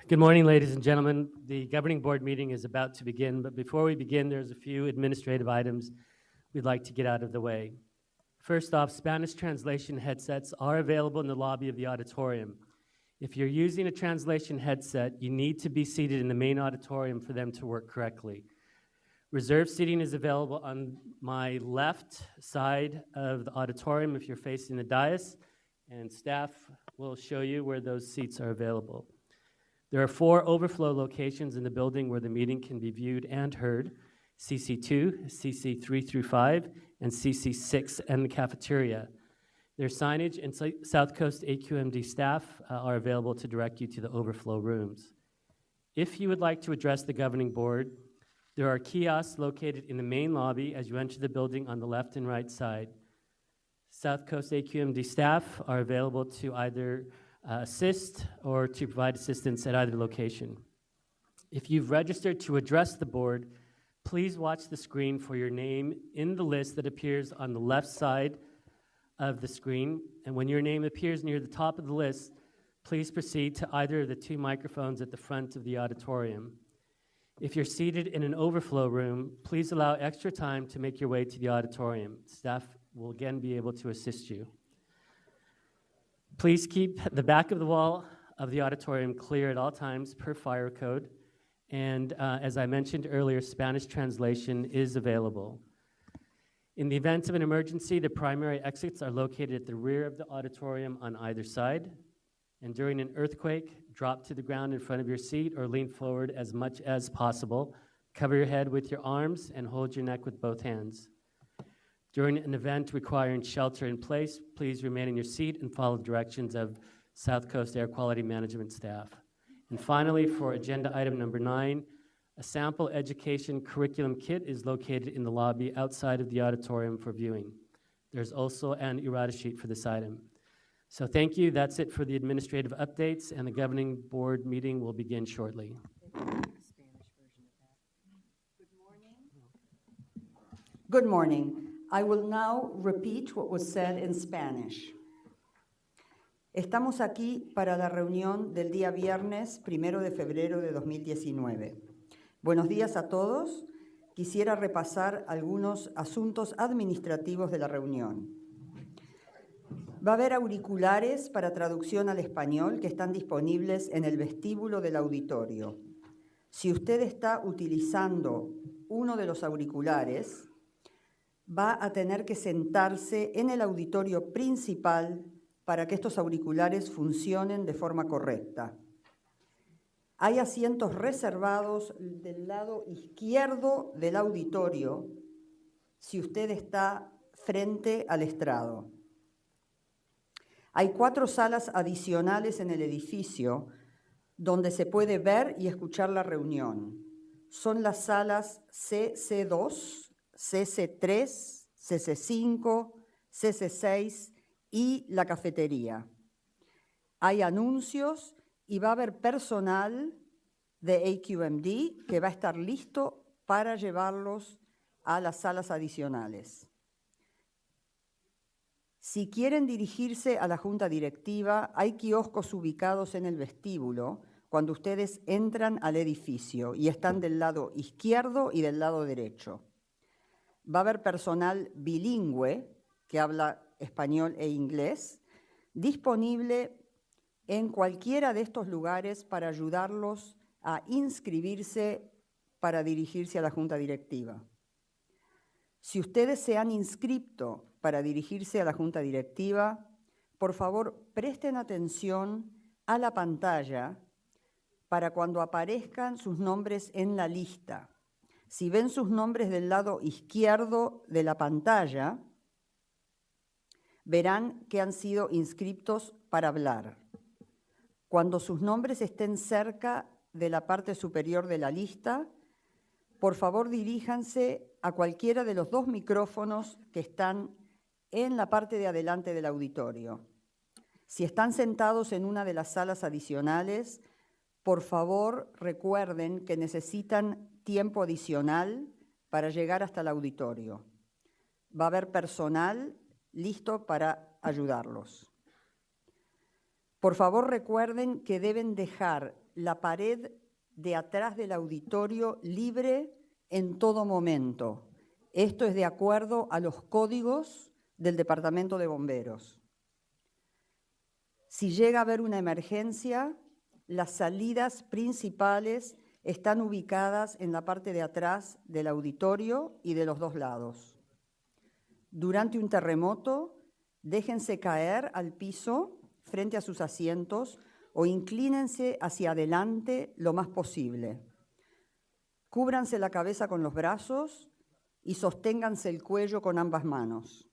Good morning, ladies and gentlemen. The governing board meeting is about to begin, but before we begin, there's a few administrative items we'd like to get out of the way. First off, Spanish translation headsets are available in the lobby of the auditorium. If you're using a translation headset, you need to be seated in the main auditorium for them to work correctly. Reserved seating is available on my left side of the auditorium if you're facing the dais, and staff will show you where those seats are available. There are 4 overflow locations in the building where the meeting can be viewed and heard: CC2, CC3 through 5, and CC6 and the cafeteria. Their signage and South Coast SCAQMD staff are available to direct you to the overflow rooms. If you would like to address the governing board, there are kiosks located in the main lobby as you enter the building on the left and right side. South Coast SCAQMD staff are available to either assist or to provide assistance at either location. If you've registered to address the board, please watch the screen for your name in the list that appears on the left side of the screen. And when your name appears near the top of the list, please proceed to either of the 2 microphones at the front of the auditorium. If you're seated in an overflow room, please allow extra time to make your way to the auditorium. Staff will again be able to assist you. Please keep the back of the wall of the auditorium clear at all times per fire code. And as I mentioned earlier, Spanish translation is available. In the event of an emergency, the primary exits are located at the rear of the auditorium on either side. And during an earthquake, drop to the ground in front of your seat or lean forward as much as possible. Cover your head with your arms and hold your neck with both hands. During an event requiring shelter in place, please remain in your seat and follow directions of South Coast Air Quality Management staff. And finally, for agenda item number 9, a sample education curriculum kit is located in the lobby outside of the auditorium for viewing. There's also an errata sheet for this item. So thank you. That's it for the administrative updates, and the governing board meeting will begin shortly. Good morning. I will now repeat what was said in Spanish. Estamos aquí para la reunión del día viernes 1 de febrero de 2019. Buenos días a todos. Quisiera repasar algunos asuntos administrativos de la reunión. Va a haber auriculares para traducción al español que están disponibles en el vestíbulo del auditorio. Si usted está utilizando uno de los auriculares, va a tener que sentarse en el auditorio principal para que estos auriculares funcionen de forma correcta. Hay asientos reservados del lado izquierdo del auditorio si usted está frente al estrado. Hay 4 salas adicionales en el edificio donde se puede ver y escuchar la reunión. Son las salas CC2, CC3, CC5, CC6 y la cafetería. Hay anuncios y va a haber personal de SCAQMD que va a estar listo para llevarlos a las salas adicionales. Si quieren dirigirse a la junta directiva, hay kioscos ubicados en el vestíbulo cuando ustedes entran al edificio y están del lado izquierdo y del lado derecho. Va a haber personal bilingüe que habla español e inglés disponible en cualquiera de estos lugares para ayudarlos a inscribirse para dirigirse a la junta directiva. Si ustedes se han inscrito para dirigirse a la junta directiva, por favor presten atención a la pantalla para cuando aparezcan sus nombres en la lista. Si ven sus nombres del lado izquierdo de la pantalla, verán que han sido inscritos para hablar. Cuando sus nombres estén cerca de la parte superior de la lista, por favor diríjanse a cualquiera de los 2 micrófonos que están en la parte de adelante del auditorio. Si están sentados en una de las salas adicionales, por favor recuerden que necesitan tiempo adicional para llegar hasta el auditorio. Va a haber personal listo para ayudarlos. Por favor, recuerden que deben dejar la pared de atrás del auditorio libre en todo momento. Esto es de acuerdo a los códigos del Departamento de Bomberos. Si llega a haber una emergencia, las salidas principales están ubicadas en la parte de atrás del auditorio y de los dos lados. Durante un terremoto, déjense caer al piso frente a sus asientos o inclínense hacia adelante lo más posible. Cúbranse la cabeza con los brazos y sosténganse el cuello con ambas manos.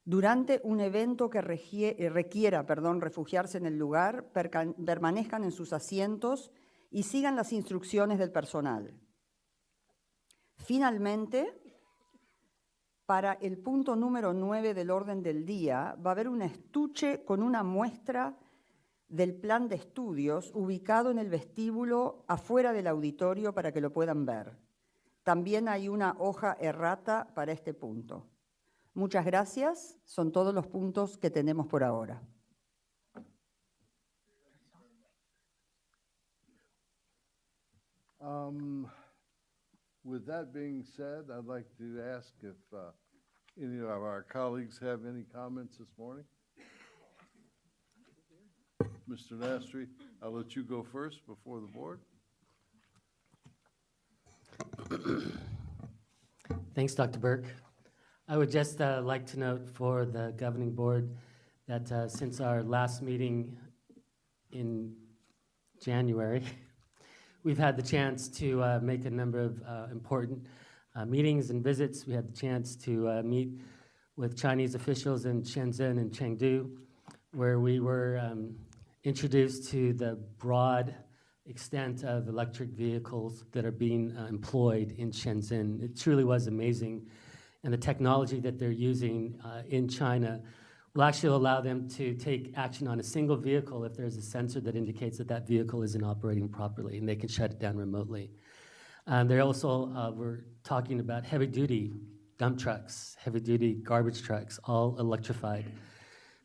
Durante un evento que requiera refugiarse en el lugar, permanezcan en sus asientos y sigan las instrucciones del personal. Finalmente, para el punto número 9 del orden del día, va a haber un estuche con una muestra del plan de estudios ubicado en el vestíbulo afuera del auditorio para que lo puedan ver. También hay una hoja errata para este punto. Muchas gracias. Son todos los puntos que tenemos por ahora. With that being said, I'd like to ask if any of our colleagues have any comments this morning. Mr. Nastri, I'll let you go first before the board. Thanks, Dr. Burke. I would just like to note for the governing board that since our last meeting in January, we've had the chance to make a number of important meetings and visits. We had the chance to meet with Chinese officials in Shenzhen and Chengdu, where we were introduced to the broad extent of electric vehicles that are being employed in Shenzhen. It truly was amazing. And the technology that they're using in China will actually allow them to take action on a single vehicle if there's a sensor that indicates that that vehicle isn't operating properly, and they can shut it down remotely. They also were talking about heavy-duty dump trucks, heavy-duty garbage trucks, all electrified.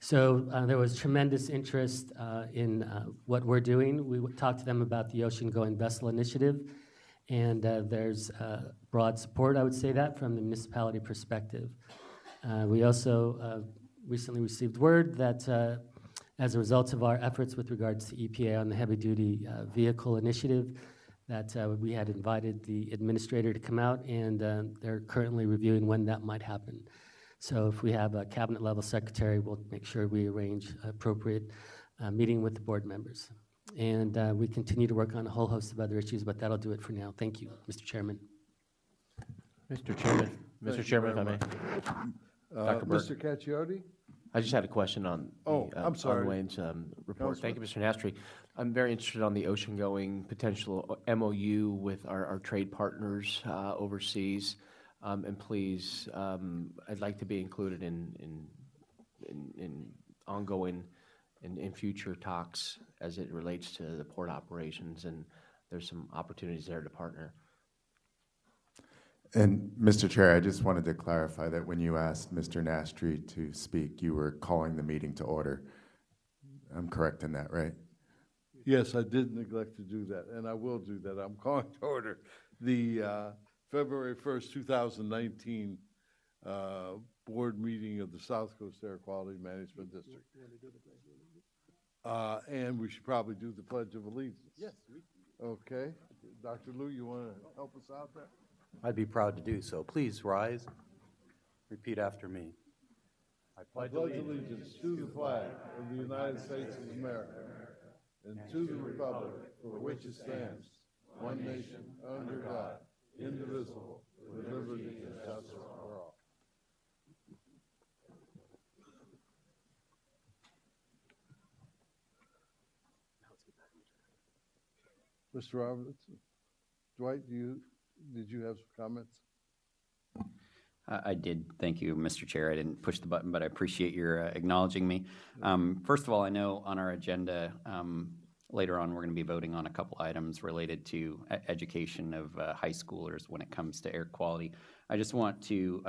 So there was tremendous interest in what we're doing. We talked to them about the Ocean-Going Vessel Initiative, and there's broad support, I would say that, from the municipality perspective. We also recently received word that as a result of our efforts with regards to EPA on the heavy-duty vehicle initiative, that we had invited the administrator to come out, and they're currently reviewing when that might happen. So if we have a cabinet-level secretary, we'll make sure we arrange appropriate meeting with the board members. And we continue to work on a whole host of other issues, but that'll do it for now. Thank you, Mr. Chairman. Mr. Chairman, if I may. Dr. Burke. Mr. Cacciardi? I just had a question on I'm sorry. on Wayne's report. Thank you, Mr. Nastri. I'm very interested on the ocean-going potential MOU with our trade partners overseas, and please, I'd like to be included in ongoing and future talks as it relates to the port operations, and there's some opportunities there to partner. And Mr. Chair, I just wanted to clarify that when you asked Mr. Nastri to speak, you were calling the meeting to order. I'm correct in that, right? Yes, I did neglect to do that, and I will do that. I'm calling to order the February 1st, 2019 board meeting of the South Coast Air Quality Management District. And we should probably do the Pledge of Allegiance. Yes. Okay. Dr. Liu, you want to help us out there? I'd be proud to do so. Please rise. Repeat after me. I pledge allegiance to the flag of the United States of America and to the republic for which it stands, one nation, under God, indivisible, with liberty and justice for all. Mr. Roberts, Dwight, did you have some comments? I did. Thank you, Mr. Chair. I didn't push the button, but I appreciate your acknowledging me. First of all, I know on our agenda later on we're going to be voting on a couple items related to education of high schoolers when it comes to air quality. I just want to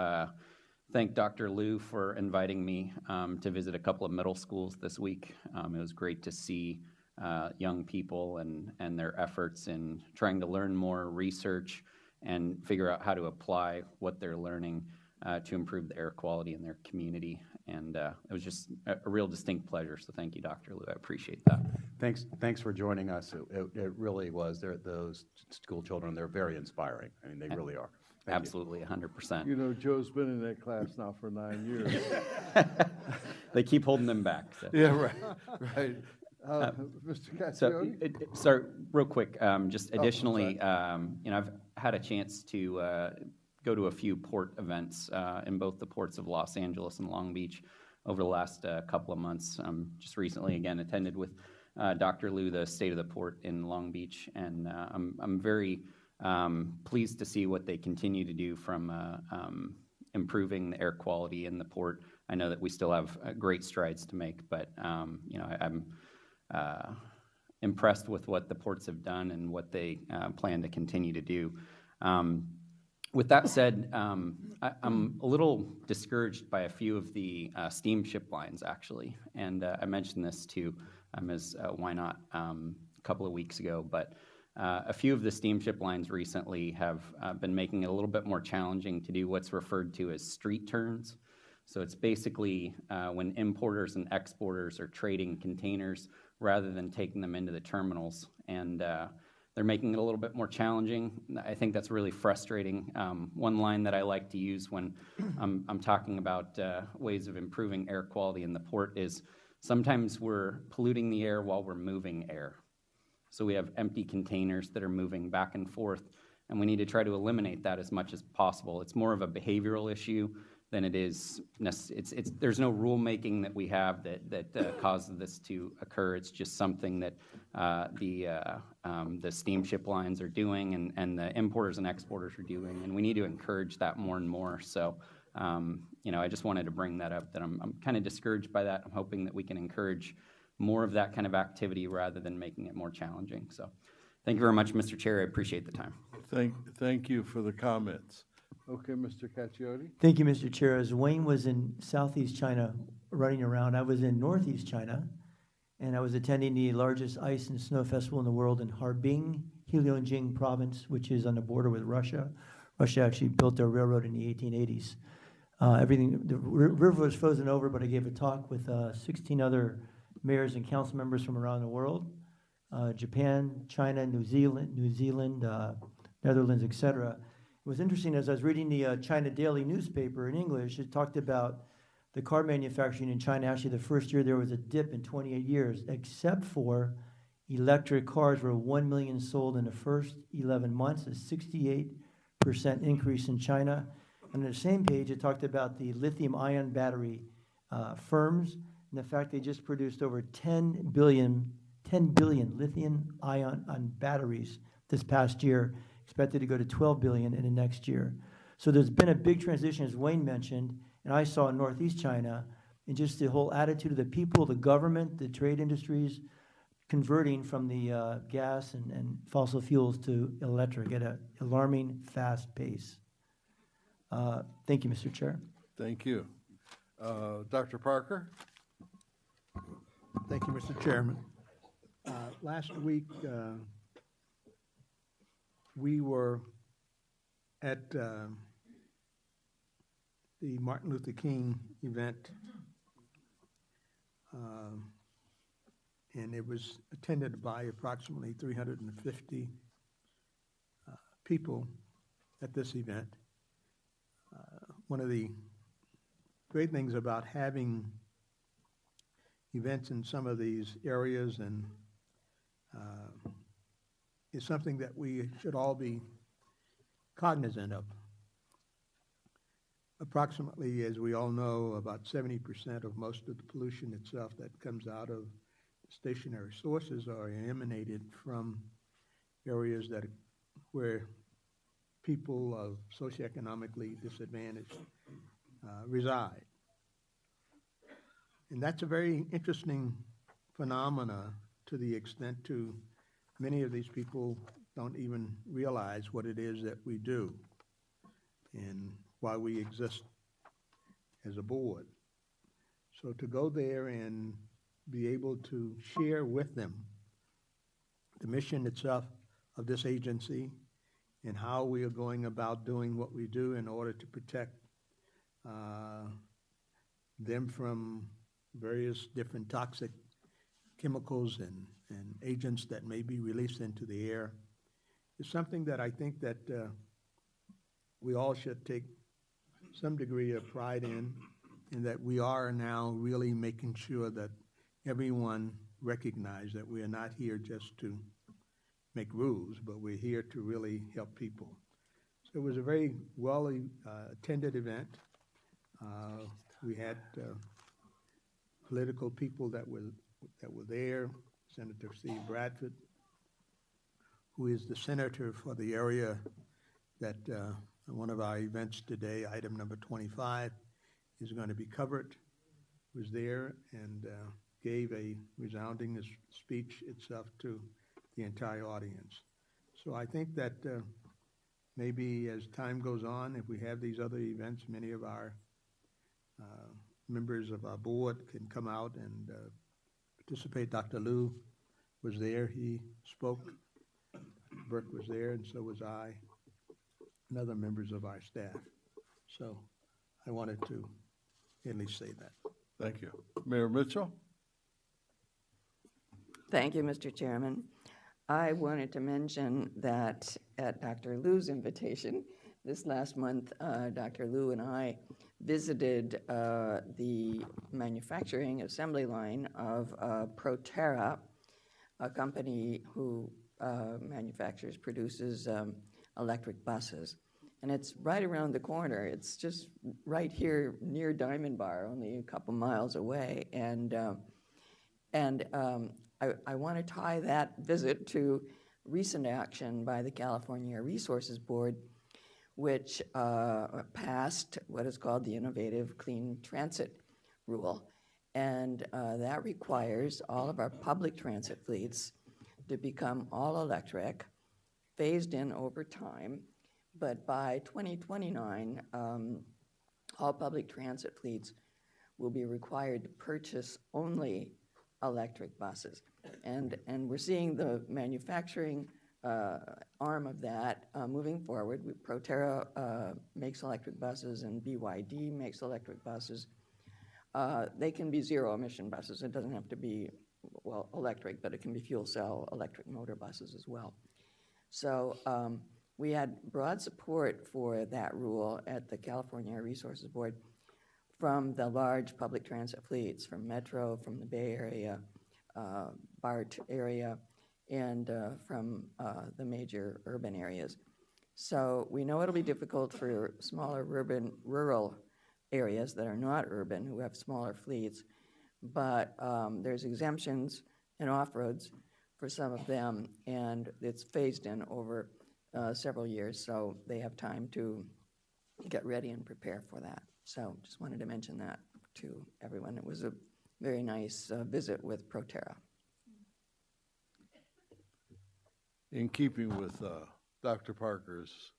thank Dr. Liu for inviting me to visit a couple of middle schools this week. It was great to see young people and their efforts in trying to learn more, research, and figure out how to apply what they're learning to improve the air quality in their community. And it was just a real distinct pleasure. So thank you, Dr. Liu. I appreciate that. Thanks for joining us. It really was. Those school children, they're very inspiring. I mean, they really are. Thank you. Absolutely, 100%. You know, Joe's been in that class now for 9 years. They keep holding them back. So. Yeah, right. Mr. Caccione? So real quick, just Oh, I'm additionally, I've had a chance to go to a few port events in both the ports of Los Angeles and Long Beach over the last couple of months. Just recently, again, attended with Dr. Liu the State of the Port in Long Beach, and I'm very pleased to see what they continue to do from improving the air quality in the port. I know that we still have great strides to make, but I'm impressed with what the ports have done and what they plan to continue to do. With that said, I'm a little discouraged by a few of the steamship lines, actually, and I mentioned this to Ms. Why Not a couple of weeks ago, but a few of the steamship lines recently have been making it a little bit more challenging to do what's referred to as street turns. So it's basically when importers and exporters are trading containers rather than taking them into the terminals, and they're making it a little bit more challenging. I think that's really frustrating. One line that I like to use when I'm talking about ways of improving air quality in the port is sometimes we're polluting the air while we're moving air. So we have empty containers that are moving back and forth, and we need to try to eliminate that as much as possible. It's more of a behavioral issue than it is. There's no rulemaking that we have that causes this to occur. It's just something that the steamship lines are doing, and the importers and exporters are doing, and we need to encourage that more and more. So, I just wanted to bring that up. That I'm kind of discouraged by that. I'm hoping that we can encourage more of that kind of activity rather than making it more challenging. So, thank you very much, Mr. Chair. I appreciate the time. Thank you for the comments. Okay, Mr. Caccione? Thank you, Mr. Chair. As Wayne was in Southeast China running around, I was in Northeast China, and I was attending the largest ice and snow festival in the world in Harbin, Heilongjiang province, which is on the border with Russia. Russia actually built their railroad in the 1880s. The river was frozen over, but I gave a talk with 16 other mayors and council members from around the world, Japan, China, New Zealand, Netherlands, etc. It was interesting, as I was reading the China Daily newspaper in English, it talked about the car manufacturing in China. Actually, the first year there was a dip in 28 years, except for electric cars were 1 million sold in the first 11 months, a 68% increase in China. And on the same page, it talked about the lithium-ion battery firms and the fact they just produced over 10 billion lithium-ion batteries this past year, expected to go to 12 billion in the next year. So there's been a big transition, as Wayne mentioned, and I saw in Northeast China, and just the whole attitude of the people, the government, the trade industries, converting from the gas and fossil fuels to electric at an alarming fast pace. Thank you, Mr. Chair. Thank you. Dr. Parker? Thank you, Mr. Chairman. Last week, we were at the Martin Luther King event, and it was attended by approximately 350 people at this event. One of the great things about having events in some of these areas and is something that we should all be cognizant of. Approximately, as we all know, about 70% of most of the pollution itself that comes out of stationary sources are emanated from areas where people of socioeconomically disadvantaged reside. And that's a very interesting phenomena to the extent to many of these people don't even realize what it is that we do and why we exist as a board. So to go there and be able to share with them the mission itself of this agency and how we are going about doing what we do in order to protect them from various different toxic chemicals and agents that may be released into the air is something that I think that we all should take some degree of pride in, and that we are now really making sure that everyone recognizes that we are not here just to make rules, but we're here to really help people. So it was a very well attended event. We had political people that were there. Senator Steve Bradford, who is the senator for the area that one of our events today, item number 25, is going to be covered, was there and gave a resounding speech itself to the entire audience. So I think that maybe as time goes on, if we have these other events, many of our members of our board can come out and participate. Dr. Liu was there, he spoke. Burke was there, and so was I, and other members of our staff. So I wanted to at least say that. Thank you. Mayor Mitchell? Thank you, Mr. Chairman. I wanted to mention that at Dr. Liu's invitation, this last month, Dr. Liu and I visited the manufacturing assembly line of Proterra, a company who produces electric buses. And it's right around the corner. It's just right here near Diamond Bar, only a couple miles away. And I want to tie that visit to recent action by the California Resources Board, which passed what is called the Innovative Clean Transit Rule. And that requires all of our public transit fleets to become all electric, phased in over time. But by 2029, all public transit fleets will be required to purchase only electric buses. And we're seeing the manufacturing arm of that moving forward. Proterra makes electric buses and BYD makes electric buses. They can be zero-emission buses. It doesn't have to be, well, electric, but it can be fuel cell electric motor buses as well. So we had broad support for that rule at the California Resources Board from the large public transit fleets, from Metro, from the Bay Area, BART area, and from the major urban areas. So we know it'll be difficult for smaller urban, rural areas that are not urban, who have smaller fleets, but there's exemptions and off-roads for some of them, and it's phased in over several years, so they have time to get ready and prepare for that. So just wanted to mention that to everyone. It was a very nice visit with Proterra. In keeping with Dr. Parker's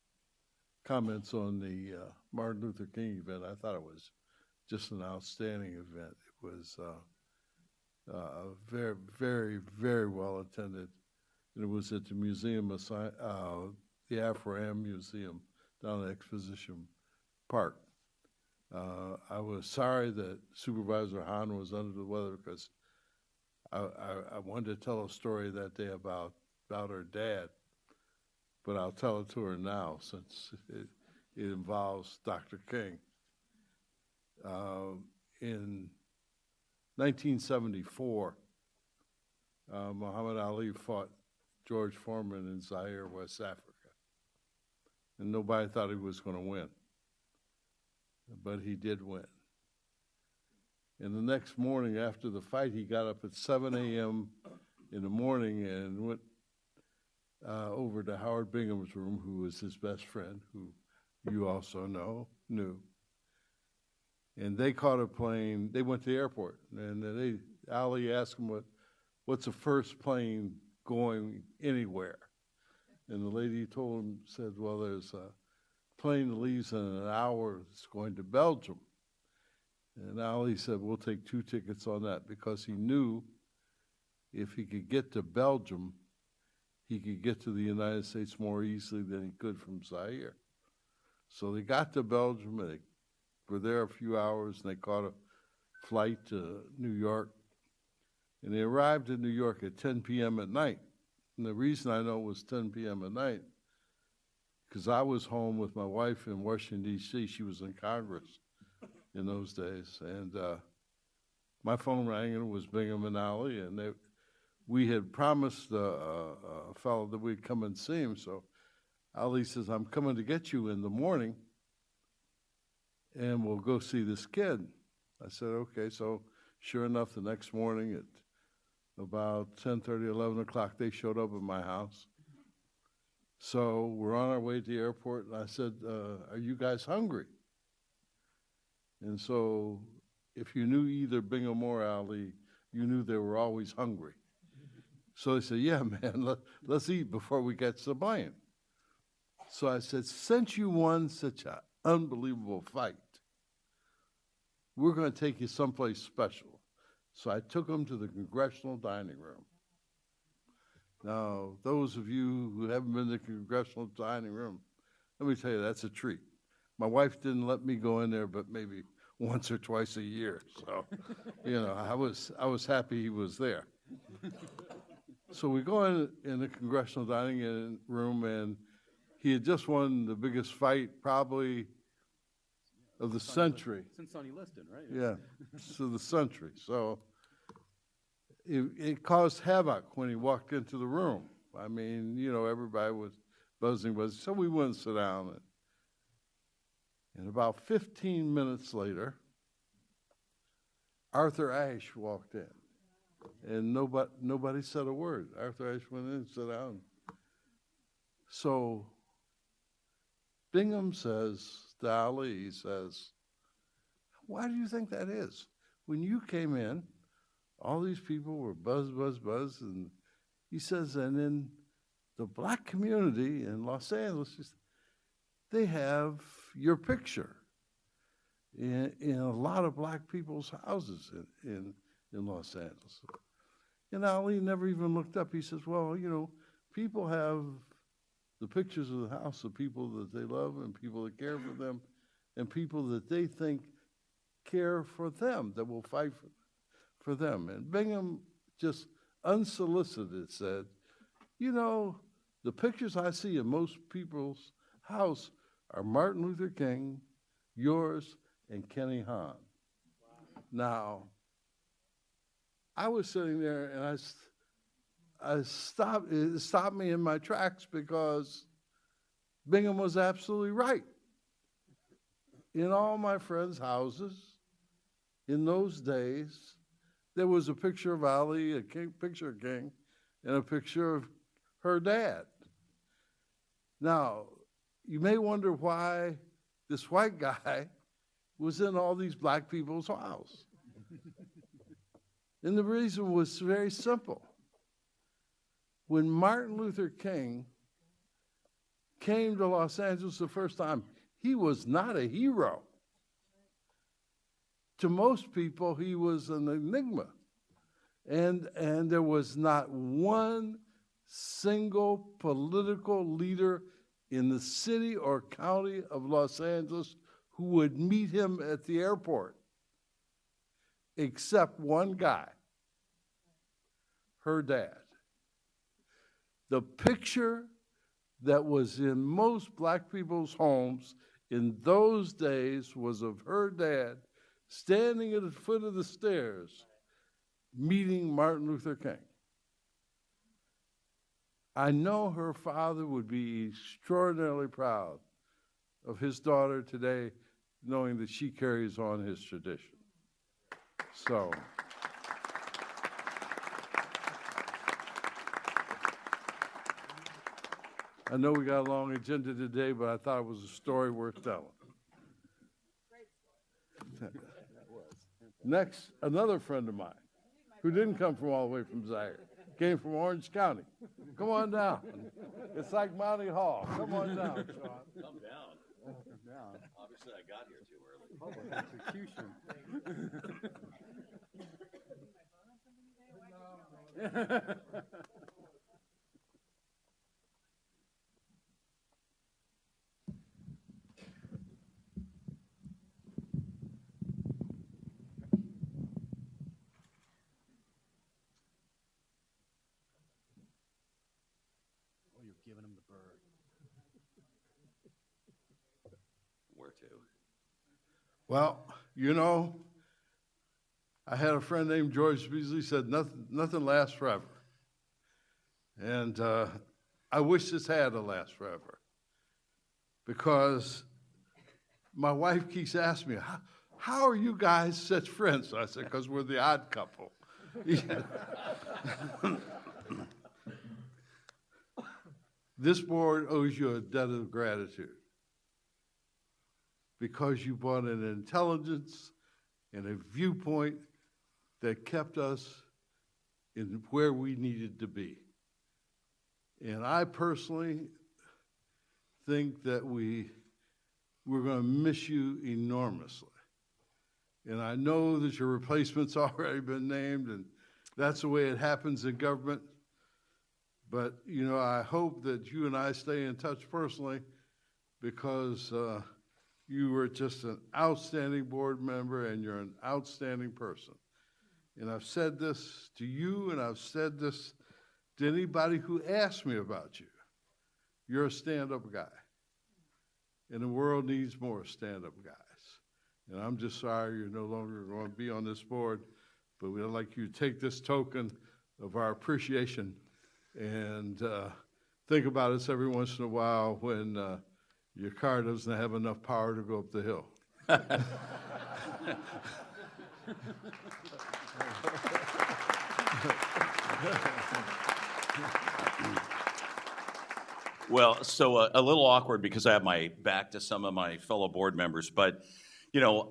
comments on the Martin Luther King event, I thought it was just an outstanding event. It was very, very, very well attended. And it was at the Museum of the Afro-Am Museum down at Exposition Park. I was sorry that Supervisor Hahn was under the weather because I wanted to tell a story that day about her dad, but I'll tell it to her now since it involves Dr. King. In 1974, Muhammad Ali fought George Foreman in Zaire, West Africa. And nobody thought he was going to win. But he did win. And the next morning after the fight, he got up at 7 a.m. in the morning and went over to Howard Bingham's room, who was his best friend, who you also knew. And they caught a plane. They went to the airport. And Ali asked him, what's the first plane going anywhere? And the lady told him, said, well, there's a plane that leaves in an hour that's going to Belgium. And Ali said, we'll take 2 tickets on that, because he knew if he could get to Belgium, he could get to the United States more easily than he could from Zaire. So they got to Belgium, and they were there a few hours, and they caught a flight to New York. And they arrived in New York at 10 p.m. at night. And the reason I know it was 10 p.m. at night, because I was home with my wife in Washington, D.C. She was in Congress in those days. And my phone rang, and it was Bingham and Ali, and we had promised a fellow that we'd come and see him. So Ali says, I'm coming to get you in the morning, and we'll go see this kid. I said, okay. So sure enough, the next morning at about 10:30, 11 o'clock, they showed up at my house. So we're on our way to the airport, and I said, are you guys hungry? And so if you knew either Bingham or Ali, you knew they were always hungry. So they said, yeah, man, let's eat before we get to the plane. So I said, since you won such an unbelievable fight, we're going to take you someplace special. So I took them to the congressional dining room. Now, those of you who haven't been to the congressional dining room, let me tell you, that's a treat. My wife didn't let me go in there but maybe once or twice a year. So, you know, I was happy he was there. So we go in the congressional dining room, and he had just won the biggest fight probably of the century. Since Sonny Liston, right? Yeah, so the century. So it caused havoc when he walked into the room. I mean, you know, everybody was buzzing. So we went and sit down. And about 15 minutes later, Arthur Ashe walked in. And nobody said a word. Arthur Ashe went in and sat down. So Bingham says to Ali, he says, why do you think that is? When you came in, all these people were buzz, buzz, buzz. And he says, and in the black community in Los Angeles, they have your picture in a lot of black people's houses in Los Angeles. And Ali never even looked up. He says, well, you know, people have the pictures of the house of people that they love and people that care for them and people that they think care for them, that will fight for them. And Bingham just unsolicited said, you know, the pictures I see in most people's house are Martin Luther King, yours, and Kenny Hahn. Now, I was sitting there, and it stopped me in my tracks because Bingham was absolutely right. In all my friends' houses, in those days, there was a picture of Ali, picture of King, and a picture of her dad. Now, you may wonder why this white guy was in all these black people's house. And the reason was very simple. When Martin Luther King came to Los Angeles the first time, he was not a hero. To most people, he was an enigma. And there was not one single political leader in the city or county of Los Angeles who would meet him at the airport, except one guy, her dad. The picture that was in most black people's homes in those days was of her dad standing at the foot of the stairs meeting Martin Luther King. I know her father would be extraordinarily proud of his daughter today, knowing that she carries on his tradition. So, I know we got a long agenda today, but I thought it was a story worth telling. Next, another friend of mine who didn't come from all the way from Zaire, came from Orange County. Come on down. It's like Monty Hall. Come on down, Sean. Come down. Come down. Obviously, I got here too early. Public execution. giving him the bird. Where to? Well, you know, I had a friend named George Beasley said nothing lasts forever. And I wish this had to last forever, because my wife keeps asking me, how are you guys such friends? I said, because we're the odd couple. This board owes you a debt of gratitude, because you brought an intelligence and a viewpoint that kept us in where we needed to be. And I personally think that we're going to miss you enormously. And I know that your replacement's already been named, and that's the way it happens in government. But, you know, I hope that you and I stay in touch personally, because you were just an outstanding board member, and you're an outstanding person. And I've said this to you, and I've said this to anybody who asks me about you. You're a stand-up guy. And the world needs more stand-up guys. And I'm just sorry you're no longer going to be on this board, but we'd like you to take this token of our appreciation and think about us every once in a while when your car doesn't have enough power to go up the hill. Well, so a little awkward because I have my back to some of my fellow board members, but you know,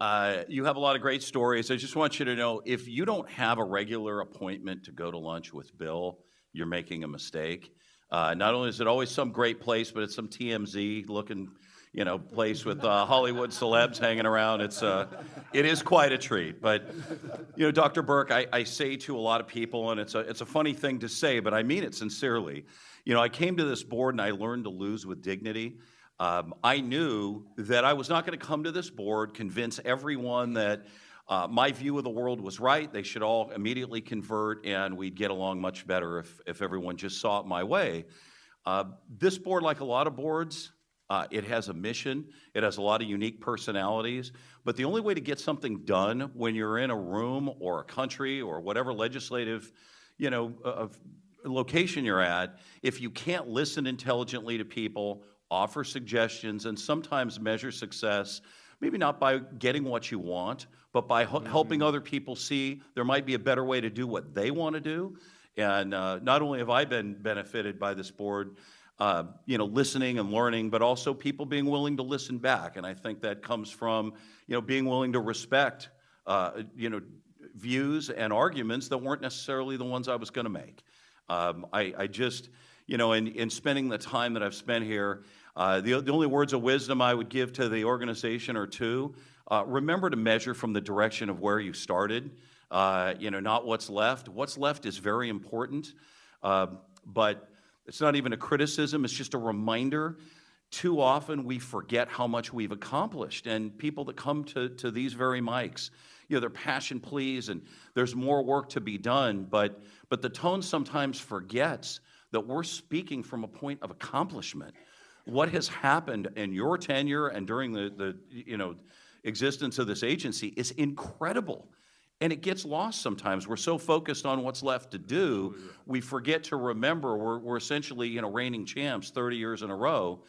you have a lot of great stories. I just want you to know, if you don't have a regular appointment to go to lunch with Bill, you're making a mistake. Not only is it always some great place, but it's some TMZ looking, you know, place with Hollywood celebs hanging around. It is quite a treat. But, you know, Dr. Burke, I say to a lot of people, and it's a funny thing to say, but I mean it sincerely. You know, I came to this board and I learned to lose with dignity. I knew that I was not going to come to this board, convince everyone that my view of the world was right. They should all immediately convert, and we'd get along much better if everyone just saw it my way. This board, like a lot of boards, it has a mission. It has a lot of unique personalities. But the only way to get something done when you're in a room or a country or whatever legislative, you know, location you're at, if you can't listen intelligently to people, offer suggestions, and sometimes measure success, maybe not by getting what you want, but by helping other people see there might be a better way to do what they want to do. And not only have I been benefited by this board, you know, listening and learning, but also people being willing to listen back. And I think that comes from, you know, being willing to respect, you know, views and arguments that weren't necessarily the ones I was going to make. I just, you know, in spending the time that I've spent here, the only words of wisdom I would give to the organization are two. Remember to measure from the direction of where you started, you know, not what's left. What's left is very important, but it's not even a criticism, it's just a reminder. Too often we forget how much we've accomplished, and people that come to these very mics, you know, they're passion pleased and there's more work to be done, but the tone sometimes forgets that we're speaking from a point of accomplishment. What has happened in your tenure and during the you know, existence of this agency is incredible. And it gets lost sometimes. We're so focused on what's left to do, we forget to remember we're essentially, you know, reigning champs 30 years in a row,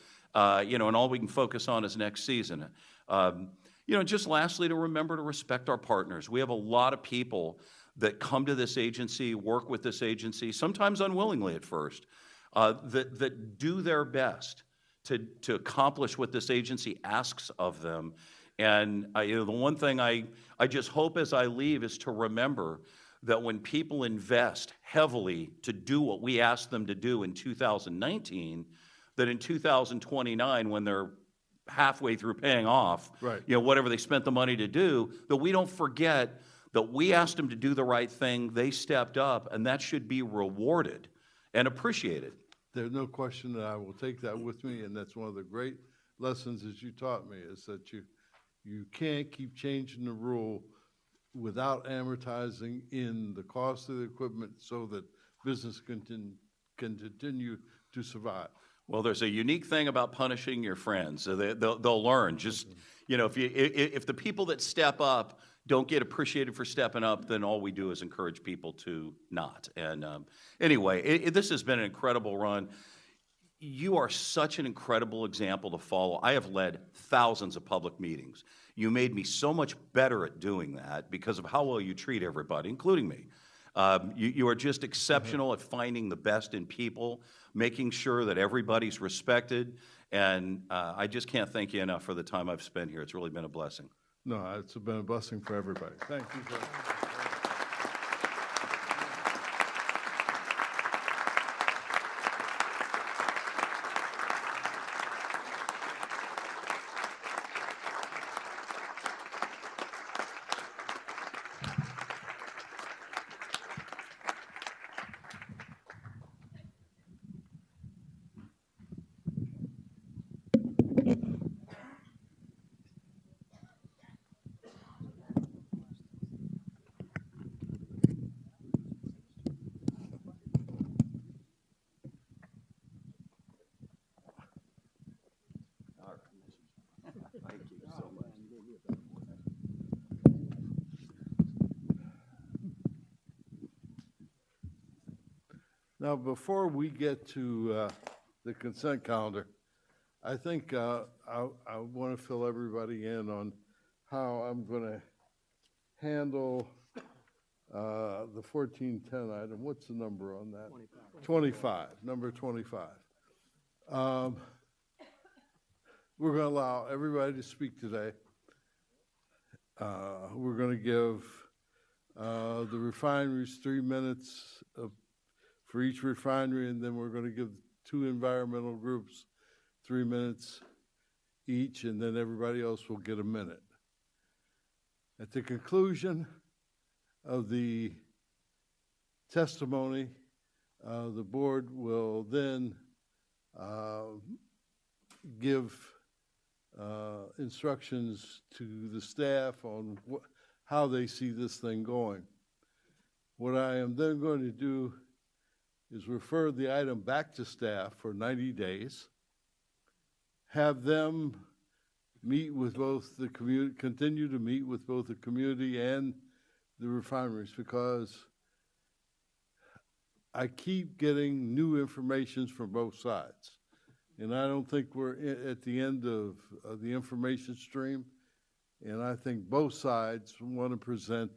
you know, and all we can focus on is next season. You know, just lastly, to remember to respect our partners. We have a lot of people that come to this agency, work with this agency, sometimes unwillingly at first, that do their best to accomplish what this agency asks of them. And you know, the one thing I just hope as I leave is to remember that when people invest heavily to do what we asked them to do in 2019, that in 2029, when they're halfway through paying off, Right. you know, whatever they spent the money to do, that we don't forget that we asked them to do the right thing, they stepped up, and that should be rewarded and appreciated. There's no question that I will take that with me, and that's one of the great lessons that you taught me, is that you can't keep changing the rule without amortizing in the cost of the equipment so that business can continue to survive. Well, there's a unique thing about punishing your friends. So they'll learn. Just, you know, if the people that step up don't get appreciated for stepping up, then all we do is encourage people to not. And anyway, this has been an incredible run. You are such an incredible example to follow. I have led thousands of public meetings. You made me so much better at doing that because of how well you treat everybody, including me. You are just exceptional at finding the best in people, making sure that everybody's respected, and I just can't thank you enough for the time I've spent here. It's really been a blessing. No, it's been a blessing for everybody. Thank you very much. Now, before we get to the consent calendar, I think I want to fill everybody in on how I'm going to handle the 1410 item. What's the number on that? 25, number 25. We're going to allow everybody to speak today. We're going to give the refineries 3 minutes for each refinery, and then we're going to give 2 environmental groups 3 minutes each, and then everybody else will get a minute. At the conclusion of the testimony, the board will then give instructions to the staff on how they see this thing going. What I am then going to do is refer the item back to staff for 90 days, have them meet with both the community, continue to meet with both the community and the refineries, because I keep getting new information from both sides. And I don't think we're at the end of the information stream. And I think both sides want to present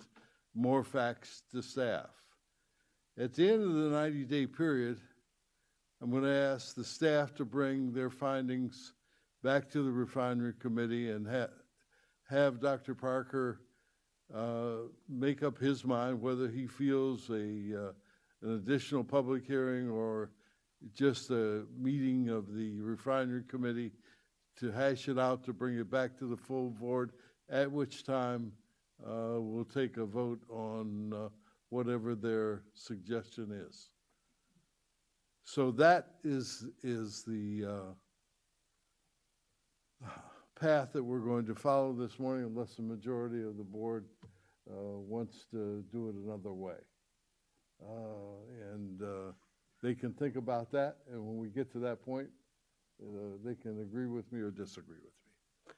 more facts to staff. At the end of the 90-day period, I'm going to ask the staff to bring their findings back to the refinery committee and have Dr. Parker make up his mind whether he feels an additional public hearing or just a meeting of the refinery committee to hash it out, to bring it back to the full board, at which time we'll take a vote on whatever their suggestion is. So that is the path that we're going to follow this morning, unless the majority of the board wants to do it another way. And they can think about that, and when we get to that point, they can agree with me or disagree with me.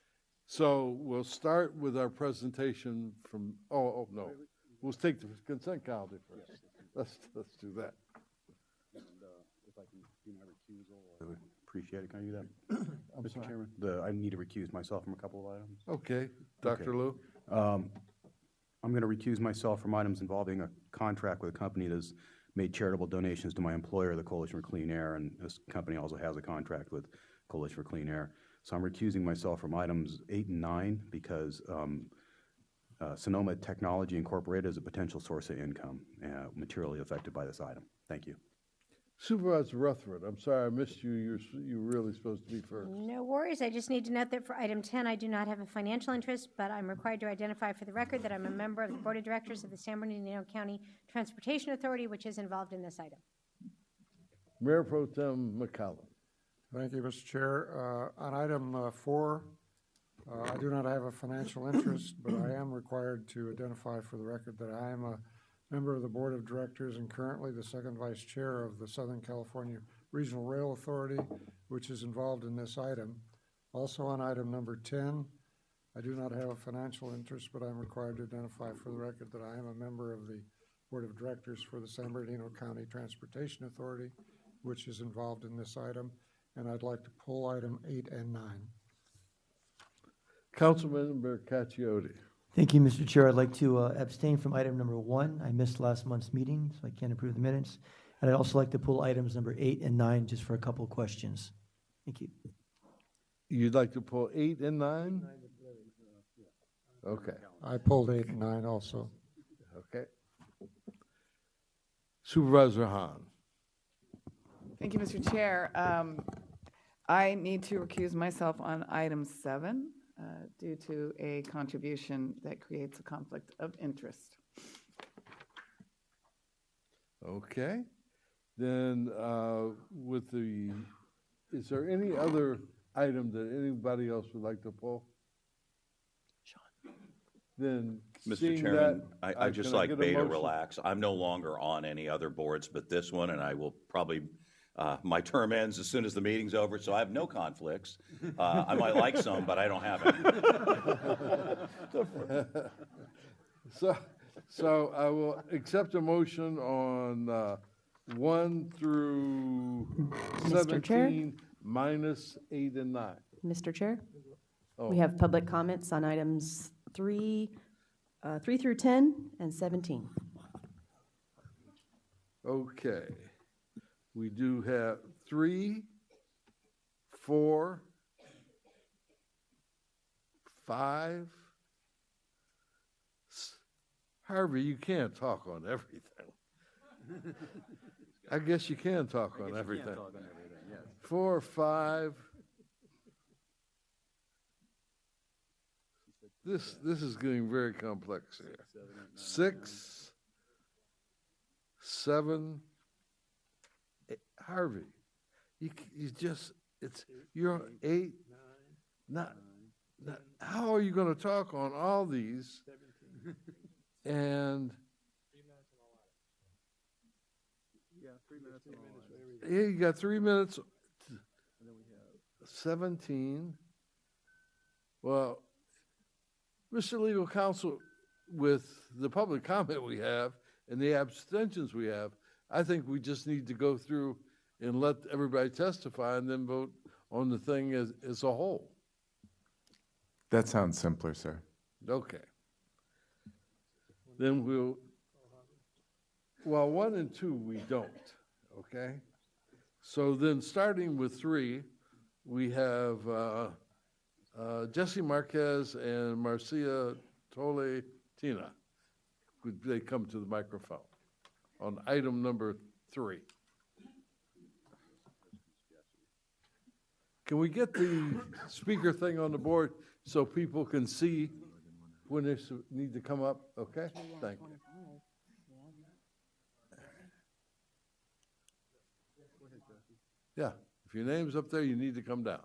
So we'll start with our presentation from, no, we'll take the consent calendar first. Let's do that. And if I can do my recusal, I would appreciate it. Can I do that, Mr. Chairman? I need to recuse myself from a couple of items. Okay, Dr. Liu? I'm going to recuse myself from items involving a contract with a company that has made charitable donations to my employer, the Coalition for Clean Air, and this company also has a contract with Coalition for Clean Air. So I'm recusing myself from items 8 and 9 because Sonoma Technology Incorporated is a potential source of income materially affected by this item. Thank you. Supervisor Rutherford, I'm sorry I missed you. You're really supposed to be first. No worries. I just need to note that for item 10, I do not have a financial interest, but I'm required to identify for the record that I'm a member of the Board of Directors of the San Bernardino County Transportation Authority, which is involved in this item. Mayor Pro Tem McCollum. Thank you, Mr. Chair. On item 4, I do not have a financial interest, but I am required to identify for the record that I am a member of the Board of Directors and currently the second vice chair of the Southern California Regional Rail Authority, which is involved in this item. Also on item number 10, I do not have a financial interest, but I'm required to identify for the record that I am a member of the Board of Directors for the San Bernardino County Transportation Authority, which is involved in this item, and I'd like to pull item 8 and 9. Councilmember Caciotti. Thank you, Mr. Chair. I'd like to abstain from item number 1. I missed last month's meeting, so I can't approve the minutes. And I'd also like to pull items number 8 and 9 just for a couple of questions. Thank you. You'd like to pull 8 and 9? Okay, I pulled 8 and 9 also. okay. Supervisor Hahn. Thank you, Mr. Chair. I need to recuse myself on item 7 due to a contribution that creates a conflict of interest. Okay. Then is there any other item that anybody else would like to pull? Sean. Then, Mr. Chairman, that, I just can like get a Bay to motion? relax. I'm no longer on any other boards but this one, and I will probably, my term ends as soon as the meeting's over, so I have no conflicts. I might like some, but I don't have any. So I will accept a motion on 1 through Mr. Chair? 17 minus 8 and 9. Mr. Chair, Oh, we have public comments on items 3 through 10 and 17. okay. We do have 3, 4, 5. Harvey, you can't talk on everything. I guess you can talk on everything. 4, 5. This is getting very complex here. 6, 7. Harvey, you just you're 8, 9. How are you going to talk on all these? And yeah, you got 3 minutes. 17. Well, Mr. Legal Counsel, with the public comment we have and the abstentions we have, I think we just need to go through and let everybody testify and then vote on the thing as a whole. That sounds simpler, sir. Okay. Then well, 1 and 2 we don't, okay? So then starting with 3, we have Jesse Marquez and Marcia Tole-Tina. Could they come to the microphone on item number 3? Can we get the speaker thing on the board so people can see when they need to come up? Okay, thank you. Yeah, if your name's up there, you need to come down.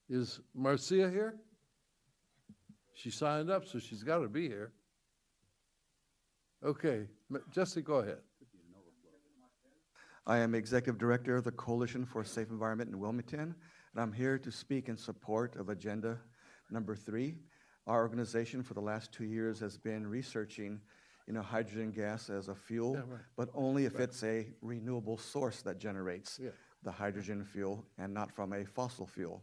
Is Marcia here? She signed up, so she's got to be here. Okay, Jesse, go ahead. I am Executive Director of the Coalition for a Safe Environment in Wilmington, and I'm here to speak in support of Agenda Number 3. Our organization for the last 2 years has been researching hydrogen gas as a fuel, but only if it's a renewable source that generates the hydrogen fuel and not from a fossil fuel.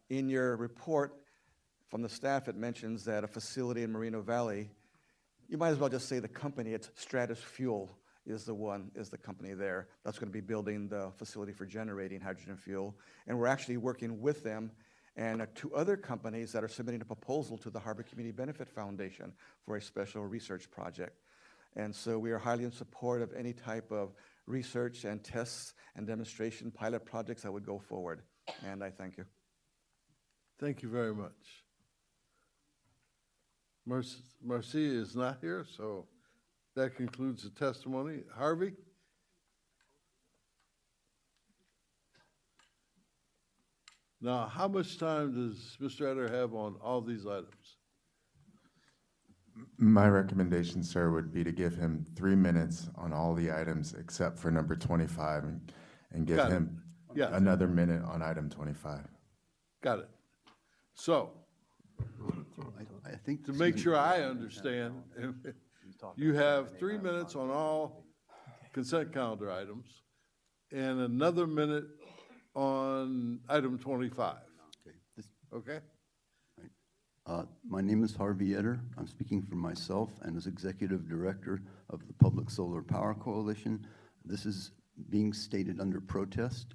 In your report from the staff, it mentions that a facility in Moreno Valley, you might as well just say the company, it's Stratus Fuel is the company there that's going to be building the facility for generating hydrogen fuel. And we're actually working with them and 2 other companies that are submitting a proposal to the Harbor Community Benefit Foundation for a special research project. And so we are highly in support of any type of research and tests and demonstration pilot projects that would go forward. And I thank you. Thank you very much. Marcia is not here, so that concludes the testimony. Harvey? Now, how much time does Mr. Etter have on all these items? My recommendation, sir, would be to give him 3 minutes on all the items except for number 25 and give Got it. him Yes. another minute on item 25. Got it. So, I think, to make sure I understand, you have 3 minutes on all consent calendar items and another minute on item 25. Okay? My name is Harvey Etter. I'm speaking for myself and as Executive Director of the Public Solar Power Coalition. This is being stated under protest.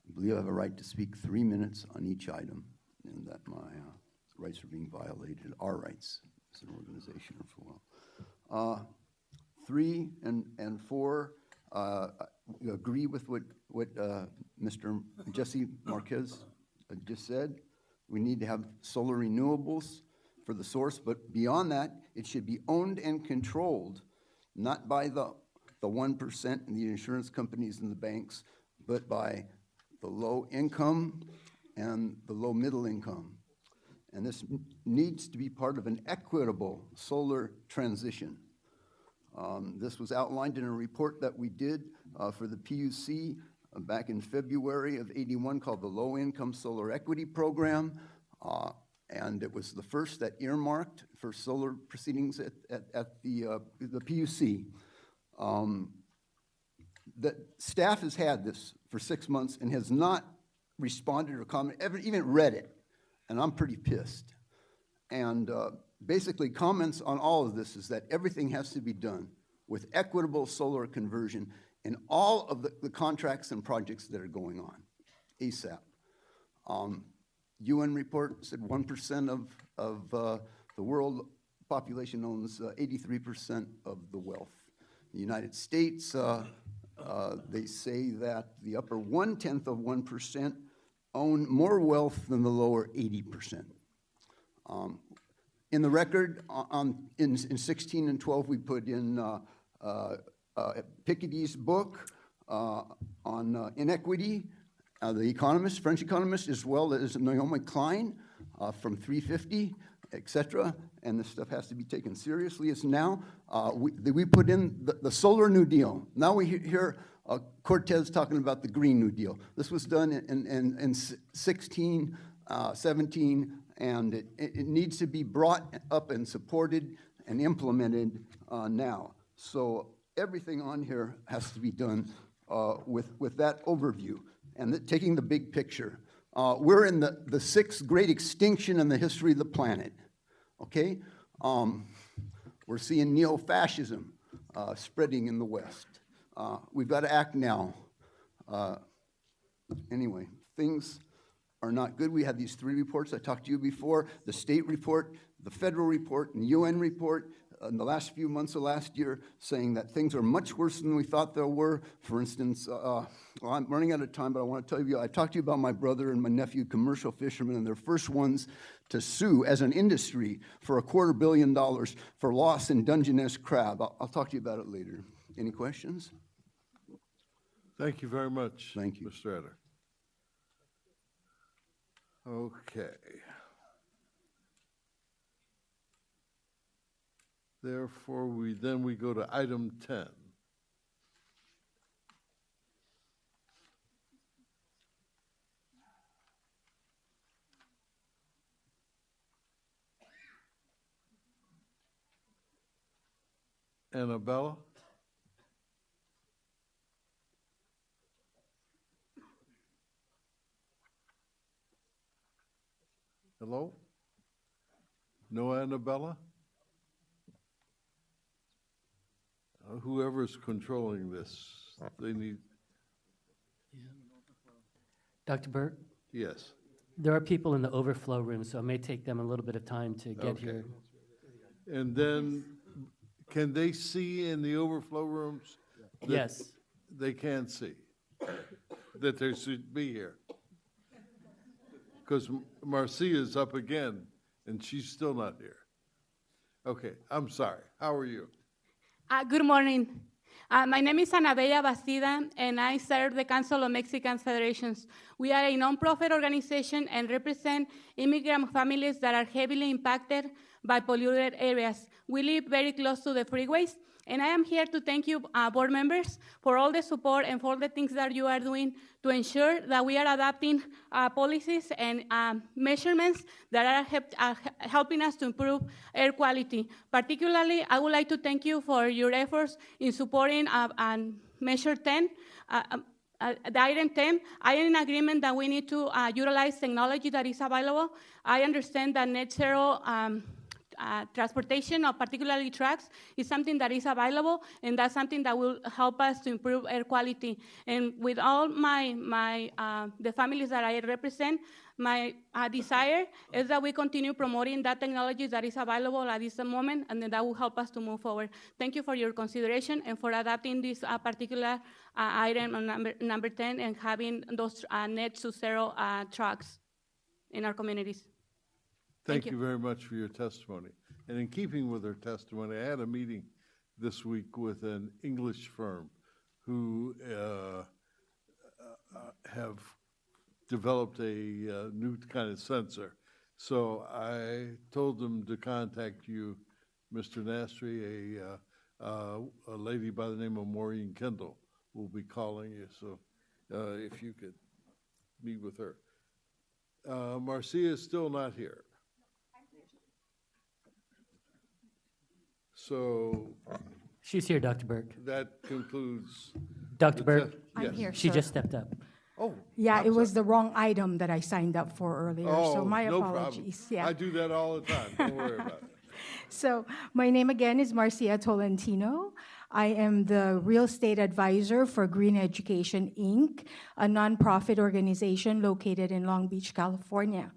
I believe I have a right to speak 3 minutes on each item, and that my rights are being violated, our rights as an organization as well. 3 and 4 agree with what Mr. Jesse Marquez just said. We need to have solar renewables for the source, but beyond that, it should be owned and controlled, not by the 1% and the insurance companies and the banks, but by the low income and the low middle income. And this needs to be part of an equitable solar transition. This was outlined in a report that we did for the PUC back in February of '81 called the Low Income Solar Equity Program, and it was the first that earmarked for solar proceedings at the PUC. The staff has had this for 6 months and has not responded or commented, even read it, and I'm pretty pissed. And basically comments on all of this is that everything has to be done with equitable solar conversion in all of the contracts and projects that are going on, ASAP. UN report said 1% of the world population owns 83% of the wealth. The United States, they say that the upper 1/10 of 1% own more wealth than the lower 80%. In the record, in 16 and 12, we put in Piketty's book on inequity, the economist, French economist, as well as Naomi Klein from 350, et cetera, and this stuff has to be taken seriously. It's now, we put in the Solar New Deal. Now we hear Cortez talking about the Green New Deal. This was done in 16, 17, and it needs to be brought up and supported and implemented now. So everything on here has to be done with that overview and taking the big picture. We're in the sixth great extinction in the history of the planet, okay? We're seeing neo-fascism spreading in the West. We've got to act now. Anyway, things are not good. We had these 3 reports I talked to you before, the state report, the federal report, and the UN report in the last few months of last year saying that things are much worse than we thought there were. For instance, well, I'm running out of time, but I want to tell you, I talked to you about my brother and my nephew, commercial fishermen, and they're first ones to sue as an industry for $250 million for loss in Dungeness crab. I'll talk to you about it later. Any questions? Thank you very much. Thank you, Mr. Etter. Okay. Therefore, we go to item 10. Annabella? Hello? No Annabella? Whoever's controlling this, they need. Dr. Burke? Yes. There are people in the overflow room, so it may take them a little bit of time to get here. And then, can they see in the overflow rooms? Yes. They can see that they should be here. Because Marcia's up again, and she's still not here. Okay, I'm sorry. How are you? Good morning. My name is Anabella Bastida, and I serve the Council of Mexican Federations. We are a nonprofit organization and represent immigrant families that are heavily impacted by polluted areas. We live very close to the freeways, and I am here to thank you, board members, for all the support and for the things that you are doing to ensure that we are adopting policies and measurements that are helping us to improve air quality. Particularly, I would like to thank you for your efforts in supporting Measure 10. The item 10, I am in agreement that we need to utilize technology that is available. I understand that net zero transportation, or particularly trucks, is something that is available, and that's something that will help us to improve air quality. And with all the families that I represent, my desire is that we continue promoting that technology that is available at this moment, and then that will help us to move forward. Thank you for your consideration and for adopting this particular item on number 10 and having those net to zero trucks in our communities. Thank you very much for your testimony. And in keeping with her testimony, I had a meeting this week with an English firm who have developed a new kind of sensor. So I told them to contact you, Mr. Nastri. A lady by the name of Maureen Kendall will be calling you. So if you could meet with her. Marcia is still not here. So She's here, Dr. Burke. that concludes. Dr. Burke? I'm here, She sir. just stepped up. Oh. Yeah, it was the wrong item that I signed up for earlier, so my no apologies. problem. Yeah. I do that all the time. Don't worry about it. So my name again is Marcia Tolentino. I am the real estate advisor for Green Education, Inc., a nonprofit organization located in Long Beach, California.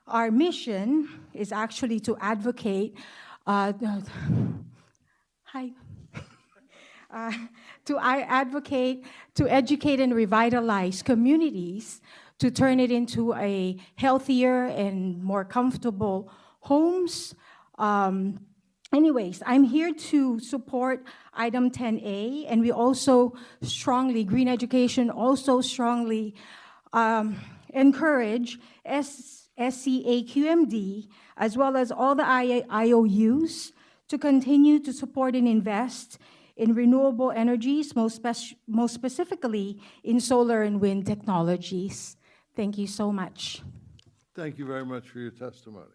Our mission is actually to advocate to educate and revitalize communities to turn it into a healthier and more comfortable homes. Anyways, I'm here to support item 10A, and we also strongly, Green Education also strongly encourage SCAQMD, as well as all the IOUs, to continue to support and invest in renewable energies, most specifically in solar and wind technologies. Thank you so much. Thank you very much for your testimony.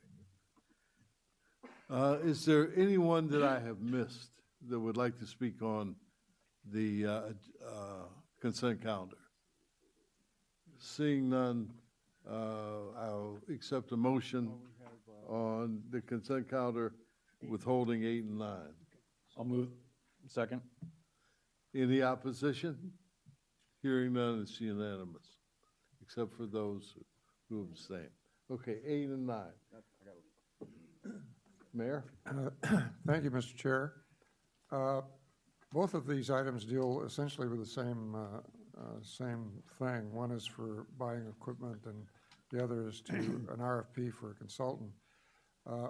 Is there anyone that I have missed that would like to speak on the consent calendar? Seeing none, I'll accept a motion on the consent calendar, withholding 8 and 9. I'll move. Second. Any opposition? Hearing none, it's unanimous, except for those who abstain. Okay, 8 and 9. Mayor? Thank you, Mr. Chair. Both of these items deal essentially with the same thing. One is for buying equipment, and the other is to an RFP for a consultant.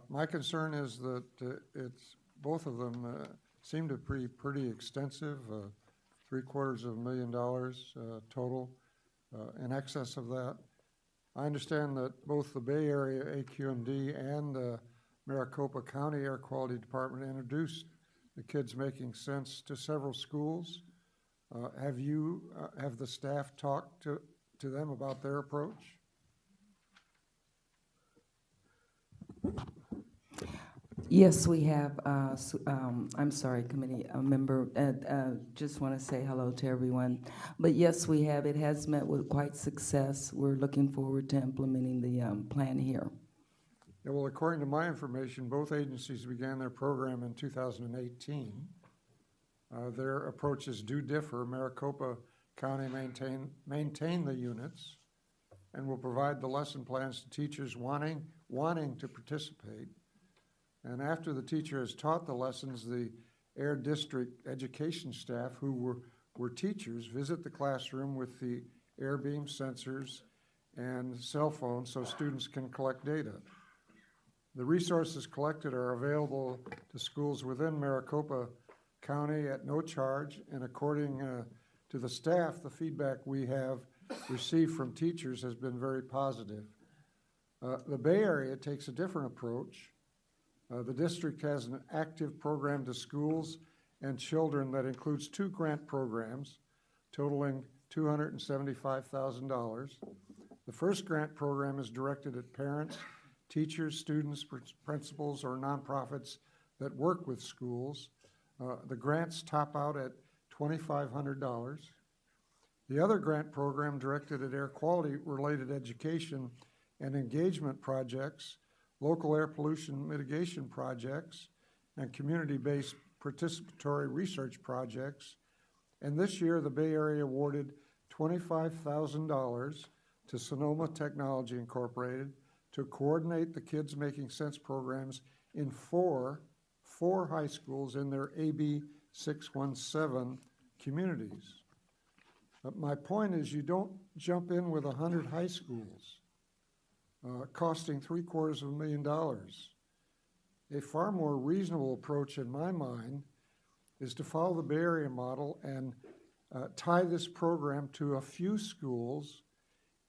My concern is that both of them seem to be pretty extensive, $750,000 total, in excess of that. I understand that both the Bay Area AQMD and the Maricopa County Air Quality Department introduced the Kids Making Sense to several schools. Have the staff talked to them about their approach? Yes, we have. I'm sorry, committee member. Just want to say hello to everyone. But yes, we have. It has met with quite success. We're looking forward to implementing the plan here. Yeah, well, according to my information, both agencies began their program in 2018. Their approaches do differ. Maricopa County maintain the units and will provide the lesson plans to teachers wanting to participate. And after the teacher has taught the lessons, the Air District education staff, who were teachers, visit the classroom with the air beam sensors and cell phones so students can collect data. The resources collected are available to schools within Maricopa county at no charge, and according to the staff, the feedback we have received from teachers has been very positive. The Bay Area takes a different approach. The district has an active program to schools and children that includes 2 grant programs totaling $275,000. The first grant program is directed at parents, teachers, students, principals, or nonprofits that work with schools. The grants top out at $2,500. The other grant program directed at air quality related education and engagement projects, local air pollution mitigation projects, and community-based participatory research projects. And this year, the Bay Area awarded $25,000 to Sonoma Technology Incorporated to coordinate the Kids Making Sense programs in four high schools in their AB 617 communities. But my point is, you don't jump in with 100 high schools costing $750,000. A far more reasonable approach in my mind is to follow the Bay Area model and tie this program to a few schools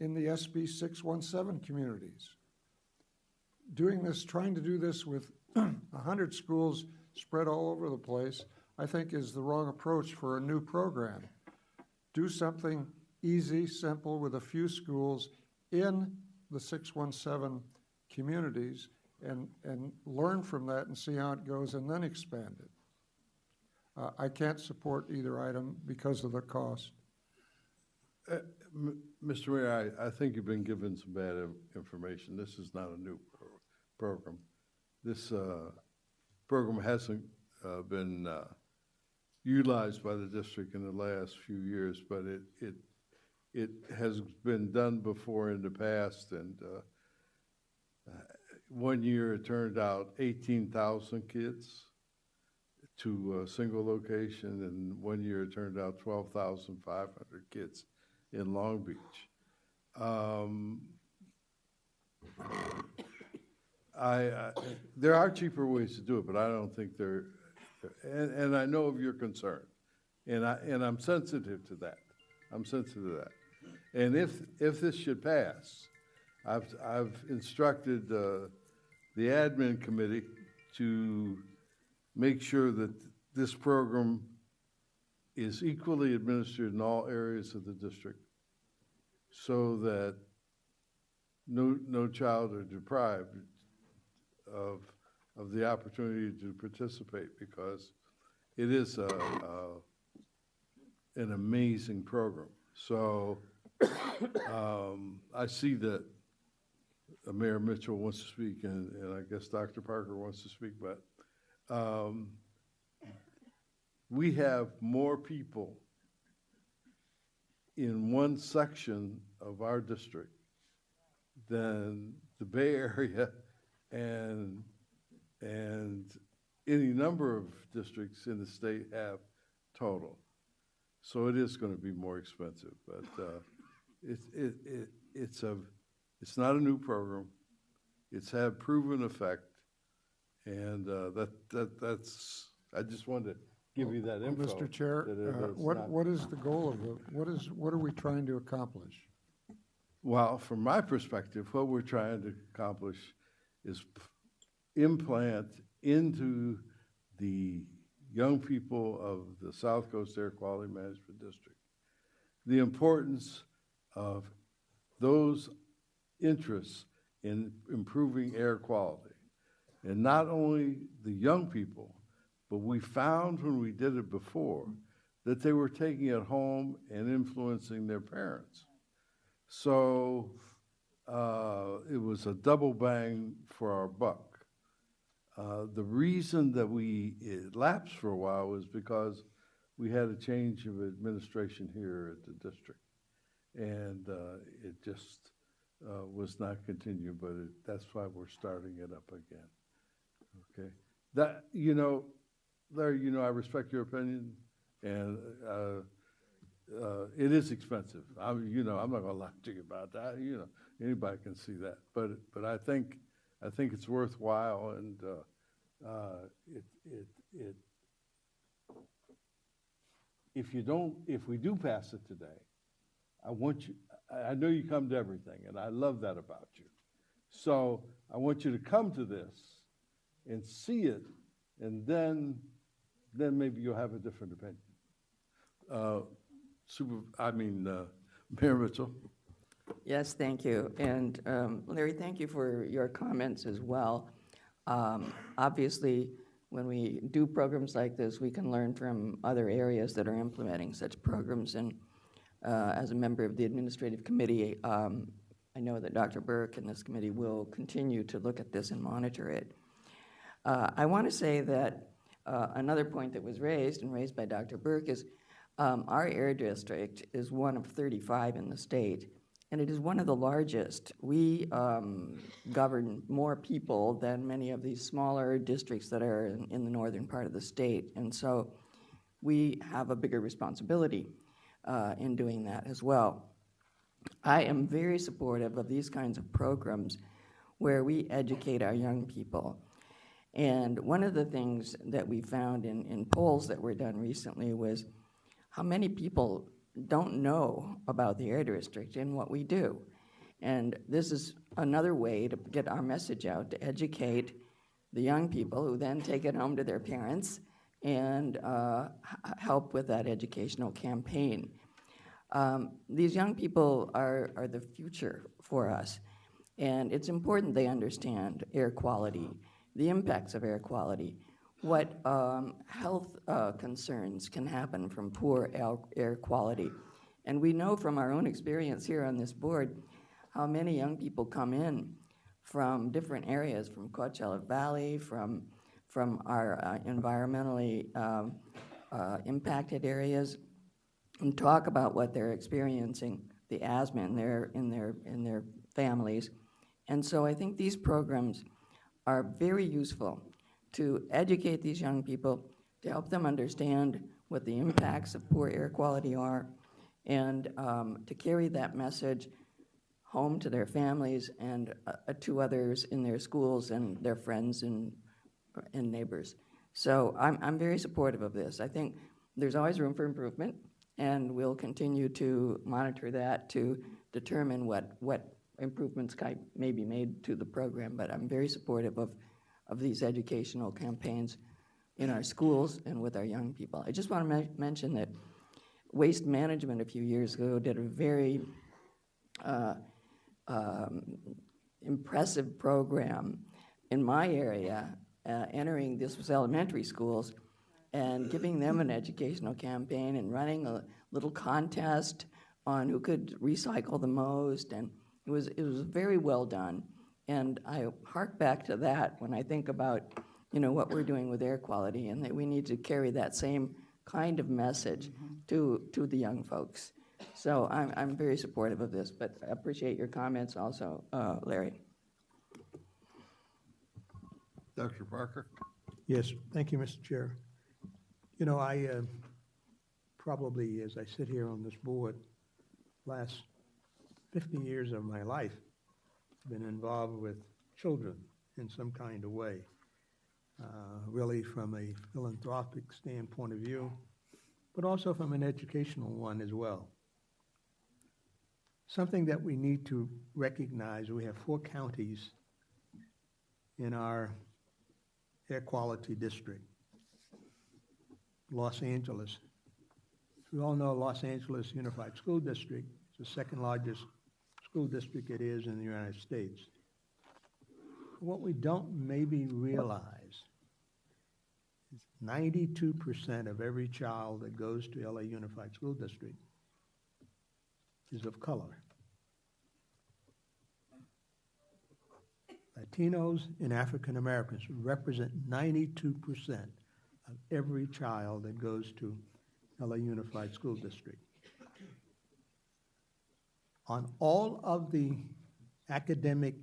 in the SB 617 communities. Trying to do this with 100 schools spread all over the place, I think is the wrong approach for a new program. Do something easy, simple, with a few schools in the 617 communities and learn from that and see how it goes and then expand it. I can't support either item because of the cost. Mr. Mayor, I think you've been given some bad information. This is not a new program. This program hasn't been utilized by the district in the last few years, but it has been done before in the past, and one year it turned out 18,000 kids to a single location, and one year it turned out 12,500 kids in Long Beach. There are cheaper ways to do it, but I don't think they're, and I know of your concern, and I'm sensitive to that. I'm sensitive to that. And if this should pass, I've instructed the admin committee to make sure that this program is equally administered in all areas of the district, so that no child are deprived of the opportunity to participate, because it is an amazing program. So I see that Mayor Mitchell wants to speak, and I guess Dr. Parker wants to speak, but we have more people in one section of our district than the Bay Area and any number of districts in the state have total. So it is going to be more expensive, but it's not a new program. It's had proven effect, and that's. I just wanted to give you that info. Mr. Chair, what is the goal of it? What are we trying to accomplish? Well, from my perspective, what we're trying to accomplish is implant into the young people of the South Coast Air Quality Management District the importance of those interests in improving air quality. And not only the young people, but we found when we did it before that they were taking it home and influencing their parents. So it was a double bang for our buck. The reason that it lapsed for a while was because we had a change of administration here at the district, and it just was not continued, but that's why we're starting it up again. Okay, that, Larry, I respect your opinion, and it is expensive. I'm not going to lie to you about that. Anybody can see that, but I think it's worthwhile, and if we do pass it today, I know you come to everything, and I love that about you. So I want you to come to this and see it, and then maybe you'll have a different opinion. Mayor Mitchell. Yes, thank you. And Larry, thank you for your comments as well. Obviously, when we do programs like this, we can learn from other areas that are implementing such programs. And as a member of the administrative committee, I know that Dr. Burke and this committee will continue to look at this and monitor it. I want to say that another point that was raised and raised by Dr. Burke is our air district is one of 35 in the state, and it is one of the largest. We govern more people than many of these smaller districts that are in the northern part of the state, and so we have a bigger responsibility in doing that as well. I am very supportive of these kinds of programs where we educate our young people. And one of the things that we found in polls that were done recently was how many people don't know about the Air District and what we do. And this is another way to get our message out, to educate the young people who then take it home to their parents and help with that educational campaign. These young people are the future for us, and it's important they understand air quality, the impacts of air quality, what health concerns can happen from poor air quality. And we know from our own experience here on this board how many young people come in from different areas, from Coachella Valley, from our environmentally impacted areas, and talk about what they're experiencing, the asthma in their families. And so I think these programs are very useful to educate these young people, to help them understand what the impacts of poor air quality are, and to carry that message home to their families and to others in their schools and their friends and neighbors. So I'm very supportive of this. I think there's always room for improvement, and we'll continue to monitor that to determine what improvements may be made to the program. But I'm very supportive of these educational campaigns in our schools and with our young people. I just want to mention that Waste Management a few years ago did a very impressive program in my area, entering this was elementary schools, and giving them an educational campaign and running a little contest on who could recycle the most, and it was very well done. And I hark back to that when I think about, what we're doing with air quality, and that we need to carry that same kind of message to the young folks. So I'm very supportive of this, but I appreciate your comments also, Larry. Dr. Parker? Yes, thank you, Mr. Chair. I probably, as I sit here on this board, last 50 years of my life, been involved with children in some kind of way, really from a philanthropic standpoint of view, but also from an educational one as well. Something that we need to recognize, we have 4 counties in our air quality district. Los Angeles. We all know Los Angeles Unified School District is the second largest school district it is in the United States. What we don't maybe realize is 92% of every child that goes to LA Unified School District is of color. Latinos and African Americans represent 92% of every child that goes to LA Unified School District. On all of the academic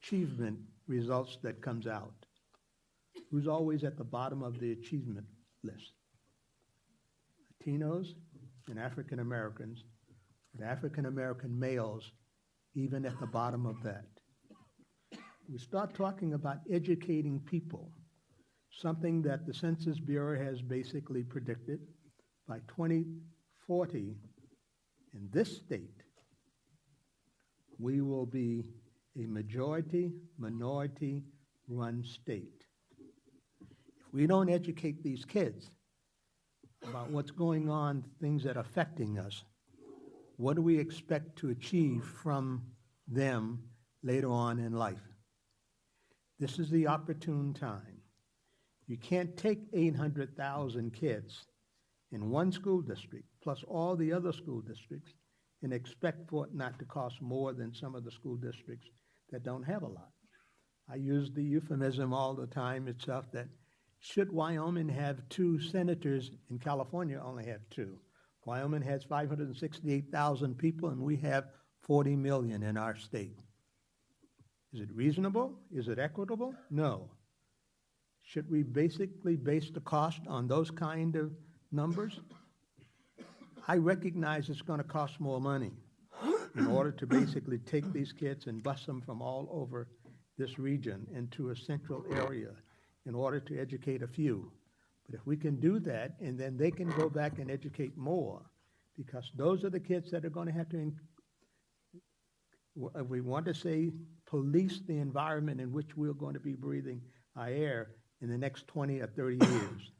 achievement results that comes out, who's always at the bottom of the achievement list? Latinos and African Americans, and African American males even at the bottom of that. We start talking about educating people, something that the Census Bureau has basically predicted by 2040, in this state, we will be a minority-run state. If we don't educate these kids about what's going on, things that are affecting us, what do we expect to achieve from them later on in life? This is the opportune time. You can't take 800,000 kids in one school district, plus all the other school districts, and expect for it not to cost more than some of the school districts that don't have a lot. I use the euphemism all the time itself that should Wyoming have 2 senators and California only have 2? Wyoming has 568,000 people and we have 40 million in our state. Is it reasonable? Is it equitable? No. Should we basically base the cost on those kind of numbers? I recognize it's going to cost more money in order to basically take these kids and bus them from all over this region into a central area in order to educate a few. But if we can do that, and then they can go back and educate more, because those are the kids that are going to have to, if we want to say, police the environment in which we're going to be breathing our air in the next 20 or 30 years.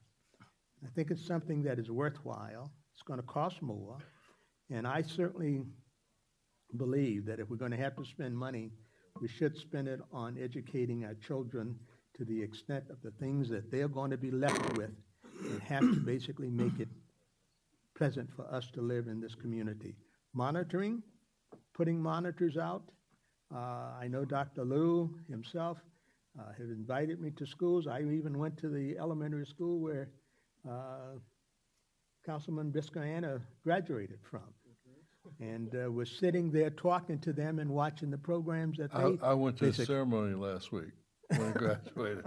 I think it's something that is worthwhile. It's going to cost more, and I certainly believe that if we're going to have to spend money, we should spend it on educating our children to the extent of the things that they're going to be left with and have to basically make it pleasant for us to live in this community. Monitoring, putting monitors out. I know Dr. Liu himself has invited me to schools. I even went to the elementary school where Councilman Biscayana graduated from, and was sitting there talking to them and watching the programs that they. I went to a ceremony last week when I graduated.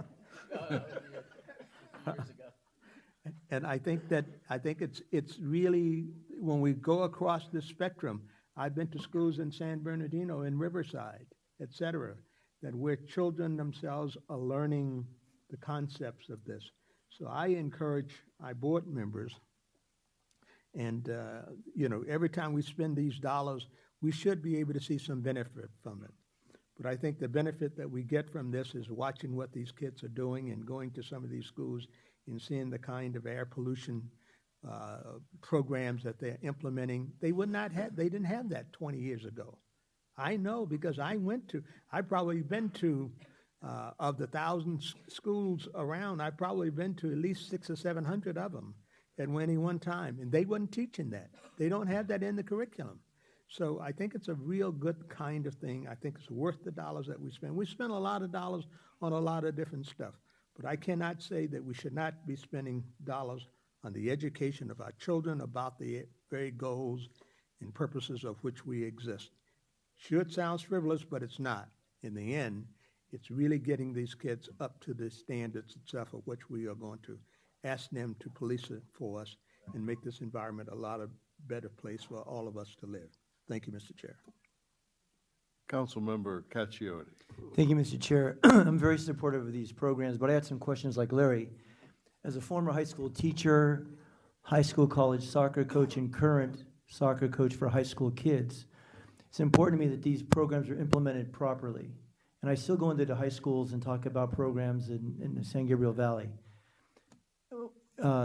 And I think it's really, when we go across the spectrum, I've been to schools in San Bernardino, in Riverside, et cetera, that where children themselves are learning the concepts of this. So I encourage our board members, and every time we spend these dollars, we should be able to see some benefit from it. But I think the benefit that we get from this is watching what these kids are doing and going to some of these schools and seeing the kind of air pollution programs that they're implementing. They didn't have that 20 years ago. I know, because I've probably been to, of the 1,000 schools around, I've probably been to at least 600 or 700 of them at any one time, and they weren't teaching that. They don't have that in the curriculum. So I think it's a real good kind of thing. I think it's worth the dollars that we spend. We spend a lot of dollars on a lot of different stuff, but I cannot say that we should not be spending dollars on the education of our children about the very goals and purposes of which we exist. Sure, it sounds frivolous, but it's not. In the end, it's really getting these kids up to the standards itself of which we are going to ask them to police it for us and make this environment a lot of better place for all of us to live. Thank you, Mr. Chair. Councilmember Caccione. Thank you, Mr. Chair. I'm very supportive of these programs, but I had some questions like Larry. As a former high school teacher, high school college soccer coach, and current soccer coach for high school kids, it's important to me that these programs are implemented properly. And I still go into the high schools and talk about programs in the San Gabriel Valley.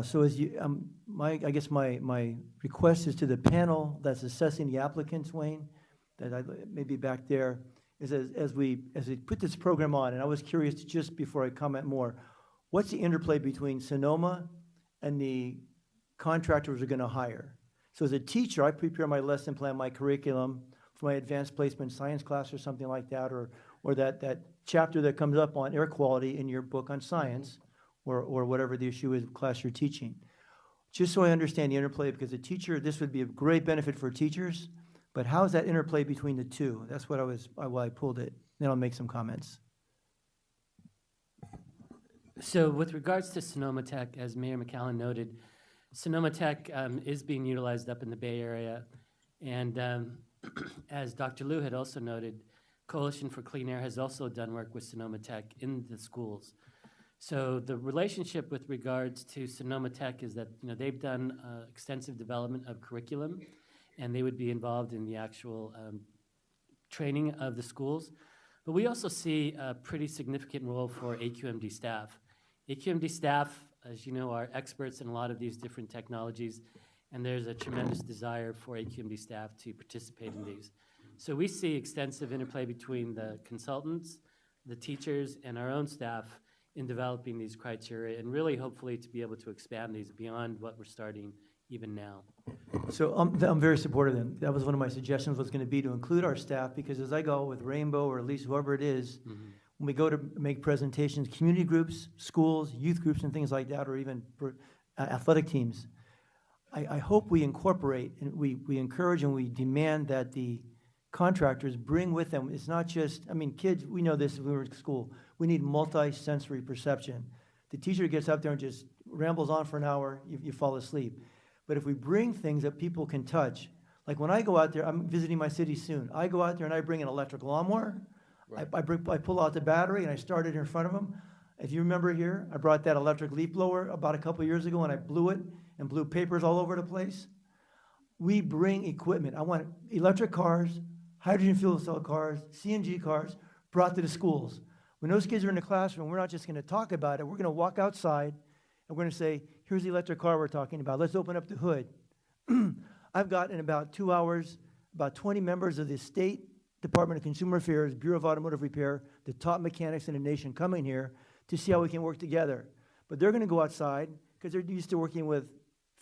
So as you, I guess my request is to the panel that's assessing the applicants, Wayne, that I may be back there, is as we put this program on, and I was curious, just before I comment more, what's the interplay between Sonoma and the contractors we're going to hire? So as a teacher, I prepare my lesson plan, my curriculum for my advanced placement science class or something like that, or that chapter that comes up on air quality in your book on science, or whatever the issue is, class you're teaching. Just so I understand the interplay, because a teacher, this would be a great benefit for teachers, but how is that interplay between the two? That's what why I pulled it. Then I'll make some comments. So with regards to Sonoma Tech, as Mayor McCallum noted, Sonoma Tech is being utilized up in the Bay Area. And as Dr. Liu had also noted, Coalition for Clean Air has also done work with Sonoma Tech in the schools. So the relationship with regards to Sonoma Tech is that they've done extensive development of curriculum, and they would be involved in the actual training of the schools. But we also see a pretty significant role for AQMD staff. AQMD staff, as you know, are experts in a lot of these different technologies, and there's a tremendous desire for AQMD staff to participate in these. So we see extensive interplay between the consultants, the teachers, and our own staff in developing these criteria, and really hopefully to be able to expand these beyond what we're starting even now. So I'm very supportive of them. That was one of my suggestions, was going to be to include our staff, because as I go with Rainbow, or at least whoever it is, when we go to make presentations, community groups, schools, youth groups, and things like that, or even athletic teams, I hope we incorporate and we encourage and we demand that the contractors bring with them. It's not just, kids, we know this when we were in school. We need multi-sensory perception. The teacher gets up there and just rambles on for an hour, you fall asleep. But if we bring things that people can touch, like when I go out there, I'm visiting my city soon. I go out there and I bring an electric lawnmower. Right. I pull out the battery and I start it in front of them. If you remember here, I brought that electric leaf blower about a couple years ago and I blew it and blew papers all over the place. We bring equipment. I want electric cars, hydrogen fuel cell cars, CNG cars brought to the schools. When those kids are in the classroom, we're not just going to talk about it. We're going to walk outside and we're going to say, here's the electric car we're talking about. Let's open up the hood. I've got in about 2 hours about 20 members of the State Department of Consumer Affairs, Bureau of Automotive Repair, the top mechanics in the nation coming here to see how we can work together. But they're going to go outside because they're used to working with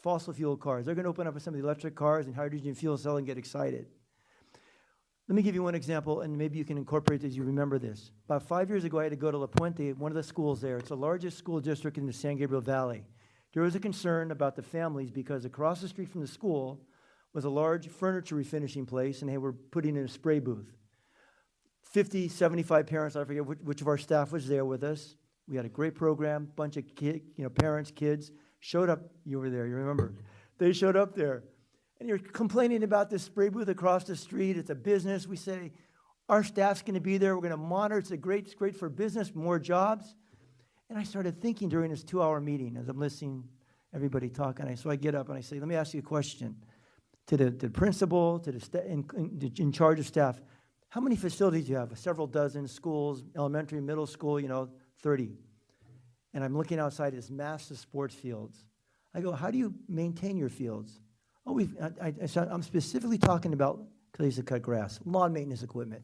fossil fuel cars. They're going to open up some of the electric cars and hydrogen fuel cell and get excited. Let me give you one example, and maybe you can incorporate as you remember this. About 5 years ago, I had to go to La Puente, one of the schools there. It's the largest school district in the San Gabriel Valley. There was a concern about the families because across the street from the school was a large furniture refinishing place, and they were putting in a spray booth. 50, 75 parents, I forget which of our staff was there with us. We had a great program, bunch of parents, kids, showed up. You were there, you remember. They showed up there. And you're complaining about this spray booth across the street. It's a business. We say, our staff's going to be there. We're going to monitor. It's great for business, more jobs. And I started thinking during this 2-hour meeting as I'm listening everybody talk. So I get up and I say, let me ask you a question. To the principal, to the in charge of staff, how many facilities do you have? Several dozen schools, elementary, middle school, 30. And I'm looking outside this massive sports fields. I go, how do you maintain your fields? Oh, I'm specifically talking about, because I used to cut grass, lawn maintenance equipment.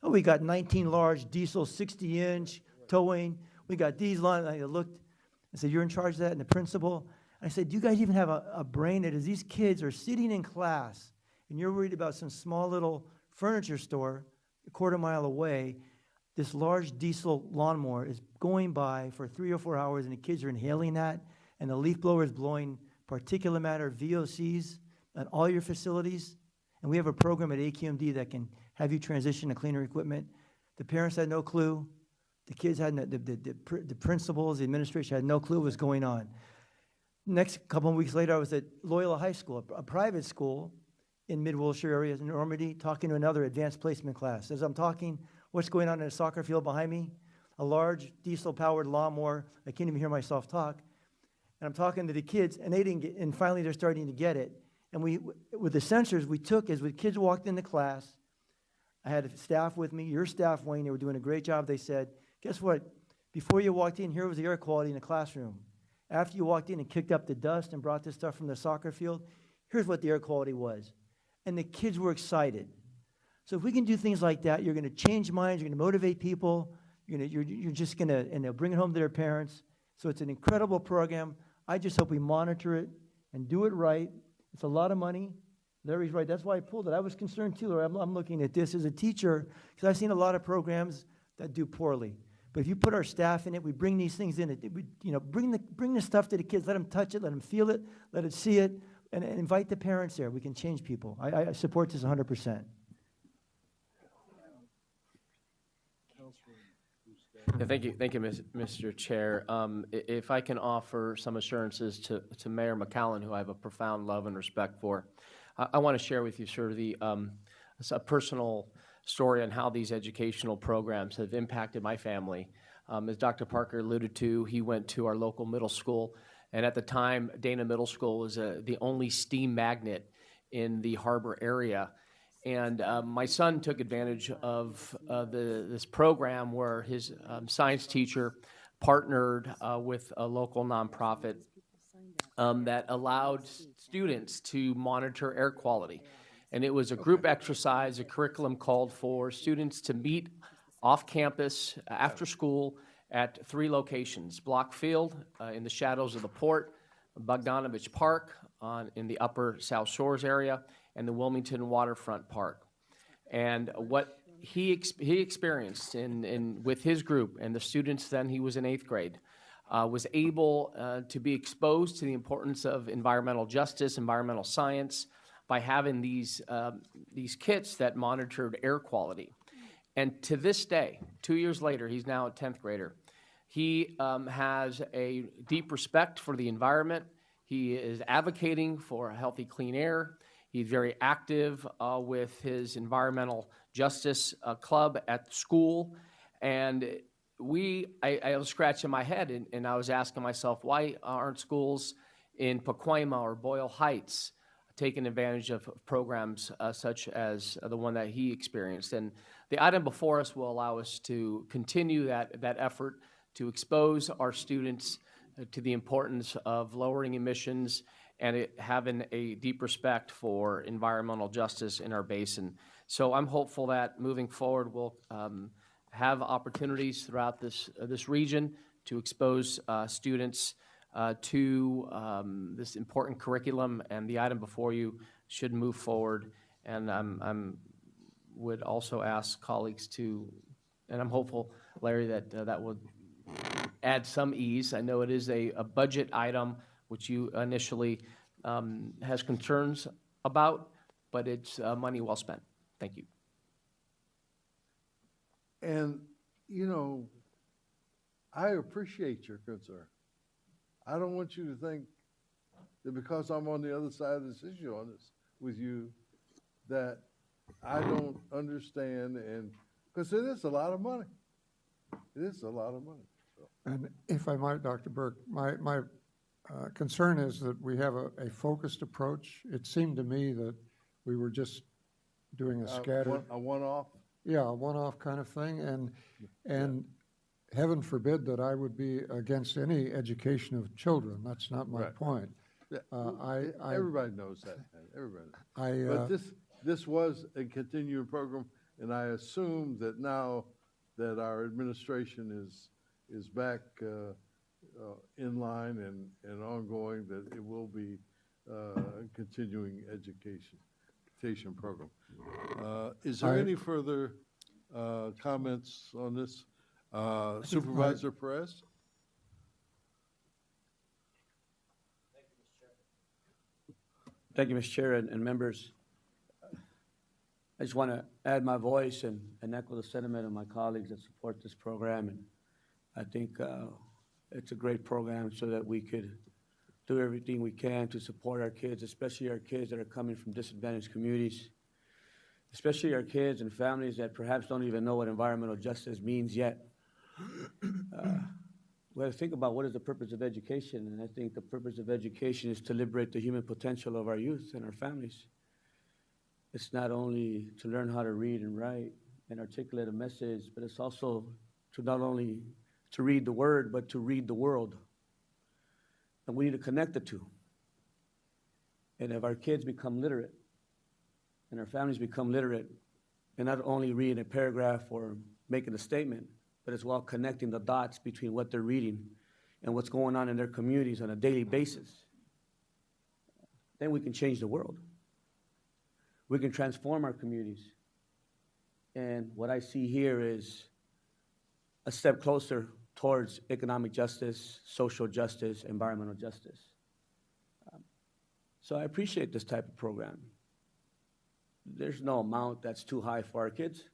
Oh, we got 19 large diesel 60-inch towing. We got these lines. I looked and said, you're in charge of that? And the principal. I said, do you guys even have a brain that as these kids are sitting in class and you're worried about some small little furniture store a quarter mile away, this large diesel lawnmower is going by for 3 or 4 hours and the kids are inhaling that and the leaf blower is blowing particulate matter, VOCs, on all your facilities. And we have a program at AQMD that can have you transition to cleaner equipment. The parents had no clue. The kids had the principals, the administration had no clue what was going on. Next couple of weeks later, I was at Loyola High School, a private school in mid-Wilshire area in Normandy, talking to another advanced placement class. As I'm talking, what's going on in a soccer field behind me? A large diesel-powered lawnmower. I can't even hear myself talk. And I'm talking to the kids, and they didn't get, and finally they're starting to get it. And with the sensors we took, as the kids walked into class, I had staff with me, your staff, Wayne, they were doing a great job. They said, guess what? Before you walked in, here was the air quality in the classroom. After you walked in and kicked up the dust and brought this stuff from the soccer field, here's what the air quality was. And the kids were excited. So if we can do things like that, you're going to change minds, you're going to motivate people, you're just going to, and they'll bring it home to their parents. So it's an incredible program. I just hope we monitor it and do it right. It's a lot of money. Larry's right. That's why I pulled it. I was concerned too, Larry. I'm looking at this as a teacher because I've seen a lot of programs that do poorly. But if you put our staff in it, we bring these things in. Bring the stuff to the kids. Let them touch it. Let them feel it. Let them see it. And invite the parents there. We can change people. I support this 100%. Yeah, thank you, Mr. Chair. If I can offer some assurances to Mayor McCallum, who I have a profound love and respect for, I want to share with you sort of a personal story on how these educational programs have impacted my family As Dr. Parker alluded to, he went to our local middle school, and at the time, Dana Middle School was the only STEAM magnet in the harbor area. And my son took advantage of this program where his science teacher partnered with a local nonprofit that allowed students to monitor air quality. And it was a group exercise, a curriculum called for students to meet off campus after school at 3 locations: Block Field in the shadows of the port, Bogdanovich Park in the upper South Shores area, and the Wilmington Waterfront Park. And what he experienced with his group and the students then, he was in 8th grade, was able to be exposed to the importance of environmental justice, environmental science, by having these kits that monitored air quality. And to this day, 2 years later, he's now a 10th grader, he has a deep respect for the environment. He is advocating for healthy, clean air. He's very active with his environmental justice club at school. And I was scratching my head, and I was asking myself, why aren't schools in Pacoima or Boyle Heights taking advantage of programs such as the one that he experienced? And the item before us will allow us to continue that effort to expose our students to the importance of lowering emissions and having a deep respect for environmental justice in our basin. So I'm hopeful that moving forward we'll have opportunities throughout this region to expose students to this important curriculum, and the item before you should move forward. And I'm would also ask colleagues to, and I'm hopeful, Larry, that would add some ease. I know it is a budget item, which you initially has concerns about, but it's money well spent. Thank you. And, you know, I appreciate your concern. I don't want you to think that because I'm on the other side of this issue on this with you, that I don't understand, and because it is a lot of money. It is a lot of money. So. And if I might, Dr. Burke, my concern is that we have a focused approach. It seemed to me that we were just doing a scattered... A one-off? Yeah, a one-off kind of thing, and heaven forbid that I would be against any education of children. That's not my point. Yeah. Everybody knows that. Everybody knows. But this was a continuing program, and I assume that now that our administration is back in line and ongoing, that it will be a continuing education program. Is there any further comments on this? Supervisor Perez? Thank you, Mr. Chair and members. I just want to add my voice and echo the sentiment of my colleagues that support this program. And I think it's a great program so that we could do everything we can to support our kids, especially our kids that are coming from disadvantaged communities, especially our kids and families that perhaps don't even know what environmental justice means yet. We have to think about what is the purpose of education, and I think the purpose of education is to liberate the human potential of our youth and our families. It's not only to learn how to read and write and articulate a message, but it's also to not only to read the word, but to read the world. And we need to connect the two. And if our kids become literate and our families become literate, and not only reading a paragraph or making a statement, but as well connecting the dots between what they're reading and what's going on in their communities on a daily basis, then we can change the world. We can transform our communities. And what I see here is a step closer towards economic justice, social justice, environmental justice. So I appreciate this type of program. There's no amount that's too high for our kids.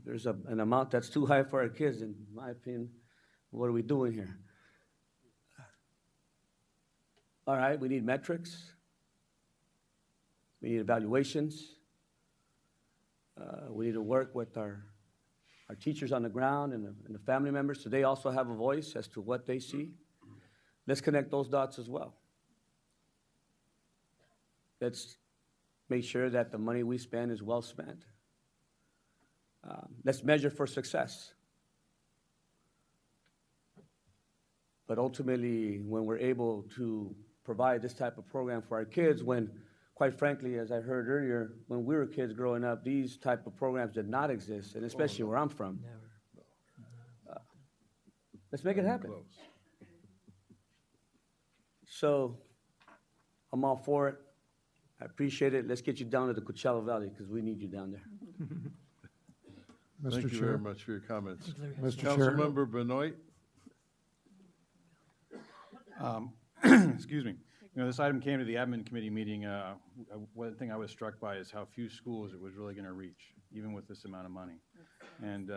There's an amount that's too high for our kids, in my opinion. What are we doing here? All right, we need metrics. We need evaluations. We need to work with our teachers on the ground and the family members, so they also have a voice as to what they see. Let's connect those dots as well. Let's make sure that the money we spend is well spent. Let's measure for success. But ultimately, when we're able to provide this type of program for our kids, when, quite frankly, as I heard earlier, when we were kids growing up, these type of programs did not exist, and especially where I'm from. Let's make it happen. So I'm all for it. I appreciate it. Let's get you down to the Coachella Valley because we need you down there. Thank you very much for your comments. Mr. Chair. Councilmember Benoit. Excuse me. You know, this item came to the admin committee meeting. One thing I was struck by is how few schools it was really going to reach, even with this amount of money. And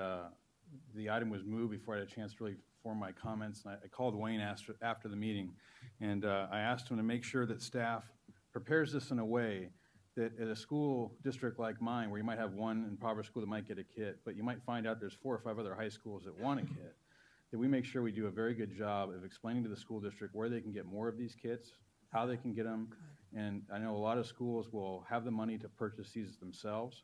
the item was moved before I had a chance to really form my comments. And I called Wayne after the meeting, and I asked him to make sure that staff prepares this in a way that at a school district like mine, where you might have one impoverished school that might get a kit, but you might find out there's 4 or 5 other high schools that want a kit, that we make sure we do a very good job of explaining to the school district where they can get more of these kits, how they can get them, and I know a lot of schools will have the money to purchase these themselves.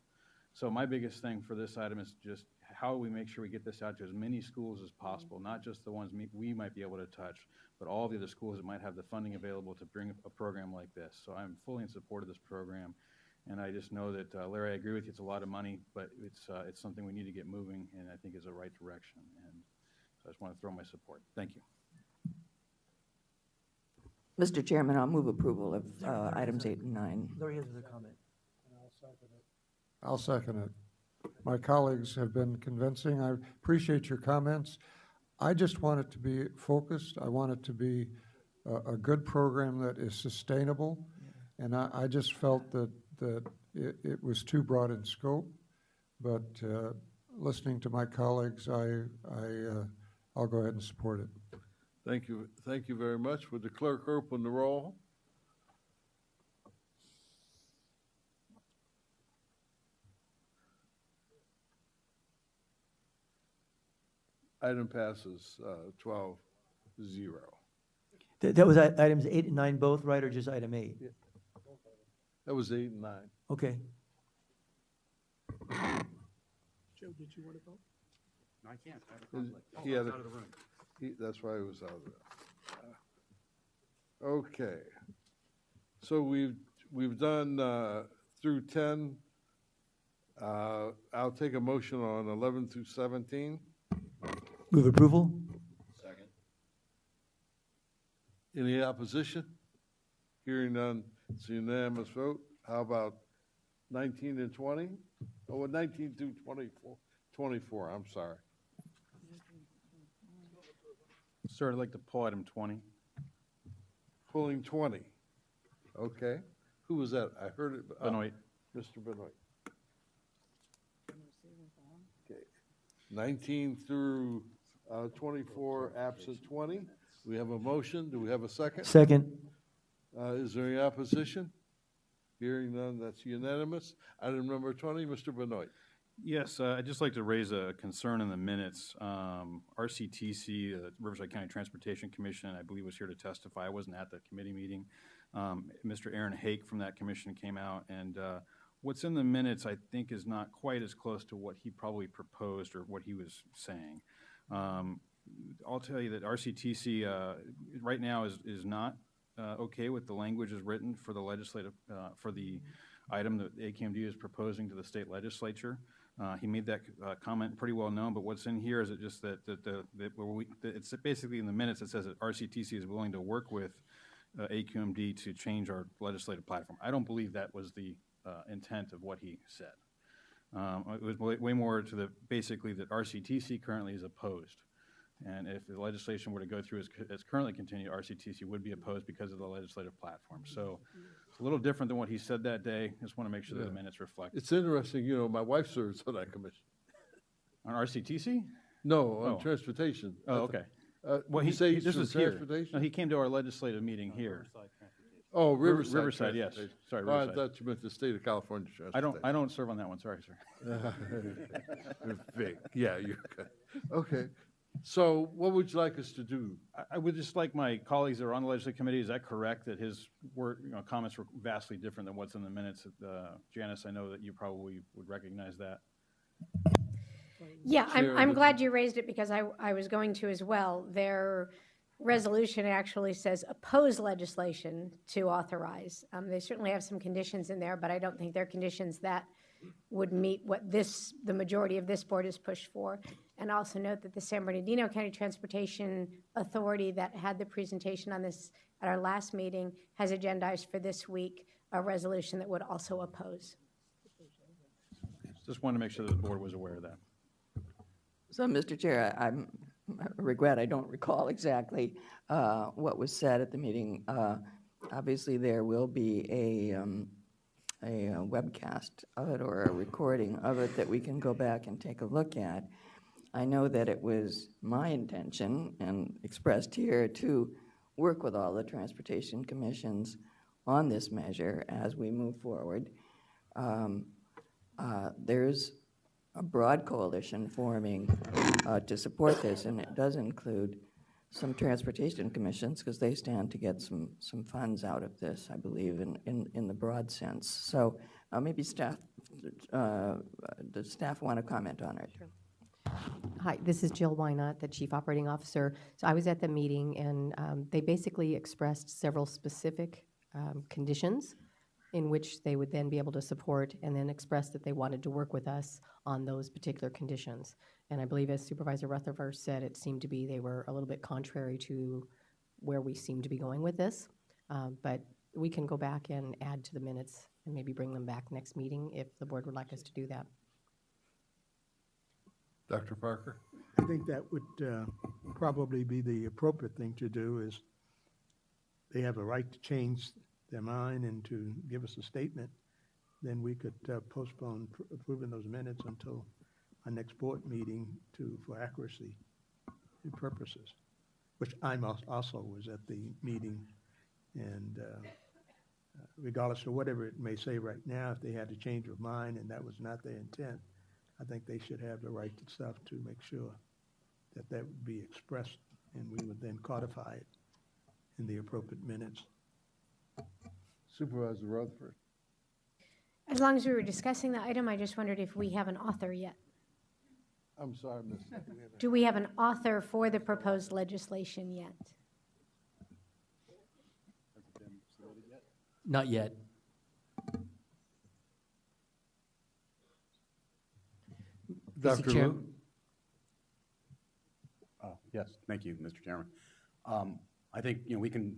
So my biggest thing for this item is just how we make sure we get this out to as many schools as possible, not just the ones we might be able to touch, but all the other schools that might have the funding available to bring a program like this. So I'm fully in support of this program, and I just know that, Larry, I agree with you, it's a lot of money, but it's something we need to get moving, and I think is the right direction. And so I just want to throw my support. Thank you. Mr. Chairman, I'll move approval of items 8 and 9. Larry has a comment. I'll second it. My colleagues have been convincing. I appreciate your comments. I just want it to be focused. I want it to be a good program that is sustainable. And I just felt that it was too broad in scope. But listening to my colleagues, I'll go ahead and support it. Thank you very much. Would the clerk open the roll? Item passes 12-0. That was items 8 and 9 both, right, or just item 8? Yeah. That was 8 and 9. Okay. Joe, did you want to vote? No, I can't. I have a conflict. He had out of the room. That's why he was out of there. Okay. So we've done through 10. I'll take a motion on 11 through 17. Move approval? Second. Any opposition? Hearing none, it's a unanimous vote. How about 19 and 20? Oh, 19 through 24, I'm sorry. Sir, I'd like to pull item 20. Pulling 20. Okay. Who was that? I heard it. Benoit. Mr. Benoit. Okay. 19 through 24, absent 20. We have a motion. Do we have a second? Second. Is there any opposition? Hearing none, that's unanimous. Item number 20, Mr. Benoit. Yes, I'd just like to raise a concern in the minutes. RCTC, Riverside County Transportation Commission, I believe was here to testify. I wasn't at the committee meeting. Mr. Aaron Hake from that commission came out, and what's in the minutes I think is not quite as close to what he probably proposed or what he was saying. I'll tell you that RCTC right now is not okay with the language as written for the legislative, for the item that AQMD is proposing to the state legislature. He made that comment pretty well known, but what's in here is it just that it's basically in the minutes it says that RCTC is willing to work with AQMD to change our legislative platform. I don't believe that was the intent of what he said. It was way more to basically that RCTC currently is opposed. And if the legislation were to go through as currently continued, RCTC would be opposed because of the legislative platform. So it's a little different than what he said that day. Just want to make sure that the minutes reflect. It's interesting, you know, my wife serves on that commission. On RCTC? No, on transportation. Oh, okay. Well, he says this was here. transportation? No, he came to our legislative meeting here. Oh, Riverside. Riverside, yes. Transportation. Sorry, Oh, I Riverside. thought you meant the state of California Transportation. I don't serve on that one, sorry, sir. Vague. Yeah, you're good. Okay. So what would you like us to do? I would just like my colleagues that are on the legislative committee, is that correct, that his word, comments were vastly different than what's in the minutes? Janice, I know that you probably would recognize that. Yeah, Chair, I'm the- glad you raised it because I was going to as well. Their resolution actually says oppose legislation to authorize. They certainly have some conditions in there, but I don't think they're conditions that would meet what the majority of this board has pushed for. And also note that the San Bernardino County Transportation Authority that had the presentation on this at our last meeting has agendized for this week a resolution that would also oppose. Just wanted to make sure that the board was aware of that. So, Mr. Chair, I regret I don't recall exactly what was said at the meeting. Obviously, there will be a webcast of it or a recording of it that we can go back and take a look at. I know that it was my intention and expressed here to work with all the transportation commissions on this measure as we move forward. There's a broad coalition forming to support this, and it does include some transportation commissions because they stand to get some funds out of this, I believe, in the broad sense. So maybe staff, does staff want to comment on it? Hi, this is Jill Wynot, the Chief Operating Officer. So I was at the meeting, and they basically expressed several specific conditions in which they would then be able to support, and then express that they wanted to work with us on those particular conditions. And I believe, as Supervisor Rutherford said, it seemed to be they were a little bit contrary to where we seem to be going with this. But we can go back and add to the minutes and maybe bring them back next meeting if the board would like us to do that. Dr. Parker? I think that would probably be the appropriate thing to do. Is they have a right to change their mind and to give us a statement. Then we could postpone approving those minutes until our next board meeting for accuracy purposes, which I also was at the meeting. And regardless of whatever it may say right now, if they had a change of mind and that was not their intent, I think they should have the right itself to make sure that that would be expressed, and we would then codify it in the appropriate minutes. Supervisor Rutherford? As long as we were discussing the item, I just wondered if we have an author yet. I'm sorry, Ms. Do we have an author for the proposed legislation yet? Not yet. Dr. Chair. Liu? Yes, thank you, Mr. Chairman. I think, we can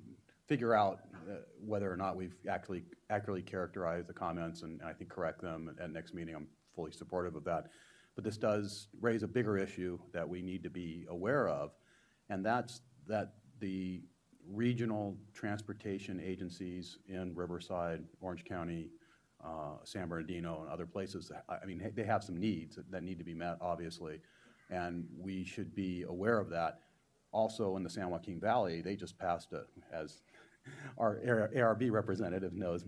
figure out whether or not we've actually accurately characterized the comments and I think correct them at next meeting. I'm fully supportive of that. But this does raise a bigger issue that we need to be aware of, and that's that the regional transportation agencies in Riverside, Orange County, San Bernardino, and other places, I mean, they have some needs that need to be met, obviously, and we should be aware of that. Also, in the San Joaquin Valley, they just passed as our ARB representative knows,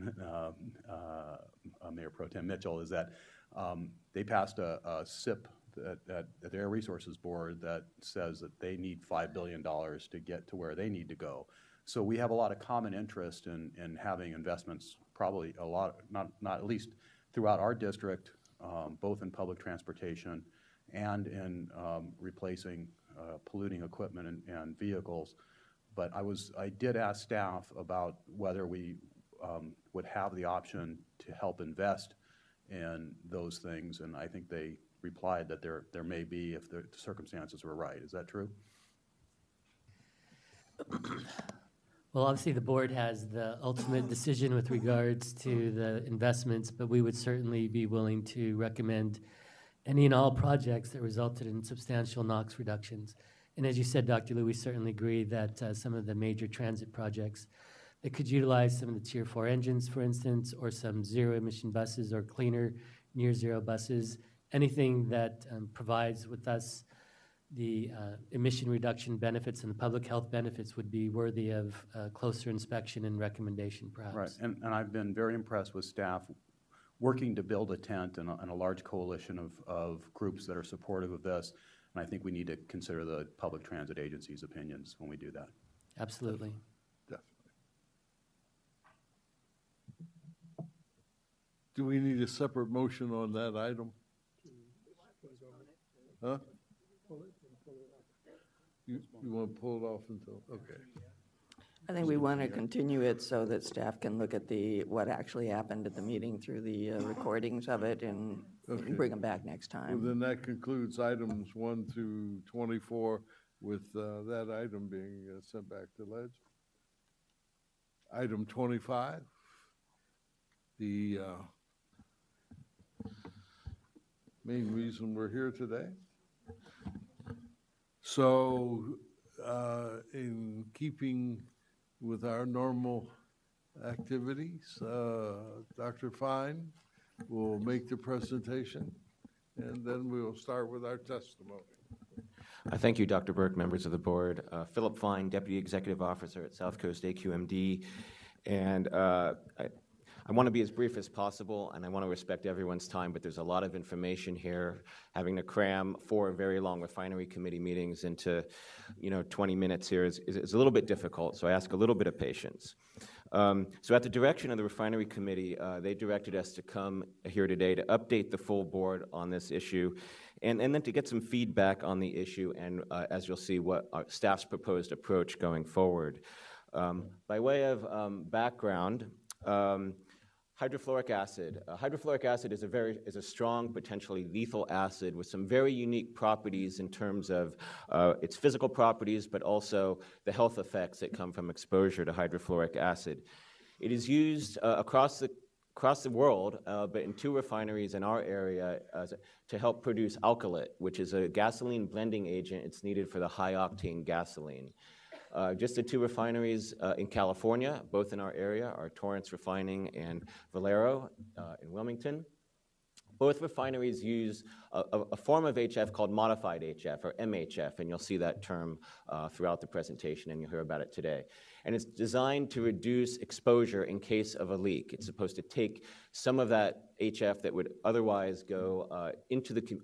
Mayor Pro Tem Mitchell, is that they passed a SIP at the Air Resources Board that says that they need $5 billion to get to where they need to go. So we have a lot of common interest in having investments, probably a lot, not at least throughout our district, both in public transportation and in replacing polluting equipment and vehicles. But I did ask staff about whether we would have the option to help invest in those things, and I think they replied that there may be if the circumstances were right. Is that true? Well, obviously, the board has the ultimate decision with regards to the investments, but we would certainly be willing to recommend any and all projects that resulted in substantial NOx reductions. And as you said, Dr. Liu, we certainly agree that some of the major transit projects that could utilize some of the Tier 4 engines, for instance, or some zero-emission buses or cleaner near-zero buses, anything that provides with us the emission reduction benefits and the public health benefits would be worthy of closer inspection and recommendation, perhaps. Right, and I've been very impressed with staff working to build a tent and a large coalition of groups that are supportive of this, and I think we need to consider the public transit agency's opinions when we do that. Absolutely. Do we need a separate motion on that item? Huh? You want to pull it off until, okay. I think we want to continue it so that staff can look at what actually happened at the meeting through the recordings of it and bring them back next Well, time. then that concludes items 1 through 24 with that item being sent back to Ledge. Item 25, the main reason we're here today. So in keeping with our normal activities, Dr. Fine will make the presentation, and then we will start with our testimony. Thank you, Dr. Burke, members of the board. Philip Fine, Deputy Executive Officer at South Coast AQMD. And I want to be as brief as possible, and I want to respect everyone's time, but there's a lot of information here. Having to cram 4 very long refinery committee meetings into 20 minutes here is a little bit difficult, so I ask a little bit of patience. So at the direction of the refinery committee, they directed us to come here today to update the full board on this issue, and then to get some feedback on the issue, and as you'll see, what our staff's proposed approach going forward. By way of background, hydrofluoric acid. Hydrofluoric acid is a strong, potentially lethal acid with some very unique properties in terms of its physical properties, but also the health effects that come from exposure to hydrofluoric acid. It is used across the world, but in 2 refineries in our area to help produce alkylate, which is a gasoline blending agent. It's needed for the high-octane gasoline. Just the 2 refineries in California, both in our area, are Torrance Refining and Valero in Wilmington. Both refineries use a form of HF called modified HF, or MHF, and you'll see that term throughout the presentation, and you'll hear about it today. And it's designed to reduce exposure in case of a leak. It's supposed to take some of that HF that would otherwise go into the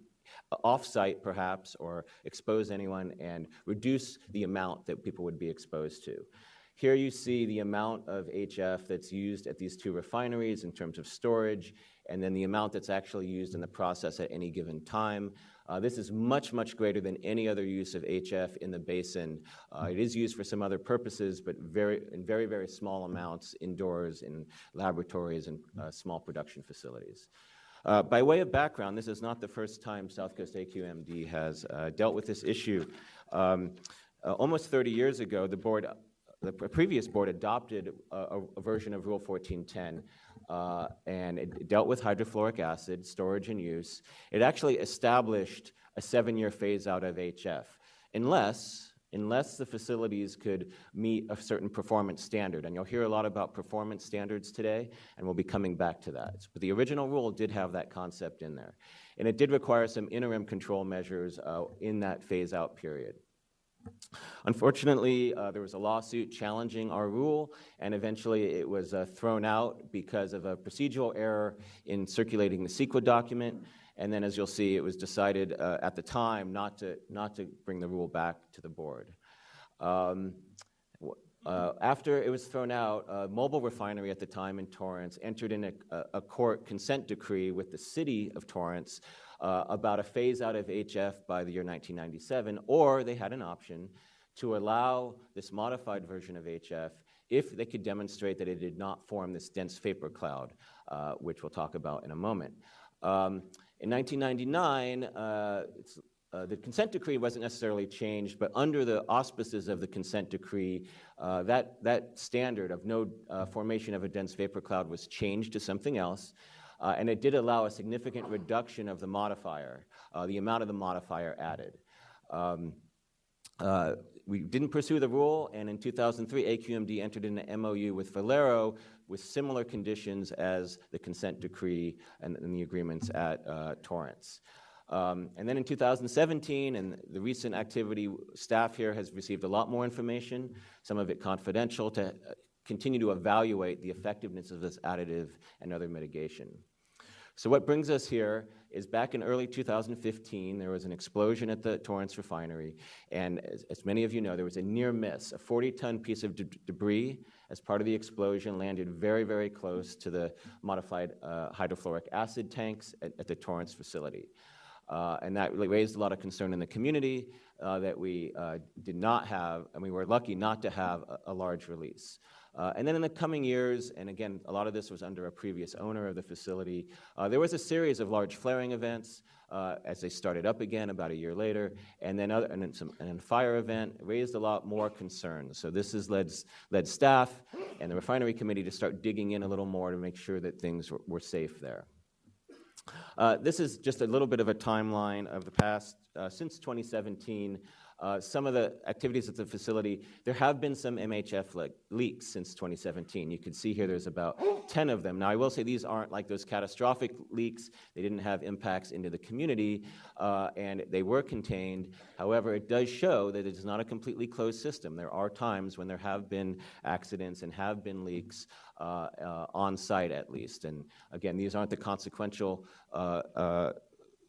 off-site perhaps, or expose anyone, and reduce the amount that people would be exposed to. Here you see the amount of HF that's used at these 2 refineries in terms of storage, and then the amount that's actually used in the process at any given time. This is much, much greater than any other use of HF in the basin. It is used for some other purposes, but in very, very small amounts indoors in laboratories and small production facilities. By way of background, this is not the first time South Coast AQMD has dealt with this issue. Almost 30 years ago, the previous board adopted a version of Rule 1410, and it dealt with hydrofluoric acid storage and use. It actually established a 7-year phase-out of HF, unless the facilities could meet a certain performance standard. And you'll hear a lot about performance standards today, and we'll be coming back to that. But the original rule did have that concept in there. And it did require some interim control measures in that phase-out period. Unfortunately, there was a lawsuit challenging our rule, and eventually it was thrown out because of a procedural error in circulating the CEQA document. And then, as you'll see, it was decided at the time not to bring the rule back to the board. After it was thrown out, Mobile Refinery at the time in Torrance entered in a court consent decree with the city of Torrance about a phase-out of HF by the year 1997, or they had an option to allow this modified version of HF if they could demonstrate that it did not form this dense vapor cloud, which we'll talk about in a moment. In 1999, the consent decree wasn't necessarily changed, but under the auspices of the consent decree, that standard of no formation of a dense vapor cloud was changed to something else, and it did allow a significant reduction of the modifier, the amount of the modifier added. We didn't pursue the rule, and in 2003, AQMD entered in an MOU with Valero with similar conditions as the consent decree and the agreements at Torrance. And then in 2017, and the recent activity, staff here has received a lot more information, some of it confidential, to continue to evaluate the effectiveness of this additive and other mitigation. So what brings us here is back in early 2015, there was an explosion at the Torrance refinery, and as many of you know, there was a near miss. A 40-ton piece of debris as part of the explosion landed very, very close to the modified hydrofluoric acid tanks at the Torrance facility. And that really raised a lot of concern in the community that we did not have, and we were lucky not to have a large release. And then in the coming years, and again, a lot of this was under a previous owner of the facility, there was a series of large flaring events as they started up again about a year later, and then a fire event raised a lot more concerns. So this has led staff and the refinery committee to start digging in a little more to make sure that things were safe there. This is just a little bit of a timeline of the past, since 2017. Some of the activities at the facility, there have been some MHF leaks since 2017. You can see here there's about 10 of them. Now, I will say these aren't like those catastrophic leaks. They didn't have impacts into the community, and they were contained. However, it does show that it is not a completely closed system. There are times when there have been accidents and have been leaks on site, at least. And again, these aren't the consequential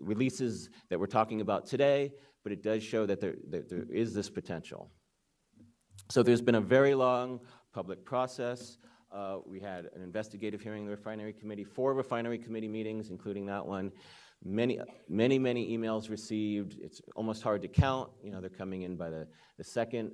releases that we're talking about today, but it does show that there is this potential. So there's been a very long public process. We had an investigative hearing in the refinery committee, 4 refinery committee meetings, including that one. Many emails received. It's almost hard to count. You know, they're coming in by the second,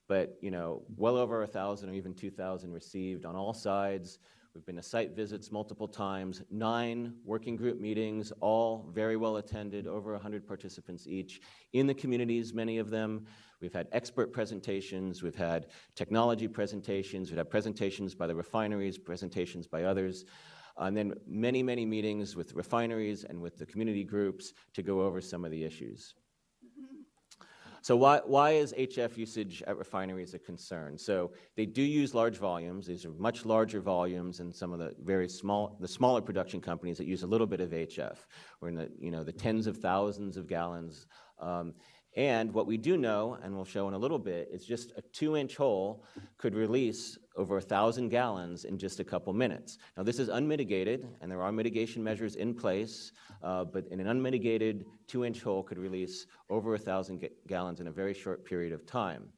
but you know, well over 1,000 or even 2,000 received on all sides. We've been to site visits multiple times, 9 working group meetings, all very well attended, over 100 participants each. In the communities, many of them, we've had expert presentations, we've had technology presentations, we've had presentations by the refineries, presentations by others, and then many, many meetings with refineries and with the community groups to go over some of the issues. So why is HF usage at refineries a concern? So they do use large volumes. These are much larger volumes than some of the smaller production companies that use a little bit of HF. We're in the tens of thousands of gallons. And what we do know, and we'll show in a little bit, is just a 2-inch hole could release over 1,000 gallons in just a couple minutes. Now, this is unmitigated, and there are mitigation measures in place, but in an unmitigated 2-inch hole could release over 1,000 gallons in a very short period of time.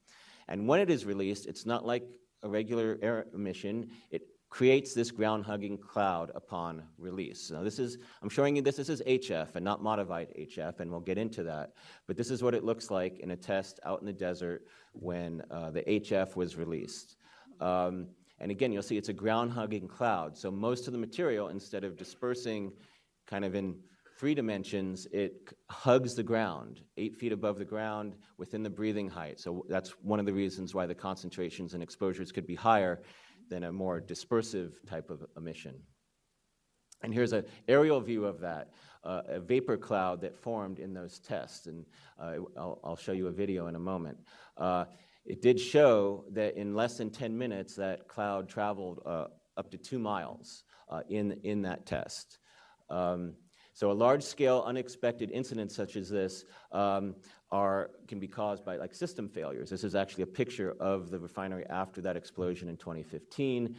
And when it is released, it's not like a regular air emission. It creates this ground-hugging cloud upon release. Now I'm showing you this is HF and not modified HF, and we'll get into that. But this is what it looks like in a test out in the desert when the HF was released. And again, you'll see it's a ground-hugging cloud. So most of the material, instead of dispersing kind of in 3 dimensions, it hugs the ground, 8 feet above the ground within the breathing height. So that's one of the reasons why the concentrations and exposures could be higher than a more dispersive type of emission. And here's an aerial view of that, a vapor cloud that formed in those tests. And I'll show you a video in a moment. It did show that in less than 10 minutes, that cloud traveled up to 2 miles in that test. So a large-scale unexpected incident such as this can be caused by system failures. This is actually a picture of the refinery after that explosion in 2015.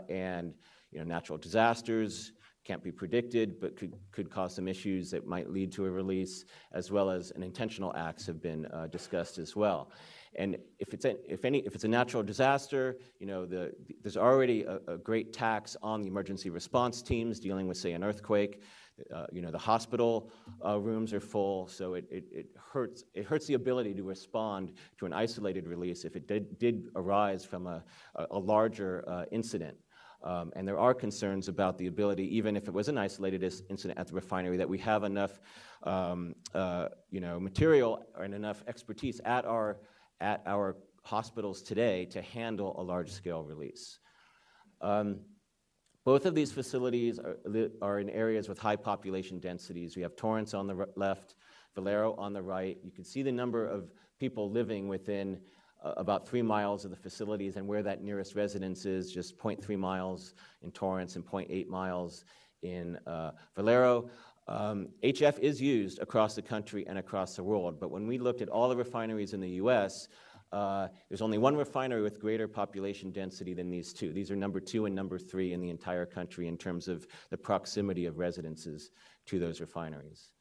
And natural disasters can't be predicted, but could cause some issues that might lead to a release, as well as intentional acts have been discussed as well. And if it's a natural disaster, there's already a great tax on the emergency response teams dealing with, say, an earthquake. The hospital rooms are full, so it hurts the ability to respond to an isolated release if it did arise from a larger incident. And there are concerns about the ability, even if it was an isolated incident at the refinery, that we have enough material and enough expertise at our hospitals today to handle a large-scale release. Both of these facilities are in areas with high population densities. We have Torrance on the left, Valero on the right. You can see the number of people living within about 3 miles of the facilities, and where that nearest residence is, just 0.3 miles in Torrance and 0.8 miles in Valero. HF is used across the country and across the world, but when we looked at all the refineries in the US, there's only one refinery with greater population density than these two. These are number 2 and number 3 in the entire country in terms of the proximity of residences to those refineries.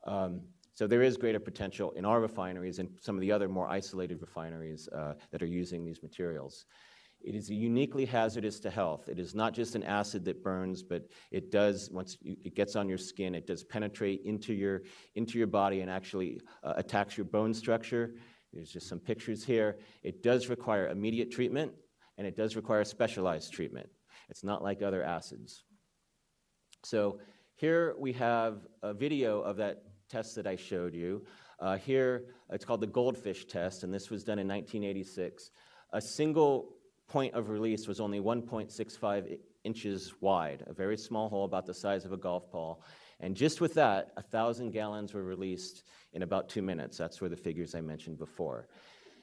So there is greater potential in our refineries and some of the other more isolated refineries that are using these materials. It is uniquely hazardous to health. It is not just an acid that burns, but it does, once it gets on your skin, it does penetrate into your body and actually attacks your bone structure. There's just some pictures here. It does require immediate treatment, and it does require specialized treatment. It's not like other acids. So here we have a video of that test that I showed you. Here, it's called the goldfish test, and this was done in 1986. A single point of release was only 1.65 inches wide, a very small hole about the size of a golf ball. And just with that, 1,000 gallons were released in about 2 minutes. That's where the figures I mentioned before.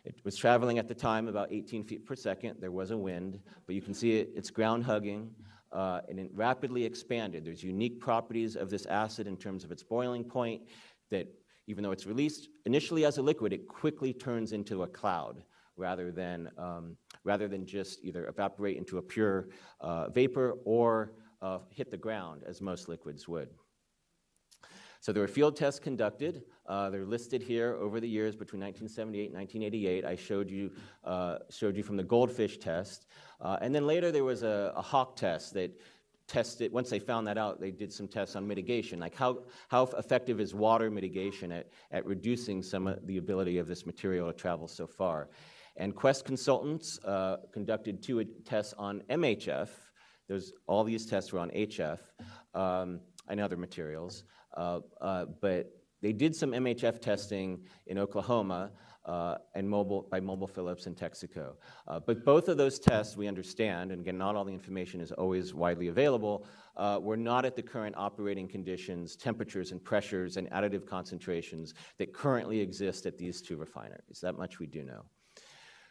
It was traveling at the time about 18 feet per second. There was a wind, but you can see it's ground hugging, and it rapidly expanded. There's unique properties of this acid in terms of its boiling point that even though it's released initially as a liquid, it quickly turns into a cloud rather than just either evaporate into a pure vapor or hit the ground as most liquids would. So there were field tests conducted. They're listed here over the years between 1978 and 1988. I showed you from the goldfish test. And then later there was a hawk test that tested, once they found that out, they did some tests on mitigation, like how effective is water mitigation at reducing some of the ability of this material to travel so far. And Quest Consultants conducted 2 tests on MHF. All these tests were on HF and other materials. But they did some MHF testing in Oklahoma and by Mobile Phillips in Texaco. But both of those tests, we understand, and again, not all the information is always widely available, were not at the current operating conditions, temperatures and pressures and additive concentrations that currently exist at these 2 refineries. That much we do know.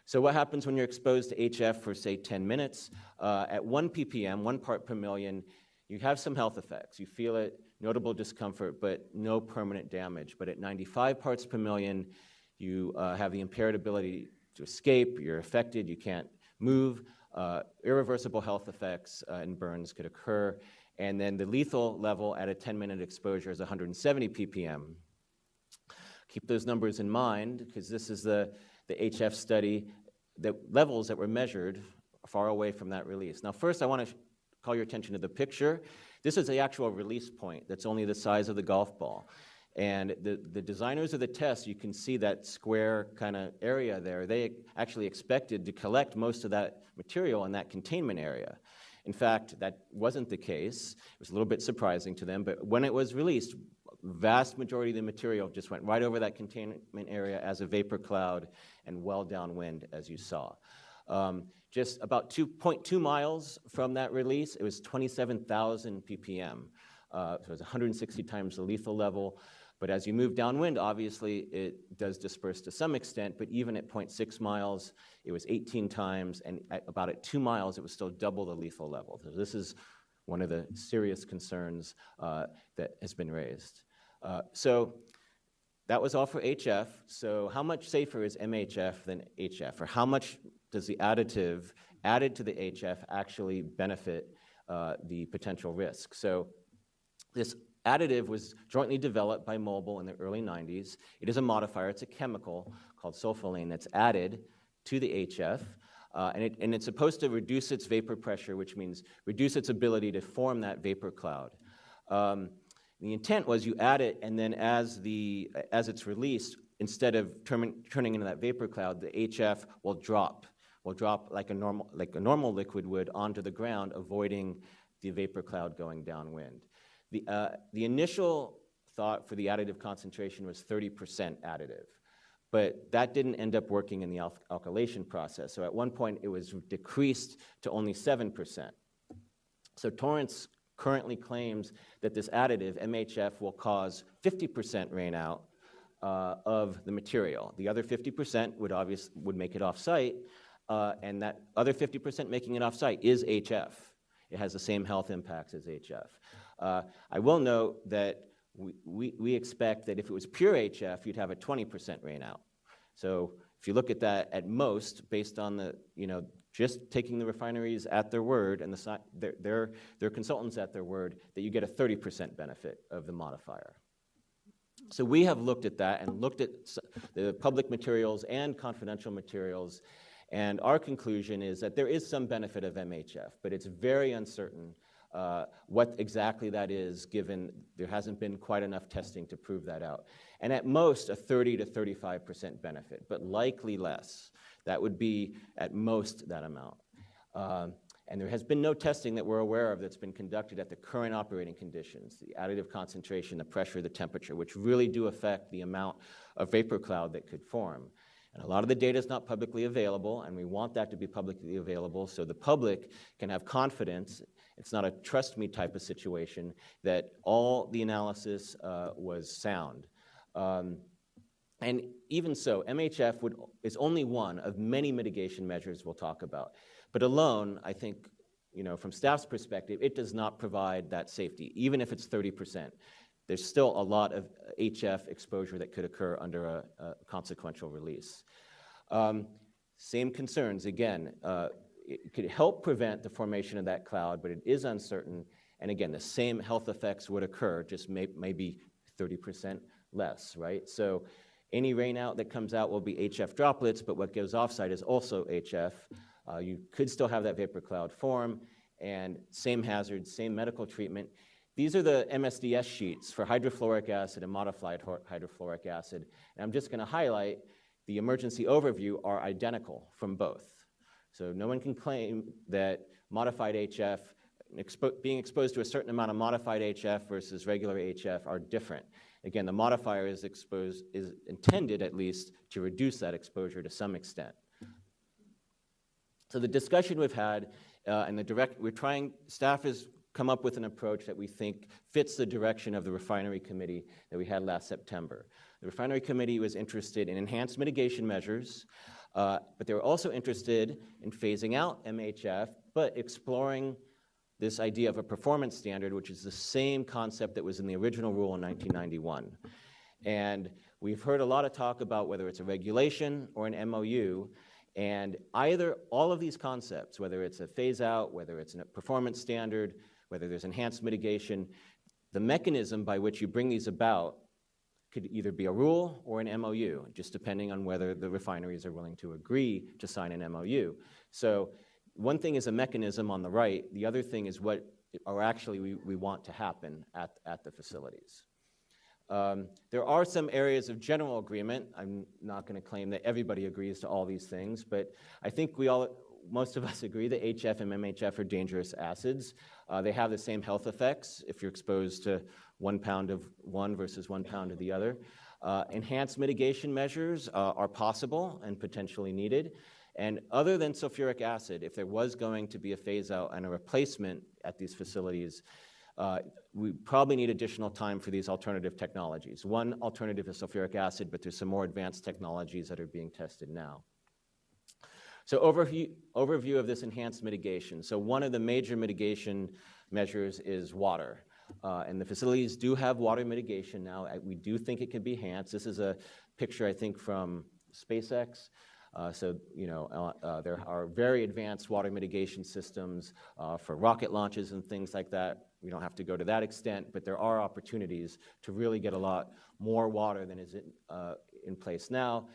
So what happens when you're exposed to HF for, say, 10 minutes? At 1 ppm, 1 part per million, you have some health effects. You feel it, notable discomfort, but no permanent damage. But at 95 parts per million, you have the impaired ability to escape, you're affected, you can't move, irreversible health effects and burns could occur. And then the lethal level at a 10-minute exposure is 170 ppm. Keep those numbers in mind, because this is the HF study, the levels that were measured far away from that release. Now, first, I want to call your attention to the picture. This is the actual release point that's only the size of the golf ball. And the designers of the test, you can see that square kind of area there. They actually expected to collect most of that material in that containment area. In fact, that wasn't the case. It was a little bit surprising to them, but when it was released, vast majority of the material just went right over that containment area as a vapor cloud and well downwind, as you saw. Just about 2.2 miles from that release, it was 27,000 ppm. So it was 160 times the lethal level. But as you move downwind, obviously, it does disperse to some extent, but even at 0.6 miles, it was 18 times, and at 2 miles, it was still double the lethal level. So this is one of the serious concerns that has been raised. So that was all for HF. So how much safer is MHF than HF? Or how much does the additive added to the HF actually benefit the potential risk? So this additive was jointly developed by Mobil in the early 90s. It is a modifier. It's a chemical called sulfolane that's added to the HF. And it's supposed to reduce its vapor pressure, which means reduce its ability to form that vapor cloud. The intent was you add it, and then as it's released, instead of turning into that vapor cloud, the HF will drop like a normal liquid would onto the ground, avoiding the vapor cloud going downwind. The initial thought for the additive concentration was 30% additive, but that didn't end up working in the alkylation process. So at one point, it was decreased to only 7%. So Torrance currently claims that this additive, MHF, will cause 50% rainout of the material. The other 50% would make it off-site, and that other 50% making it off-site is HF. It has the same health impacts as HF. I will note that we expect that if it was pure HF, you'd have a 20% rain out. So if you look at that at most, based on the, just taking the refineries at their word and their consultants at their word, that you get a 30% benefit of the modifier. So we have looked at that and looked at the public materials and confidential materials, and our conclusion is that there is some benefit of MHF, but it's very uncertain what exactly that is, given there hasn't been quite enough testing to prove that out. And at most, a 30 to 35% benefit, but likely less. That would be at most that amount. And there has been no testing that we're aware of that's been conducted at the current operating conditions, the additive concentration, the pressure, the temperature, which really do affect the amount of vapor cloud that could form. And a lot of the data is not publicly available, and we want that to be publicly available so the public can have confidence. It's not a trust me type of situation, that all the analysis was sound. And even so, MHF is only one of many mitigation measures we'll talk about. But alone, I think, from staff's perspective, it does not provide that safety, even if it's 30%. There's still a lot of HF exposure that could occur under a consequential release. Same concerns, again, it could help prevent the formation of that cloud, but it is uncertain. And again, the same health effects would occur, just maybe 30% less, right? So any rain out that comes out will be HF droplets, but what goes offsite is also HF. You could still have that vapor cloud form, and same hazards, same medical treatment. These are the MSDS sheets for hydrofluoric acid and modified hydrofluoric acid. And I'm just going to highlight the emergency overview are identical from both. So no one can claim that modified HF, being exposed to a certain amount of modified HF versus regular HF are different. Again, the modifier is intended at least to reduce that exposure to some extent. So the discussion we've had and staff has come up with an approach that we think fits the direction of the refinery committee that we had last September. The refinery committee was interested in enhanced mitigation measures, but they were also interested in phasing out MHF, but exploring this idea of a performance standard, which is the same concept that was in the original rule in 1991. And we've heard a lot of talk about whether it's a regulation or an MOU, and either all of these concepts, whether it's a phase out, whether it's a performance standard, whether there's enhanced mitigation, the mechanism by which you bring these about could either be a rule or an MOU, just depending on whether the refineries are willing to agree to sign an MOU. So one thing is a mechanism on the right, the other thing is what we want to happen at the facilities. There are some areas of general agreement. I'm not going to claim that everybody agrees to all these things, but I think most of us agree that HF and MHF are dangerous acids. They have the same health effects if you're exposed to 1 pound of one versus 1 pound of the other. Enhanced mitigation measures are possible and potentially needed. And other than sulfuric acid, if there was going to be a phase out and a replacement at these facilities, we probably need additional time for these alternative technologies. One alternative is sulfuric acid, but there's some more advanced technologies that are being tested now. So overview of this enhanced mitigation. So one of the major mitigation measures is water. And the facilities do have water mitigation now. We do think it can be enhanced. This is a picture, I think, from SpaceX. There are very advanced water mitigation systems for rocket launches and things like that. We don't have to go to that extent, but there are opportunities to really get a lot more water than is in place now.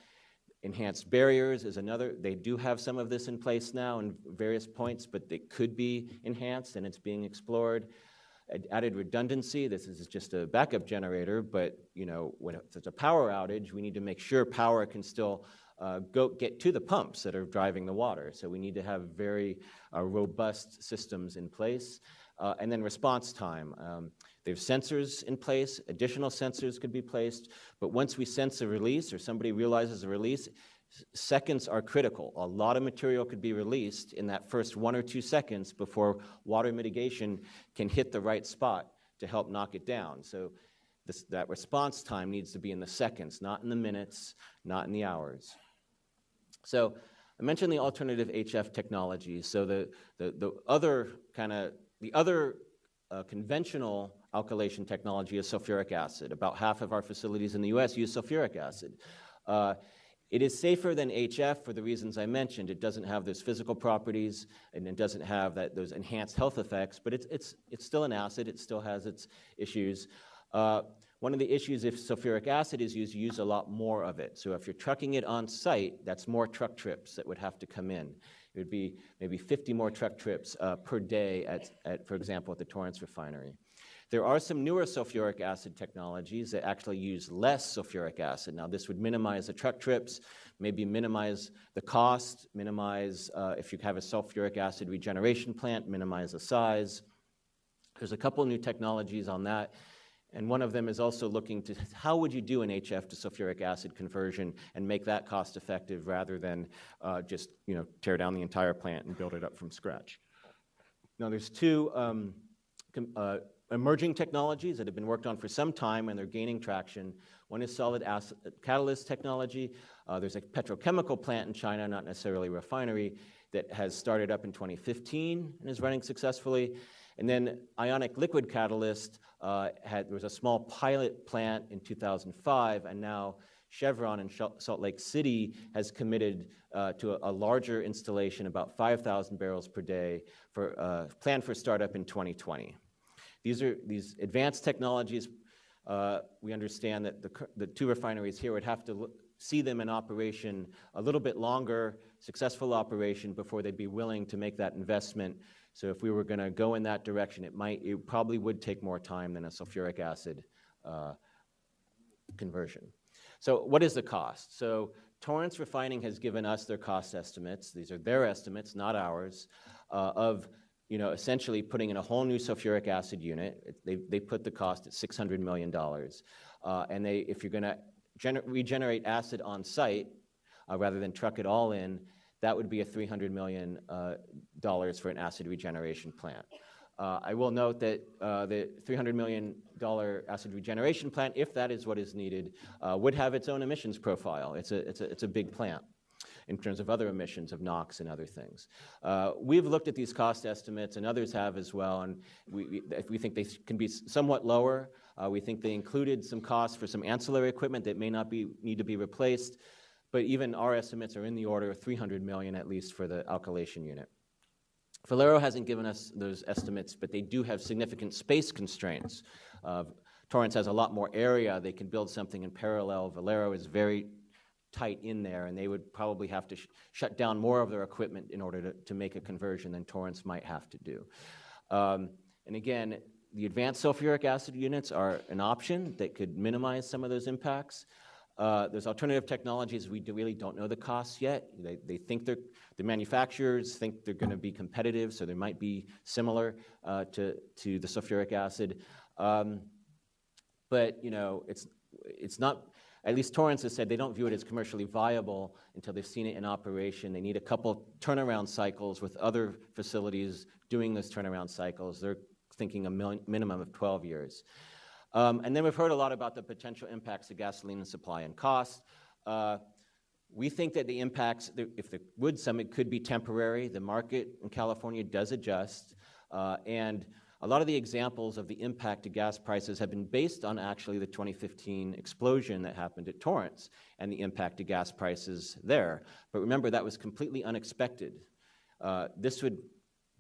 Enhanced barriers is another. They do have some of this in place now in various points, but they could be enhanced, and it's being explored. Added redundancy, this is just a backup generator, but when it's a power outage, we need to make sure power can still get to the pumps that are driving the water. So we need to have very robust systems in place. And then response time. There's sensors in place, additional sensors could be placed, but once we sense a release or somebody realizes a release, seconds are critical. A lot of material could be released in that first 1 or 2 seconds before water mitigation can hit the right spot to help knock it down. So that response time needs to be in the seconds, not in the minutes, not in the hours. So I mentioned the alternative HF technologies. So the other conventional alkylation technology is sulfuric acid. About half of our facilities in the US use sulfuric acid. It is safer than HF for the reasons I mentioned. It doesn't have those physical properties, and it doesn't have those enhanced health effects, but it's still an acid. It still has its issues. One of the issues, if sulfuric acid is used, you use a lot more of it. So if you're trucking it on site, that's more truck trips that would have to come in. It would be maybe 50 more truck trips per day for example, at the Torrance refinery. There are some newer sulfuric acid technologies that actually use less sulfuric acid. Now, this would minimize the truck trips, maybe minimize the cost, minimize, if you have a sulfuric acid regeneration plant, minimize the size. There's a couple new technologies on that. And one of them is also looking to how would you do an HF to sulfuric acid conversion and make that cost effective rather than just tear down the entire plant and build it up from scratch. Now there's two emerging technologies that have been worked on for some time and they're gaining traction. One is solid acid catalyst technology. There's a petrochemical plant in China, not necessarily a refinery, that has started up in 2015 and is running successfully. And then ionic liquid catalyst, there was a small pilot plant in 2005, and now Chevron in Salt Lake City has committed to a larger installation, about 5,000 barrels per day, planned for startup in 2020. These advanced technologies. We understand that the two refineries here would have to see them in operation a little bit longer, successful operation, before they'd be willing to make that investment. So if we were going to go in that direction, it probably would take more time than a sulfuric acid conversion. So what is the cost? So Torrance Refining has given us their cost estimates. These are their estimates, not ours, of essentially putting in a whole new sulfuric acid unit. They put the cost at $600 million. And if you're going to regenerate acid on site, rather than truck it all in, that would be a $300 million for an acid regeneration plant. I will note that the $300 million acid regeneration plant, if that is what is needed, would have its own emissions profile. It's a big plant in terms of other emissions of NOx and other things. We've looked at these cost estimates, and others have as well, and we think they can be somewhat lower. We think they included some costs for some ancillary equipment that may not need to be replaced, but even our estimates are in the order of $300 million at least for the alkylation unit. Valero hasn't given us those estimates, but they do have significant space constraints. Torrance has a lot more area. They can build something in parallel. Valero is very tight in there, and they would probably have to shut down more of their equipment in order to make a conversion than Torrance might have to do. And again, the advanced sulfuric acid units are an option that could minimize some of those impacts. There's alternative technologies. We really don't know the costs yet. They think the manufacturers think they're going to be competitive, so they might be similar to the sulfuric acid. But it's not. At least Torrance has said they don't view it as commercially viable until they've seen it in operation. They need a couple turnaround cycles with other facilities doing those turnaround cycles. They're thinking a minimum of 12 years. And then we've heard a lot about the potential impacts of gasoline supply and cost. We think that the impacts, if there would some, it could be temporary. The market in California does adjust. And a lot of the examples of the impact to gas prices have been based on actually the 2015 explosion that happened at Torrance and the impact to gas prices there. But remember, that was completely unexpected. This would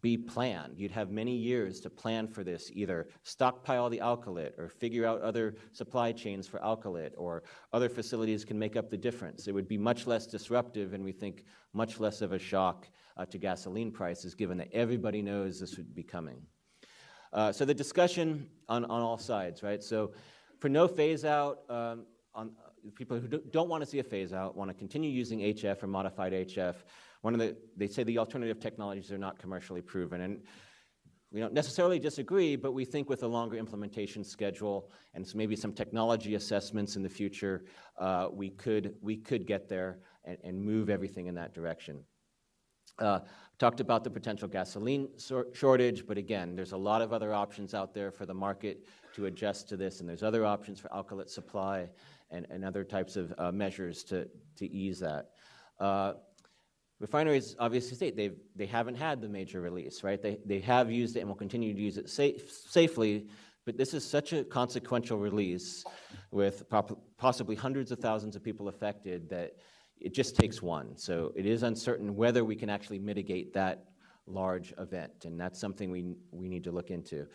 be planned. You'd have many years to plan for this, either stockpile the alkylate or figure out other supply chains for alkylate, or other facilities can make up the difference. It would be much less disruptive, and we think much less of a shock to gasoline prices, given that everybody knows this would be coming. So the discussion on all sides, right? So for no phase out, on people who don't want to see a phase out, want to continue using HF or modified HF, they say the alternative technologies are not commercially proven. And we don't necessarily disagree, but we think with a longer implementation schedule and maybe some technology assessments in the future, we could get there and move everything in that direction. Talked about the potential gasoline shortage, but again, there's a lot of other options out there for the market to adjust to this, and there's other options for alkylate supply and other types of measures to ease that. Refineries obviously state they haven't had the major release, right? They have used it and will continue to use it safely, but this is such a consequential release with possibly hundreds of thousands of people affected that it just takes one. So it is uncertain whether we can actually mitigate that large event, and that's something we need to look into.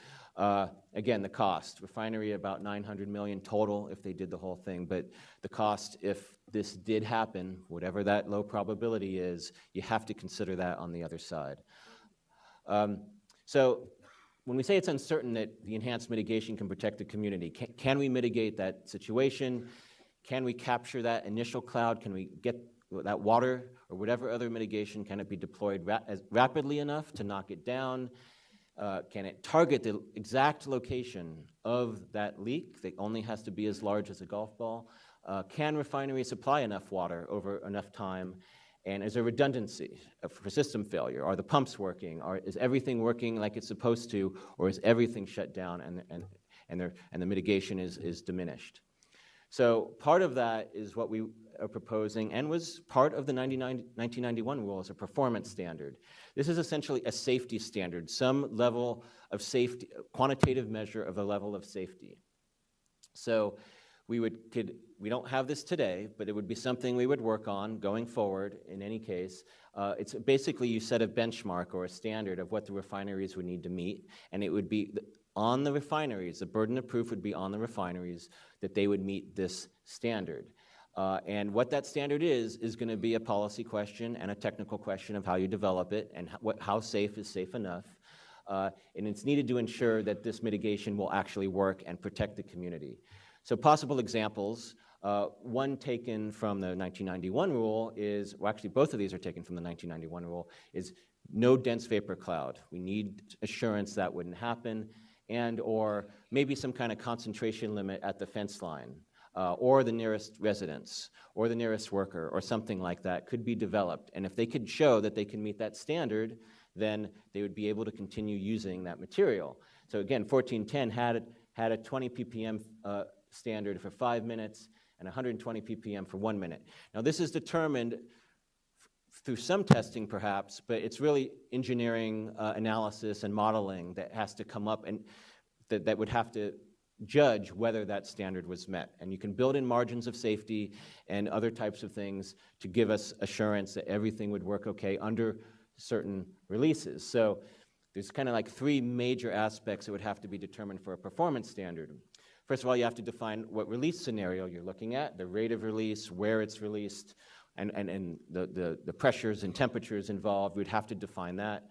Again, the cost. Refinery about $900 million total if they did the whole thing, but the cost if this did happen, whatever that low probability is, you have to consider that on the other side. So when we say it's uncertain that the enhanced mitigation can protect the community, can we mitigate that situation? Can we capture that initial cloud? Can we get that water or whatever other mitigation, can it be deployed rapidly enough to knock it down? Can it target the exact location of that leak that only has to be as large as a golf ball? Can refineries supply enough water over enough time? And is there redundancy for system failure? Are the pumps working? Is everything working like it's supposed to, or is everything shut down and the mitigation is diminished? So part of that is what we are proposing and was part of the 1991 rule as a performance standard. This is essentially a safety standard, some level of safety, quantitative measure of a level of safety. So we don't have this today, but it would be something we would work on going forward in any case. It's basically you set a benchmark or a standard of what the refineries would need to meet, and it would be on the refineries, the burden of proof would be on the refineries that they would meet this standard. And what that standard is going to be a policy question and a technical question of how you develop it and how safe is safe enough. And it's needed to ensure that this mitigation will actually work and protect the community. So possible examples, one taken from the 1991 rule is, well actually both of these are taken from the 1991 rule, is no dense vapor cloud. We need assurance that wouldn't happen, and or maybe some kind of concentration limit at the fence line, or the nearest residence, or the nearest worker, or something like that could be developed. And if they could show that they can meet that standard, then they would be able to continue using that material. So again, 1410 had a 20 ppm standard for 5 minutes and 120 ppm for 1 minute. Now this is determined through some testing perhaps, but it's really engineering analysis and modeling that has to come up and that would have to judge whether that standard was met. And you can build in margins of safety and other types of things to give us assurance that everything would work okay under certain releases. So there's kind of like three major aspects that would have to be determined for a performance standard. First of all, you have to define what release scenario you're looking at, the rate of release, where it's released, and the pressures and temperatures involved. We'd have to define that.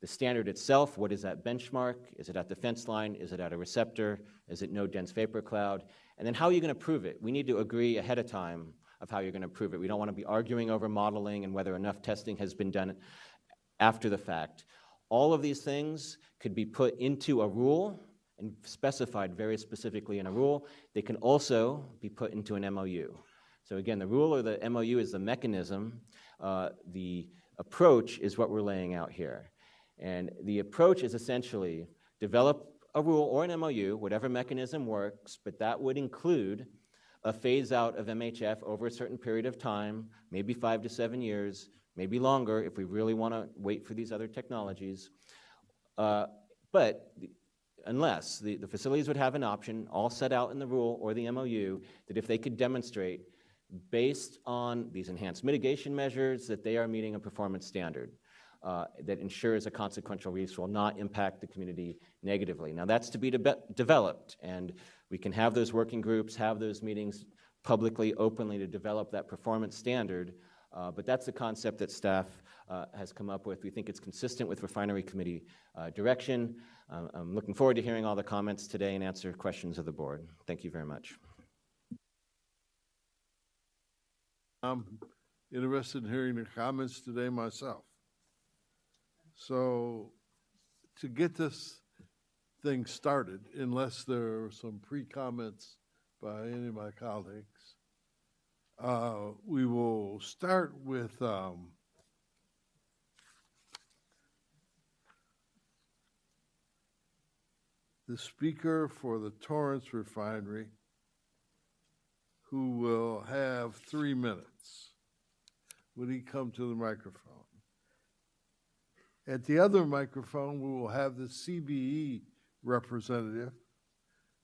The standard itself, what is that benchmark? Is it at the fence line? Is it at a receptor? Is it no dense vapor cloud? And then how are you going to prove it? We need to agree ahead of time of how you're going to prove it. We don't want to be arguing over modeling and whether enough testing has been done after the fact. All of these things could be put into a rule and specified very specifically in a rule. They can also be put into an MOU. So again, the rule or the MOU is the mechanism. The approach is what we're laying out here. And the approach is essentially develop a rule or an MOU, whatever mechanism works, but that would include a phase out of MHF over a certain period of time, maybe 5 to 7 years, maybe longer if we really want to wait for these other technologies. But unless the facilities would have an option, all set out in the rule or the MOU, that if they could demonstrate based on these enhanced mitigation measures that they are meeting a performance standard that ensures a consequential release will not impact the community negatively. Now that's to be developed, and we can have those working groups, have those meetings publicly, openly to develop that performance standard, but that's the concept that staff has come up with. We think it's consistent with Refinery Committee direction. I'm looking forward to hearing all the comments today and answer questions of the board. Thank you very much. I'm interested in hearing the comments today myself. So to get this thing started, unless there are some pre-comments by any of my colleagues, we will start with the speaker for the Torrance Refinery, who will have 3 minutes. Would he come to the microphone? At the other microphone, we will have the CBE representative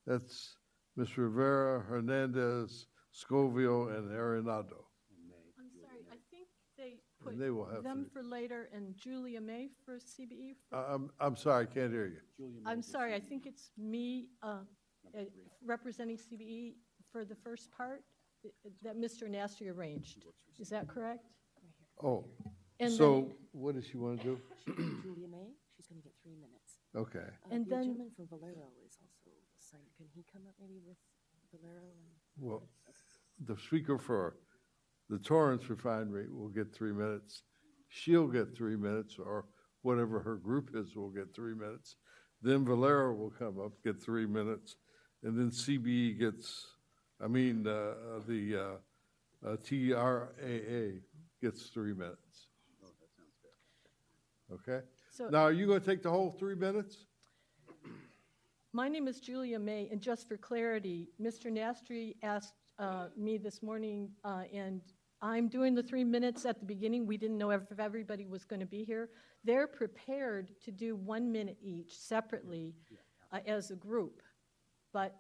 That's Ms. Rivera, Hernandez, Scoville, and Arenado. I'm sorry, I think they put And they will have them three. for later and Julia May for CBE. I'm sorry, I can't hear you. I'm sorry, I think it's me representing CBE for the first part that Mr. Nastri arranged. Is that correct? Oh, And so then- what does she want to do? Julia May, she's going to get 3 minutes. Okay. And the then- gentleman from Valero is also assigned. Can he come up maybe with Valero? Well, the speaker for the Torrance Refinery will get 3 minutes. She'll get 3 minutes, or whatever her group is will get 3 minutes. Then Valero will come up, get 3 minutes, and then CBE gets, the TRAA gets 3 minutes. Oh, that sounds fair. Okay? So- Now, are you going to take the whole 3 minutes? My name is Julia May, and just for clarity, Mr. Nastri asked me this morning, and I'm doing the 3 minutes at the beginning. We didn't know if everybody was going to be here. They're prepared to do 1 minute each separately as a group, but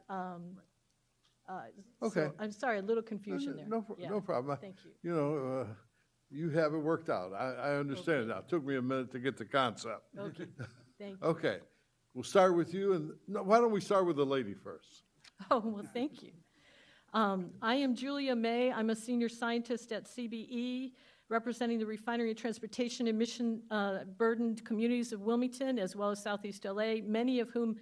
Okay. so I'm sorry, a little confusion there. No Yeah. problem. Thank you. You have it worked out. I understand it now. It took me a minute to get the concept. Okay, thank you. Okay, we'll start with you, and why don't we start with the lady first? Oh, well, thank you. I am Julia May. I'm a senior scientist at CBE, representing the refinery and transportation emission burdened communities of Wilmington, as well as Southeast LA, many of whom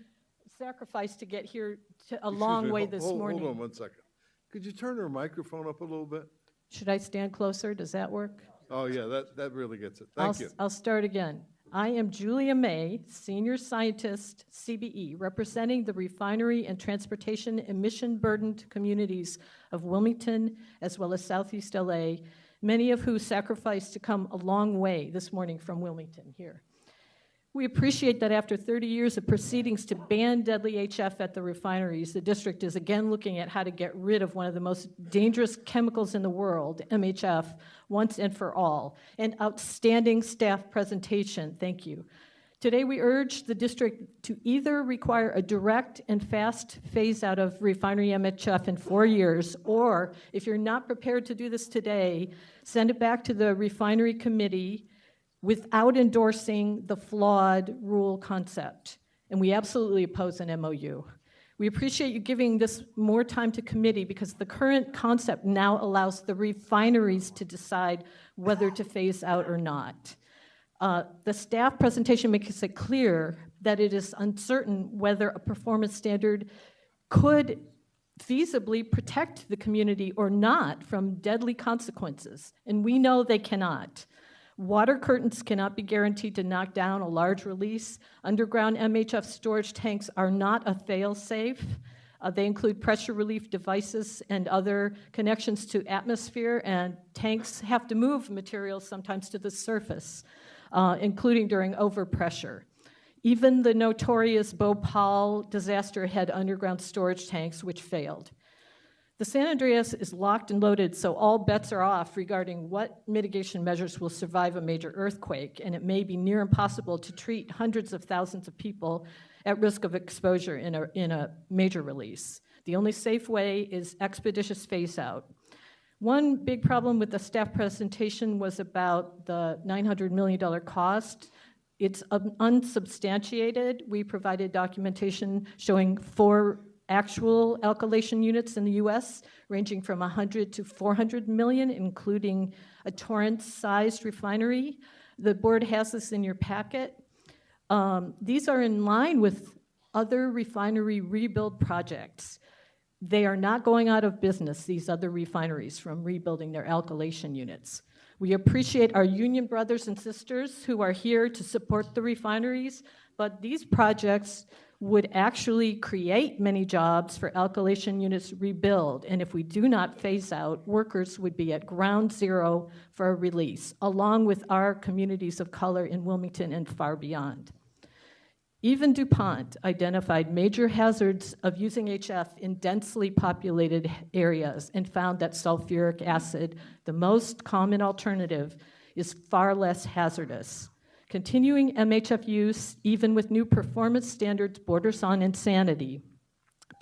sacrificed to get here a long way this morning. Hold on 1 second. Could you turn her microphone up a little bit? Should I stand closer? Does that work? Oh, yeah, that really gets it. Thank you. I'll start again. I am Julia May, senior scientist, CBE, representing the refinery and transportation emission-burdened communities of Wilmington, as well as Southeast LA, many of who sacrificed to come a long way this morning from Wilmington here. We appreciate that after 30 years of proceedings to ban deadly HF at the refineries, the district is again looking at how to get rid of one of the most dangerous chemicals in the world, MHF, once and for all. An outstanding staff presentation, thank you. Today we urge the district to either require a direct and fast phase out of refinery MHF in 4 years, or if you're not prepared to do this today, send it back to the refinery committee without endorsing the flawed rule concept. And we absolutely oppose an MOU. We appreciate you giving this more time to committee because the current concept now allows the refineries to decide whether to phase out or not. The staff presentation makes it clear that it is uncertain whether a performance standard could feasibly protect the community or not from deadly consequences, and we know they cannot. Water curtains cannot be guaranteed to knock down a large release. Underground MHF storage tanks are not a fail-safe. They include pressure relief devices and other connections to atmosphere, and tanks have to move materials sometimes to the surface, including during overpressure. Even the notorious Bhopal disaster had underground storage tanks which failed. The San Andreas is locked and loaded, so all bets are off regarding what mitigation measures will survive a major earthquake, and it may be near impossible to treat hundreds of thousands of people at risk of exposure in a major release. The only safe way is expeditious phase out. One big problem with the staff presentation was about the $900 million cost. It's unsubstantiated. We provided documentation showing 4 actual alkylation units in the U.S., ranging from 100 to 400 million, including a Torrance-sized refinery. The board has this in your packet. These are in line with other refinery rebuild projects. They are not going out of business, these other refineries, from rebuilding their alkylation units. We appreciate our union brothers and sisters who are here to support the refineries, but these projects would actually create many jobs for alkylation units rebuild, and if we do not phase out, workers would be at ground zero for a release, along with our communities of color in Wilmington and far beyond. Even DuPont identified major hazards of using HF in densely populated areas and found that sulfuric acid, the most common alternative, is far less hazardous. Continuing MHF use, even with new performance standards, borders on insanity.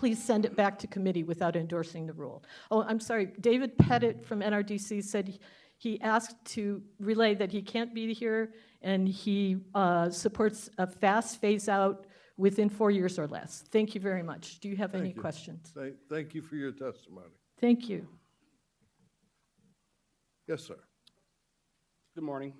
please send it back to committee without endorsing the rule. Oh, I'm sorry, David Pettit from NRDC said he asked to relay that he can't be here, and he supports a fast phase-out within 4 years or less. Thank you very much. Do you have any questions? Thank you for your testimony. Thank you. Yes, sir. Good morning,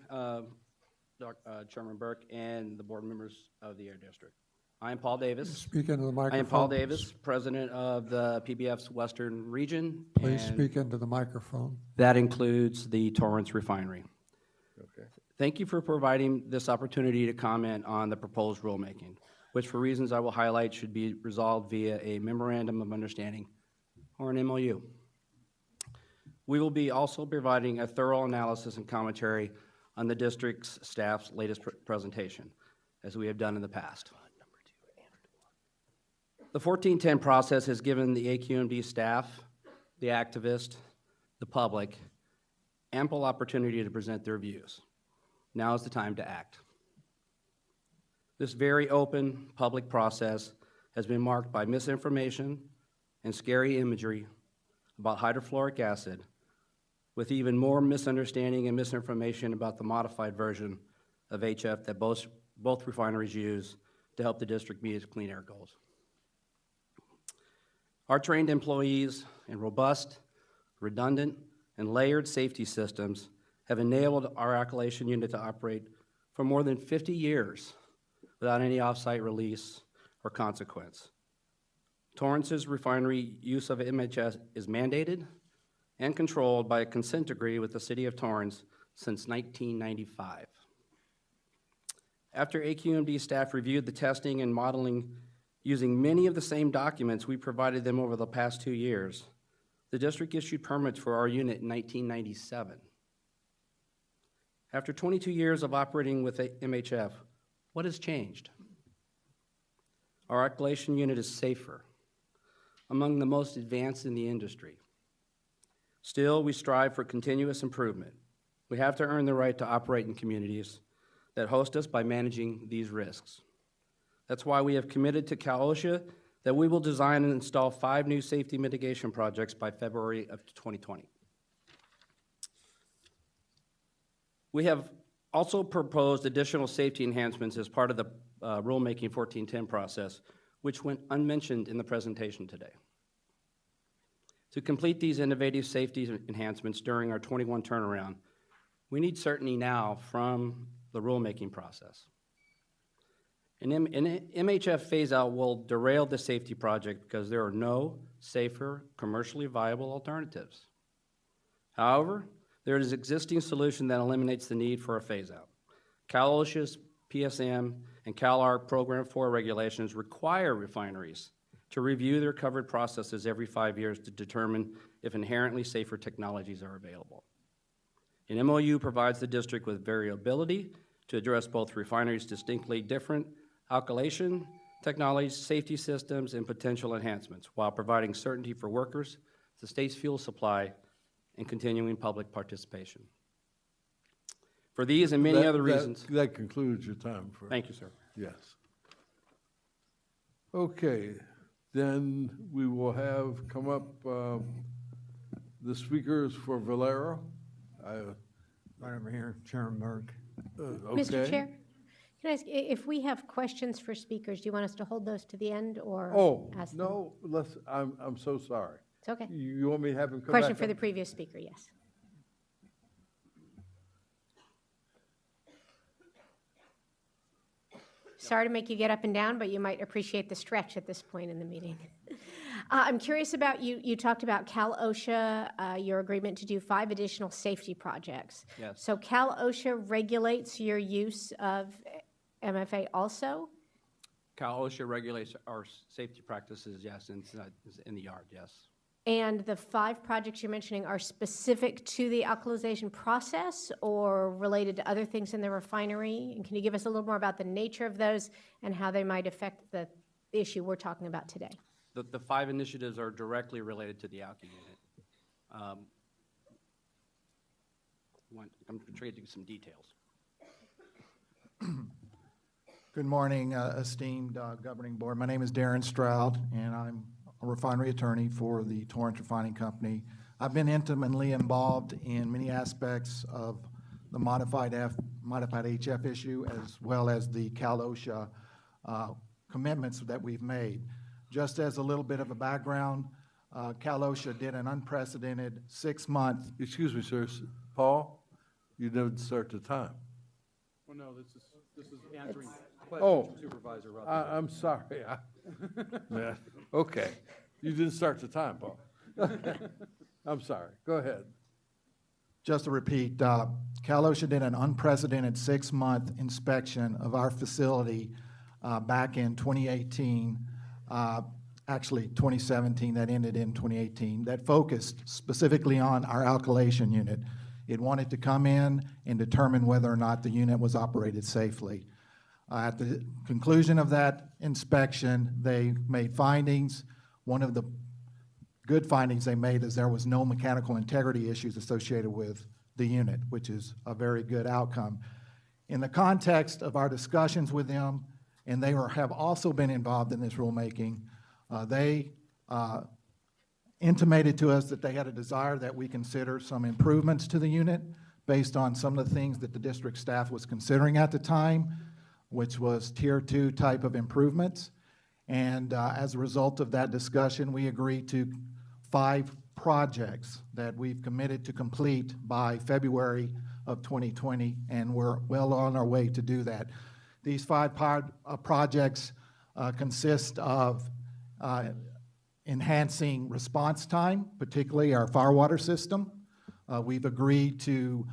Chairman Burke and the board members of the Air District. I am Paul Davis. Speak into the microphone. I am Paul Davis, president of the PBF's Western Region. Please and speak into the microphone. That includes the Torrance Refinery. Okay. Thank you for providing this opportunity to comment on the proposed rulemaking, which for reasons I will highlight should be resolved via a memorandum of understanding or an MOU. We will be also providing a thorough analysis and commentary on the district's staff's latest presentation, as we have done in the past. The 1410 process has given the AQMD staff, the activists, the public, ample opportunity to present their views. Now is the time to act. This very open public process has been marked by misinformation and scary imagery about hydrofluoric acid, with even more misunderstanding and misinformation about the modified version of HF that both refineries use to help the district meet its clean air goals. Our trained employees and robust, redundant, and layered safety systems have enabled our alkylation unit to operate for more than 50 years without any off-site release or consequence. Torrance's refinery use of MHS is mandated and controlled by a consent decree with the City of Torrance since 1995. After AQMD staff reviewed the testing and modeling using many of the same documents we provided them over the past 2 years, the district issued permits for our unit in 1997. After 22 years of operating with MHF, what has changed? Our alkylation unit is safer, among the most advanced in the industry. Still, we strive for continuous improvement. We have to earn the right to operate in communities that host us by managing these risks. That's why we have committed to Cal OSHA that we will design and install 5 new safety mitigation projects by February of 2020. We have also proposed additional safety enhancements as part of the rulemaking 1410 process, which went unmentioned in the presentation today. To complete these innovative safety enhancements during our 21 turnaround, we need certainty now from the rulemaking process. An MHF phase-out will derail the safety project because there are no safer, commercially viable alternatives. However, there is an existing solution that eliminates the need for a phase-out. Cal OSHA's PSM and CalARC Program 4 regulations require refineries to review their covered processes every 5 years to determine if inherently safer technologies are available. An MOU provides the district with variability to address both refineries' distinctly different alkylation technologies, safety systems, and potential enhancements, while providing certainty for workers, the state's fuel supply, and continuing public participation. For these and many other reasons. That concludes your time. Thank you, sir. Yes. Okay, then we will have come up the speakers for Valero. Right over here, Chairman Burke. Okay. Mr. Chair, can I ask, if we have questions for speakers, do you want us to hold those to the end or ask them? No, I'm so sorry. It's okay. You want me to have him come Question back for the up? previous speaker, yes. Sorry to make you get up and down, but you might appreciate the stretch at this point in the meeting. I'm curious about, you talked about Cal OSHA, your agreement to do 5 additional safety projects. Yes. So Cal OSHA regulates your use of MFA also? Cal OSHA regulates our safety practices, yes, in the yard, yes. And the 5 projects you're mentioning are specific to the alkylation process or related to other things in the refinery? And can you give us a little more about the nature of those and how they might affect the issue we're talking about today? The 5 initiatives are directly related to the alky unit. I'm trying to give some details. Good morning, esteemed governing board. My name is Darren Stroud, and I'm a refinery attorney for the Torrance Refining Company. I've been intimately involved in many aspects of the modified HF issue, as well as the Cal OSHA commitments that we've made. Just as a little bit of a background, Cal OSHA did an unprecedented 6-month. Excuse me, sir. Paul, you didn't start the time. Well, no, this is answering Oh, questions from Supervisor Rutherford. I'm sorry. Yeah, okay. You didn't start the time, Paul. I'm sorry. Go ahead. Just to repeat, Cal OSHA did an unprecedented 6-month inspection of our facility back in 2018, actually 2017, that ended in 2018, that focused specifically on our alkylation unit. It wanted to come in and determine whether or not the unit was operated safely. At the conclusion of that inspection, they made findings. One of the good findings they made is there was no mechanical integrity issues associated with the unit, which is a very good outcome. In the context of our discussions with them, and they have also been involved in this rulemaking, they intimated to us that they had a desire that we consider some improvements to the unit based on some of the things that the district staff was considering at the time, which was Tier 2 type of improvements. And as a result of that discussion, we agreed to 5 projects that we've committed to complete by February of 2020, and we're well on our way to do that. These 5 projects consist of enhancing response time, particularly our firewater system. We've agreed to,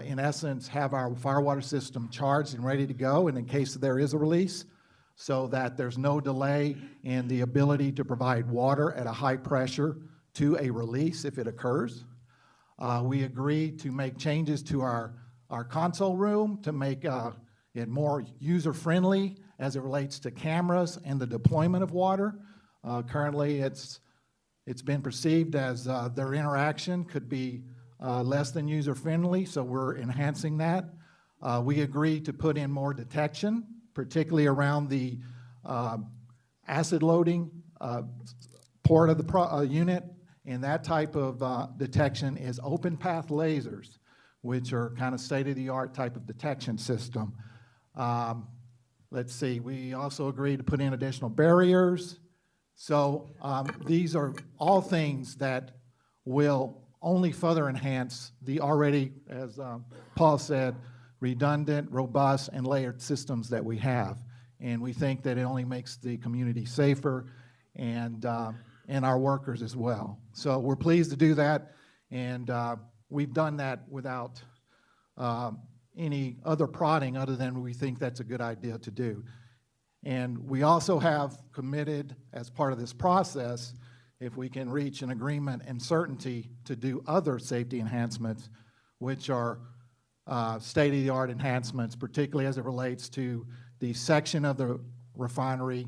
in essence, have our firewater system charged and ready to go in case there is a release, so that there's no delay in the ability to provide water at a high pressure to a release if it occurs. We agreed to make changes to our console room to make it more user-friendly as it relates to cameras and the deployment of water. Currently, it's been perceived as their interaction could be less than user-friendly, so we're enhancing that. We agreed to put in more detection, particularly around the acid loading port of the unit, and that type of detection is open path lasers, which are kind of state-of-the-art type of detection system. Let's see, we also agreed to put in additional barriers. So these are all things that will only further enhance the already, as Paul said, redundant, robust, and layered systems that we have. And we think that it only makes the community safer and our workers as well. So we're pleased to do that, and we've done that without any other prodding other than we think that's a good idea to do. And we also have committed, as part of this process, if we can reach an agreement and certainty to do other safety enhancements, which are state-of-the-art enhancements, particularly as it relates to the section of the refinery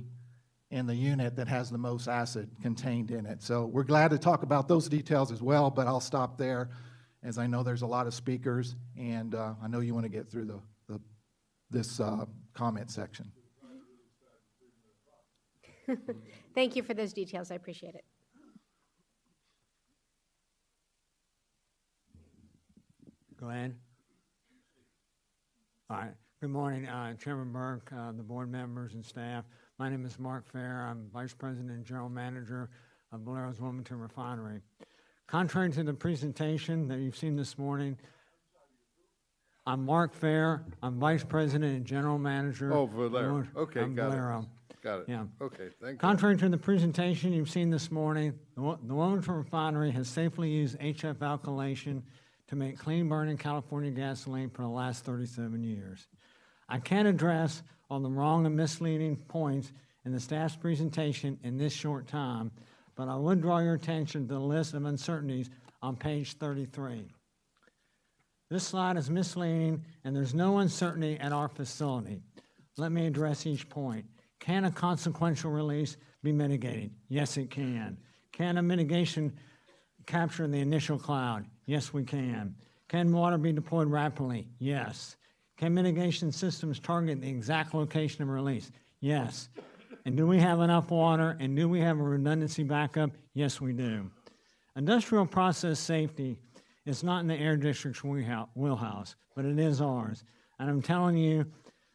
and the unit that has the most acid contained in it. So we're glad to talk about those details as well, but I'll stop there, as I know there's a lot of speakers, and I know you want to get through this comment section. Thank you for those details. I appreciate it. Glenn? All right. Good morning, Chairman Burke, the board members and staff. My name is Mark Fair. I'm Vice President and General Manager of Valero's Wilmington Refinery. Contrary to the presentation that you've seen this morning, I'm Mark Fair. I'm Vice President and General Manager. Oh, Valero. Okay, got Valero. it. Got it. Yeah. Okay, thank you. Contrary to the presentation you've seen this morning, the Wilmington Refinery has safely used HF alkylation to make clean-burning California gasoline for the last 37 years. I can't address all the wrong and misleading points in the staff's presentation in this short time, but I would draw your attention to the list of uncertainties on page 33. This slide is misleading, and there's no uncertainty at our facility. Let me address each point. Can a consequential release be mitigated? Yes, it can. Can a mitigation capture the initial cloud? Yes, we can. Can water be deployed rapidly? Yes. Can mitigation systems target the exact location of release? Yes. And do we have enough water? And do we have a redundancy backup? Yes, we do. Industrial process safety is not in the Air District's wheelhouse, but it is ours. And I'm telling you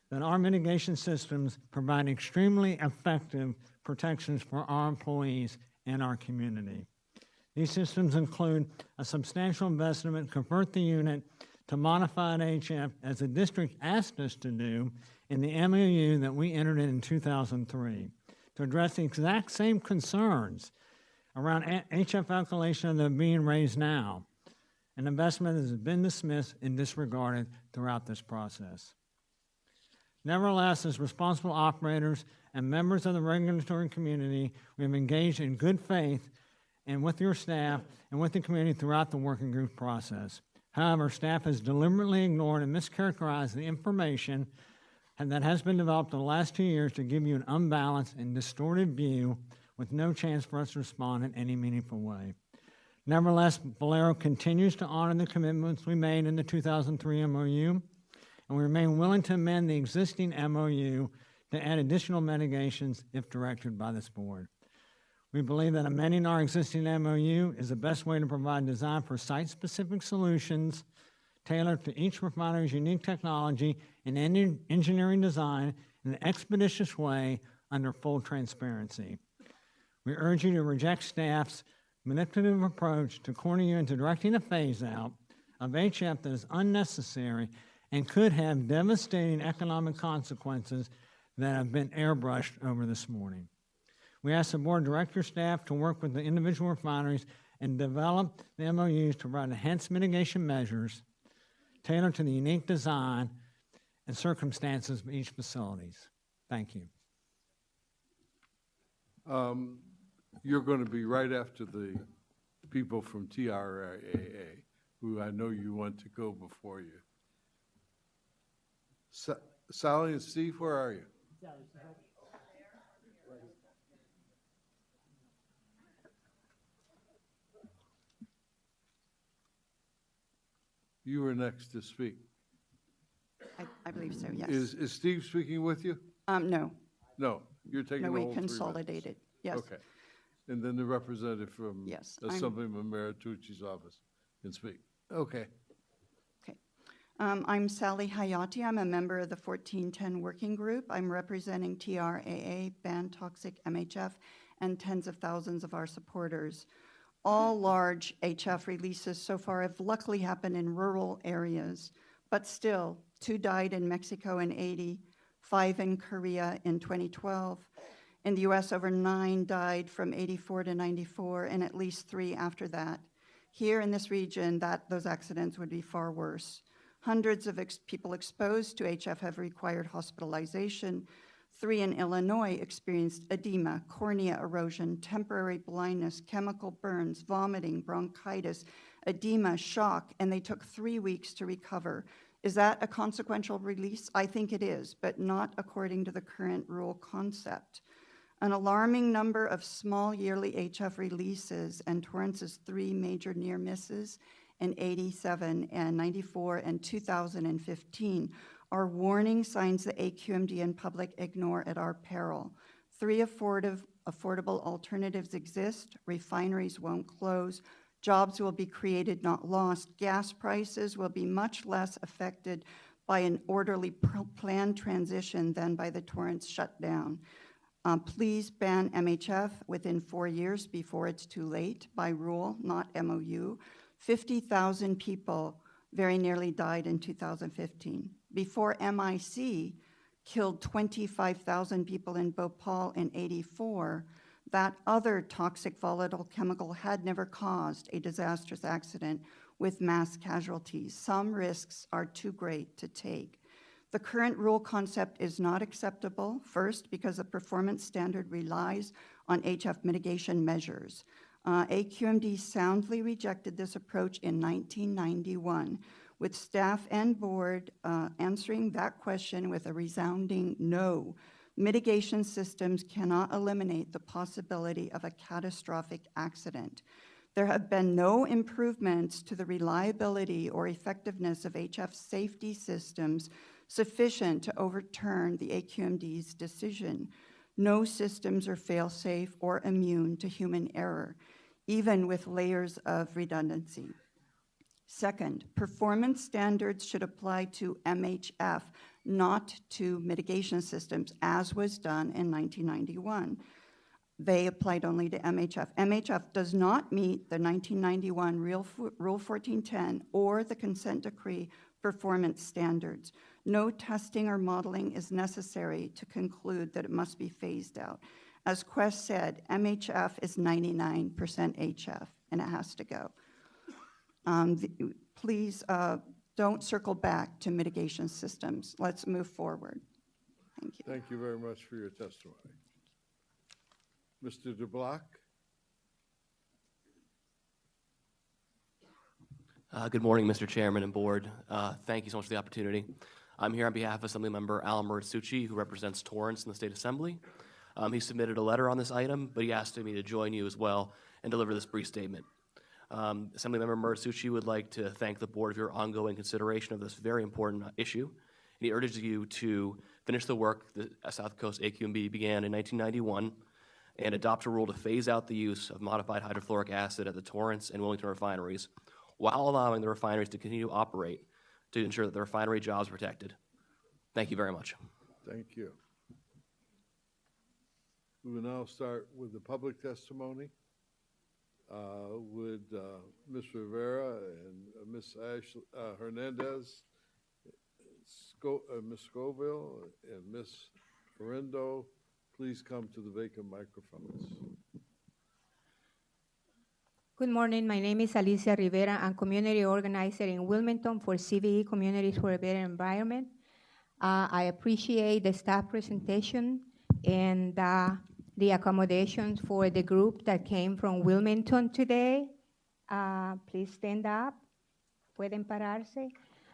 that our mitigation systems provide extremely effective protections for our employees and our community. These systems include a substantial investment to convert the unit to modified HF, as the district asked us to do in the MOU that we entered in 2003, to address the exact same concerns around HF alkylation that are being raised now. An investment that has been dismissed and disregarded throughout this process. Nevertheless, as responsible operators and members of the regulatory community, we have engaged in good faith and with your staff and with the community throughout the working group process. However, staff has deliberately ignored and mischaracterized the information that has been developed in the last 2 years to give you an unbalanced and distorted view with no chance for us to respond in any meaningful way. Nevertheless, Valero continues to honor the commitments we made in the 2003 MOU, and we remain willing to amend the existing MOU to add additional mitigations if directed by this board. We believe that amending our existing MOU is the best way to provide design for site-specific solutions tailored to each refinery's unique technology and engineering design in an expeditious way under full transparency. We urge you to reject staff's manipulative approach to corner you into directing a phase-out of HF that is unnecessary and could have devastating economic consequences that have been airbrushed over this morning. We ask the board of director staff to work with the individual refineries and develop the MOUs to provide enhanced mitigation measures tailored to the unique design and circumstances of each facilities. Thank you. You're going to be right after the people from TRAA, who I know you want to go before you. Sally and Steve, where are you? You were next to speak. I believe so, yes. Is Steve speaking with you? No. No, you're taking No, the we whole 3 minutes. consolidated, yes. Okay. And then the representative from Yes, Assemblyman Maritucci's office can speak. Okay. Okay. I'm Sally Hayati. I'm a member of the 1410 Working Group. I'm representing TRAA, Ban Toxic MHF, and tens of thousands of our supporters. All large HF releases so far have luckily happened in rural areas, but still, 2 died in Mexico in '80, 5 in Korea in 2012. In the US, over 9 died from '84 to '94, and at least 3 after that. Here in this region, those accidents would be far worse. Hundreds of people exposed to HF have required hospitalization. 3 in Illinois experienced edema, cornea erosion, temporary blindness, chemical burns, vomiting, bronchitis, edema, shock, and they took 3 weeks to recover. Is that a consequential release? I think it is, but not according to the current rule concept. An alarming number of small yearly HF releases and Torrance's 3 major near misses in '87 and '94 and 2015 are warning signs that AQMD and public ignore at our peril. 3 affordable alternatives exist. Refineries won't close. Jobs will be created, not lost. Gas prices will be much less affected by an orderly planned transition than by the Torrance shutdown. Please ban MHF within 4 years before it's too late, by rule, not MOU. 50,000 people very nearly died in 2015. Before MIC killed 25,000 people in Bhopal in '84, that other toxic volatile chemical had never caused a disastrous accident with mass casualties. Some risks are too great to take. The current rule concept is not acceptable, first, because the performance standard relies on HF mitigation measures. AQMD soundly rejected this approach in 1991, with staff and board answering that question with a resounding no. Mitigation systems cannot eliminate the possibility of a catastrophic accident. There have been no improvements to the reliability or effectiveness of HF safety systems sufficient to overturn the AQMD's decision. No systems are fail-safe or immune to human error, even with layers of redundancy. Second, performance standards should apply to MHF, not to mitigation systems, as was done in 1991. They applied only to MHF. MHF does not meet the 1991 Rule 1410 or the consent decree performance standards. No testing or modeling is necessary to conclude that it must be phased out. As Quest said, MHF is 99% HF, and it has to go. Please don't circle back to mitigation systems. Let's move forward. Thank you. Thank you very much for your testimony. Mr. DeBlock? Good morning, Mr. Chairman and Board. Thank you so much for the opportunity. I'm here on behalf of Assemblymember Alan Maritsucci, who represents Torrance in the State Assembly. He submitted a letter on this item, but he asked me to join you as well and deliver this brief statement. Assemblymember Maritsucci would like to thank the Board for your ongoing consideration of this very important issue. And he urges you to finish the work that South Coast AQMD began in 1991 and adopt a rule to phase out the use of modified hydrofluoric acid at the Torrance and Wilmington refineries while allowing the refineries to continue to operate to ensure that the refinery jobs are protected. Thank you very much. Thank you. We will now start with the public testimony. Would Ms. Rivera and Ms. Hernandez, Ms. Scoville and Ms. Ferrendo please come to the vacant microphones. Good morning. My name is Alicia Rivera. I'm community organizer in Wilmington for CVE Communities for a Better Environment. I appreciate the staff presentation and the accommodations for the group that came from Wilmington today. Please stand up. Pueden pararse.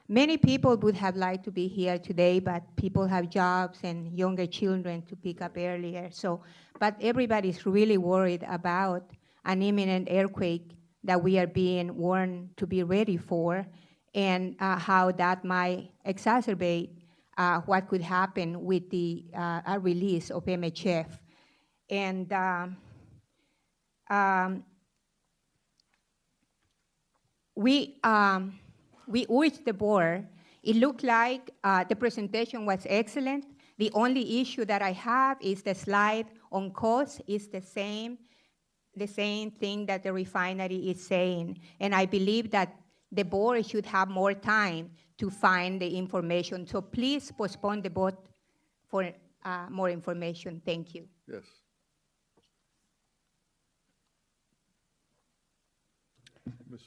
Many people would have liked to be here today, but people have jobs and younger children to pick up earlier. But everybody's really worried about an imminent earthquake that we are being warned to be ready for, and how that might exacerbate what could happen with the release of MHF. And we urged the board. It looked like the presentation was excellent. The only issue that I have is the slide on cost is the same thing that the refinery is saying. And I believe that the board should have more time to find the information. So please postpone the vote for more information. Thank you. Yes. Ms.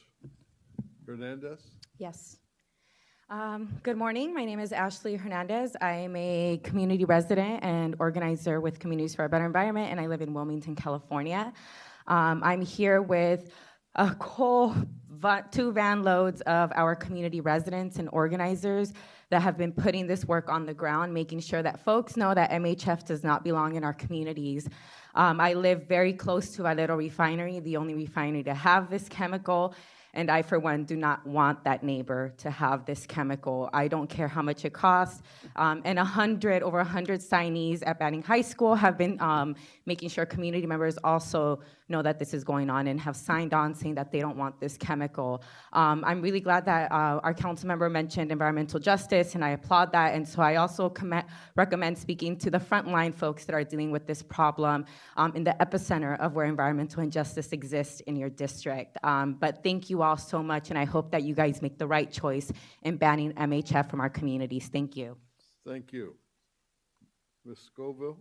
Hernandez? Yes. Good morning. My name is Ashley Hernandez. I am a community resident and organizer with Communities for a Better Environment, and I live in Wilmington, California. I'm here with a whole 2 van loads of our community residents and organizers that have been putting this work on the ground, making sure that folks know that MHF does not belong in our communities. I live very close to Valero Refinery, the only refinery to have this chemical, and I, for one, do not want that neighbor to have this chemical. I don't care how much it costs. And over 100 signees at Banning High School have been making sure community members also know that this is going on and have signed on saying that they don't want this chemical. I'm really glad that our council member mentioned environmental justice, and I applaud that. And so I also recommend speaking to the frontline folks that are dealing with this problem in the epicenter of where environmental injustice exists in your district. But thank you all so much, and I hope that you guys make the right choice in banning MHF from our communities. Thank you. Thank you. Ms. Scoville?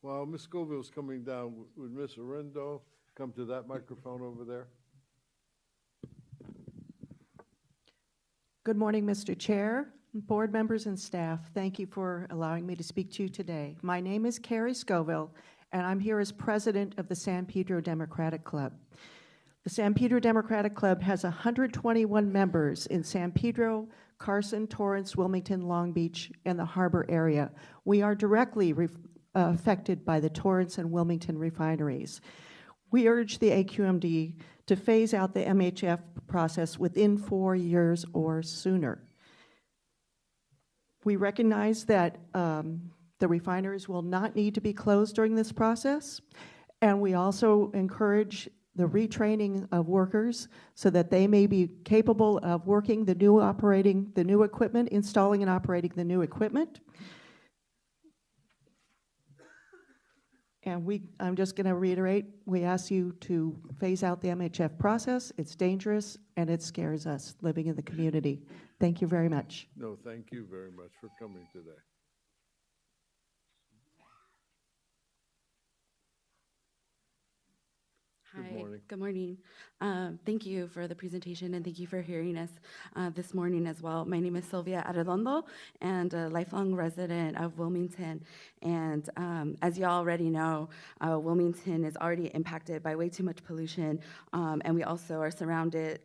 While Ms. Scoville's coming down, would Ms. Arendo come to that microphone over there? Good morning, Mr. Chair, board members, and staff. Thank you for allowing me to speak to you today. My name is Carrie Scoville, and I'm here as president of the San Pedro Democratic Club. The San Pedro Democratic Club has 121 members in San Pedro, Carson, Torrance, Wilmington, Long Beach, and the harbor area. We are directly affected by the Torrance and Wilmington refineries. We urge the AQMD to phase out the MHF process within 4 years or sooner. We recognize that the refineries will not need to be closed during this process, and we also encourage the retraining of workers so that they may be capable of working the new equipment, installing and operating the new equipment. And I'm just going to reiterate, we ask you to phase out the MHF process. It's dangerous and it scares us living in the community. Thank you very much. No, thank you very much for coming today. Hi, Good morning. Good morning. Thank you for the presentation and thank you for hearing us this morning as well. My name is Sylvia Arredondo and a lifelong resident of Wilmington. And as you already know, Wilmington is already impacted by way too much pollution. And we also are surrounded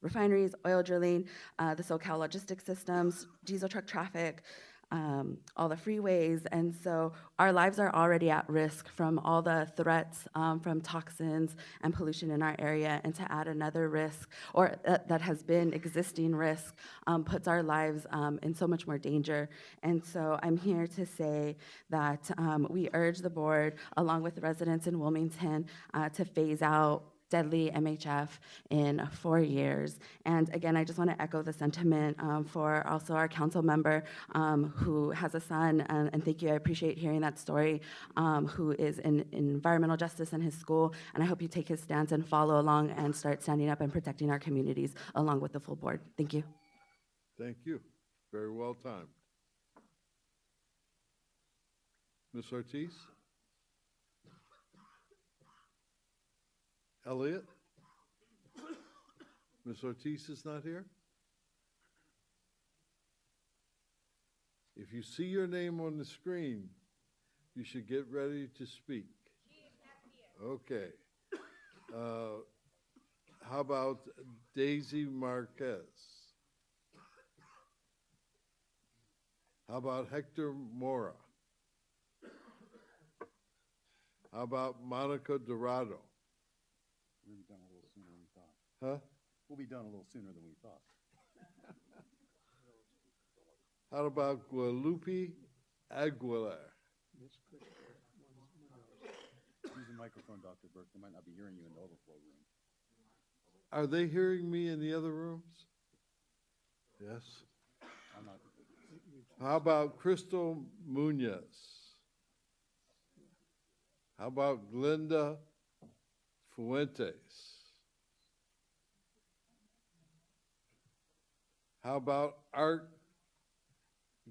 refineries, oil drilling, the SoCal logistics systems, diesel truck traffic, all the freeways, and so our lives are already at risk from all the threats from toxins and pollution in our area, and to add another risk, or that has been existing risk, puts our lives in so much more danger. And so I'm here to say that we urge the board, along with the residents in Wilmington, to phase out deadly MHF in 4 years. And again, I just want to echo the sentiment for also our council member who has a son, and thank you, I appreciate hearing that story, who is in environmental justice in his school, and I hope you take his stance and follow along and start standing up and protecting our communities along with the full board. Thank you. Thank you. Very well timed. Ms. Ortiz? Elliot? Ms. Ortiz is not here? If you see your name on the screen, you should get ready to speak. Okay. How about Daisy Marquez? How about Hector Mora? How about Monica Dorado? We'll be done a little sooner than we thought. Huh? We'll be done a little sooner than we thought. How about Guadalupe Aguilar? Use the microphone, Dr. Burke. They might not be hearing you in the overflow room. Are they hearing me in the other rooms? Yes. I'm not. How about Crystal Munoz? How about Glenda Fuentes? How about Art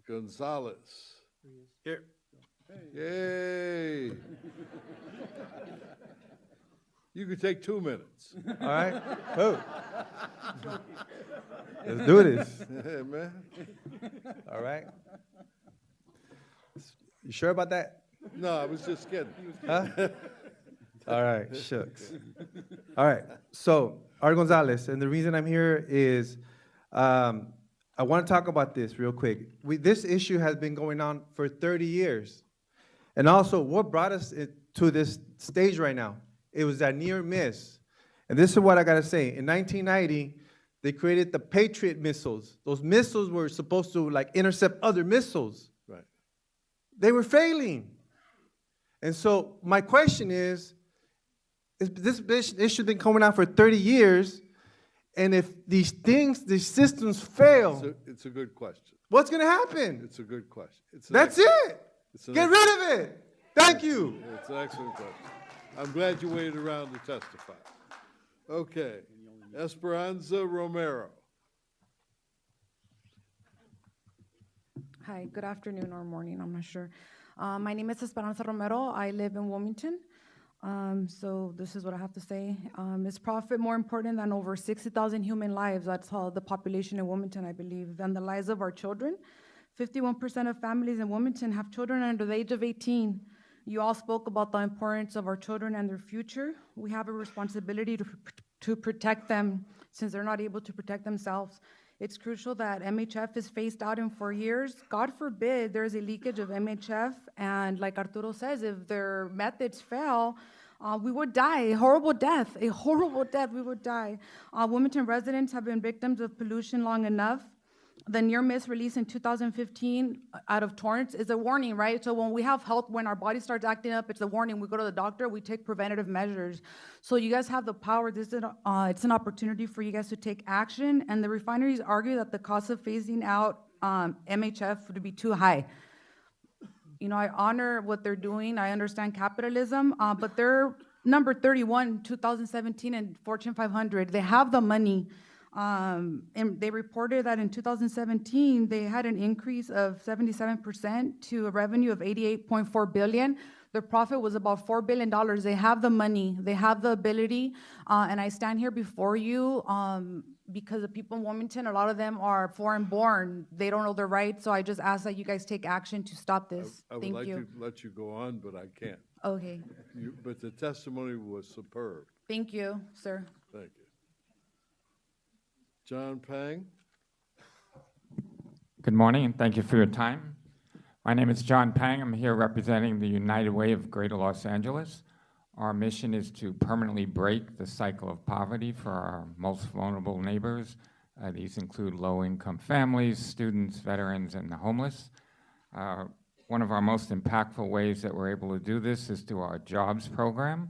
Gonzalez? Here. Yay! You could take 2 minutes. All right. Oh. Let's do this. Yeah, man. All right. You sure about that? No, I was just kidding. Huh? All right, shucks. All right, so Art Gonzalez, and the reason I'm here is I want to talk about this real quick. This issue has been going on for 30 years. And also, what brought us to this stage right now? It was that near miss. And this is what I got to say. In 1990, they created the Patriot missiles. Those missiles were supposed to like intercept other missiles. Right. They were failing. And so my question is this issue been coming out for 30 years, and if these systems fail, it's a good question. What's going to happen? It's a good question. That's it. Get rid of it. Thank you. It's an excellent question. I'm glad you waited around to testify. Okay. Esperanza Romero. Hi, good afternoon or morning, I'm not sure. My name is Esperanza Romero. I live in Wilmington. So this is what I have to say. Is profit more important than over 60,000 human lives? That's all the population in Wilmington, I believe, than the lives of our children. 51% of families in Wilmington have children under the age of 18. You all spoke about the importance of our children and their future. We have a responsibility to protect them since they're not able to protect themselves. It's crucial that MHF is phased out in 4 years. God forbid there's a leakage of MHF, and like Arturo says, if their methods fail, we would die, a horrible death, we would die. Wilmington residents have been victims of pollution long enough. the near-miss release in 2015 out of Torrance is a warning, right? So when we have health, when our body starts acting up, it's a warning. We go to the doctor, we take preventative measures. So you guys have the power. This is it's an opportunity for you guys to take action. And the refineries argue that the cost of phasing out MHF would be too high. You know, I honor what they're doing. I understand capitalism, but they're number 31, 2017 in Fortune 500. They have the money. And they reported that in 2017, they had an increase of 77% to a revenue of $88.4 billion. Their profit was about $4 billion. They have the money, they have the ability, and I stand here before you because the people in Wilmington, a lot of them are foreign-born. They don't know their rights, so I just ask that you guys take action to stop this. I would Thank like you. to let you go on, but I can't. Okay. But the testimony was superb. Thank you, sir. Thank you. John Pang. Good morning, and thank you for your time. My name is John Pang. I'm here representing the United Way of Greater Los Angeles. Our mission is to permanently break the cycle of poverty for our most vulnerable neighbors. These include low-income families, students, veterans, and the homeless. One of our most impactful ways that we're able to do this is through our jobs program.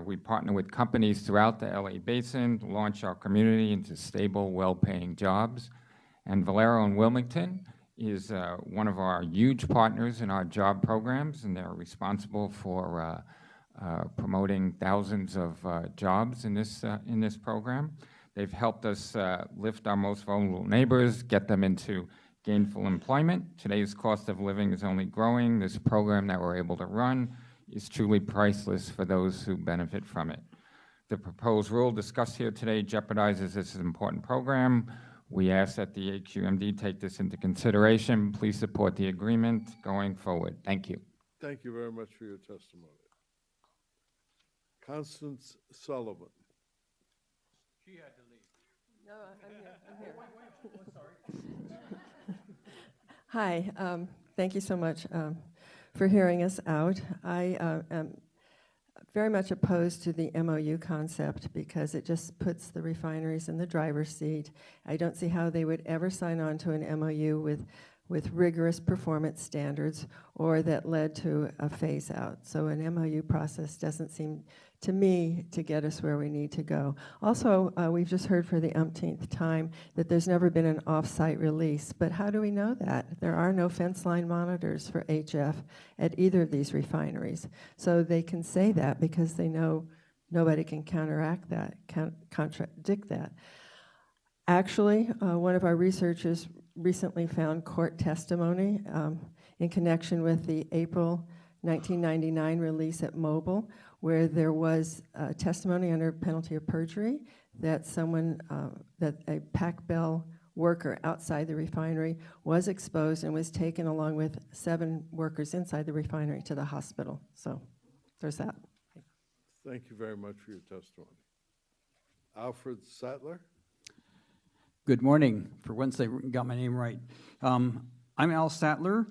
We partner with companies throughout the LA Basin to launch our community into stable, well-paying jobs. And Valero and Wilmington is one of our huge partners in our job programs, and they're responsible for promoting thousands of jobs in this program. They've helped us lift our most vulnerable neighbors, get them into gainful employment. Today's cost of living is only growing. This program that we're able to run is truly priceless for those who benefit from it. The proposed rule discussed here today jeopardizes this important program. We ask that the AQMD take this into consideration. Please support the agreement going forward. Thank you. Thank you very much for your testimony. Constance Sullivan. She had to leave. No, I'm here. Hi, thank you so much for hearing us out. I am very much opposed to the MOU concept because it just puts the refineries in the driver's seat. I don't see how they would ever sign on to an MOU with rigorous performance standards or that led to a phase out. So an MOU process doesn't seem to me to get us where we need to go. Also, we've just heard for the umpteenth time that there's never been an off-site release, but how do we know that? There are no fence line monitors for HF at either of these refineries. So they can say that because they know nobody can counteract that, contradict that. Actually, one of our researchers recently found court testimony in connection with the April 1999 release at Mobile, where there was testimony under penalty of perjury that that a Pac Bell worker outside the refinery was exposed and was taken along with 7 workers inside the refinery to the hospital. So there's that. Thank you very much for your testimony. Alfred Sattler. Good morning. For once, they got my name right. I'm Al Sattler,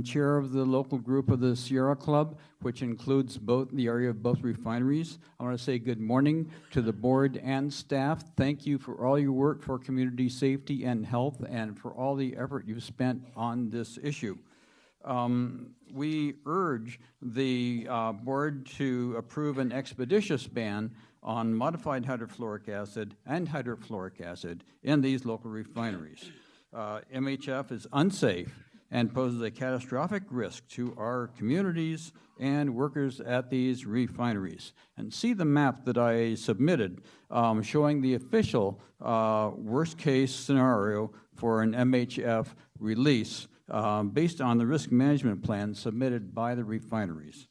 chair of the local group of the Sierra Club, which includes the area of both refineries. I want to say good morning to the board and staff. Thank you for all your work for community safety and health and for all the effort you've spent on this issue. We urge the board to approve an expeditious ban on modified hydrofluoric acid and hydrofluoric acid in these local refineries. MHF is unsafe and poses a catastrophic risk to our communities and workers at these refineries. And see the map that I submitted showing the official worst-case scenario for an MHF release based on the risk management plan submitted by the refineries.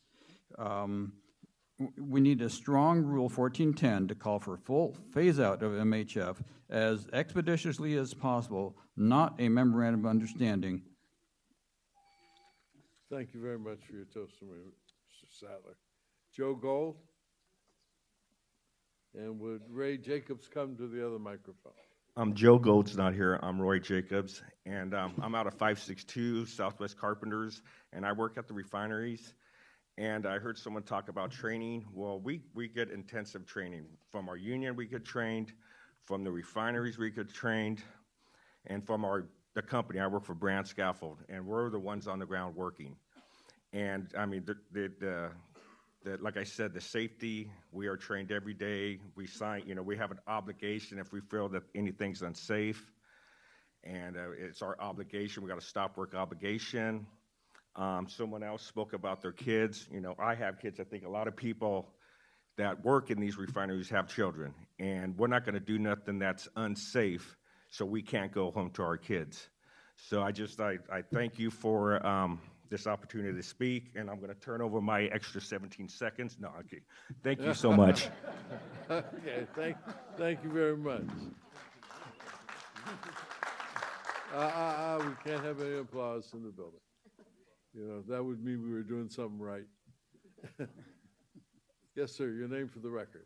We need a strong Rule 1410 to call for full phase-out of MHF as expeditiously as possible, not a memorandum of understanding. Thank you very much for your testimony, Mr. Sattler. Joe Gold. And would Ray Jacobs come to the other microphone? Joe Gold's not here. I'm Roy Jacobs, and I'm out of 562 Southwest Carpenters, and I work at the refineries. And I heard someone talk about training. Well, we get intensive training. From our union, we get trained. From the refineries, we get trained. And from the company, I work for Brand Scaffold, and we're the ones on the ground working. And I mean, like I said, the safety, we are trained every day. We sign, we have an obligation if we feel that anything's unsafe. And it's our obligation. We got a stop work obligation. Someone else spoke about their kids. I have kids. I think a lot of people that work in these refineries have children. And we're not going to do nothing that's unsafe so we can't go home to our kids. So I thank you for this opportunity to speak, and I'm going to turn over my extra 17 seconds. No, okay. Thank you so much. Okay, thank you very much. We can't have any applause in the building. That would mean we were doing something right. Yes, sir, your name for the record.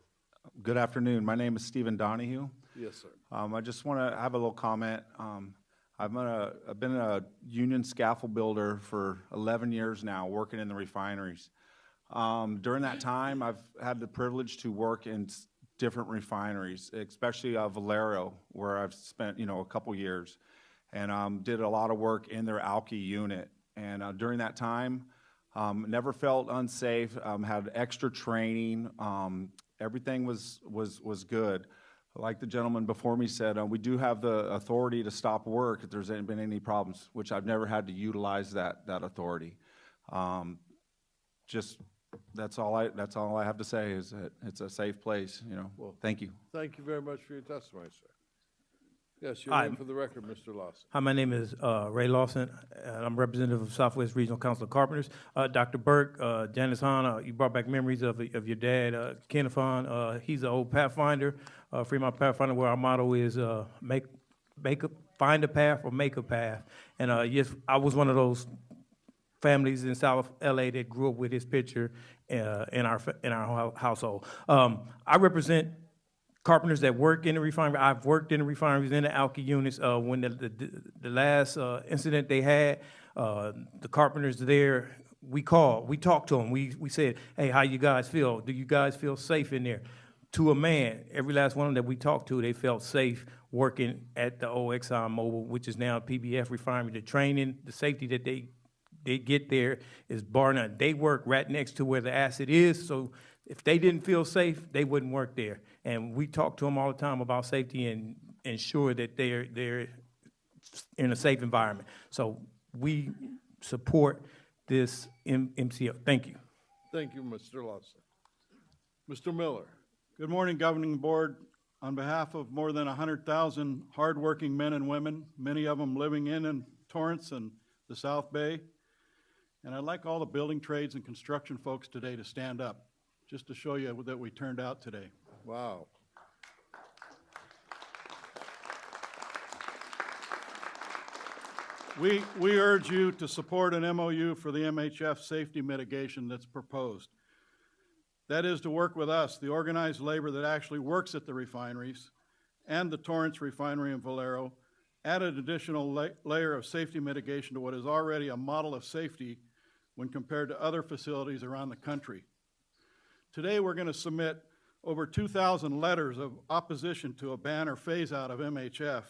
Good afternoon. My name is Stephen Donahue. Yes, sir. I just want to have a little comment. I've been a union scaffold builder for 11 years now, working in the refineries. During that time, I've had the privilege to work in different refineries, especially Valero, where I've spent a couple years, and did a lot of work in their alky unit. And during that time, never felt unsafe. Had extra training. Everything was good. Like the gentleman before me said, we do have the authority to stop work if there's been any problems, which I've never had to utilize that authority. That's all I have to say is that it's a safe place. Well, thank you. Thank you very much for your testimony, sir. Yes, your Hi. name for the record, Mr. Lawson. Hi, my name is Ray Lawson, and I'm representative of Southwest Regional Council of Carpenters. Dr. Burke, Janice Hahn, you brought back memories of your dad, Kenneth Hahn. He's an old Pathfinder, Fremont Pathfinder, where our motto is find a path or make a path. And yes, I was one of those families in South LA that grew up with his picture in our household. I represent carpenters that work in the refinery. I've worked in the refineries in the alky units. When the last incident they had, the carpenters there, we talked to them. We said, hey, how you guys feel? Do you guys feel safe in there? To a man, every last one of them that we talked to, they felt safe working at the old ExxonMobil, which is now PBF refinery. The training, the safety that they get there is bar none. They work right next to where the acid is, so if they didn't feel safe, they wouldn't work there. And we talk to them all the time about safety and ensure that they're in a safe environment. So we support this MCO. Thank you. Thank you, Mr. Lawson. Mr. Miller. Good morning, Governing Board. On behalf of more than 100,000 hardworking men and women, many of them living in Torrance and the South Bay, and I'd like all the building trades and construction folks today to stand up, just to show you that we turned out today. Wow. We urge you to support an MOU for the MHF safety mitigation that's proposed. That is to work with us, the organized labor that actually works at the refineries, and the Torrance refinery in Valero, add an additional layer of safety mitigation to what is already a model of safety when compared to other facilities around the country. Today we're going to submit over 2,000 letters of opposition to a ban or phase out of MHF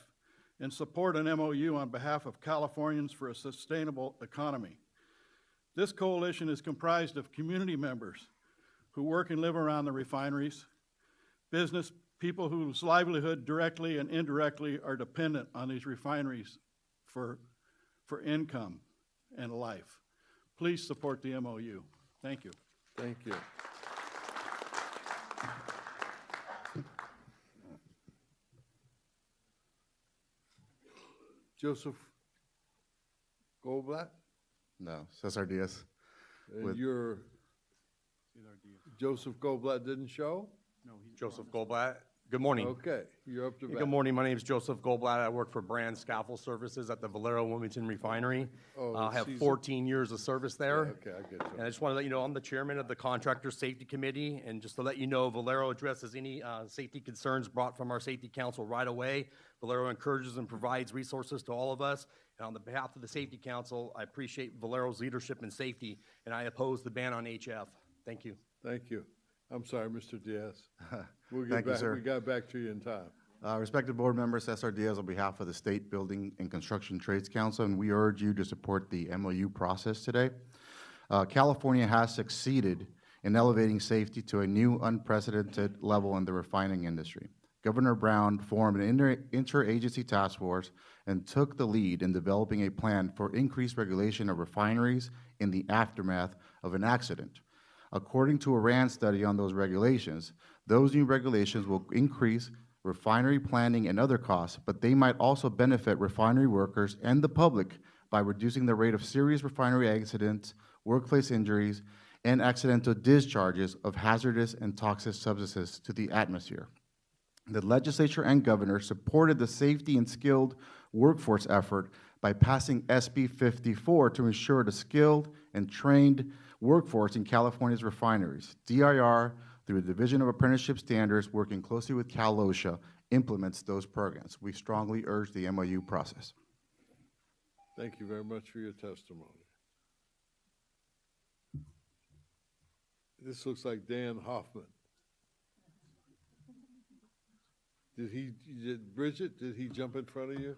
and support an MOU on behalf of Californians for a sustainable economy. This coalition is comprised of community members who work and live around the refineries, business people whose livelihood directly and indirectly are dependent on these refineries for income and life. Please support the MOU. Thank you. Thank you. Joseph Goldblatt? No, Cesar Diaz. And you're Joseph Goldblatt didn't show? No, Joseph Goldblatt. Good morning. Okay, you're up to bat. Good morning. My name is Joseph Goldblatt. I work for Brand Scaffold Services at the Valero Wilmington Refinery. I have 14 years of service there. Yeah, okay, I get you. And I just want to let you know I'm the chairman of the Contractor Safety Committee. And just to let you know, Valero addresses any safety concerns brought from our Safety Council right away. Valero encourages and provides resources to all of us. And on the behalf of the Safety Council, I appreciate Valero's leadership in safety, and I oppose the ban on HF. Thank you. Thank you. I'm sorry, Mr. Diaz. Thank you, sir. We got back to you in time. Respected board members, SR Diaz on behalf of the State Building and Construction Trades Council, and we urge you to support the MOU process today. California has succeeded in elevating safety to a new unprecedented level in the refining industry. Governor Brown formed an interagency task force and took the lead in developing a plan for increased regulation of refineries in the aftermath of an accident. According to a RAND study on those regulations, those new regulations will increase refinery planning and other costs, but they might also benefit refinery workers and the public by reducing the rate of serious refinery accidents, workplace injuries, and accidental discharges of hazardous and toxic substances to the atmosphere. The legislature and governor supported the safety and skilled workforce effort by passing SB 54 to ensure the skilled and trained workforce in California's refineries. DIR, through the Division of Apprenticeship Standards, working closely with Cal OSHA, implements those programs. We strongly urge the MOU process. Thank you very much for your testimony. This looks like Dan Hoffman. Bridget, did he jump in front of you?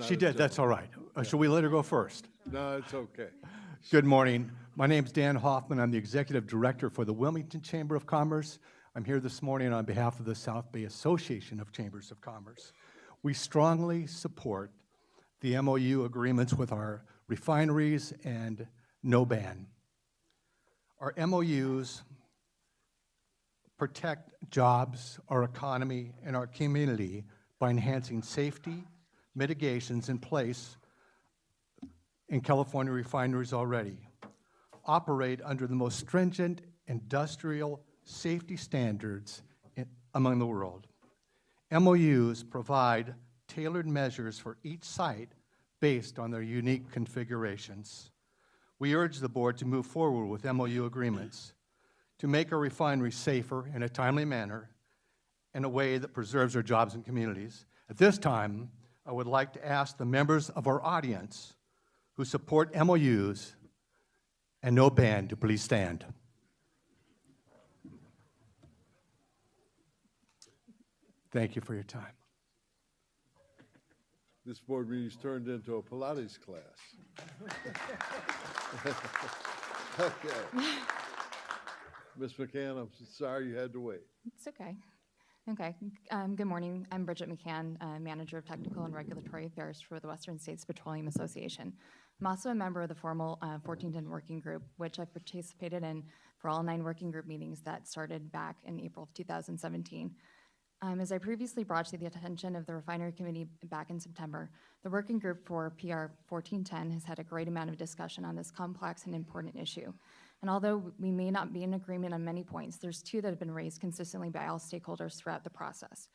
She did, that's all right. Should we let her go first? No, it's okay. Good morning. My name's Dan Hoffman. I'm the Executive Director for the Wilmington Chamber of Commerce. I'm here this morning on behalf of the South Bay Association of Chambers of Commerce. We strongly support the MOU agreements with our refineries and no ban. Our MOUs protect jobs, our economy, and our community by enhancing safety, mitigations in place in California refineries already, operate under the most stringent industrial safety standards among the world. MOUs provide tailored measures for each site based on their unique configurations. We urge the board to move forward with MOU agreements to make our refineries safer in a timely manner in a way that preserves our jobs and communities. At this time, I would like to ask the members of our audience who support MOUs and no ban to please stand. Thank you for your time. This board meeting's turned into a Pilates class. Okay. Ms. McCann, I'm sorry you had to wait. It's okay. Okay. Good morning. I'm Bridget McCann, Manager of Technical and Regulatory Affairs for the Western States Petroleum Association. I'm also a member of the formal 1410 Working Group, which I've participated in for all 9 working group meetings that started back in April of 2017. As I previously brought to the attention of the Refinery Committee back in September, the working group for PR 1410 has had a great amount of discussion on this complex and important issue. And although we may not be in agreement on many points, there's 2 that have been raised consistently by all stakeholders throughout the process.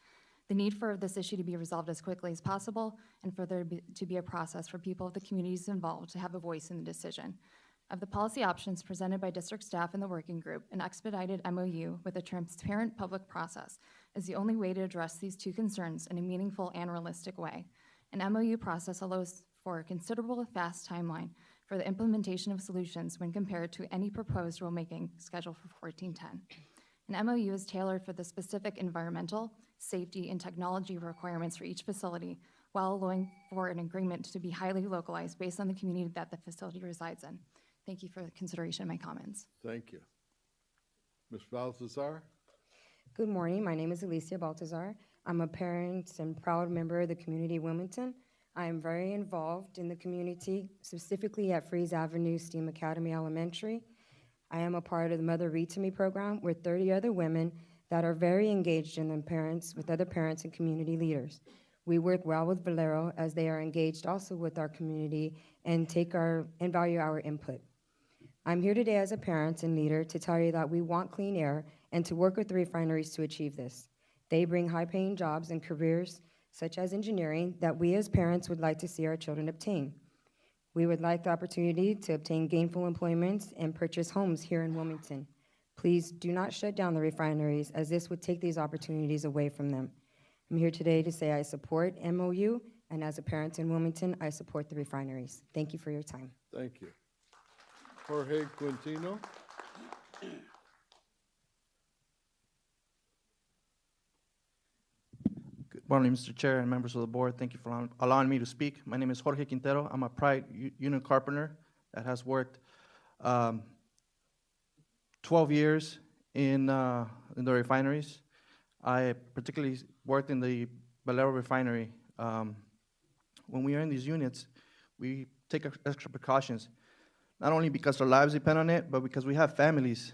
The need for this issue to be resolved as quickly as possible, and for there to be a process for people of the communities involved to have a voice in the decision. Of the policy options presented by district staff in the working group, an expedited MOU with a transparent public process is the only way to address these 2 concerns in a meaningful and realistic way. An MOU process allows for a considerable fast timeline for the implementation of solutions when compared to any proposed rulemaking scheduled for 1410. An MOU is tailored for the specific environmental, safety, and technology requirements for each facility, while allowing for an agreement to be highly localized based on the community that the facility resides in. Thank you for the consideration of my comments. Thank you. Ms. Balthazar? Good morning. My name is Alicia Baltazar. I'm a parent and proud member of the community of Wilmington. I am very involved in the community, specifically at Freeze Avenue STEAM Academy Elementary. I am a part of the Mother Read to Me program with 30 other women that are very engaged in with other parents and community leaders. We work well with Valero as they are engaged also with our community and value our input. I'm here today as a parent and leader to tell you that we want clean air and to work with the refineries to achieve this. They bring high-paying jobs and careers, such as engineering, that we as parents would like to see our children obtain. We would like the opportunity to obtain gainful employment and purchase homes here in Wilmington. Please do not shut down the refineries, as this would take these opportunities away from them. I'm here today to say I support MOU, and as a parent in Wilmington, I support the refineries. Thank you for your time. Thank you. Jorge Quintino? morning, Mr. Chair and members of the board. Thank you for allowing me to speak. My name is Jorge Quintero. I'm a pride union carpenter that has worked 12 years in the refineries. I particularly worked in the Valero refinery. When we are in these units, we take extra precautions, not only because our lives depend on it, but because we have families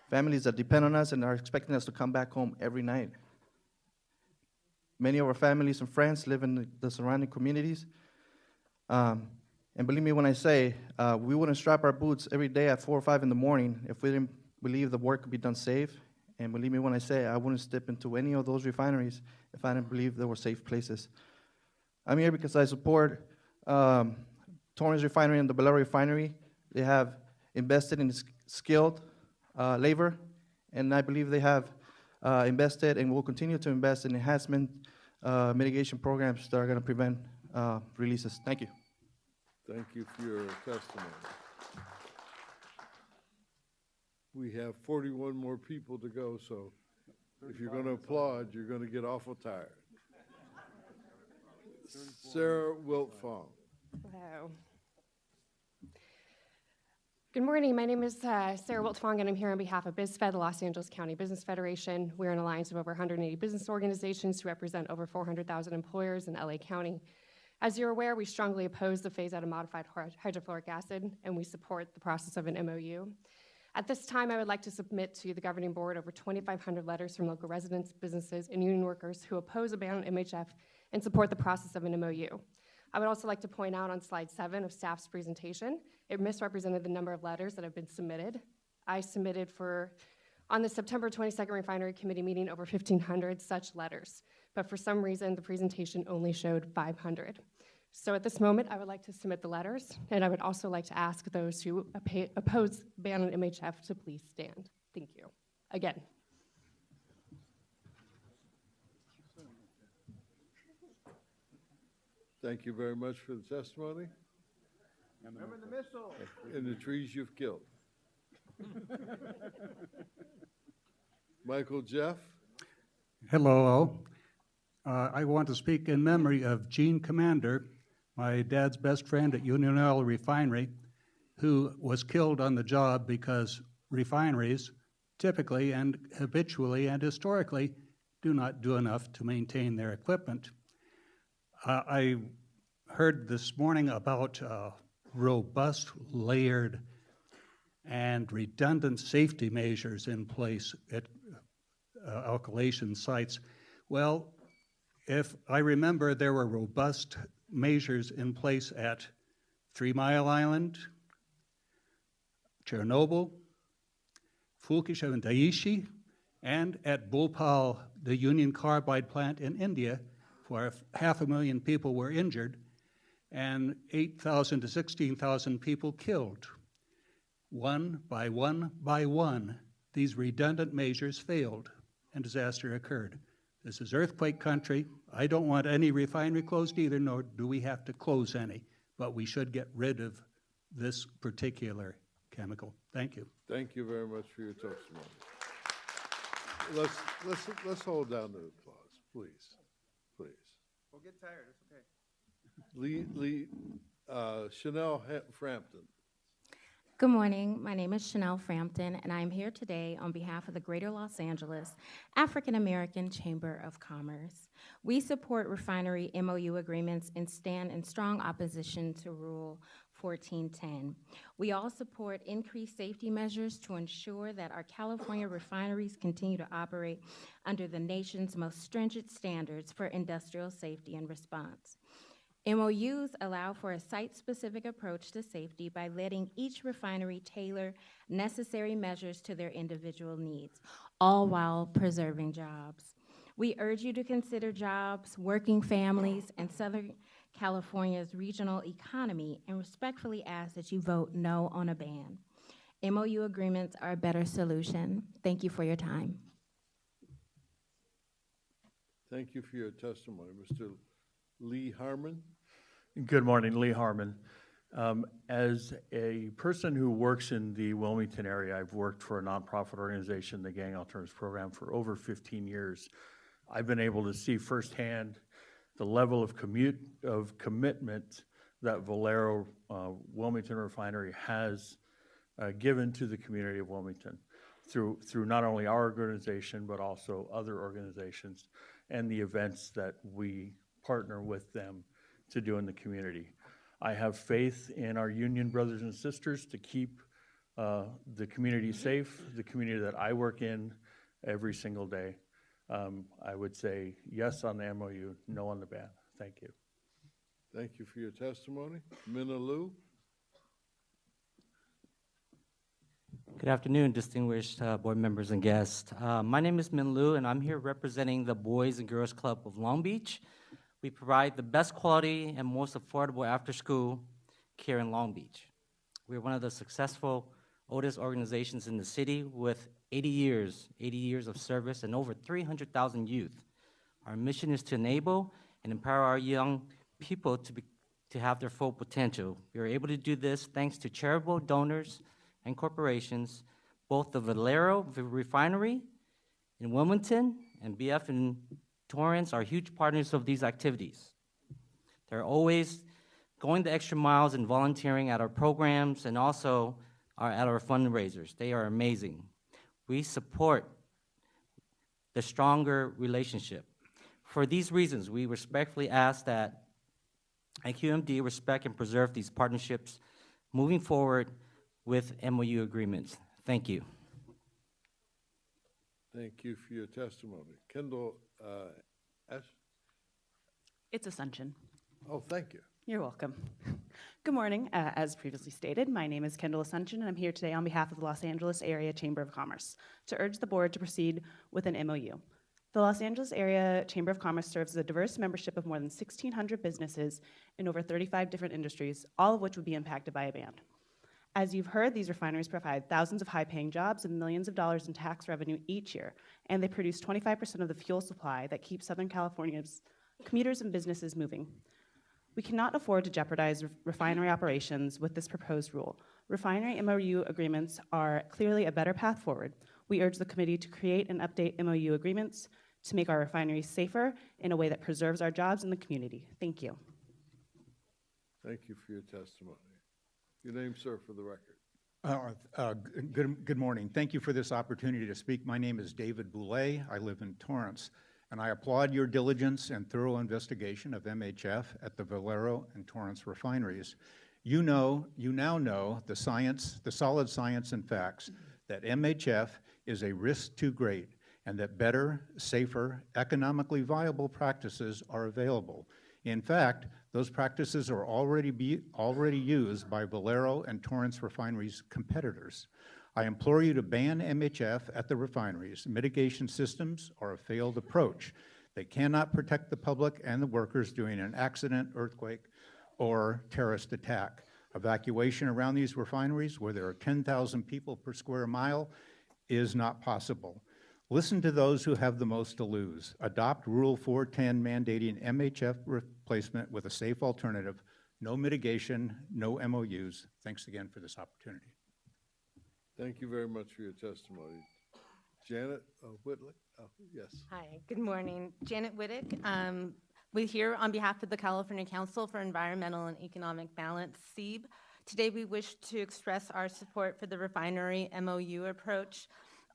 that depend on us and are expecting us to come back home every night. Many of our families and friends live in the surrounding communities. And believe me when I say, we wouldn't strap our boots every day at 4 or 5 in the morning if we didn't believe the work could be done safe. And believe me when I say, I wouldn't step into any of those refineries if I didn't believe they were safe places. I'm here because I support Torrance Refinery and the Valero Refinery. They have invested in skilled labor, and I believe they have invested and will continue to invest in enhancement mitigation programs that are going to prevent releases. Thank you. Thank you for your testimony. We have 41 more people to go, so if you're going to applaud, you're going to get awful tired. Sarah Wiltfong. Hello. Good morning. My name is Sarah Wiltfong, and I'm here on behalf of BizFed, the Los Angeles County Business Federation. We're an alliance of over 180 business organizations who represent over 400,000 employers in LA County. As you're aware, we strongly oppose the phase-out of modified hydrofluoric acid, and we support the process of an MOU. At this time, I would like to submit to the governing board over 2,500 letters from local residents, businesses, and union workers who oppose a ban on MHF and support the process of an MOU. I would also like to point out on slide 7 of staff's presentation, it misrepresented the number of letters that have been submitted. I submitted on the September 22nd Refinery Committee meeting, over 1,500 such letters, but for some reason, the presentation only showed 500. So at this moment, I would like to submit the letters, and I would also like to ask those who oppose ban on MHF to please stand. Thank you. Again. Thank you very much for the testimony. Remember the missile. And the trees you've killed. Michael Jeff. Hello. I want to speak in memory of Gene Commander, my dad's best friend at Union Oil Refinery, who was killed on the job because refineries typically and habitually and historically do not do enough to maintain their equipment. I heard this morning about robust, layered, and redundant safety measures in place at alkylation sites. Well, if I remember, there were robust measures in place at 3 Mile Island, Chernobyl, Fukushima and Daiichi, and at Bhopal, the Union Carbide plant in India, where 500,000 people were injured and 8,000 to 16,000 people killed. One by one, these redundant measures failed and disaster occurred. This is earthquake country. I don't want any refinery closed either, nor do we have to close any, but we should get rid of this particular chemical. Thank you. Thank you very much for your testimony. Let's hold down the applause, please. Please. We'll get tired. It's okay. Chanel Frampton. Good morning. My name is Chanel Frampton, and I'm here today on behalf of the Greater Los Angeles African American Chamber of Commerce. We support refinery MOU agreements and stand in strong opposition to Rule 1410. We all support increased safety measures to ensure that our California refineries continue to operate under the nation's most stringent standards for industrial safety and response. MOUs allow for a site-specific approach to safety by letting each refinery tailor necessary measures to their individual needs, all while preserving jobs. We urge you to consider jobs, working families, and Southern California's regional economy, and respectfully ask that you vote no on a ban. MOU agreements are a better solution. Thank you for your time. Thank you for your testimony. Mr. Lee Harmon. Good morning, Lee Harmon. As a person who works in the Wilmington area, I've worked for a nonprofit organization, the Gang Alternatives Program, for over 15 years. I've been able to see firsthand the level of commitment that Valero Wilmington Refinery has given to the community of Wilmington through not only our organization, but also other organizations and the events that we partner with them to do in the community. I have faith in our union brothers and sisters to keep the community safe, the community that I work in every single day. I would say yes on the MOU, no on the ban. Thank you. Thank you for your testimony. Minna Liu. Good afternoon, distinguished board members and guests. My name is Min Liu, and I'm here representing the Boys and Girls Club of Long Beach. We provide the best quality and most affordable after-school care in Long Beach. We're one of the successful oldest organizations in the city with 80 years of service and over 300,000 youth. Our mission is to enable and empower our young people to have their full potential. We are able to do this thanks to charitable donors and corporations. Both the Valero Refinery in Wilmington and BF in Torrance are huge partners of these activities. They're always going the extra miles and volunteering at our programs and also at our fundraisers. They are amazing. We support the stronger relationship. For these reasons, we respectfully ask that SCAQMD respect and preserve these partnerships moving forward with MOU agreements. Thank you. Thank you for your testimony. Kendall S. It's Ascension. Oh, thank you. You're welcome. Good morning. As previously stated, my name is Kendall Ascension, and I'm here today on behalf of the Los Angeles Area Chamber of Commerce to urge the board to proceed with an MOU. The Los Angeles Area Chamber of Commerce serves as a diverse membership of more than 1,600 businesses in over 35 different industries, all of which would be impacted by a ban. As you've heard, these refineries provide thousands of high-paying jobs and millions of dollars in tax revenue each year, and they produce 25% of the fuel supply that keeps Southern California's commuters and businesses moving. We cannot afford to jeopardize refinery operations with this proposed rule. Refinery MOU agreements are clearly a better path forward. We urge the committee to create and update MOU agreements to make our refineries safer in a way that preserves our jobs in the community. Thank you. Thank you for your testimony. Your name, sir, for the record. Good morning. Thank you for this opportunity to speak. My name is David Boulay. I live in Torrance, and I applaud your diligence and thorough investigation of MHF at the Valero and Torrance refineries. You now know the science, the solid science and facts that MHF is a risk too great and that better, safer, economically viable practices are available. In fact, those practices are already used by Valero and Torrance refineries' competitors. I implore you to ban MHF at the refineries. Mitigation systems are a failed approach. They cannot protect the public and the workers during an accident, earthquake, or terrorist attack. Evacuation around these refineries, where there are 10,000 people per square mile, is not possible. Listen to those who have the most to lose. Adopt Rule 410 mandating MHF replacement with a safe alternative. No mitigation, no MOUs. Thanks again for this opportunity. Thank you very much for your testimony. Janet Whitlick? Oh, yes. Hi, good morning. Janet Whittick. We're here on behalf of the California Council for Environmental and Economic Balance, CEEB. Today we wish to express our support for the refinery MOU approach.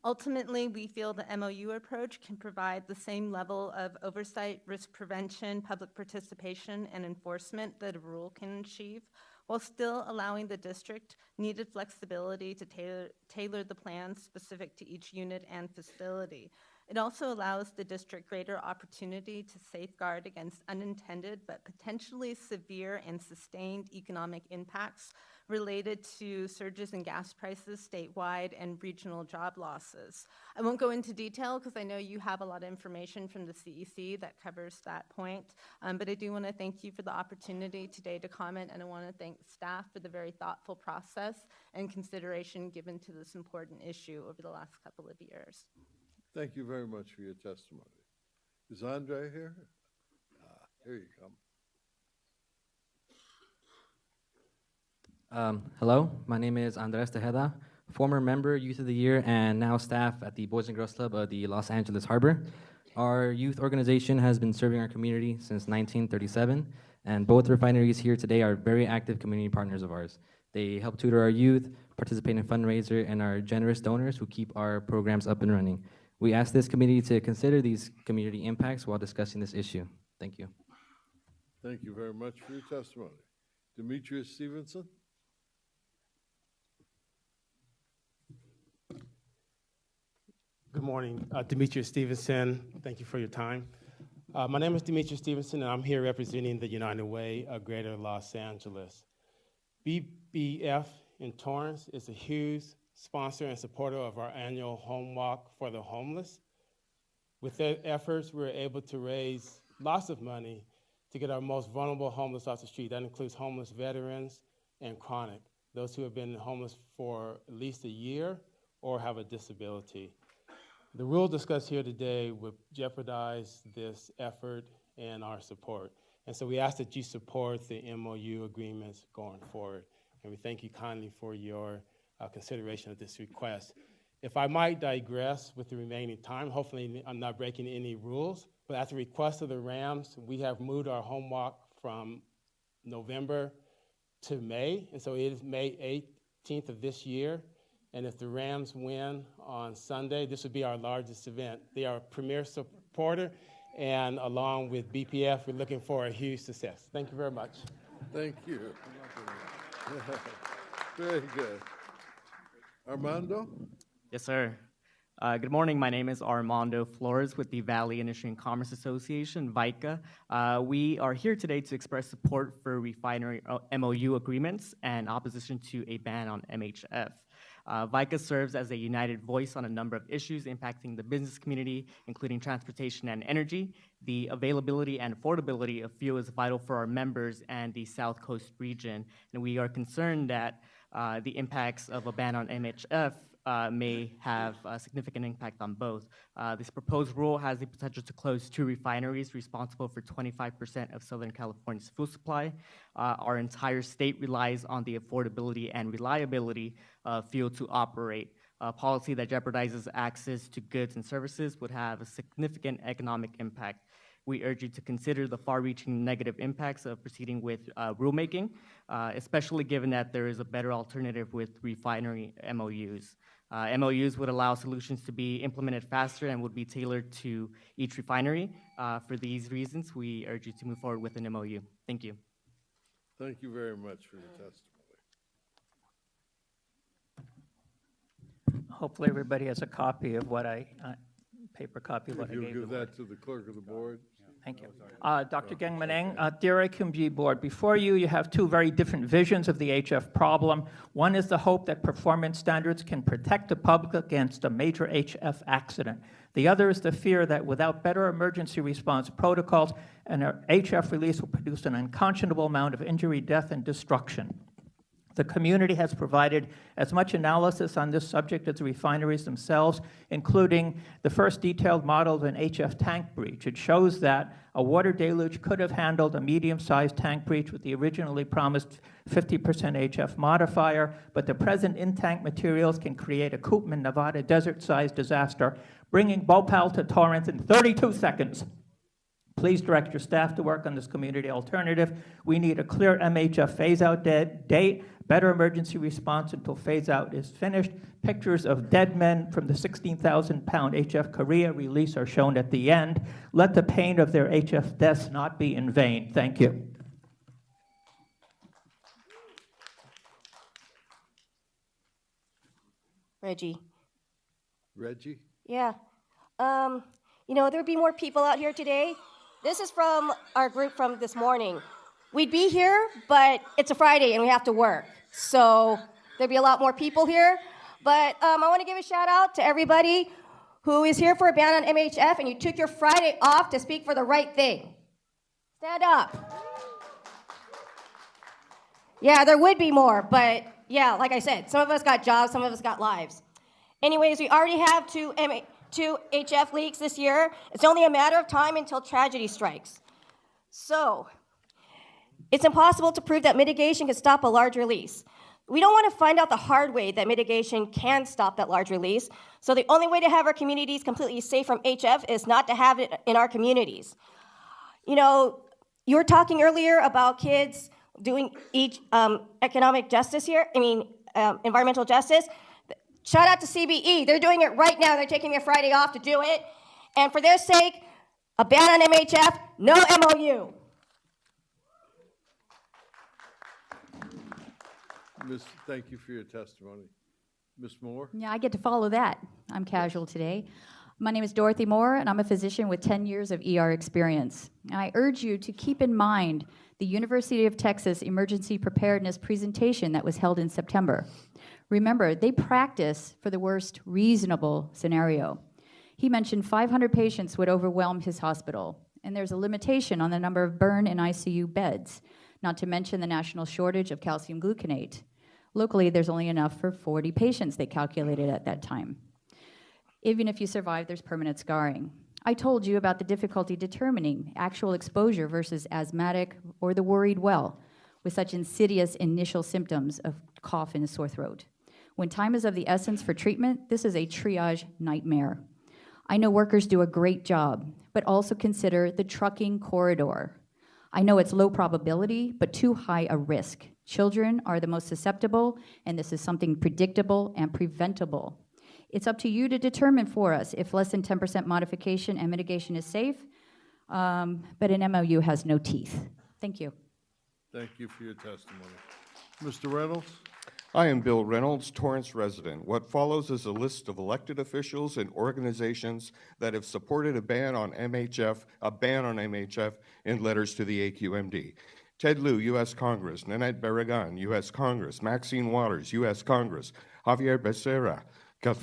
Ultimately, we feel the MOU approach can provide the same level of oversight, risk prevention, public participation, and enforcement that a rule can achieve, while still allowing the district needed flexibility to tailor the plan specific to each unit and facility. It also allows the district greater opportunity to safeguard against unintended but potentially severe and sustained economic impacts related to surges in gas prices statewide and regional job losses. I won't go into detail because I know you have a lot of information from the CEC that covers that point, but I do want to thank you for the opportunity today to comment, and I want to thank staff for the very thoughtful process and consideration given to this important issue over the last couple of years. Thank you very much for your testimony. Is Andre here? Here you come. Hello, my name is Andres Tejeda, former member, Youth of the Year, and now staff at the Boys and Girls Club of the Los Angeles Harbor. Our youth organization has been serving our community since 1937, and both refineries here today are very active community partners of ours. They help tutor our youth, participate in fundraiser, and are generous donors who keep our programs up and running. We ask this committee to consider these community impacts while discussing this issue. Thank you. Thank you very much for your testimony. Demetrius Stevenson? Good morning, Demetrius Stevenson. Thank you for your time. My name is Demetrius Stevenson, and I'm here representing the United Way of Greater Los Angeles. BBF in Torrance is a huge sponsor and supporter of our annual Home Walk for the Homeless. With their efforts, we were able to raise lots of money to get our most vulnerable homeless off the street. That includes homeless veterans and chronic, those who have been homeless for at least a year or have a disability. The rule discussed here today would jeopardize this effort and our support. And so we ask that you support the MOU agreements going forward. And we thank you kindly for your consideration of this request. If I might digress with the remaining time, hopefully I'm not breaking any rules, but at the request of the Rams, we have moved our home walk from November to May. And so it is May 18th of this year. And if the Rams win on Sunday, this would be our largest event. They are a premier supporter, and along with BPF, we're looking for a huge success. Thank you very much. Thank you. Very good. Armando? Yes, sir. Good morning. My name is Armando Flores with the Valley Industry and Commerce Association, VICA. We are here today to express support for refinery MOU agreements and opposition to a ban on MHF. VICA serves as a united voice on a number of issues impacting the business community, including transportation and energy. The availability and affordability of fuel is vital for our members and the South Coast region, and we are concerned that the impacts of a ban on MHF may have a significant impact on both. This proposed rule has the potential to close 2 refineries responsible for 25% of Southern California's fuel supply. Our entire state relies on the affordability and reliability of fuel to operate. A policy that jeopardizes access to goods and services would have a significant economic impact. We urge you to consider the far-reaching negative impacts of proceeding with rulemaking, especially given that there is a better alternative with refinery MOUs. MOUs would allow solutions to be implemented faster and would be tailored to each refinery. For these reasons, we urge you to move forward with an MOU. Thank you. Thank you very much for your testimony. Hopefully everybody has a copy of what paper copy of what I If gave you'll the give board. that to the clerk of the board. Thank you. Dr. Geng Maneng, dear SCAQMD board, before you have 2 very different visions of the HF problem. One is the hope that performance standards can protect the public against a major HF accident. The other is the fear that without better emergency response protocols, an HF release will produce an unconscionable amount of injury, death, and destruction. The community has provided as much analysis on this subject as the refineries themselves, including the first detailed model of an HF tank breach. It shows that a water deluge could have handled a medium-sized tank breach with the originally promised 50% HF modifier, but the present in-tank materials can create a Koopman, Nevada desert-sized disaster, bringing Bhopal to Torrance in 32 seconds. Please direct your staff to work on this community alternative. We need a clear MHF phase-out date, better emergency response until phase-out is finished. Pictures of dead men from the 16,000-pound HF Korea release are shown at the end. Let the pain of their HF deaths not be in vain. Thank you. Reggie. Reggie? Yeah. You know, there'd be more people out here today. This is from our group from this morning. We'd be here, but it's a Friday and we have to work. So there'd be a lot more people here. But I want to give a shout out to everybody who is here for a ban on MHF and you took your Friday off to speak for the right thing. Stand up. Yeah, there would be more, but yeah, like I said, some of us got jobs, some of us got lives. Anyways, we already have two HF leaks this year. It's only a matter of time until tragedy strikes. So, it's impossible to prove that mitigation can stop a large release. We don't want to find out the hard way that mitigation can stop that large release. So the only way to have our communities completely safe from HF is not to have it in our communities. You know, you were talking earlier about kids doing economic justice here, environmental justice. Shout out to CBE. They're doing it right now. They're taking a Friday off to do it. And for their sake, a ban on MHF, no MOU. Thank you for your testimony. Ms. Moore? Yeah, I get to follow that. I'm casual today. My name is Dorothy Moore, and I'm a physician with 10 years of ER experience. And I urge you to keep in mind the University of Texas emergency preparedness presentation that was held in September. Remember, they practice for the worst reasonable scenario. He mentioned 500 patients would overwhelm his hospital, and there's a limitation on the number of burn and ICU beds, not to mention the national shortage of calcium gluconate. Locally, there's only enough for 40 patients, they calculated at that time. Even if you survive, there's permanent scarring. I told you about the difficulty determining actual exposure versus asthmatic or the worried well with such insidious initial symptoms of cough and a sore throat. When time is of the essence for treatment, this is a triage nightmare. I know workers do a great job, but also consider the trucking corridor. I know it's low probability, but too high a risk. Children are the most susceptible, and this is something predictable and preventable. It's up to you to determine for us if less than 10% modification and mitigation is safe, but an MOU has no teeth. Thank you. Thank you for your testimony. Mr. Reynolds? I am Bill Reynolds, Torrance resident. What follows is a list of elected officials and organizations that have supported a ban on MHF in letters to the AQMD. Ted Lieu, U.S. Congress; Nanette Barragan, U.S. Congress; Maxine Waters, U.S. Congress; Javier Becerra,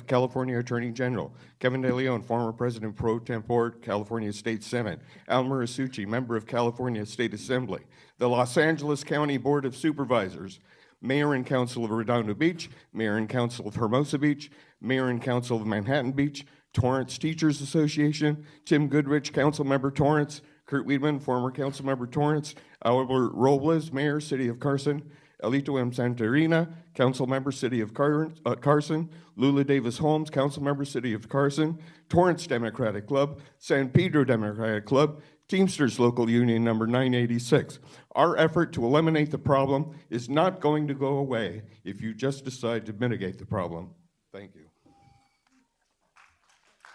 California Attorney General; Kevin De Leon, former President pro tempore, California State Senate; Almer Asucci, member of California State Assembly; the Los Angeles County Board of Supervisors; Mayor and Council of Redondo Beach; Mayor and Council of Hermosa Beach; Mayor and Council of Manhattan Beach; Torrance Teachers Association; Tim Goodrich, Council Member Torrance; Kurt Wiedemann, former Council Member Torrance; Albert Robles, Mayor, City of Carson; Elito M. Santarina, Council Member, City of Carson; Lula Davis Holmes, Council Member, City of Carson; Torrance Democratic Club; San Pedro Democratic Club; Teamsters Local Union number 986. Our effort to eliminate the problem is not going to go away if you just decide to mitigate the problem. Thank you.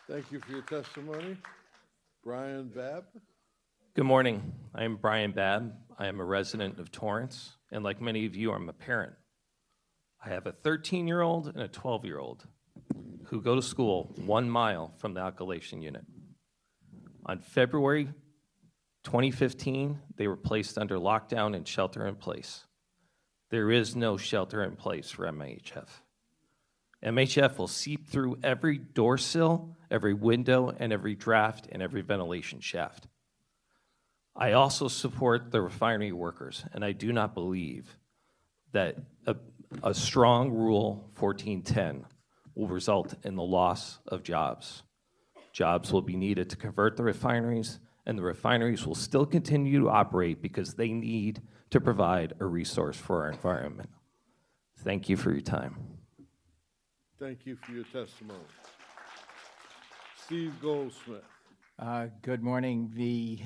Thank you for your testimony. Brian Babb? Good morning. I am Brian Babb. I am a resident of Torrance, and like many of you, I'm a parent. I have a 13-year-old and a 12-year-old who go to school 1 mile from the alkylation unit. On February 2015, they were placed under lockdown and shelter in place. There is no shelter in place for MHF. MHF will seep through every door sill, every window, and every draft, and every ventilation shaft. I also support the refinery workers, and I do not believe that a strong Rule 1410 will result in the loss of jobs. Jobs will be needed to convert the refineries, and the refineries will still continue to operate because they need to provide a resource for our environment. Thank you for your time. Thank you for your testimony. Steve Goldsmith. Good morning. The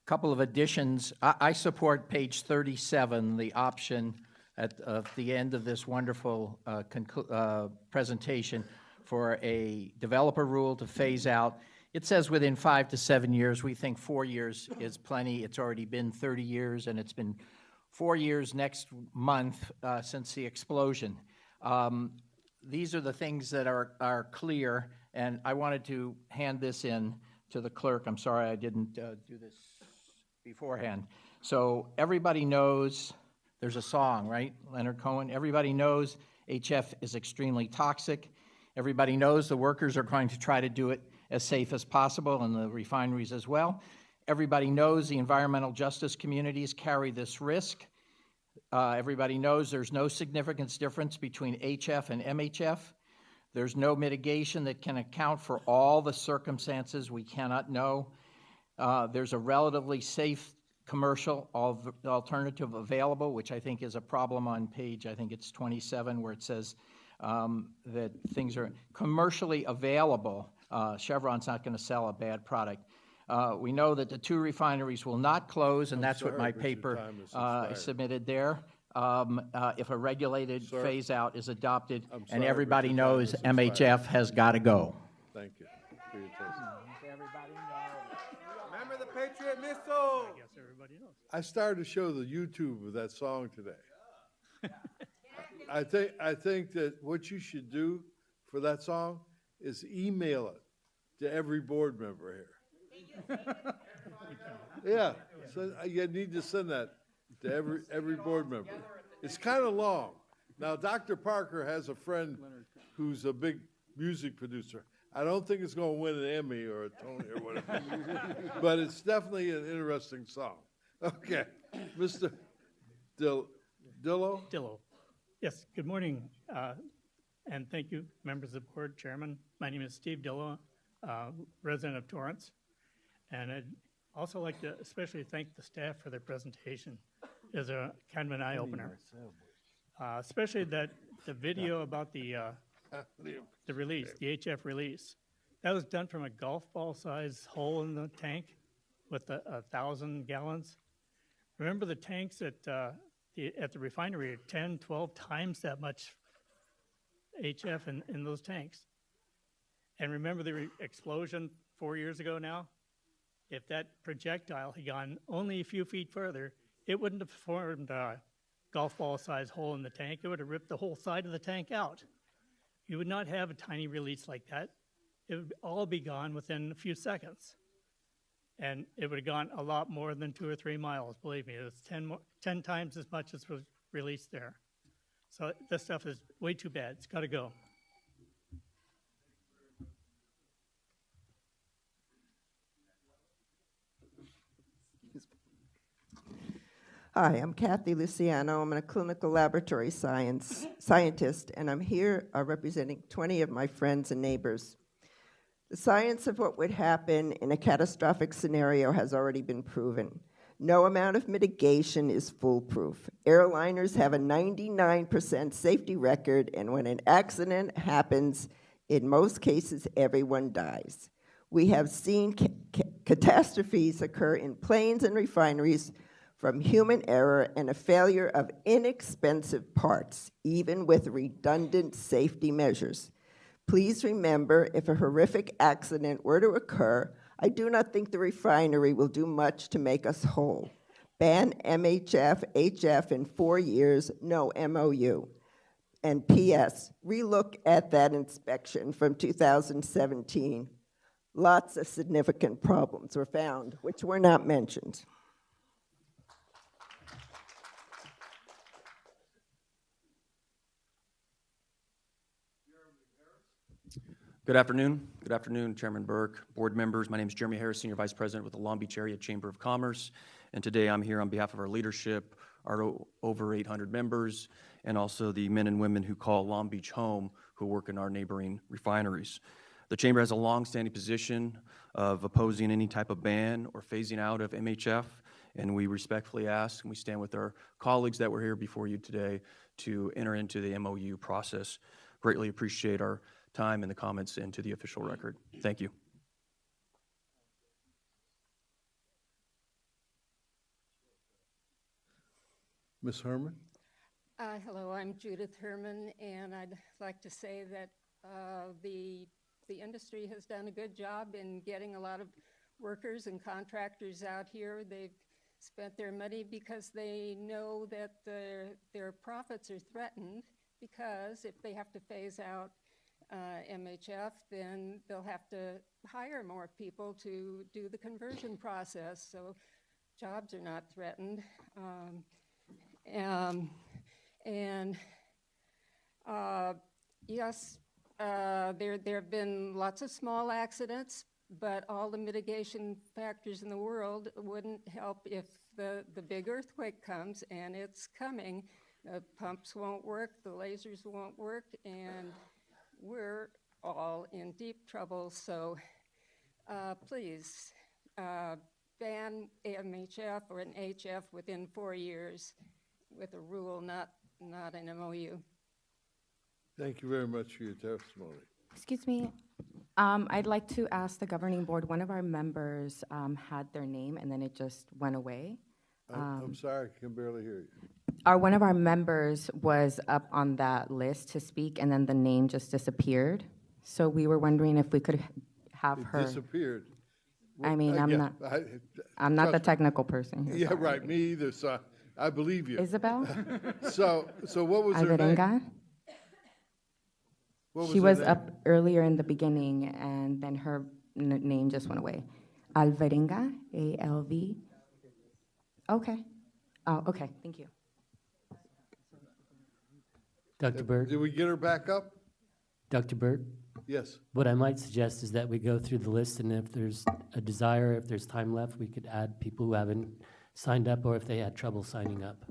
couple of additions. I support page 37, the option at the end of this wonderful presentation for a developer rule to phase out. It says within 5 to 7 years. We think 4 years is plenty. It's already been 30 years, and it's been 4 years next month since the explosion. These are the things that are clear, and I wanted to hand this in to the clerk. I'm sorry I didn't do this beforehand. So everybody knows, there's a song, right, Leonard Cohen? Everybody knows HF is extremely toxic. Everybody knows the workers are going to try to do it as safe as possible, and the refineries as well. Everybody knows the environmental justice communities carry this risk. Everybody knows there's no significant difference between HF and MHF. There's no mitigation that can account for all the circumstances we cannot know. There's a relatively safe commercial alternative available, which I think is a problem on page, I think it's 27, where it says that things are commercially available. Chevron's not going to sell a bad product. We know that the 2 refineries will not close, and that's what my paper submitted there. If a regulated phase-out is adopted, and everybody knows MHF has got to go. Thank you for your testimony. Remember the Patriot missile. I guess everybody knows. I started to show the YouTube of that song today. I think that what you should do for that song is email it to every board member here. Yeah, so you need to send that to every board member. It's kind of long. Now, Dr. Parker has a friend who's a big music producer. I don't think it's going to win an Emmy or a Tony or whatever, but it's definitely an interesting song. Okay, Mr. Dillo? Dillo. Yes, good morning, and thank you, members of the board, chairman. My name is Steve Dillo, resident of Torrance, and I'd also like to especially thank the staff for their presentation. It was a kind of an eye-opener, especially that the video about the release, the HF release. That was done from a golf ball size hole in the tank with 1,000 gallons. Remember the tanks at the refinery are 10, 12 times that much HF in those tanks. And remember the explosion 4 years ago now? If that projectile had gone only a few feet further, it wouldn't have formed a golf ball size hole in the tank. It would have ripped the whole side of the tank out. You would not have a tiny release like that. It would all be gone within a few seconds. And it would have gone a lot more than 2 or 3 miles, believe me. It was 10 times as much as was released there. So this stuff is way too bad. It's got to go. Hi, I'm Kathy Luciano. I'm a clinical laboratory scientist, and I'm here representing 20 of my friends and neighbors. The science of what would happen in a catastrophic scenario has already been proven. No amount of mitigation is foolproof. Airliners have a 99% safety record, and when an accident happens, in most cases, everyone dies. We have seen catastrophes occur in planes and refineries from human error and a failure of inexpensive parts, even with redundant safety measures. Please remember, if a horrific accident were to occur, I do not think the refinery will do much to make us whole. Ban MHF, HF in 4 years, no MOU. And P.S., relook at that inspection from 2017. Lots of significant problems were found, which were not mentioned. Good afternoon. Good afternoon, Chairman Burke, board members. My name is Jeremy Harris, Senior Vice President with the Long Beach Area Chamber of Commerce. And today I'm here on behalf of our leadership, our over 800 members, and also the men and women who call Long Beach home who work in our neighboring refineries. The Chamber has a long-standing position of opposing any type of ban or phasing out of MHF, and we respectfully ask, and we stand with our colleagues that were here before you today to enter into the MOU process. Greatly appreciate our time and the comments into the official record. Thank you. Ms. Herman? Hello, I'm Judith Herman, and I'd like to say that the industry has done a good job in getting a lot of workers and contractors out here. They've spent their money because they know that their profits are threatened, because if they have to phase out MHF, then they'll have to hire more people to do the conversion process. So jobs are not threatened. Yes, there have been lots of small accidents, but all the mitigation factors in the world wouldn't help if the big earthquake comes, and it's coming. The pumps won't work, the lasers won't work, and we're all in deep trouble. So please, ban MHF or an HF within 4 years with a rule, not an MOU. Thank you very much for your testimony. Excuse me. I'd like to ask the governing board, one of our members had their name and then it just went away. I'm sorry, I can barely hear you. One of our members was up on that list to speak and then the name just disappeared. So we were wondering if we could have It her. disappeared. I mean, I'm not the technical person here. Yeah, sorry. right, me either, so I believe you. Isabel? So what was her name? Alvarenga? What She her was name? up earlier in the beginning and then her name just went away. Alvarenga, A-L-V. Okay. Oh, okay, thank you. Dr. Burke? Did we get her back up? Dr. Burke? Yes. What I might suggest is that we go through the list, and if there's a desire, if there's time left, we could add people who haven't signed up or if they had trouble signing up.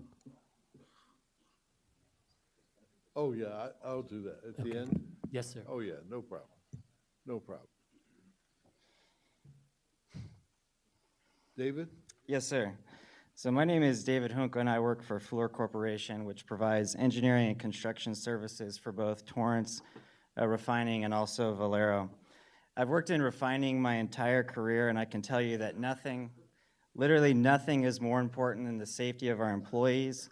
Oh, yeah, I'll do that at the end. Yes, sir. Oh, yeah, no problem. No problem. David? Yes, sir. So my name is David Hunko, and I work for Fluor Corporation, which provides engineering and construction services for both Torrance Refining and also Valero. I've worked in refining my entire career, and I can tell you that nothing, literally nothing, is more important than the safety of our employees,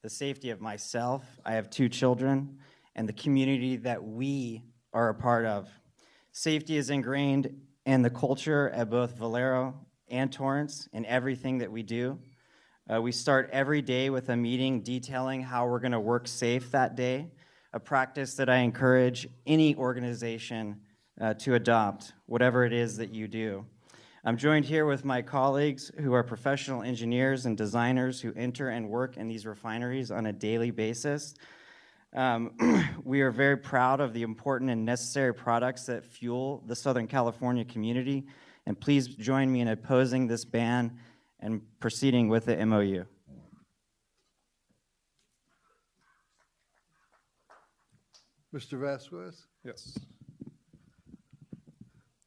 the safety of myself, I have 2 children, and the community that we are a part of. Safety is ingrained in the culture at both Valero and Torrance in everything that we do. We start every day with a meeting detailing how we're going to work safe that day, a practice that I encourage any organization to adopt, whatever it is that you do. I'm joined here with my colleagues who are professional engineers and designers who enter and work in these refineries on a daily basis. We are very proud of the important and necessary products that fuel the Southern California community, and please join me in opposing this ban and proceeding with the MOU. Mr. Vasquez? Yes.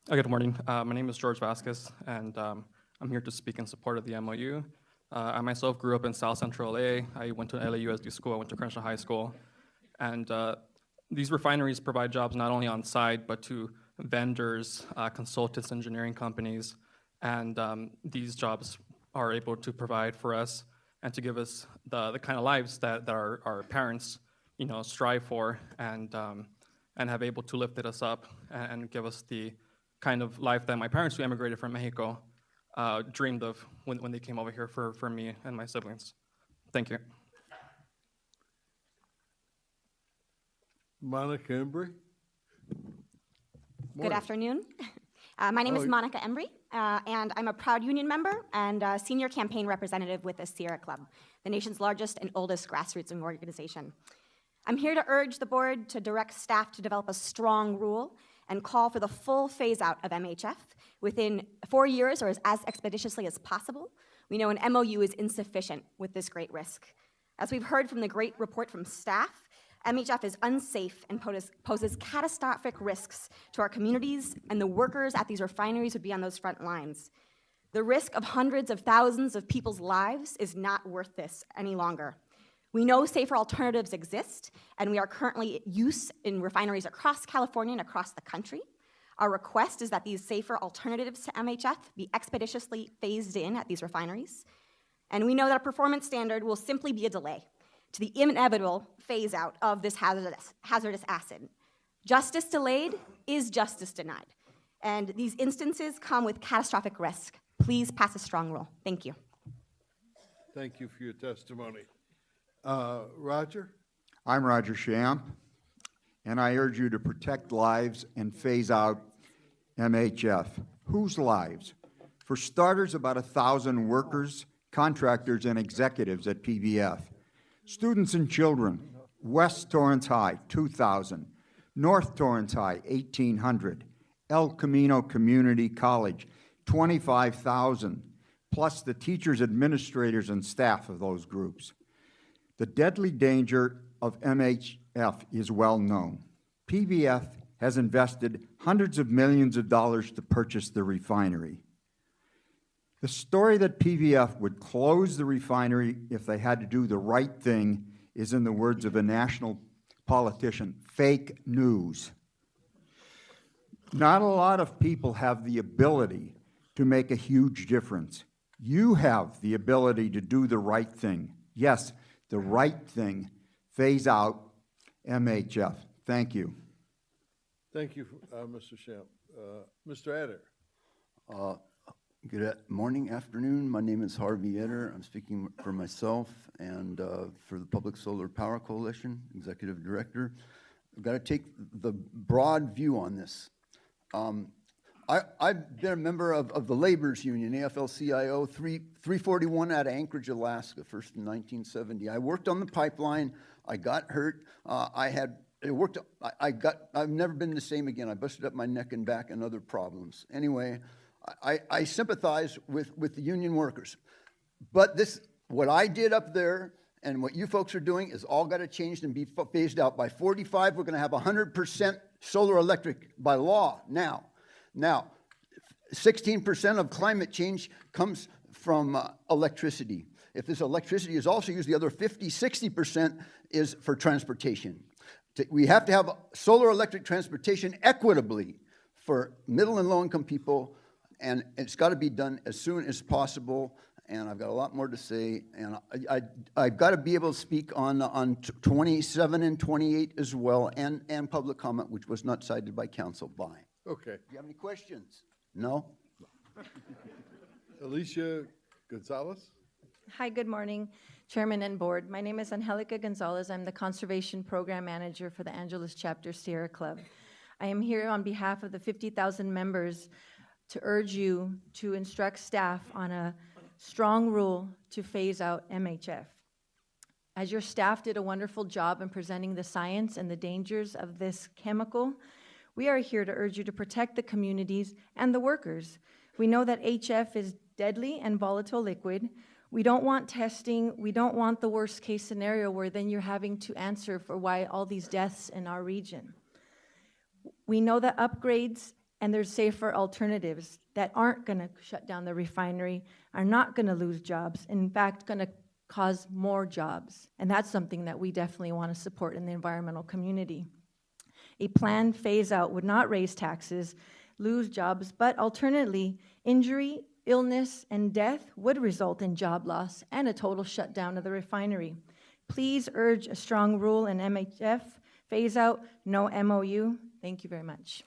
Good morning. My name is George Vasquez, and I'm here to speak in support of the MOU. I myself grew up in South Central LA. I went to LAUSD school. I went to Crenshaw High School. And these refineries provide jobs not only on site, but to vendors, consultants, engineering companies. And these jobs are able to provide for us and to give us the kind of lives that our parents, strive for and have able to lift us up and give us the kind of life that my parents who emigrated from Mexico dreamed of when they came over here for me and my siblings. Thank you. Monica Embry? Good afternoon. My name is Monica Embry, and I'm a proud union member and a senior campaign representative with the Sierra Club, the nation's largest and oldest grassroots organization. I'm here to urge the board to direct staff to develop a strong rule and call for the full phase-out of MHF within 4 years or as expeditiously as possible. We know an MOU is insufficient with this great risk. As we've heard from the great report from staff, MHF is unsafe and poses catastrophic risks to our communities, and the workers at these refineries would be on those front lines. The risk of hundreds of thousands of people's lives is not worth this any longer. We know safer alternatives exist, and we are currently in use in refineries across California and across the country. Our request is that these safer alternatives to MHF be expeditiously phased in at these refineries. And we know that a performance standard will simply be a delay to the inevitable phase out of this hazardous acid. Justice delayed is justice denied. And these instances come with catastrophic risk. Please pass a strong rule. Thank you. Thank you for your testimony. Roger? I'm Roger Shamp, and I urge you to protect lives and phase out MHF. Whose lives? For starters, about 1,000 workers, contractors, and executives at PBF. Students and children, West Torrance High, 2,000. North Torrance High, 1,800. El Camino Community College, 25,000, plus the teachers, administrators, and staff of those groups. The deadly danger of MHF is well known. PBF has invested hundreds of millions of dollars to purchase the refinery. The story that PVF would close the refinery if they had to do the right thing is, in the words of a national politician, fake news. Not a lot of people have the ability to make a huge difference. You have the ability to do the right thing. Yes, the right thing. Phase out MHF. Thank you. Thank you, Mr. Shamp. Mr. Eder. Good morning, afternoon. My name is Harvey Eder. I'm speaking for myself and for the Public Solar Power Coalition, Executive Director. I've got to take the broad view on this. I've been a member of the Labor's Union, AFL-CIO, 341 out of Anchorage, Alaska, first in 1970. I worked on the pipeline. I got hurt. I've never been the same again. I busted up my neck and back and other problems. Anyway, I sympathize with the union workers. But what I did up there and what you folks are doing is all got to change and be phased out. By 45, we're going to have 100% solar electric by law now. Now, 16% of climate change comes from electricity. If this electricity is also used, the other 60% is for transportation. We have to have solar electric transportation equitably for middle and low-income people, and it's got to be done as soon as possible. And I've got a lot more to say, and I've got to be able to speak on 27 and 28 as well, and public comment, which was not cited by council. Bye. Okay. Do you have any questions? No? Alicia Gonzalez. Hi, good morning, Chairman and Board. My name is Angelica Gonzalez. I'm the Conservation Program Manager for the Angeles Chapter Sierra Club. I am here on behalf of the 50,000 members to urge you to instruct staff on a strong rule to phase out MHF. As your staff did a wonderful job in presenting the science and the dangers of this chemical, we are here to urge you to protect the communities and the workers. We know that HF is deadly and volatile liquid. We don't want testing. We don't want the worst case scenario where then you're having to answer for why all these deaths in our region. We know that upgrades and there's safer alternatives that aren't going to shut down the refinery, are not going to lose jobs, in fact, going to cause more jobs. And that's something that we definitely want to support in the environmental community. A planned phase out would not raise taxes, lose jobs, but alternately, injury, illness, and death would result in job loss and a total shutdown of the refinery. Please urge a strong rule in MHF, phase out, no MOU. Thank you very much.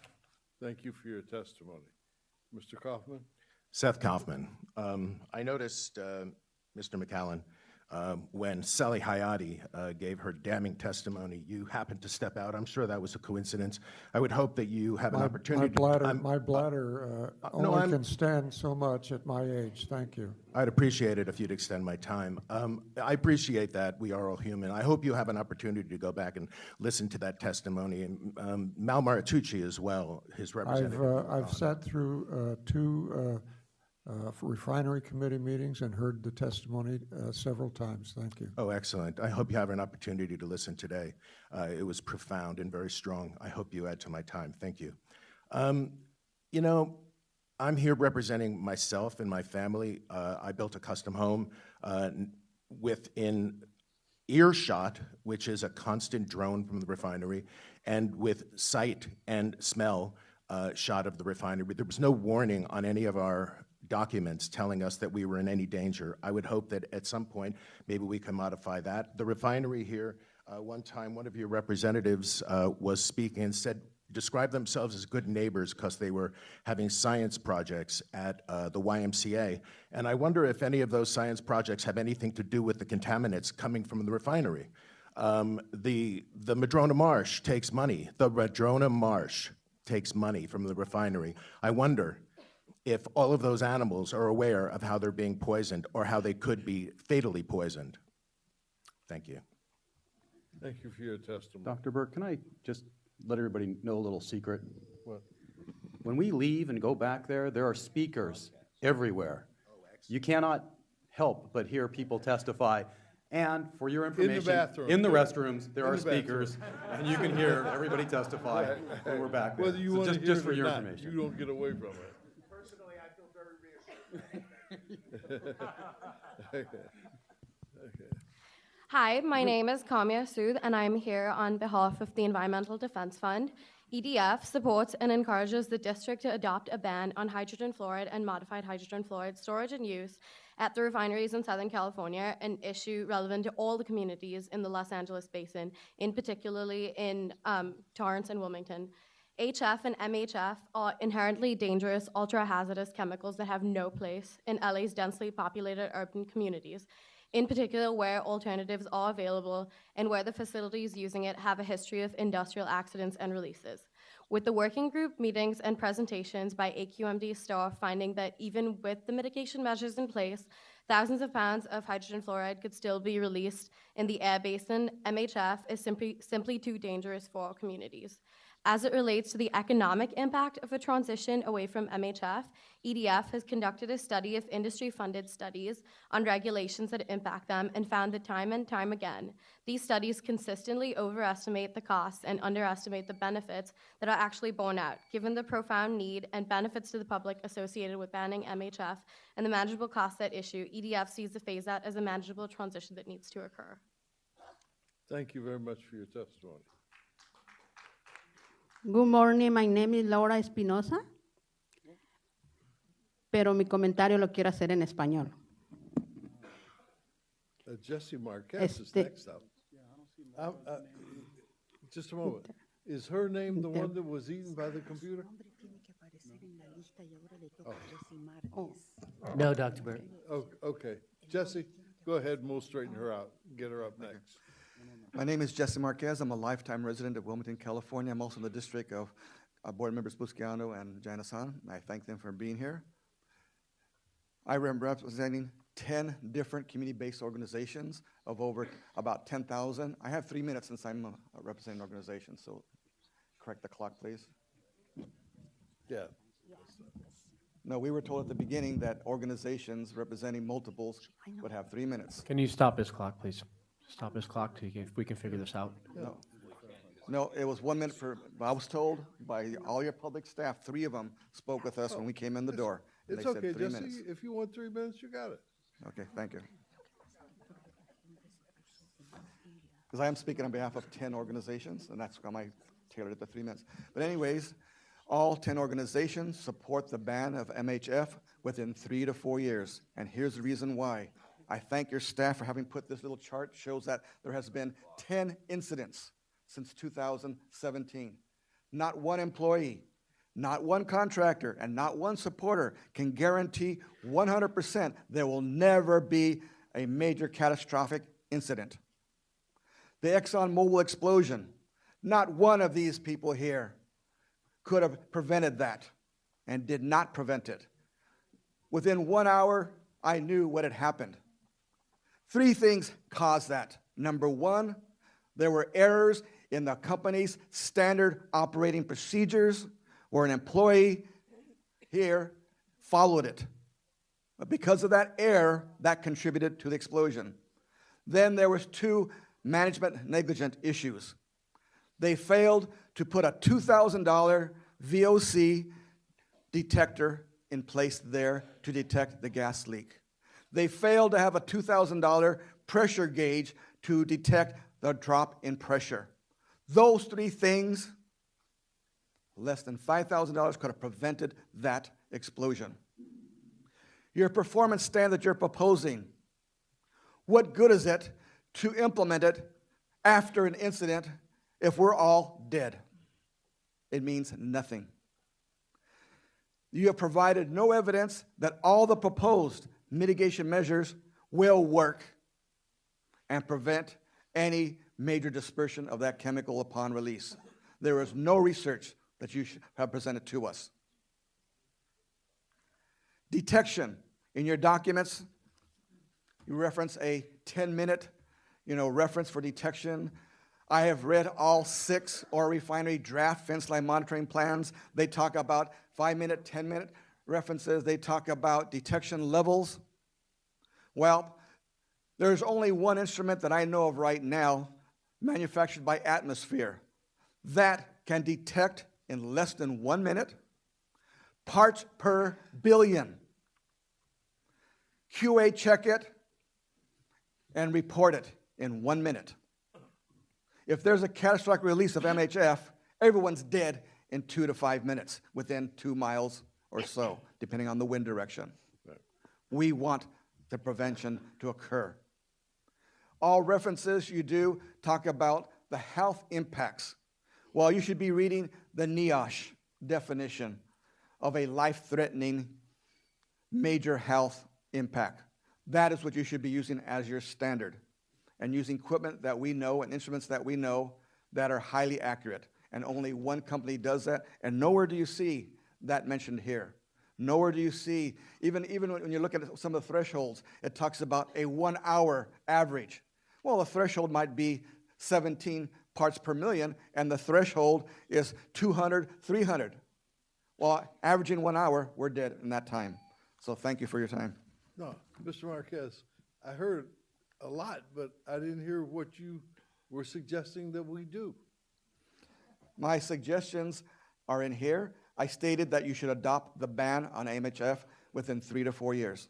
Thank you for your testimony. Mr. Kaufman? Seth Kaufman. I noticed, Mr. McAllen, when Sally Hayati gave her damning testimony, you happened to step out. I'm sure that was a coincidence. I would hope that you have an opportunity. My bladder only can stand so much at my age. Thank you. I'd appreciate it if you'd extend my time. I appreciate that. We are all human. I hope you have an opportunity to go back and listen to that testimony. And Mal Maritucci as well, his representative. I've sat through two refinery committee meetings and heard the testimony several times. Thank you. Oh, excellent. I hope you have an opportunity to listen today. It was profound and very strong. I hope you add to my time. Thank you. You know, I'm here representing myself and my family. I built a custom home within earshot, which is a constant drone from the refinery, and with sight and smell shot of the refinery. There was no warning on any of our documents telling us that we were in any danger. I would hope that at some point, maybe we can modify that. The refinery here, one time, one of your representatives was speaking and said, described themselves as good neighbors because they were having science projects at the YMCA. And I wonder if any of those science projects have anything to do with the contaminants coming from the refinery. The Madrona Marsh takes money. The Madrona Marsh takes money from the refinery. I wonder if all of those animals are aware of how they're being poisoned or how they could be fatally poisoned. Thank you. Thank you for your testimony. Dr. Burke, can I just let everybody know a little secret? What? When we leave and go back there are speakers everywhere. You cannot help but hear people testify. And for your information, in the restrooms, there are speakers, and you can hear everybody testify when we're back there. Whether you want to hear just it for or your not, information. you don't get away from it. Personally, I feel very reassured. Okay. Hi, my name is Kamya Sood, and I'm here on behalf of the Environmental Defense Fund. EDF supports and encourages the district to adopt a ban on hydrogen fluoride and modified hydrogen fluoride storage and use at the refineries in Southern California, an issue relevant to all the communities in the Los Angeles basin, in particularly in Torrance and Wilmington. HF and MHF are inherently dangerous, ultra-hazardous chemicals that have no place in LA's densely populated urban communities, in particular where alternatives are available and where the facilities using it have a history of industrial accidents and releases. With the working group meetings and presentations by AQMD staff finding that even with the mitigation measures in place, thousands of pounds of hydrogen fluoride could still be released in the air basin, MHF is simply too dangerous for our communities. As it relates to the economic impact of a transition away from MHF, EDF has conducted a study of industry-funded studies on regulations that impact them and found that time and time again, these studies consistently overestimate the costs and underestimate the benefits that are actually borne out. Given the profound need and benefits to the public associated with banning MHF and the manageable costs at issue, EDF sees the phase-out as a manageable transition that needs to occur. Thank you very much for your testimony. Good morning, my name is Laura Espinosa, pero mi comentario lo quiero hacer en español. Jesse Marquez is next up. Just a moment. Is her name the one that was eaten by the computer? Oh. No, Dr. Burke. Oh, okay. Jesse, go ahead and we'll straighten her out. Get her up next. My name is Jesse Marquez. I'm a lifetime resident of Wilmington, California. I'm also in the district of board members Busquiano and Janice-san. I thank them for being here. I am representing 10 different community-based organizations of over about 10,000. I have 3 minutes since I'm representing an organization, so correct the clock, please. Yeah. No, we were told at the beginning that organizations representing multiples would have 3 minutes. Can you stop this clock, please? Stop this clock so we can figure this out. No. No, it was 1 minute for, I was told by all your public staff, 3 of them spoke with us when we came in the door. And It's they said okay, 3 Jesse. minutes. If you want 3 minutes, you got it. Okay, thank you. Because I am speaking on behalf of 10 organizations, and that's why I tailored it to 3 minutes. But anyways, all 10 organizations support the ban of MHF within 3 to 4 years. And here's the reason why. I thank your staff for having put this little chart. Shows that there has been 10 incidents since 2017. Not one employee, not one contractor, and not one supporter can guarantee 100% there will never be a major catastrophic incident. The ExxonMobil explosion, not one of these people here could have prevented that and did not prevent it. Within 1 hour, I knew what had happened. 3 things caused that. Number 1, there were errors in the company's standard operating procedures where an employee here followed it. But because of that error, that contributed to the explosion. Then there was 2 management negligent issues. They failed to put a $2,000 VOC detector in place there to detect the gas leak. They failed to have a $2,000 pressure gauge to detect the drop in pressure. Those 3 things, less than $5,000 could have prevented that explosion. Your performance standard you're proposing, what good is it to implement it after an incident if we're all dead? It means nothing. You have provided no evidence that all the proposed mitigation measures will work and prevent any major dispersion of that chemical upon release. There is no research that you have presented to us. Detection. In your documents, you reference a 10-minute, reference for detection. I have read all 6 oil refinery draft fence line monitoring plans. They talk about 5-minute, 10-minute references. They talk about detection levels. Well, there's only one instrument that I know of right now, manufactured by Atmosphere, that can detect in less than 1 minute parts per billion. QA check it, and report it in 1 minute. If there's a catastrophic release of MHF, everyone's dead in 2 to 5 minutes, within 2 miles or so, depending on the wind direction. We want the prevention to occur. All references you do talk about the health impacts. Well, you should be reading the NIOSH definition of a life-threatening major health impact. That is what you should be using as your standard, and using equipment that we know and instruments that we know that are highly accurate. And only one company does that, and nowhere do you see that mentioned here. Nowhere do you see, even when you look at some of the thresholds, it talks about a 1 hour average. Well, the threshold might be 17 parts per million, and the threshold is 200, 300. Well, averaging 1 hour, we're dead in that time. So thank you for your time. No, Mr. Marquez, I heard a lot, but I didn't hear what you were suggesting that we do. My suggestions are in here. I stated that you should adopt the ban on MHF within 3 to 4 years.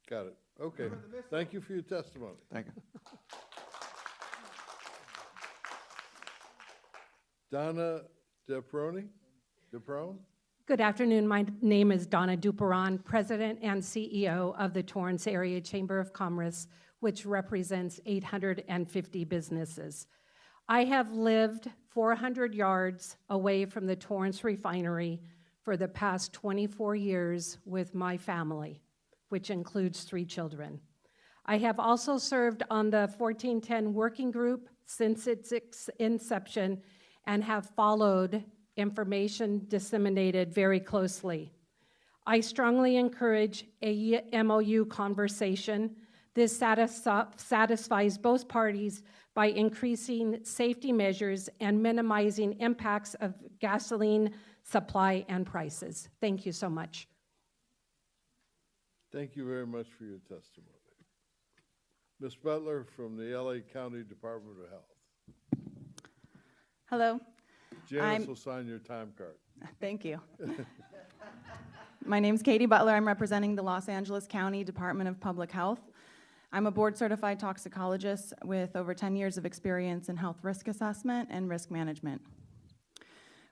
Got it. Okay. Thank you for your testimony. Thank you. Donna DeProne? Good afternoon. My name is Donna Duperon, President and CEO of the Torrance Area Chamber of Commerce, which represents 850 businesses. I have lived 400 yards away from the Torrance refinery for the past 24 years with my family, which includes 3 children. I have also served on the 1410 working group since its inception and have followed information disseminated very closely. I strongly encourage a MOU conversation. This satisfies both parties by increasing safety measures and minimizing impacts of gasoline supply and prices. Thank you so much. Thank you very much for your testimony. Ms. Butler from the LA County Department of Health. Hello. Janice will sign your time card. Thank you. My name's Katie Butler. I'm representing the Los Angeles County Department of Public Health. I'm a board-certified toxicologist with over 10 years of experience in health risk assessment and risk management.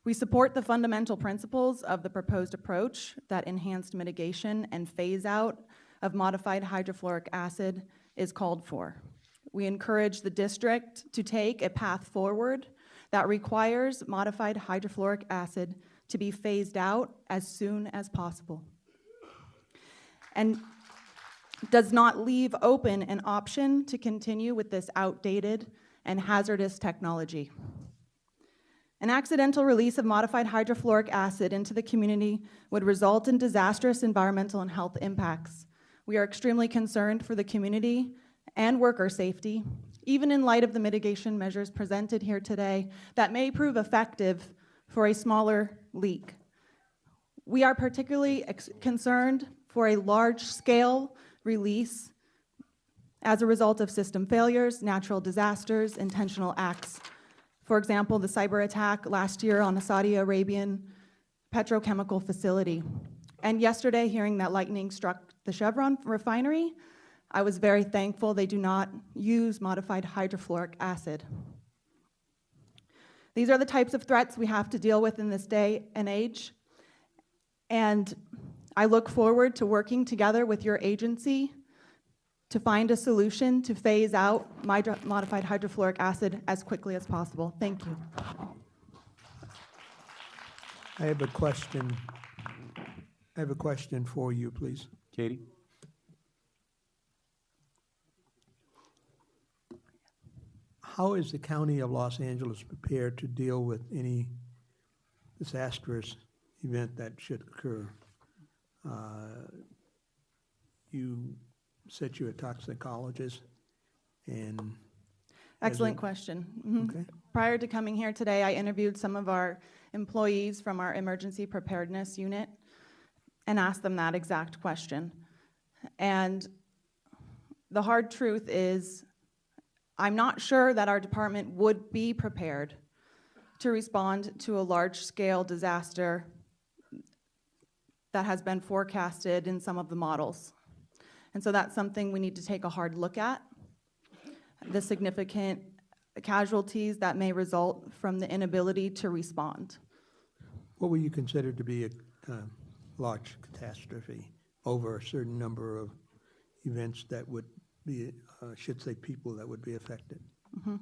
We support the fundamental principles of the proposed approach that enhanced mitigation and phase-out of modified hydrofluoric acid is called for. We encourage the district to take a path forward that requires modified hydrofluoric acid to be phased out as soon as possible, and does not leave open an option to continue with this outdated and hazardous technology. An accidental release of modified hydrofluoric acid into the community would result in disastrous environmental and health impacts. We are extremely concerned for the community and worker safety, even in light of the mitigation measures presented here today that may prove effective for a smaller leak. We are particularly concerned for a large-scale release as a result of system failures, natural disasters, intentional acts. For example, the cyber attack last year on the Saudi Arabian petrochemical facility. And yesterday, hearing that lightning struck the Chevron refinery, I was very thankful they do not use modified hydrofluoric acid. These are the types of threats we have to deal with in this day and age, and I look forward to working together with your agency to find a solution to phase out modified hydrofluoric acid as quickly as possible. Thank you. I have a question for you, please. Katie? How is the County of Los Angeles prepared to deal with any disastrous event that should occur? You said you're a toxicologist, and excellent question. Mm-hmm. Okay. Prior to coming here today, I interviewed some of our employees from our emergency preparedness unit and asked them that exact question. And the hard truth is, I'm not sure that our department would be prepared to respond to a large-scale disaster that has been forecasted in some of the models. And so that's something we need to take a hard look at. The significant casualties that may result from the inability to respond. What would you consider to be a large catastrophe over a certain number of events that would be, should say, people that would be affected? Mm-hmm.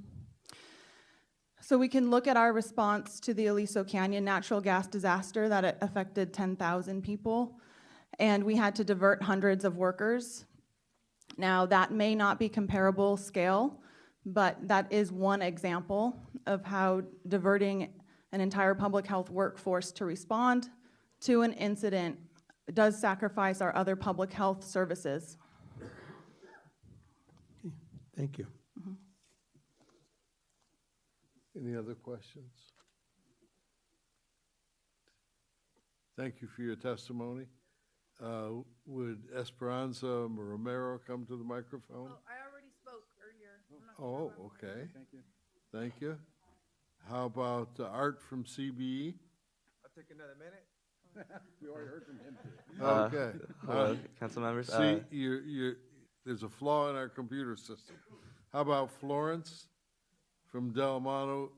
So we can look at our response to the Aliso Canyon natural gas disaster that affected 10,000 people, and we had to divert hundreds of workers. Now, that may not be comparable scale, but that is one example of how diverting an entire public health workforce to respond to an incident does sacrifice our other public health services. Thank you. Mm-hmm. Any other questions? Thank you for your testimony. Would Esperanza Romero come to the microphone? Oh, I already spoke earlier. Oh, okay. Thank you. Thank you. How about Art from CBE? I'll take another minute. We already heard from him. Okay. Hello, council members. See, there's a flaw in our computer system. How about Florence from Del Monte?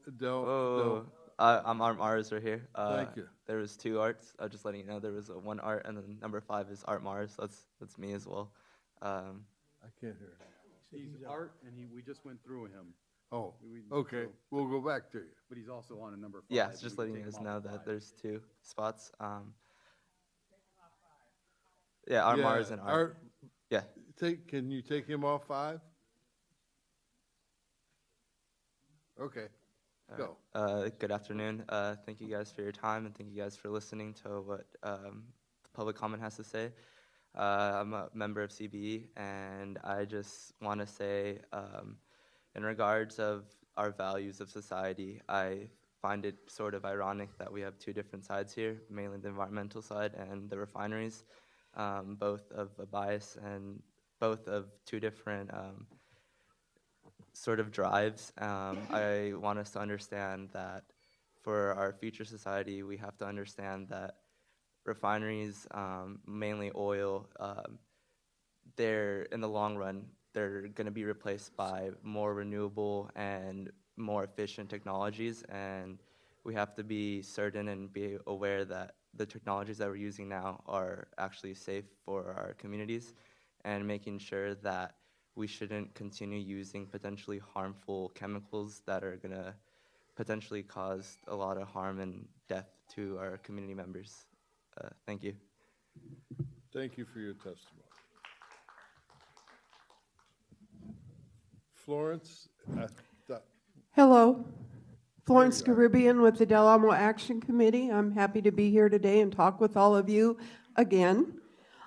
I'm Art Mars right here. Thank you. There was 2 arts. I'm just letting you know there was one art, and then number 5 is Art Mars. That's me as well. I can't hear. He's Art, and we just went through him. Oh, okay. We'll go back to you. But he's also on a number 5. Yeah, just letting you guys know that there's 2 spots. Yeah, Art Mars and Art. Yeah. Can you take him off 5? Okay. Go. Good afternoon. Thank you guys for your time, and thank you guys for listening to what the public comment has to say. I'm a member of CBE, and I just want to say, in regards of our values of society, I find it sort of ironic that we have 2 different sides here, mainly the environmental side and the refineries, both of a bias and both of 2 different sort of drives. I want us to understand that for our future society, we have to understand that refineries, mainly oil, they're, in the long run, they're going to be replaced by more renewable and more efficient technologies, and we have to be certain and be aware that the technologies that we're using now are actually safe for our communities, and making sure that we shouldn't continue using potentially harmful chemicals that are going to potentially cause a lot of harm and death to our community members. Thank you. Thank you for your testimony. Florence? Hello. Florence Caribbean with the Del Amo Action Committee. I'm happy to be here today and talk with all of you again.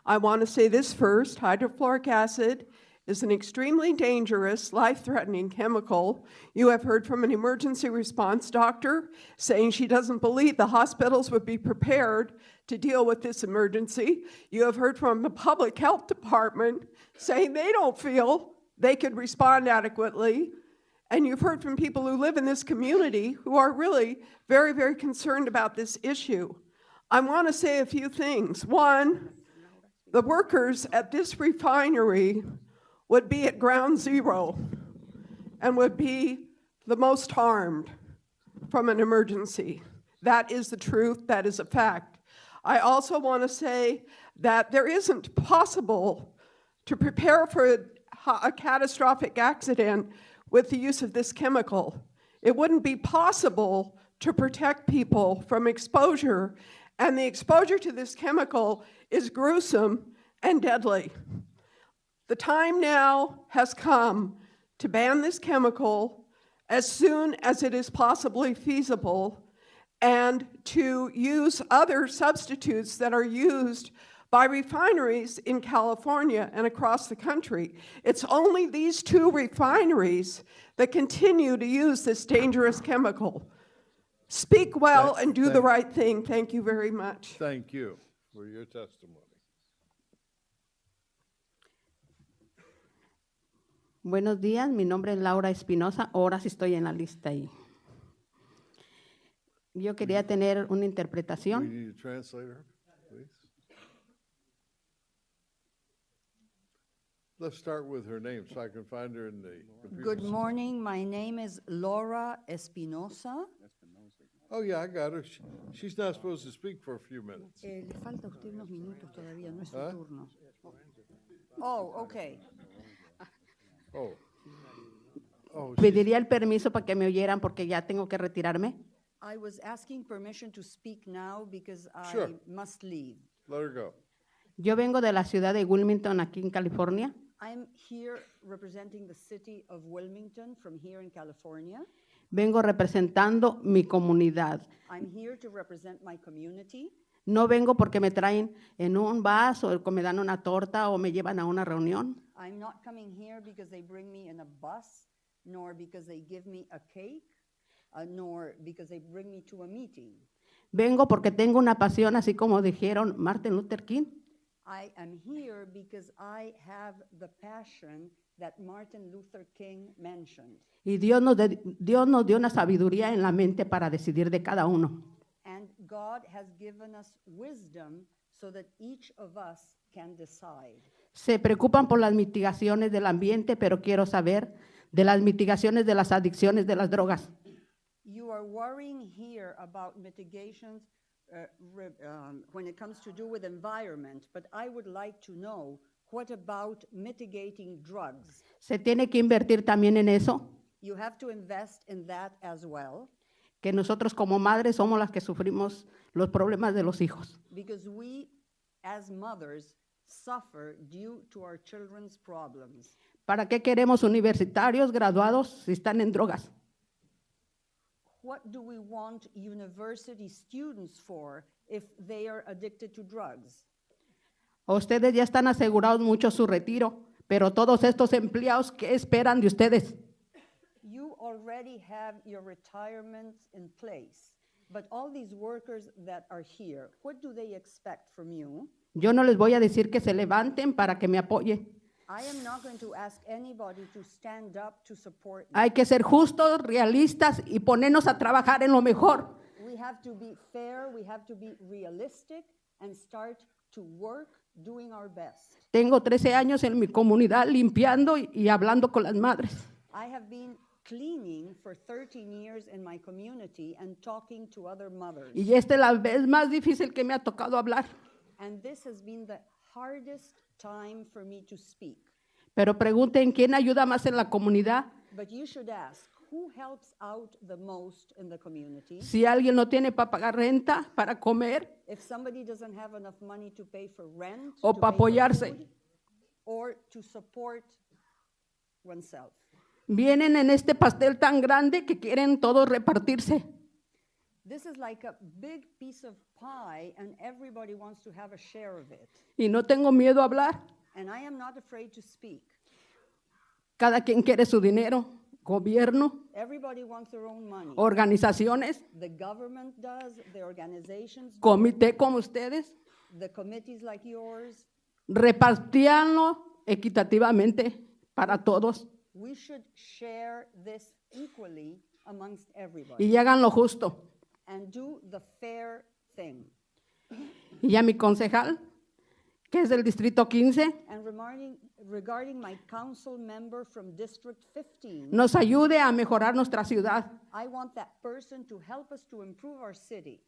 I want to say this first. Hydrofluoric acid is an extremely dangerous, life-threatening chemical. You have heard from an emergency response doctor saying she doesn't believe the hospitals would be prepared to deal with this emergency. You have heard from the public health department saying they don't feel they could respond adequately. And you've heard from people who live in this community who are really very, very concerned about this issue. I want to say a few things. One, the workers at this refinery would be at ground zero and would be the most harmed from an emergency. That is the truth, that is a fact. I also want to say that there isn't possible to prepare for a catastrophic accident with the use of this chemical. It wouldn't be possible to protect people from exposure, and the exposure to this chemical is gruesome and deadly. The time now has come to ban this chemical as soon as it is possibly feasible, and to use other substitutes that are used by refineries in California and across the country. It's only these 2 refineries that continue to use this dangerous chemical. Speak well and do the right thing. Thank you very much. Thank you for your testimony. Buenos días, mi nombre es Laura Espinosa, ahora sí estoy en la lista ahí. Yo quería tener una We interpretación. need a translator, please. Let's start with her name so I can find her in the computer. Good morning. My name is Laura Espinosa. Oh, yeah, I got her. She's not supposed to speak for a few minutes. Le falta a usted unos minutos todavía, no es su Huh? turno. Oh, okay. Oh. Oh, Pediría el permiso para que me oyeran porque ya tengo que retirarme. I was asking permission to speak now because Sure. I must leave. let her go. Yo vengo de la ciudad de Wilmington, aquí en California. I'm here representing the city of Wilmington from here in California. Vengo representando mi comunidad. I'm here to represent my community. No vengo porque me traen en un vaso, o me dan una torta o me llevan a una reunión. I'm not coming here because they bring me in a bus, nor because they give me a cake, nor because they bring me to a meeting. Vengo porque tengo una pasión, así como dijeron Martin Luther King. I am here because I have the passion that Martin Luther King mentioned. Y Dios nos dio una sabiduría en la mente para decidir de cada uno. And God has given us wisdom so that each of us can decide. Se preocupan por las mitigaciones del ambiente, pero quiero saber de las mitigaciones de las adicciones de las drogas. You are worrying here about mitigations when it comes to do with environment, but I would like to know, what about mitigating drugs? Se tiene que invertir también en eso, You have to invest in that as well, que nosotros como madres somos las que sufrimos los problemas de los hijos. because we, as mothers, suffer due to our children's problems. ¿Para qué queremos universitarios graduados si están en drogas? What do we want university students for if they are addicted to drugs? Ustedes ya están asegurados mucho su retiro, pero todos estos empleados, ¿qué esperan de ustedes? You already have your retirement in place, but all these workers that are here, what do they expect from you? Yo no les voy a decir que se levanten para que me apoyen. I am not going to ask anybody to stand up to support me. Hay que ser justos, realistas y ponernos a trabajar en lo mejor. We have to be fair, we have to be realistic, and start to work doing our best. Tengo 13 años en mi comunidad limpiando y hablando con las madres. I have been cleaning for 13 years in my community and talking to other mothers. Y esta es la vez más difícil que me ha tocado hablar. And this has been the hardest time for me to speak. Pero pregunten quién ayuda más en la comunidad. But you should ask, who helps out the most in the community? Si alguien no tiene para pagar renta, para comer If somebody doesn't have enough money to pay for rent, o to para pay for apoyarse. food, or to support oneself. Vienen en este pastel tan grande que quieren todos repartirse. This is like a big piece of pie and everybody wants to have a share of it. Y no tengo miedo a hablar. And I am not afraid to speak. Cada quien quiere su dinero, gobierno, Everybody wants their own money. organizaciones, The government does, the organizations do, comité como ustedes, the committees like yours. repartíanlo equitativamente para todos We should share this equally amongst everybody y hagan lo justo. and do the fair thing. Y a mi concejal, que es del Distrito 15, And regarding my council member from District 15, nos ayude a mejorar nuestra ciudad. I want that person to help us to improve our city.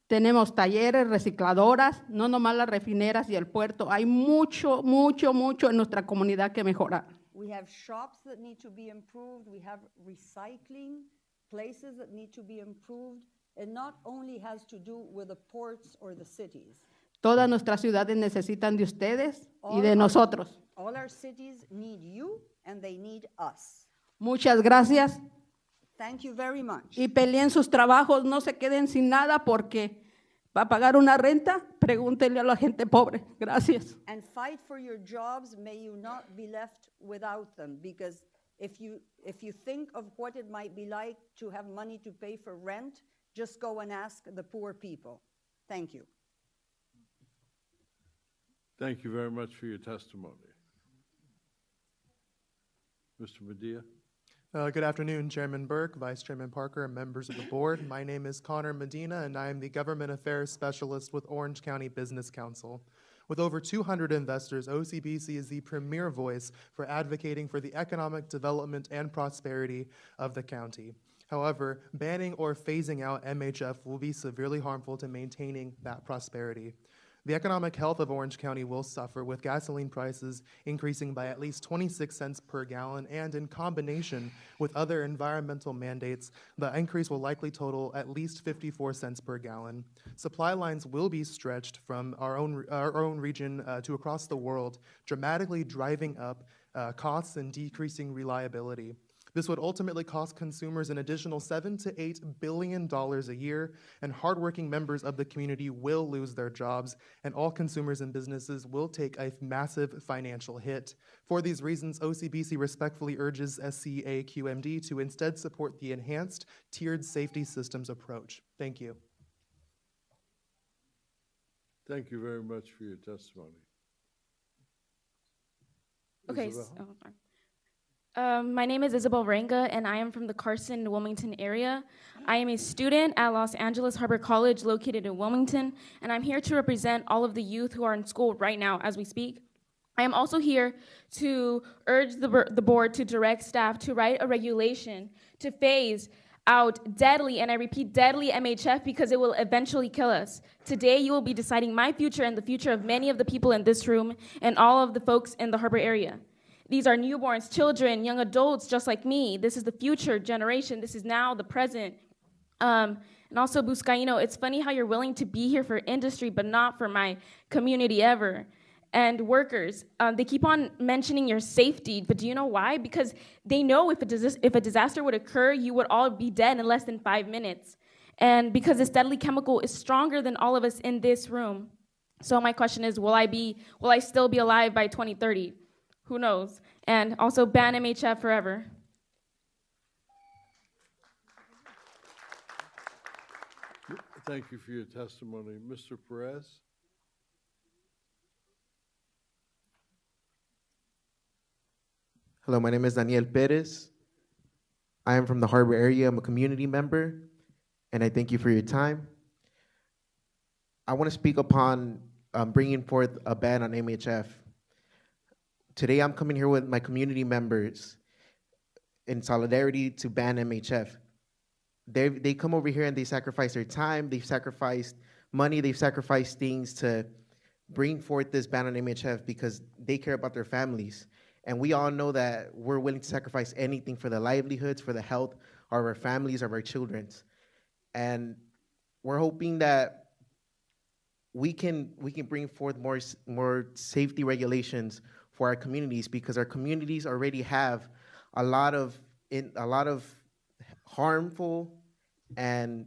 Tenemos talleres, recicladoras, no nomás las refineras y el puerto. Hay mucho, mucho, mucho en nuestra comunidad que mejorar. We have shops that need to be improved. We have recycling places that need to be improved. It not only has to do with the ports or the cities. Todas nuestras ciudades necesitan de ustedes y de All nosotros. All our cities need you and they need us. Muchas gracias. Thank you very much. Y peleen sus trabajos, no se queden sin nada porque para pagar una renta, pregúntenle a la gente pobre. Gracias. And fight for your jobs. May you not be left without them, because if you think of what it might be like to have money to pay for rent, just go and ask the poor people. Thank you. Thank you very much for your testimony. Mr. Medea? Good afternoon, Chairman Burke, Vice Chairman Parker, and members of the board. My name is Connor Medina, and I am the Government Affairs Specialist with Orange County Business Council. With over 200 investors, OCBC is the premier voice for advocating for the economic development and prosperity of the county. However, banning or phasing out MHF will be severely harmful to maintaining that prosperity. The economic health of Orange County will suffer, with gasoline prices increasing by at least 26 cents per gallon, and in combination with other environmental mandates, the increase will likely total at least 54 cents per gallon. Supply lines will be stretched from our own region to across the world, dramatically driving up costs and decreasing reliability. This would ultimately cost consumers an additional $7 to $8 billion a year, and hardworking members of the community will lose their jobs, and all consumers and businesses will take a massive financial hit. For these reasons, OCBC respectfully urges SCAQMD to instead support the enhanced tiered safety systems approach. Thank you. Thank you very much for your testimony. Okay. Isabel? My name is Isabel Ranga, and I am from the Carson-Wilmington area. I am a student at Los Angeles Harbor College, located in Wilmington, and I'm here to represent all of the youth who are in school right now as we speak. I am also here to urge the board to direct staff to write a regulation to phase out deadly, and I repeat, deadly MHF, because it will eventually kill us. Today, you will be deciding my future and the future of many of the people in this room and all of the folks in the Harbor area. These are newborns, children, young adults just like me. This is the future generation. This is now the present. And also, Buscaino, it's funny how you're willing to be here for industry, but not for my community ever. And workers, they keep on mentioning your safety, but do you know why? Because they know if a disaster would occur, you would all be dead in less than 5 minutes. And because this deadly chemical is stronger than all of us in this room. So my question is, will I still be alive by 2030? Who knows? And also ban MHF forever. Thank you for your testimony. Mr. Perez? Hello, my name is Daniel Perez. I am from the Harbor area. I'm a community member, and I thank you for your time. I want to speak upon bringing forth a ban on MHF. Today, I'm coming here with my community members in solidarity to ban MHF. They come over here and they sacrifice their time, they've sacrificed money, they've sacrificed things to bring forth this ban on MHF because they care about their families. And we all know that we're willing to sacrifice anything for the livelihoods, for the health of our families, of our children. And we're hoping that we can bring forth more safety regulations for our communities, because our communities already have a lot of harmful and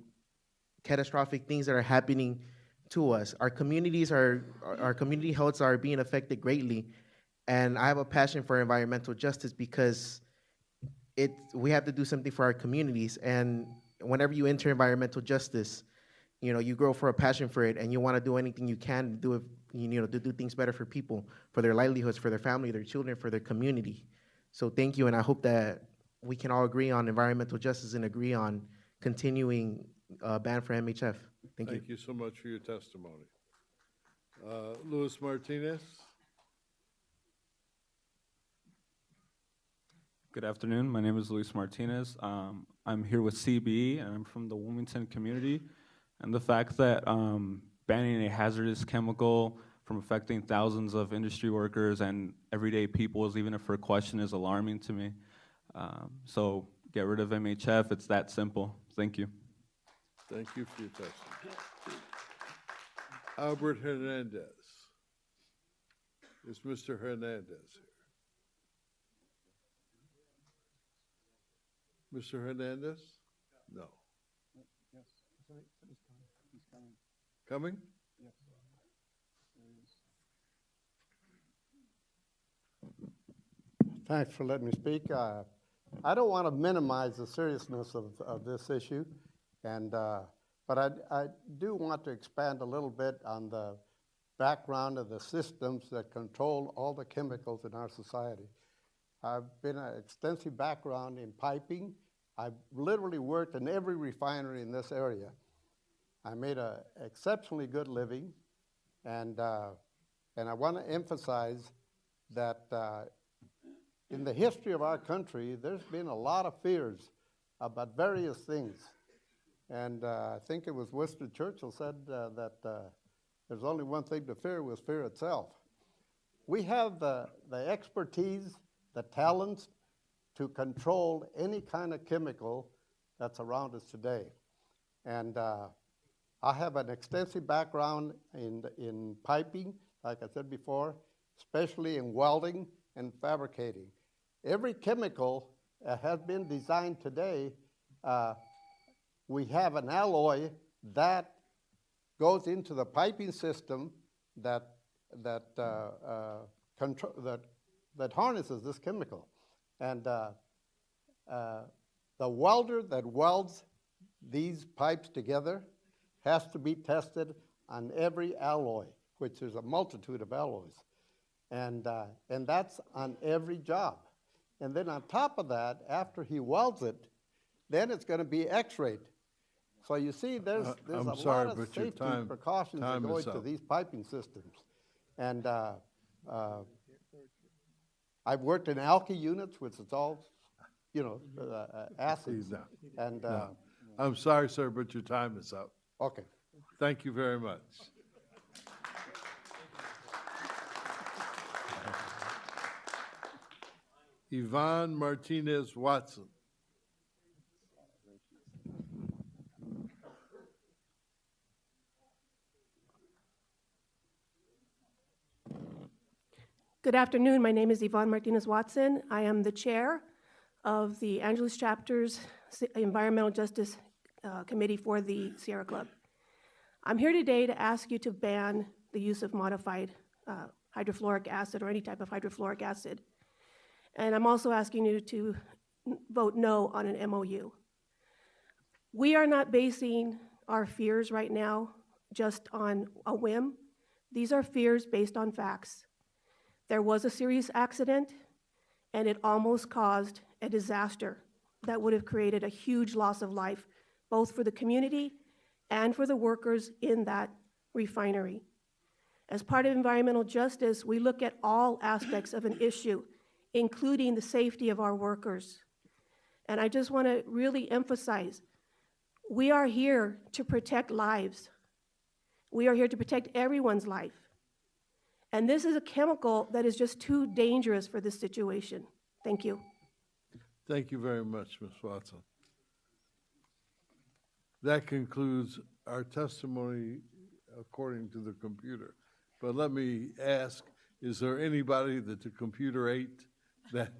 catastrophic things that are happening to us. Our community healths are being affected greatly, and I have a passion for environmental justice because we have to do something for our communities. And whenever you enter environmental justice, you grow for a passion for it, and you want to do anything you can to do it, to do things better for people, for their livelihoods, for their family, their children, for their community. So thank you, and I hope that we can all agree on environmental justice and agree on continuing ban for MHF. Thank you. Thank you so much for your testimony. Luis Martinez? Good afternoon. My name is Luis Martinez. I'm here with CBE, and I'm from the Wilmington community. And the fact that banning a hazardous chemical from affecting thousands of industry workers and everyday people, even if for a question, is alarming to me. So get rid of MHF. It's that simple. Thank you. Thank you for your testimony. Albert Hernandez. Is Mr. Hernandez here? Mr. Hernandez? No. Yes. He's coming. Coming? Yes. Thanks for letting me speak. I don't want to minimize the seriousness of this issue, but I do want to expand a little bit on the background of the systems that control all the chemicals in our society. I've been an extensive background in piping. I've literally worked in every refinery in this area. I made an exceptionally good living, and And I want to emphasize that in the history of our country, there's been a lot of fears about various things. And I think it was Winston Churchill said that there's only one thing to fear, was fear itself. We have the expertise, the talents to control any kind of chemical that's around us today. And I have an extensive background in piping, like I said before, especially in welding and fabricating. Every chemical has been designed today. We have an alloy that goes into the piping system that harnesses this chemical. And the welder that welds these pipes together has to be tested on every alloy, which is a multitude of alloys. And that's on every job. And then on top of that, after he welds it, then it's going to be x-rayed. So you see, there's a lot of safety precautions that go into these piping systems. And I've worked in alky units, which is all, acids. And I'm sorry, sir, but your time is up. Okay. Thank you very much. Yvonne Martinez Watson. Good afternoon. My name is Yvonne Martinez Watson. I am the chair of the Angeles Chapter's Environmental Justice Committee for the Sierra Club. I'm here today to ask you to ban the use of modified hydrofluoric acid or any type of hydrofluoric acid. And I'm also asking you to vote no on an MOU. We are not basing our fears right now just on a whim. These are fears based on facts. There was a serious accident, and it almost caused a disaster that would have created a huge loss of life, both for the community and for the workers in that refinery. As part of environmental justice, we look at all aspects of an issue, including the safety of our workers. And I just want to really emphasize, we are here to protect lives. We are here to protect everyone's life. And this is a chemical that is just too dangerous for this situation. Thank you. Thank you very much, Ms. Watson. That concludes our testimony according to the computer. But let me ask, is there anybody that the computer ate that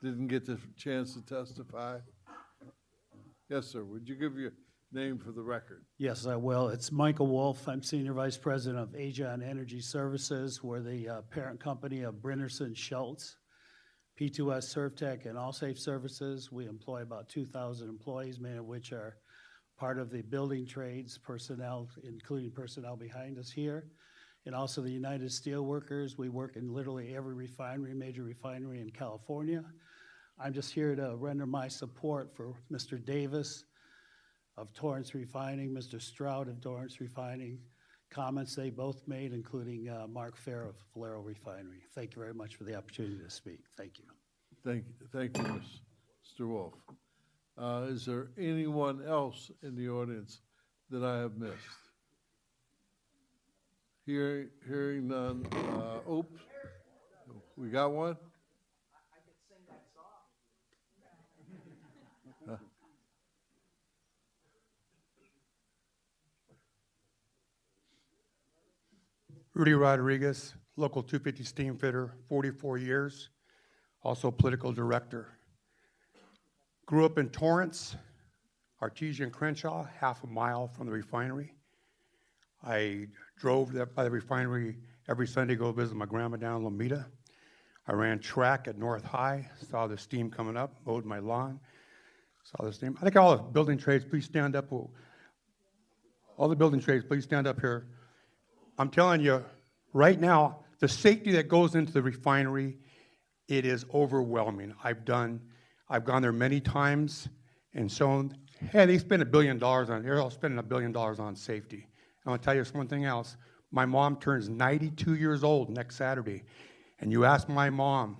didn't get the chance to testify? Yes, sir. Would you give your name for the record? Yes, I will. It's Michael Wolf. I'm Senior Vice President of Aegon Energy Services. We're the parent company of Brinnerson Schultz, P2S ServTech, and AllSafe Services. We employ about 2,000 employees, many of which are part of the building trades personnel, including personnel behind us here, and also the United Steelworkers. We work in literally every refinery, major refinery in California. I'm just here to render my support for Mr. Davis of Torrance Refining, Mr. Stroud of Torrance Refining, comments they both made, including Mark Fair of Valero Refinery. Thank you very much for the opportunity to speak. Thank you. Thank you, Mr. Wolf. Is there anyone else in the audience that I have missed? Hearing none. Oops, we got one? I could sing that song. Rudy Rodriguez, local 250 steam fitter, 44 years, also political director. Grew up in Torrance, Artesian Crenshaw, half a mile from the refinery. I drove by the refinery every Sunday to go visit my grandma down in Lomita. I ran track at North High, saw the steam coming up, mowed my lawn, saw the steam. I think all the building trades, please stand up. All the building trades, please stand up here. I'm telling you, right now, the safety that goes into the refinery, it is overwhelming. I've gone there many times and shown, hey, they spend $1 billion on, they're all spending $1 billion on safety. I'm gonna tell you one thing else, My mom turns 92 years old next Saturday, and you ask my mom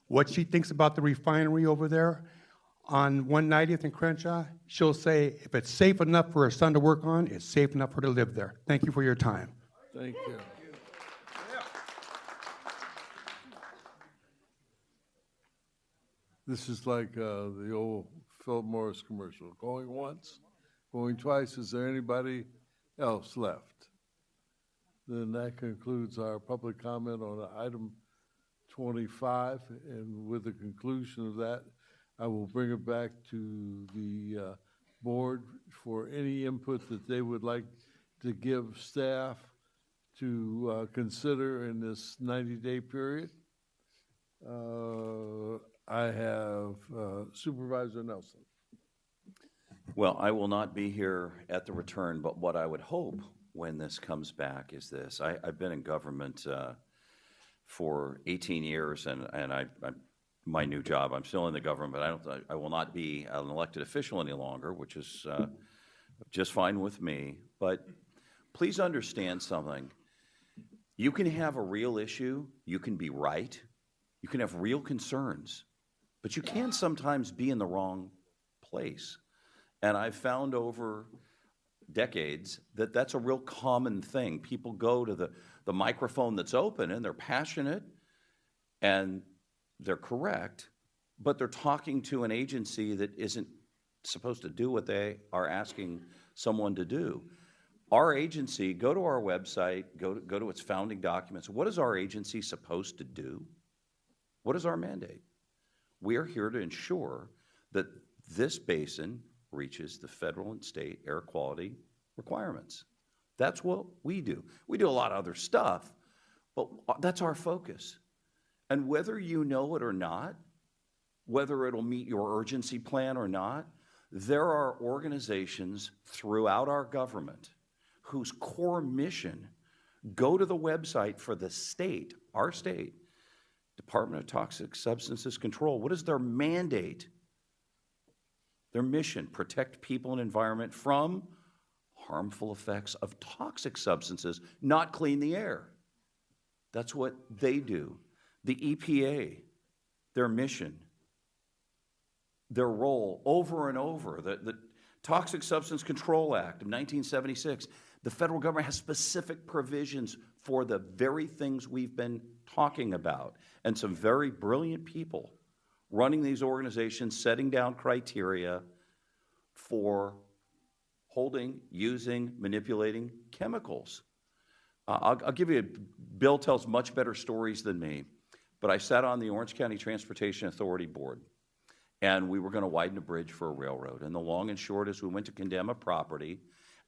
what she thinks about the refinery over there on 190th and Crenshaw, she'll say, if it's safe enough for her son to work on, it's safe enough for her to live there. Thank you for your time. Thank you. This is like the old Philip Morris commercial. Going once, going twice. Is there anybody else left? Then that concludes our public comment on item 25. And with the conclusion of that, I will bring it back to the board for any input that they would like to give staff to consider in this 90-day period. I have Supervisor Nelson. Well, I will not be here at the return, but what I would hope when this comes back is this. I've been in government for 18 years, and my new job, I'm still in the government, but I will not be an elected official any longer, which is just fine with me. But please understand something. You can have a real issue, you can be right, you can have real concerns, but you can sometimes be in the wrong place. And I've found over decades that that's a real common thing. People go to the microphone that's open and they're passionate and they're correct, but they're talking to an agency that isn't supposed to do what they are asking someone to do. Our agency, go to our website, go to its founding documents. What is our agency supposed to do? What is our mandate? We are here to ensure that this basin reaches the federal and state air quality requirements. That's what we do. We do a lot of other stuff, but that's our focus. And whether you know it or not, whether it'll meet your urgency plan or not, there are organizations throughout our government whose core mission, go to the website for the state, our state, Department of Toxic Substances Control. What is their mandate? Their mission, protect people and environment from harmful effects of toxic substances, not clean the air. That's what they do. The EPA, their mission, their role over and over, the Toxic Substance Control Act of 1976, the federal government has specific provisions for the very things we've been talking about, and some very brilliant people running these organizations, setting down criteria for holding, using, manipulating chemicals. I'll give you, Bill tells much better stories than me, but I sat on the Orange County Transportation Authority Board, and we were going to widen a bridge for a railroad. And the long and short is we went to condemn a property,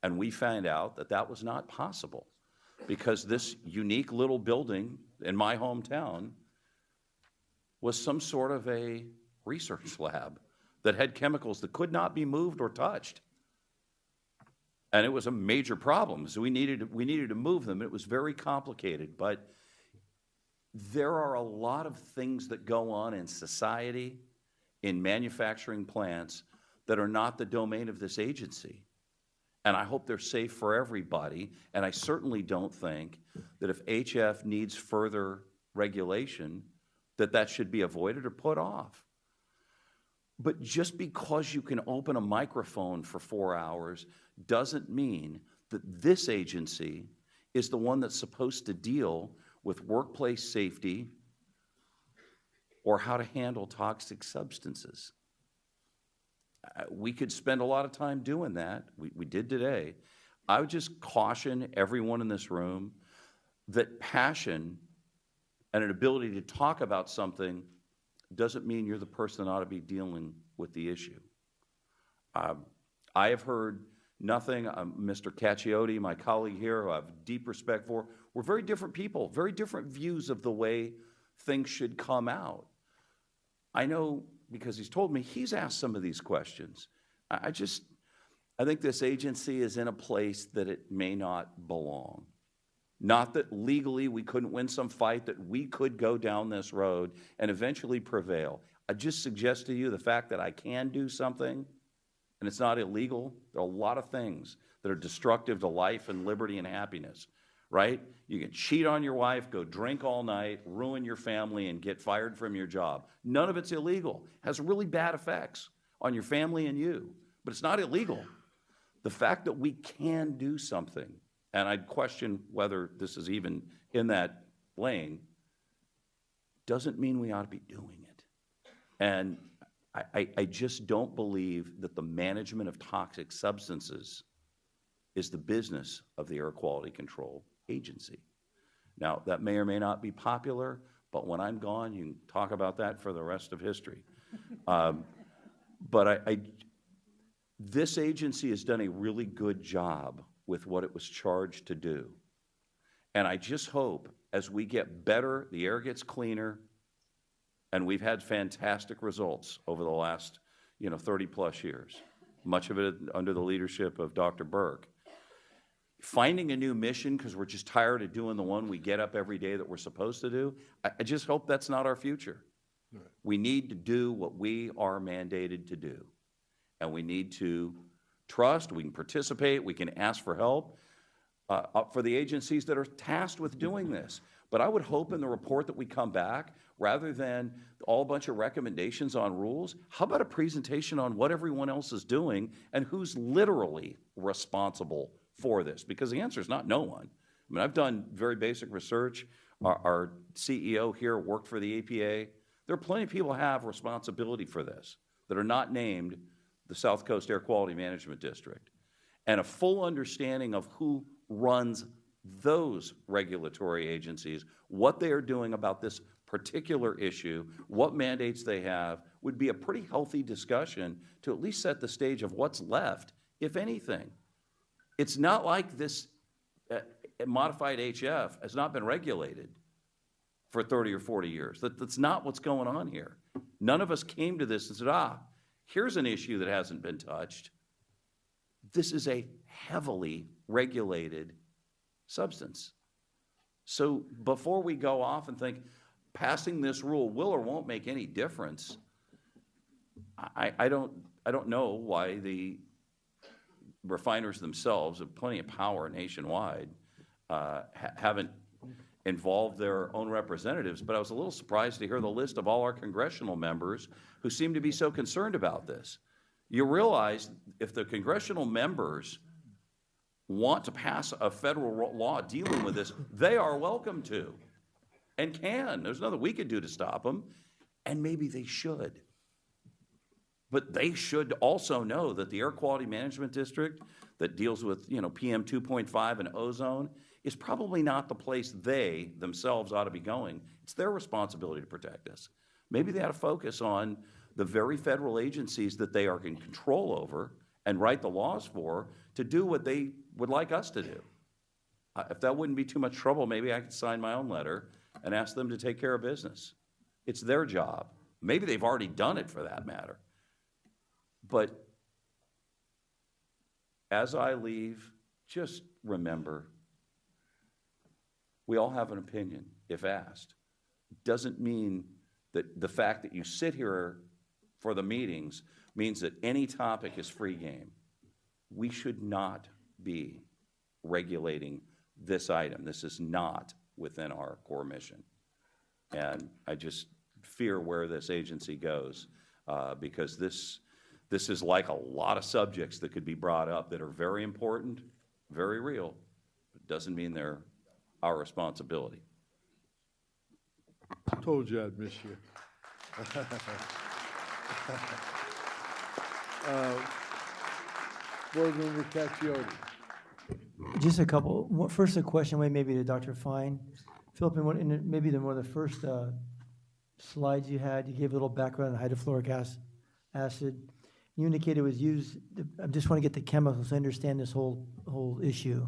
and we found out that that was not possible because this unique little building in my hometown was some sort of a research lab that had chemicals that could not be moved or touched. And it was a major problem, so we needed to move them. It was very complicated, but there are a lot of things that go on in society, in manufacturing plants, that are not the domain of this agency. And I hope they're safe for everybody, and I certainly don't think that if HF needs further regulation, that should be avoided or put off. But just because you can open a microphone for 4 hours doesn't mean that this agency is the one that's supposed to deal with workplace safety or how to handle toxic substances. We could spend a lot of time doing that. We did today. I would just caution everyone in this room that passion and an ability to talk about something doesn't mean you're the person that ought to be dealing with the issue. I have heard nothing. Mr. Cacchiotti, my colleague here, who I have deep respect for, we're very different people, very different views of the way things should come out. I know because he's told me he's asked some of these questions. I think this agency is in a place that it may not belong. Not that legally we couldn't win some fight, that we could go down this road and eventually prevail. I just suggest to you the fact that I can do something and it's not illegal. There are a lot of things that are destructive to life and liberty and happiness. right? You can cheat on your wife, go drink all night, ruin your family, and get fired from your job. None of it's illegal. It has really bad effects on your family and you, but it's not illegal. The fact that we can do something, and I'd question whether this is even in that lane, doesn't mean we ought to be doing it. And I just don't believe that the management of toxic substances is the business of the Air Quality Control Agency. Now, that may or may not be popular, but when I'm gone, you can talk about that for the rest of history. But this agency has done a really good job with what it was charged to do. And I just hope as we get better, the air gets cleaner, and we've had fantastic results over the last 30-plus years, much of it under the leadership of Dr. Burke. Finding a new mission because we're just tired of doing the one we get up every day that we're supposed to do, I just hope that's not our future. Right. We need to do what we are mandated to do. And we need to trust, we can participate, we can ask for help for the agencies that are tasked with doing this. But I would hope in the report that we come back, rather than all a bunch of recommendations on rules, how about a presentation on what everyone else is doing and who's literally responsible for this? Because the answer is not no one. I mean, I've done very basic research. Our CEO here worked for the EPA. There are plenty of people who have responsibility for this that are not named the South Coast Air Quality Management District. And a full understanding of who runs those regulatory agencies, what they are doing about this particular issue, what mandates they have, would be a pretty healthy discussion to at least set the stage of what's left, if anything. It's not like this modified HF has not been regulated for 30 or 40 years. That's not what's going on here. None of us came to this and said, here's an issue that hasn't been touched. This is a heavily regulated substance. So before we go off and think passing this rule will or won't make any difference, I don't know why the refiners themselves have plenty of power nationwide, haven't involved their own representatives, but I was a little surprised to hear the list of all our congressional members who seem to be so concerned about this. You realize if the congressional members want to pass a federal law dealing with this, they are welcome to and can. There's nothing we could do to stop them, and maybe they should. But they should also know that the Air Quality Management District that deals with, PM 2.5 and ozone is probably not the place they themselves ought to be going. It's their responsibility to protect us. Maybe they ought to focus on the very federal agencies that they are in control over and write the laws for to do what they would like us to do. If that wouldn't be too much trouble, maybe I could sign my own letter and ask them to take care of business. It's their job. Maybe they've already done it for that matter. But as I leave, just remember, we all have an opinion if asked. It doesn't mean that the fact that you sit here for the meetings means that any topic is free game. We should not be regulating this item. This is not within our core mission. And I just fear where this agency goes because this is like a lot of subjects that could be brought up that are very important, very real, but doesn't mean they're our responsibility. Told you I'd miss you. Board Member Caccione. Just a couple. First, a question maybe to Dr. Fine. Philip, maybe one of the first slides you had, you gave a little background on hydrofluoric acid. You indicated it was used. I just want to get the chemicals to understand this whole issue.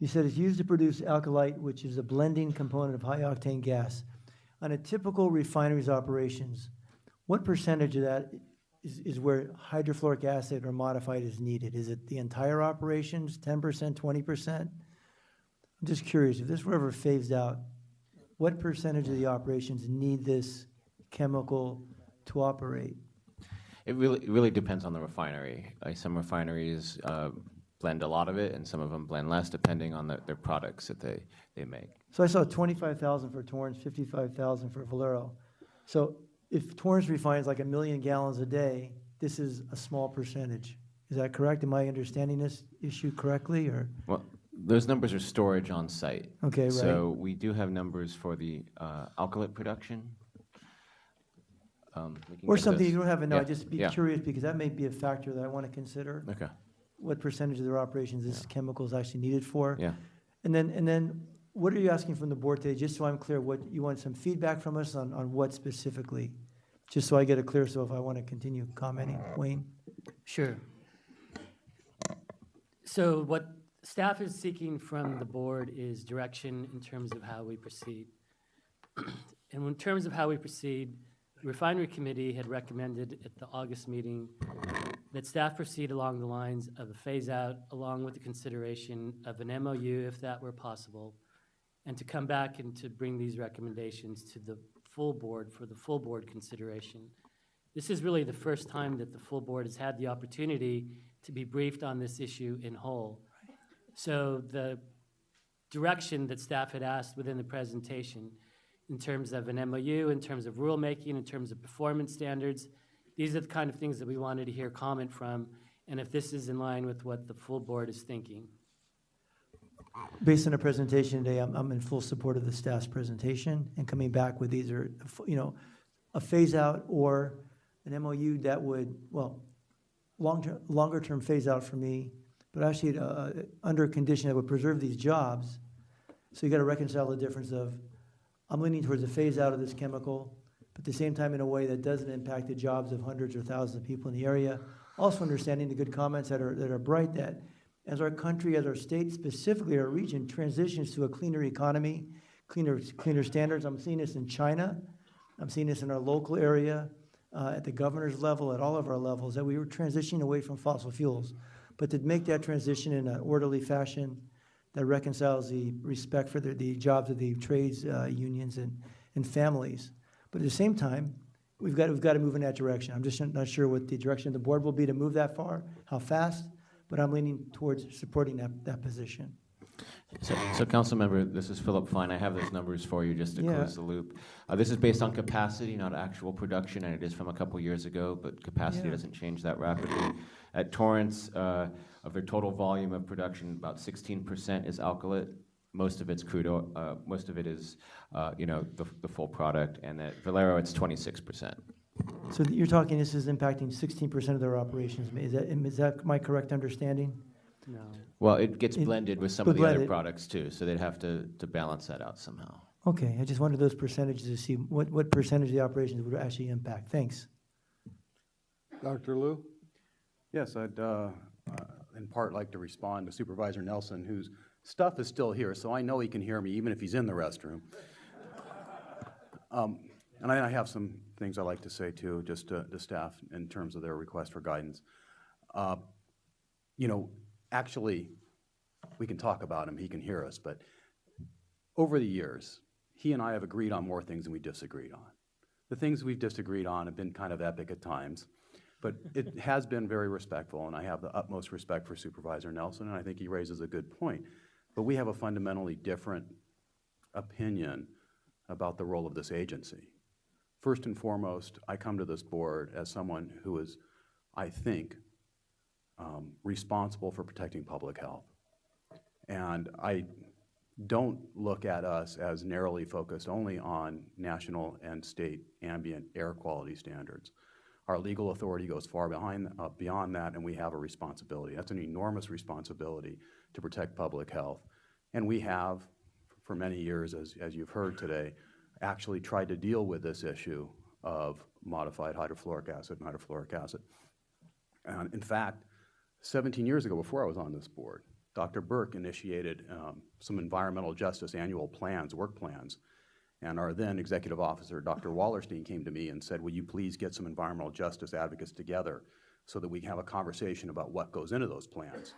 You said it's used to produce alkylate, which is a blending component of high-octane gas. On a typical refinery's operations, what percentage of that is where hydrofluoric acid or modified is needed? Is it the entire operations, 10%, 20%? I'm just curious, if this were ever phased out, what percentage of the operations need this chemical to operate? It really depends on the refinery. Some refineries, blend a lot of it, and some of them blend less, depending on their products that they make. So I saw 25,000 for Torrance, 55,000 for Valero. So if Torrance refines like 1 million gallons a day, this is a small percentage. Is that correct? Am I understanding this issue correctly, or? Well, those numbers are storage on site. Okay, right. So we do have numbers for the alkylate production. We can Or get something those. you don't have to know, Yeah, I'd just be yeah. curious, because that may be a factor that I want to consider. Okay. What percentage of their operations this chemical is actually needed for? Yeah. And then, what are you asking from the board today, just so I'm clear, what, you want some feedback from us on what specifically? Just so I get it clear, so if I want to continue commenting, Wayne? Sure. So what staff is seeking from the board is direction in terms of how we proceed. And in terms of how we proceed, the refinery committee had recommended at the August meeting that staff proceed along the lines of a phase-out, along with the consideration of an MOU, if that were possible, and to come back and to bring these recommendations to the full board for the full board consideration. This is really the first time that the full board has had the opportunity to be briefed on this issue in whole. So the direction that staff had asked within the presentation in terms of an MOU, in terms of rulemaking, in terms of performance standards, these are the kind of things that we wanted to hear comment from, and if this is in line with what the full board is thinking. Based on the presentation today, I'm in full support of the staff's presentation, and coming back with either, a phase-out or an MOU that would, well, longer-term phase-out for me, but actually under a condition that would preserve these jobs. So you got to reconcile the difference of, I'm leaning towards a phase-out of this chemical, but at the same time in a way that doesn't impact the jobs of hundreds or thousands of people in the area. Also understanding the good comments that are bright, that as our country, as our state, specifically our region, transitions to a cleaner economy, cleaner standards. I'm seeing this in China. I'm seeing this in our local area, at the governor's level, at all of our levels, that we were transitioning away from fossil fuels. But to make that transition in an orderly fashion that reconciles the respect for the jobs of the trades unions and families. But at the same time, we've got to move in that direction. I'm just not sure what the direction of the board will be to move that far, how fast, but I'm leaning towards supporting that position. So council member, this is Philip Fine. I have those numbers for you just to close the loop. This is based on capacity, not actual production, and it is from a couple years ago, but capacity doesn't change that rapidly. At Torrance, of their total volume of production, about 16% is alkylate. Most of it's crude oil, most of it is, the full product, and at Valero, it's 26%. So you're talking this is impacting 16% of their operations. Is that my correct understanding? No. Well, it gets blended with some of the other blended. products too, so they'd have to balance that out somehow. Okay, I just wanted those percentages to see what percentage of the operations would actually impact. Thanks. Dr. Liu? Yes, I'd in part like to respond to Supervisor Nelson, whose stuff is still here, so I know he can hear me even if he's in the restroom. And I have some things I'd like to say too, just to staff in terms of their request for guidance. Actually, we can talk about him, he can hear us, but over the years, he and I have agreed on more things than we disagreed on. The things we've disagreed on have been kind of epic at times, but it has been very respectful, and I have the utmost respect for Supervisor Nelson, and I think he raises a good point. But we have a fundamentally different opinion about the role of this agency. First and foremost, I come to this board as someone who is, I think, responsible for protecting public health. And I don't look at us as narrowly focused only on national and state ambient air quality standards. Our legal authority goes far beyond that, and we have a responsibility. That's an enormous responsibility to protect public health. And we have, for many years, as you've heard today, actually tried to deal with this issue of modified hydrofluoric acid and hydrofluoric acid. And in fact, 17 years ago, before I was on this board, Dr. Burke initiated some environmental justice annual plans, work plans, and our then executive officer, Dr. Wallerstein, came to me and said, will you please get some environmental justice advocates together so that we can have a conversation about what goes into those plans.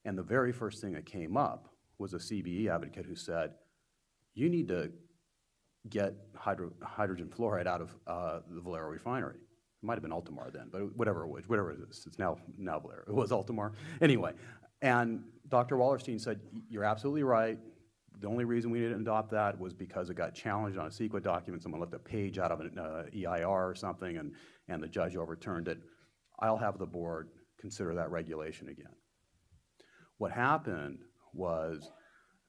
And the very first thing that came up was a CBE advocate who said, you need to get hydrogen fluoride out of the Valero refinery. It might have been Altamar then, but whatever it is, it's now Valero. It was Altamar. Anyway, And Dr. Wallerstein said, you're absolutely right. The only reason we didn't adopt that was because it got challenged on a CEQA document. Someone left a page out of an EIR or something, and the judge overturned it. I'll have the board consider that regulation again. What happened was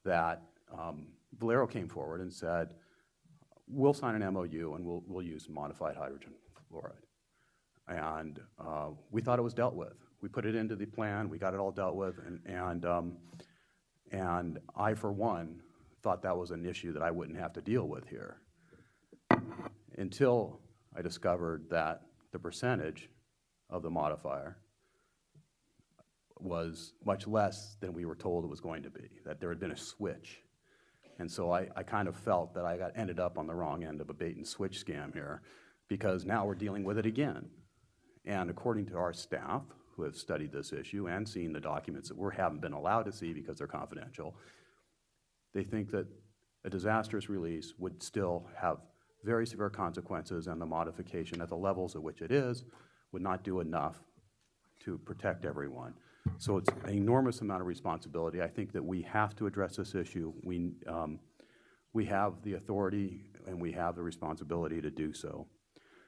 that Valero came forward and said, we'll sign an MOU and we'll use modified hydrogen fluoride. And we thought it was dealt with. We put it into the plan, we got it all dealt with, and I, for one, thought that was an issue that I wouldn't have to deal with here, until I discovered that the percentage of the modifier was much less than we were told it was going to be, that there had been a switch. And so I kind of felt that I ended up on the wrong end of a bait and switch scam here, because now we're dealing with it again. And according to our staff, who have studied this issue and seen the documents that we haven't been allowed to see because they're confidential, they think that a disastrous release would still have very severe consequences, and the modification at the levels at which it is would not do enough to protect everyone. So it's an enormous amount of responsibility. I think that we have to address this issue. We have the authority and we have the responsibility to do so.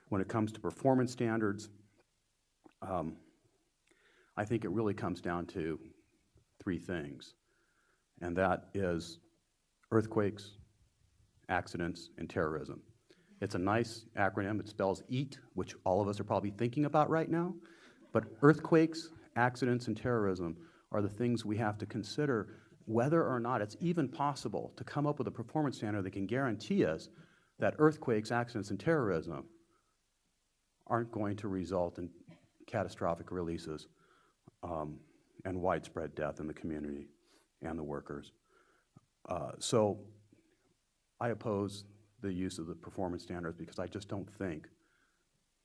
When it comes to performance standards, I think it really comes down to three things, and that is earthquakes, accidents, and terrorism. It's a nice acronym. It spells EAT, which all of us are probably thinking about right now, but earthquakes, accidents, and terrorism are the things we have to consider whether or not it's even possible to come up with a performance standard that can guarantee us that earthquakes, accidents, and terrorism aren't going to result in catastrophic releases and widespread death in the community and the workers. So I oppose the use of the performance standards because I just don't think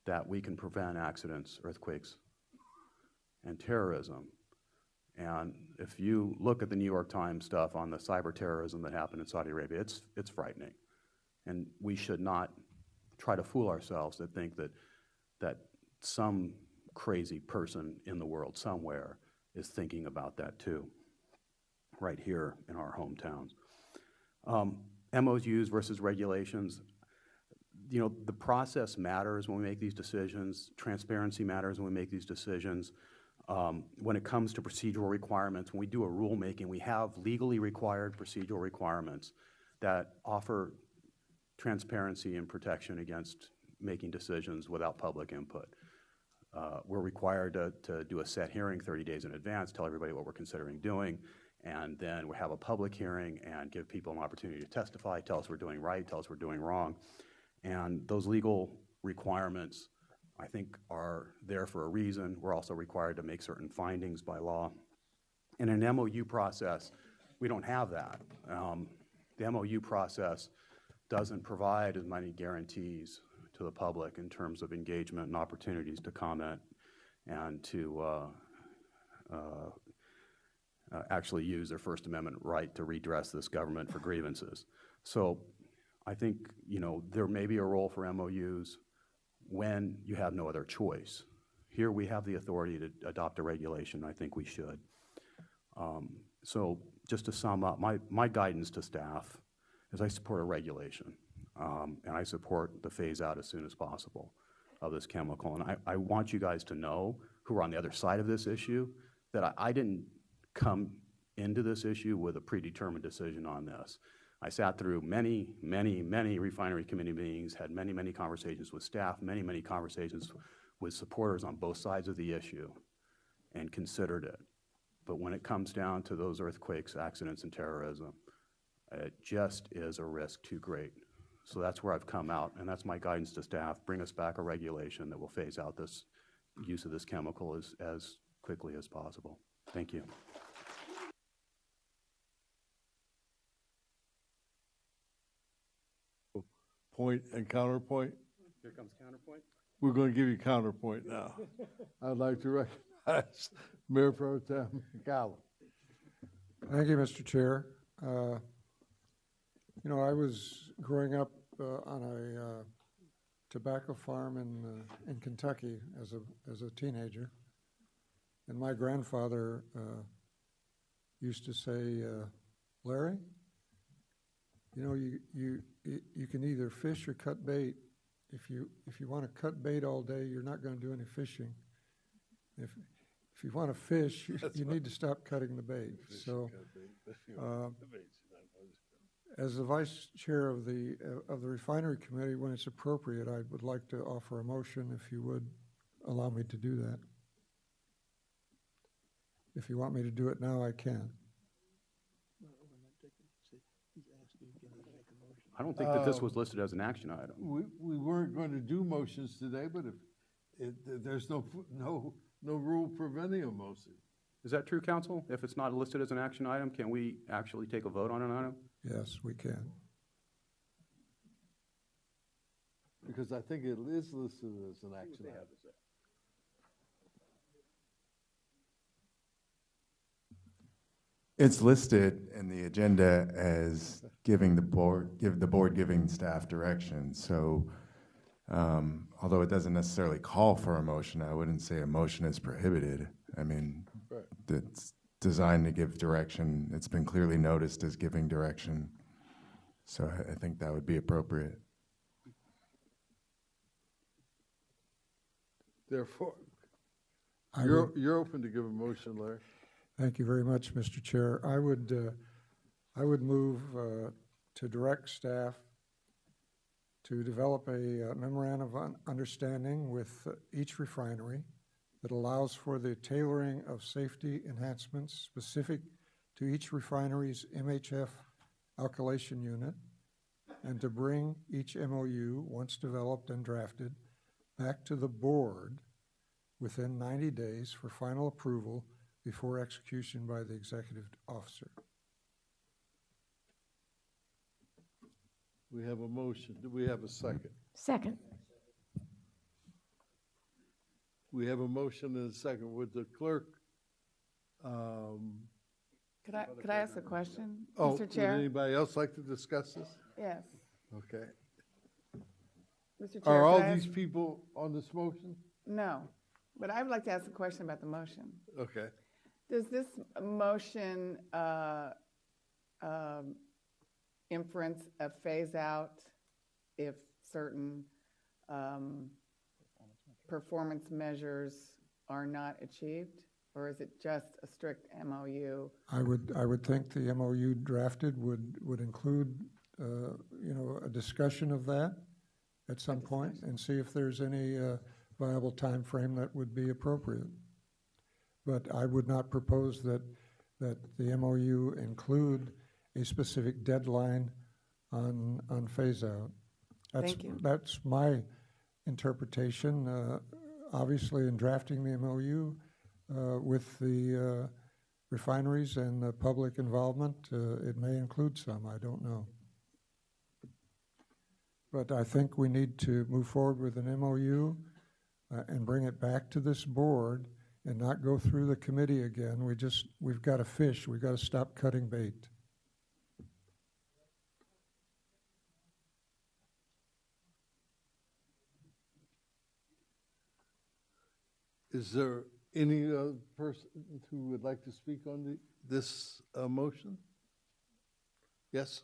that we can prevent accidents, earthquakes, and terrorism. And if you look at the New York Times stuff on the cyber terrorism that happened in Saudi Arabia, it's frightening. And we should not try to fool ourselves to think that some crazy person in the world somewhere is thinking about that too, right here in our hometowns. MOUs versus regulations, you know, the process matters when we make these decisions. Transparency matters when we make these decisions. When it comes to procedural requirements, when we do a rulemaking, we have legally required procedural requirements that offer transparency and protection against making decisions without public input. We're required to do a set hearing 30 days in advance, tell everybody what we're considering doing, and then we have a public hearing and give people an opportunity to testify, tell us we're doing right, tell us we're doing wrong. And those legal requirements, I think, are there for a reason. We're also required to make certain findings by law. In an MOU process, we don't have that. The MOU process doesn't provide as many guarantees to the public in terms of engagement and opportunities to comment and to actually use their First Amendment right to redress this government for grievances. So I think, you know, there may be a role for MOUs when you have no other choice. Here we have the authority to adopt a regulation. I think we should. So just to sum up, my guidance to staff is I support a regulation. And I support the phase out as soon as possible of this chemical. And I want you guys to know, who are on the other side of this issue, that I didn't come into this issue with a predetermined decision on this. I sat through many, many, many refinery committee meetings, had many, many conversations with staff, many, many conversations with supporters on both sides of the issue, and considered it. But when it comes down to those earthquakes, accidents, and terrorism, it just is a risk too great. So that's where I've come out, and that's my guidance to staff. Bring us back a regulation that will phase out this use of this chemical as quickly as possible. Thank you. Point and counterpoint. Here comes counterpoint. We're going to give you counterpoint now. I'd like to recognize Mayor Pro Tem McCallum. Thank you, Mr. Chair. You know, I was growing up on a tobacco farm in Kentucky as a teenager, and my grandfather used to say, Larry, you know, you can either fish or cut bait. If you want to cut bait all day, you're not going to do any fishing. If you want to fish, you need to stop cutting the bait. So, as the vice chair of the refinery committee, when it's appropriate, I would like to offer a motion, if you would allow me to do that. If you want me to do it now, I can. I don't think that this was listed as an action item. We weren't going to do motions today, but there's no rule preventing a motion. Is that true, council? If it's not listed as an action item, can we actually take a vote on an item? Yes, we can. Because I think it is listed as an action item. It's listed in the agenda as giving the board giving staff direction. So, although it doesn't necessarily call for a motion, I wouldn't say a motion is prohibited. I mean, it's designed to give direction. It's been clearly noticed as giving direction. So I think that would be appropriate. Therefore, I you're open to give a motion, Larry. Thank you very much, Mr. Chair. I would move to direct staff to develop a memorandum of understanding with each refinery that allows for the tailoring of safety enhancements specific to each refinery's MHF alkylation unit, and to bring each MOU, once developed and drafted, back to the board within 90 days for final approval before execution by the executive officer. We have a motion. Do we have a second? Second. We have a motion and a second. Would the clerk? Could I ask a question, Oh, Mr. Chair? would anybody else like to discuss this? Yes. Okay. Mr. Chair, Are all could I these ask- people on this motion? No, but I would like to ask a question about the motion. Okay. Does this motion inference a phase out if certain performance measures are not achieved? Or is it just a strict MOU? I would think the MOU drafted would include, a discussion of that at some point and see if there's any viable time frame that would be appropriate. But I would not propose that the MOU include a specific deadline on phase out. Thank you. That's my interpretation. Obviously, in drafting the MOU with the refineries and the public involvement, it may include some. I don't know. But I think we need to move forward with an MOU and bring it back to this board and not go through the committee again. We've got to fish. We've got to stop cutting bait. Is there any person who would like to speak on this motion? Yes?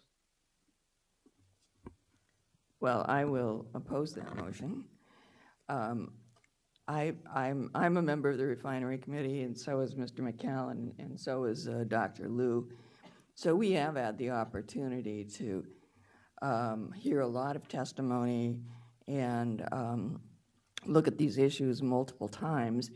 Well, I will oppose that motion. I'm a member of the refinery committee, and so is Mr. McCallan, and so is Dr. Liu. So we have had the opportunity to hear a lot of testimony and look at these issues multiple times.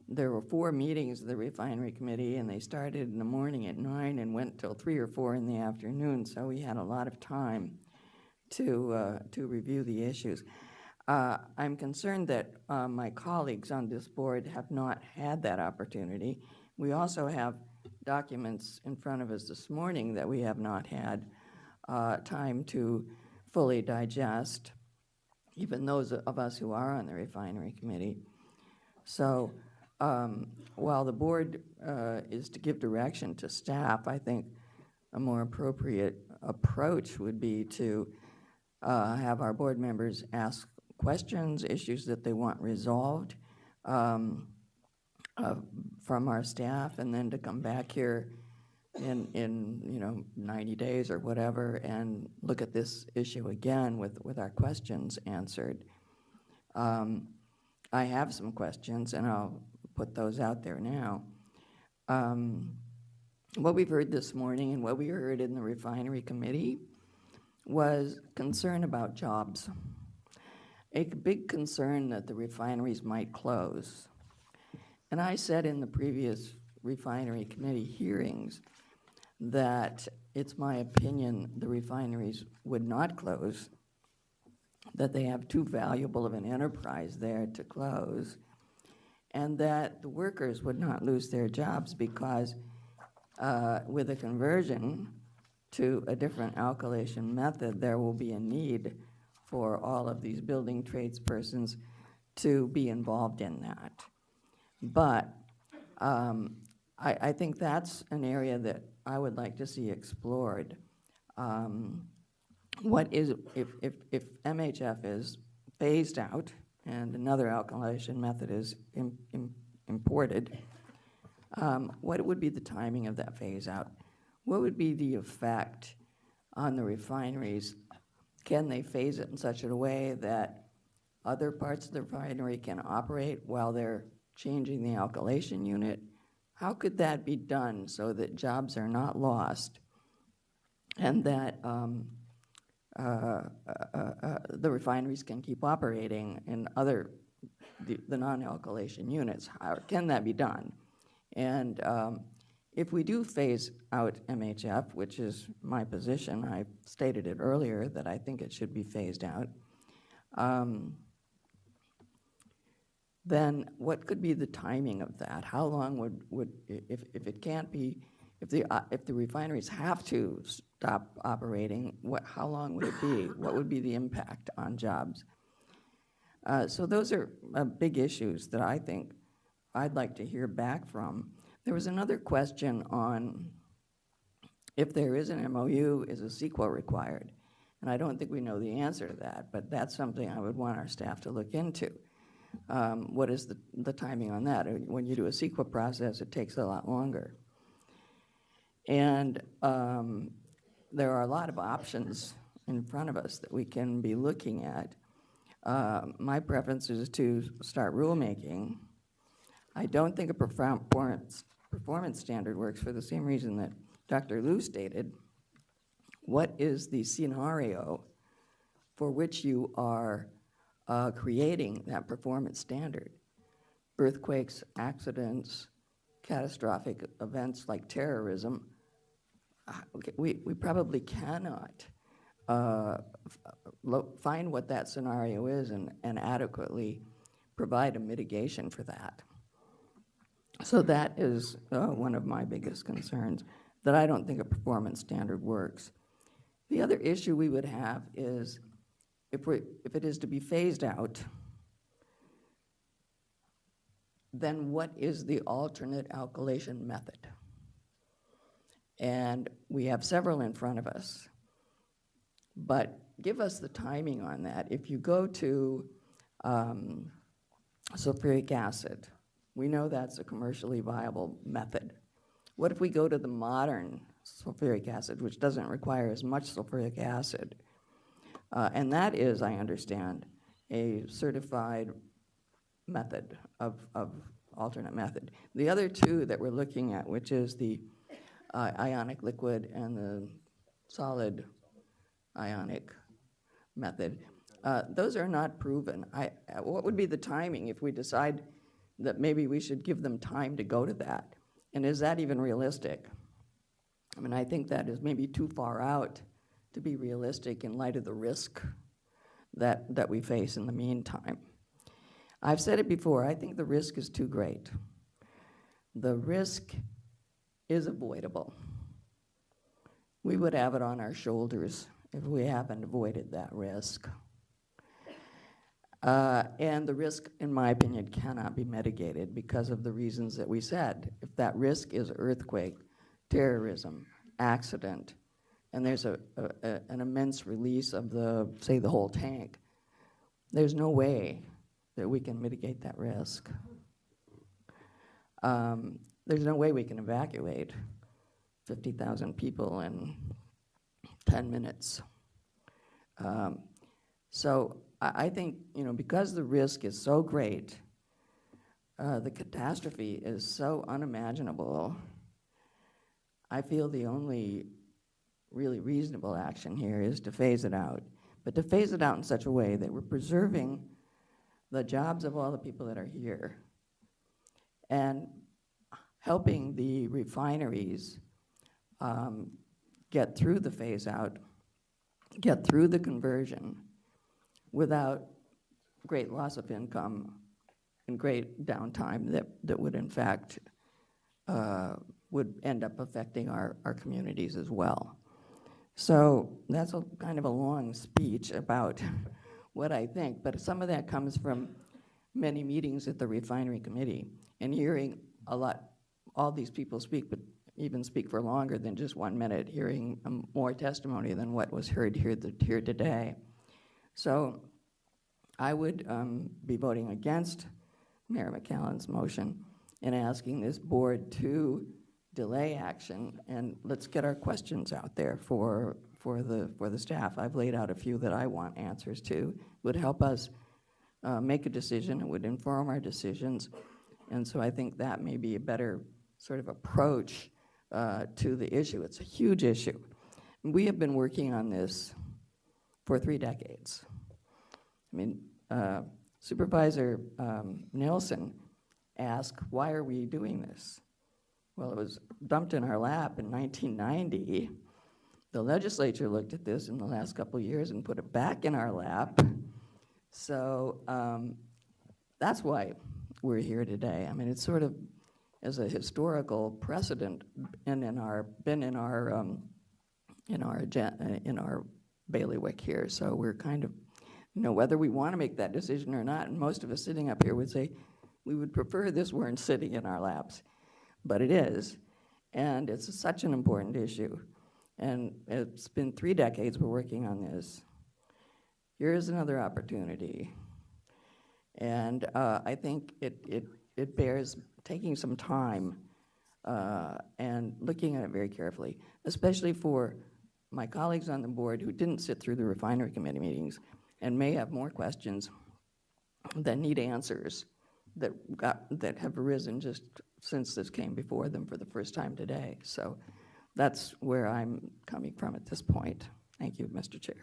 There were 4 meetings of the refinery committee, and they started in the morning at 9 and went till 3 or 4 in the afternoon. So we had a lot of time to review the issues. I'm concerned that my colleagues on this board have not had that opportunity. We also have documents in front of us this morning that we have not had time to fully digest, even those of us who are on the refinery committee. So while the board is to give direction to staff, I think a more appropriate approach would be to have our board members ask questions, issues that they want resolved from our staff, and then to come back here in 90 days or whatever and look at this issue again with our questions answered. I have some questions, and I'll put those out there now. What we've heard this morning and what we heard in the refinery committee was concern about jobs. A big concern that the refineries might close. And I said in the previous refinery committee hearings that it's my opinion the refineries would not close, that they have too valuable of an enterprise there to close, and that the workers would not lose their jobs because with a conversion to a different alkylation method, there will be a need for all of these building tradespersons to be involved in that. But I think that's an area that I would like to see explored. What is, if MHF is phased out and another alkylation method is imported, what would be the timing of that phase out? What would be the effect on the refineries? Can they phase it in such a way that other parts of the refinery can operate while they're changing the alkylation unit? How could that be done so that jobs are not lost and that the refineries can keep operating in the non-alkylation units? How can that be done? And if we do phase out MHF, which is my position, I stated it earlier that I think it should be phased out, then what could be the timing of that? How long would if it can't be, if the refineries have to stop operating, how long would it be? What would be the impact on jobs? So those are big issues that I think I'd like to hear back from. There was another question on if there is an MOU, is a CEQA required? And I don't think we know the answer to that, but that's something I would want our staff to look into. What is the timing on that? When you do a CEQA process, it takes a lot longer. And there are a lot of options in front of us that we can be looking at. My preference is to start rulemaking. I don't think a performance standard works for the same reason that Dr. Liu stated. What is the scenario for which you are creating that performance standard? Earthquakes, accidents, catastrophic events like terrorism. We probably cannot find what that scenario is and adequately provide a mitigation for that. So that is one of my biggest concerns, that I don't think a performance standard works. The other issue we would have is if it is to be phased out, then what is the alternate alkylation method? And we have several in front of us, but give us the timing on that. If you go to sulfuric acid, we know that's a commercially viable method. What if we go to the modern sulfuric acid, which doesn't require as much sulfuric acid? And that is, I understand, a certified method of alternate method. The other two that we're looking at, which is the ionic liquid and the solid ionic method, those are not proven. What would be the timing if we decide that maybe we should give them time to go to that? And is that even realistic? I mean, I think that is maybe too far out to be realistic in light of the risk that we face in the meantime. I've said it before, I think the risk is too great. The risk is avoidable. We would have it on our shoulders if we haven't avoided that risk. And the risk, in my opinion, cannot be mitigated because of the reasons that we said. If that risk is earthquake, terrorism, accident, and there's an immense release of say, the whole tank, there's no way that we can mitigate that risk. There's no way we can evacuate 50,000 people in 10 minutes. So I think, because the risk is so great, the catastrophe is so unimaginable, I feel the only really reasonable action here is to phase it out, but to phase it out in such a way that we're preserving the jobs of all the people that are here and helping the refineries get through the phase out, get through the conversion without great loss of income and great downtime that would in fact would end up affecting our communities as well. So that's kind of a long speech about what I think, but some of that comes from many meetings at the refinery committee and hearing all these people speak, but even speak for longer than just 1 minute, hearing more testimony than what was heard here today. So I would be voting against Mayor McCallan's motion and asking this board to delay action, and let's get our questions out there for the staff. I've laid out a few that I want answers to. Would help us make a decision. It would inform our decisions, and so I think that may be a better sort of approach to the issue. It's a huge issue. We have been working on this for 3 decades. I mean, Supervisor Nelson asked, why are we doing this? Well, it was dumped in our lap in 1990. The legislature looked at this in the last couple of years and put it back in our lap. So that's why we're here today. I mean, it's sort of as a historical precedent and in our bailiwick here. So we're kind of, whether we want to make that decision or not, and most of us sitting up here would say we would prefer this weren't sitting in our laps, but it is, and it's such an important issue. And it's been 3 decades we're working on this. Here's another opportunity. And I think it bears taking some time and looking at it very carefully, especially for my colleagues on the board who didn't sit through the refinery committee meetings and may have more questions that need answers that have arisen just since this came before them for the first time today. So that's where I'm coming from at this point. Thank you, Mr. Chair.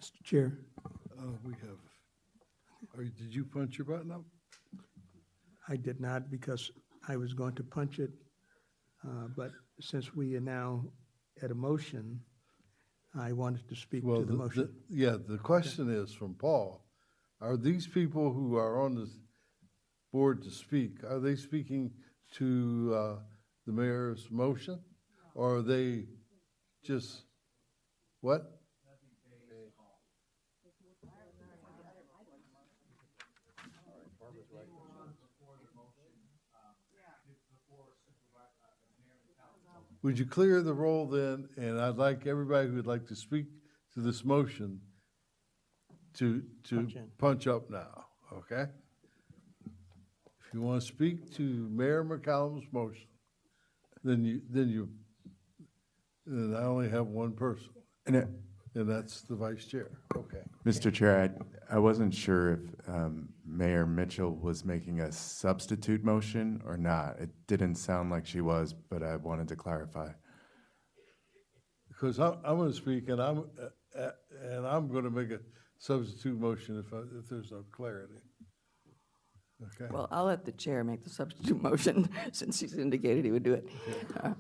Mr. Chair. Did you punch your button up? I did not, because I was going to punch it, but since we are now at a motion, I wanted to speak to the motion. The question is from Paul. Are these people who are on this board to speak, are they speaking to the mayor's motion? Or are they just, what? Would you clear the roll then? And I'd like everybody who would like to speak to this motion to punch up now, okay? If you want to speak to Mayor McCallum's motion, then I only have one person, and that's the vice chair. Okay. Mr. Chair, I wasn't sure if Mayor Mitchell was making a substitute motion or not. It didn't sound like she was, but I wanted to clarify. Because I'm going to speak, and I'm going to make a substitute motion if there's no clarity. Okay. Well, I'll let the chair make the substitute motion since he's indicated he would do it.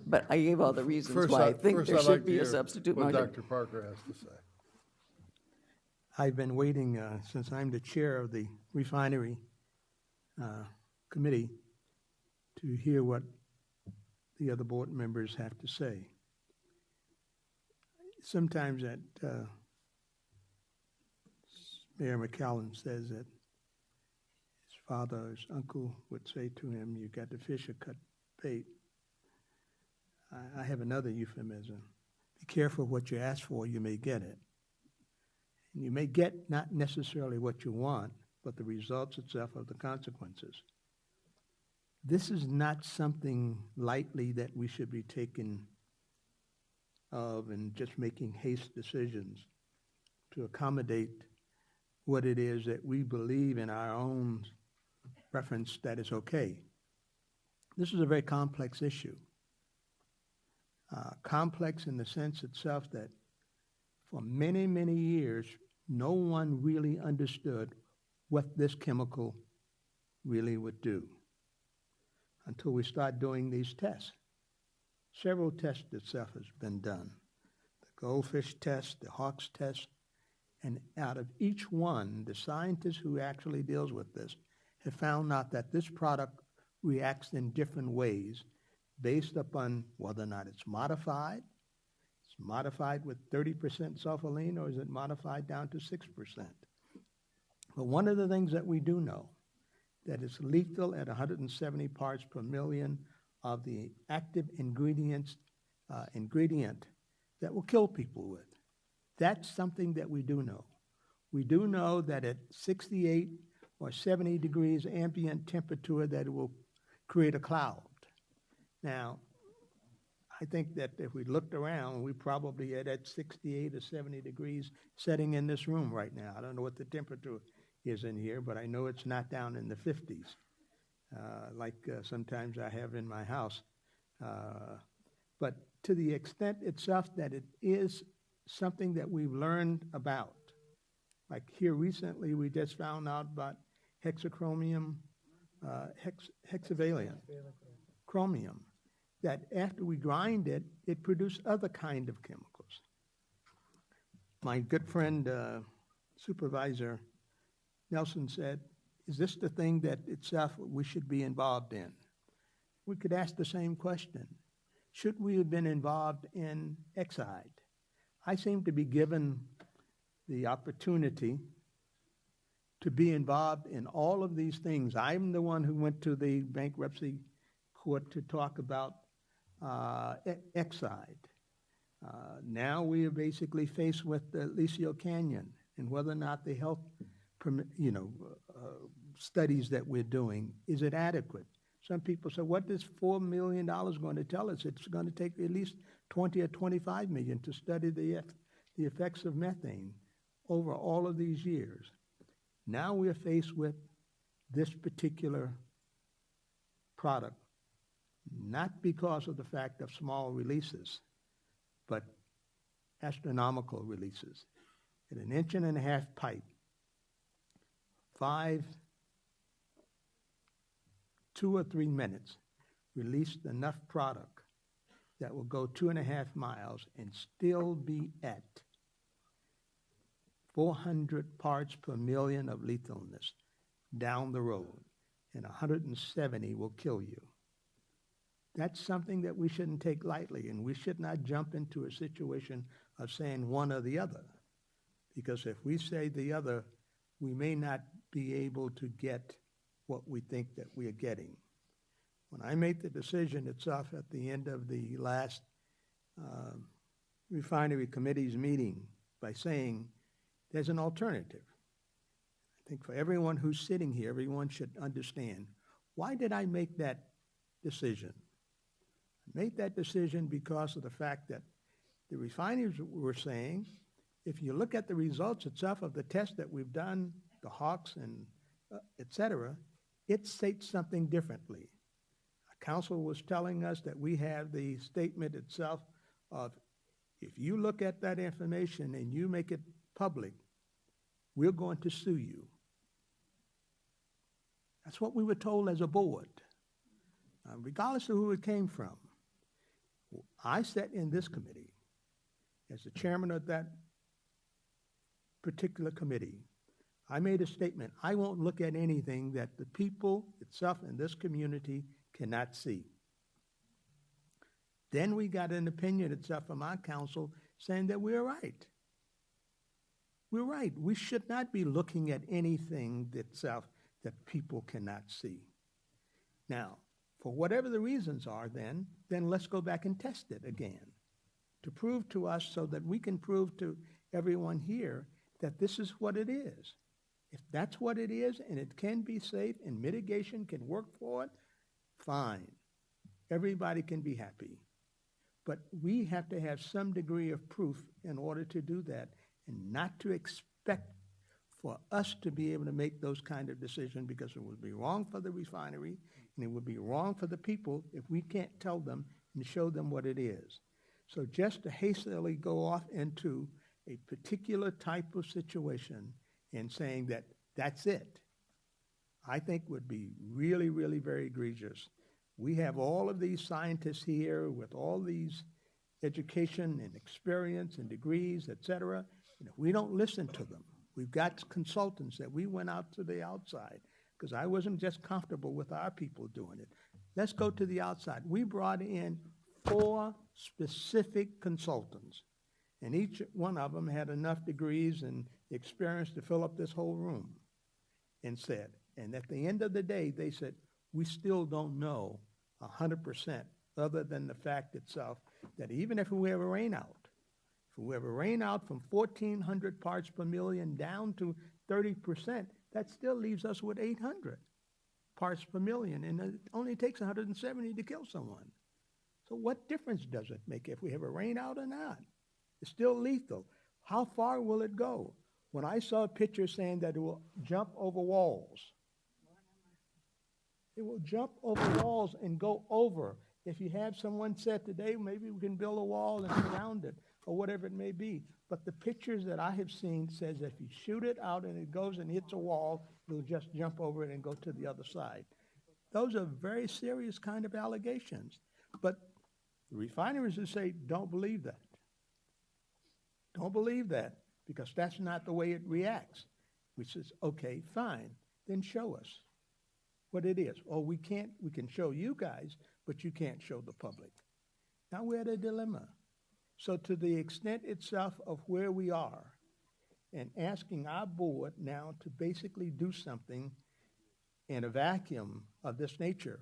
But I gave all the reasons why I think there should be a substitute motion. What Dr. Parker has to say. I've been waiting since I'm the chair of the refinery committee to hear what the other board members have to say. Sometimes that Mayor McCallum says that his father or his uncle would say to him, "You got to fish or cut bait." I have another euphemism. Be careful what you ask for, you may get it. And you may get not necessarily what you want, but the results itself of the consequences. this is not something lightly that we should be taking of and just making haste decisions to accommodate what it is that we believe in our own preference that is okay. This is a very complex issue. Complex in the sense itself that for many, many years, no one really understood what this chemical really would do until we start doing these tests. Several tests itself has been done. The goldfish test, the hawks test, and out of each one, the scientist who actually deals with this have found out that this product reacts in different ways based upon whether or not it's modified. It's modified with 30% sulfolene, or is it modified down to 6%? But one of the things that we do know, that it's lethal at 170 parts per million of the active ingredient that will kill people with. That's something that we do know. We do know that at 68 or 70 degrees ambient temperature that it will create a cloud. Now, I think that if we looked around, we probably at 68 or 70 degrees sitting in this room right now. I don't know what the temperature is in here, but I know it's not down in the 50s, like sometimes I have in my house. But to the extent itself that it is something that we've learned about, like here recently we just found out about hexachromium, hexavalent chromium, that after we grind it, it produced other kind of chemicals. My good friend, Supervisor Nelson said, is this the thing that itself we should be involved in? We could ask the same question. Should we have been involved in Exide? I seem to be given the opportunity to be involved in all of these things. I'm the one who went to the bankruptcy court to talk about Exide. Now we are basically faced with the Licio Canyon and whether or not the health studies that we're doing, is it adequate? Some people say, what is $4 million going to tell us? It's going to take at least 20 or 25 million to study the effects of methane over all of these years. Now we're faced with this particular product, not because of the fact of small releases, but astronomical releases. At 1.5 inch pipe, 2 or 3 minutes, released enough product that will go 2.5 miles and still be at 400 parts per million of lethalness down the road, and 170 will kill you. That's something that we shouldn't take lightly, and we should not jump into a situation of saying one or the other, because if we say the other, we may not be able to get what we think that we are getting. When I made the decision itself at the end of the last refinery committee's meeting by saying there's an alternative. I think for everyone who's sitting here, everyone should understand, why did I make that decision? I made that decision because of the fact that the refineries were saying, if you look at the results itself of the test that we've done, the Hawks and et cetera, it states something differently. Council was telling us that we have the statement itself of, if you look at that information and you make it public, we're going to sue you. That's what we were told as a board, regardless of who it came from. I sat in this committee as the chairman of that particular committee. I made a statement, I won't look at anything that the people itself in this community cannot see. Then we got an opinion itself from our council saying that we're right. We're right. We should not be looking at anything itself that people cannot see. Now, for whatever the reasons are then let's go back and test it again to prove to us so that we can prove to everyone here that this is what it is. If that's what it is and it can be safe and mitigation can work for it, fine. Everybody can be happy. But we have to have some degree of proof in order to do that, and not to expect for us to be able to make those kind of decisions, because it would be wrong for the refinery and it would be wrong for the people if we can't tell them and show them what it is. So just to hastily go off into a particular type of situation and saying that that's it, I think would be really, really very egregious. We have all of these scientists here with all these education and experience and degrees, et cetera, and if we don't listen to them, we've got consultants that we went out to the outside, because I wasn't just comfortable with our people doing it. Let's go to the outside. We brought in 4 specific consultants, and each one of them had enough degrees and experience to fill up this whole room, and said, and at the end of the day, they said, we still don't know 100%, other than the fact itself that even if we have a rain out, if we have a rain out from 1,400 parts per million down to 30%, that still leaves us with 800 parts per million, and it only takes 170 to kill someone. So what difference does it make if we have a rain out or not? It's still lethal. How far will it go? When I saw a picture saying that it will jump over walls, it will jump over walls and go over. If you have someone said today, maybe we can build a wall and surround it, or whatever it may be. But the pictures that I have seen says if you shoot it out and it goes and hits a wall, it'll just jump over it and go to the other side. Those are very serious kind of allegations. But the refineries will say, don't believe that. Don't believe that, because that's not the way it reacts. We says, okay, fine, then show us what it is. Or we can show you guys, but you can't show the public. Now we're at a dilemma. So to the extent itself of where we are, and asking our board now to basically do something in a vacuum of this nature,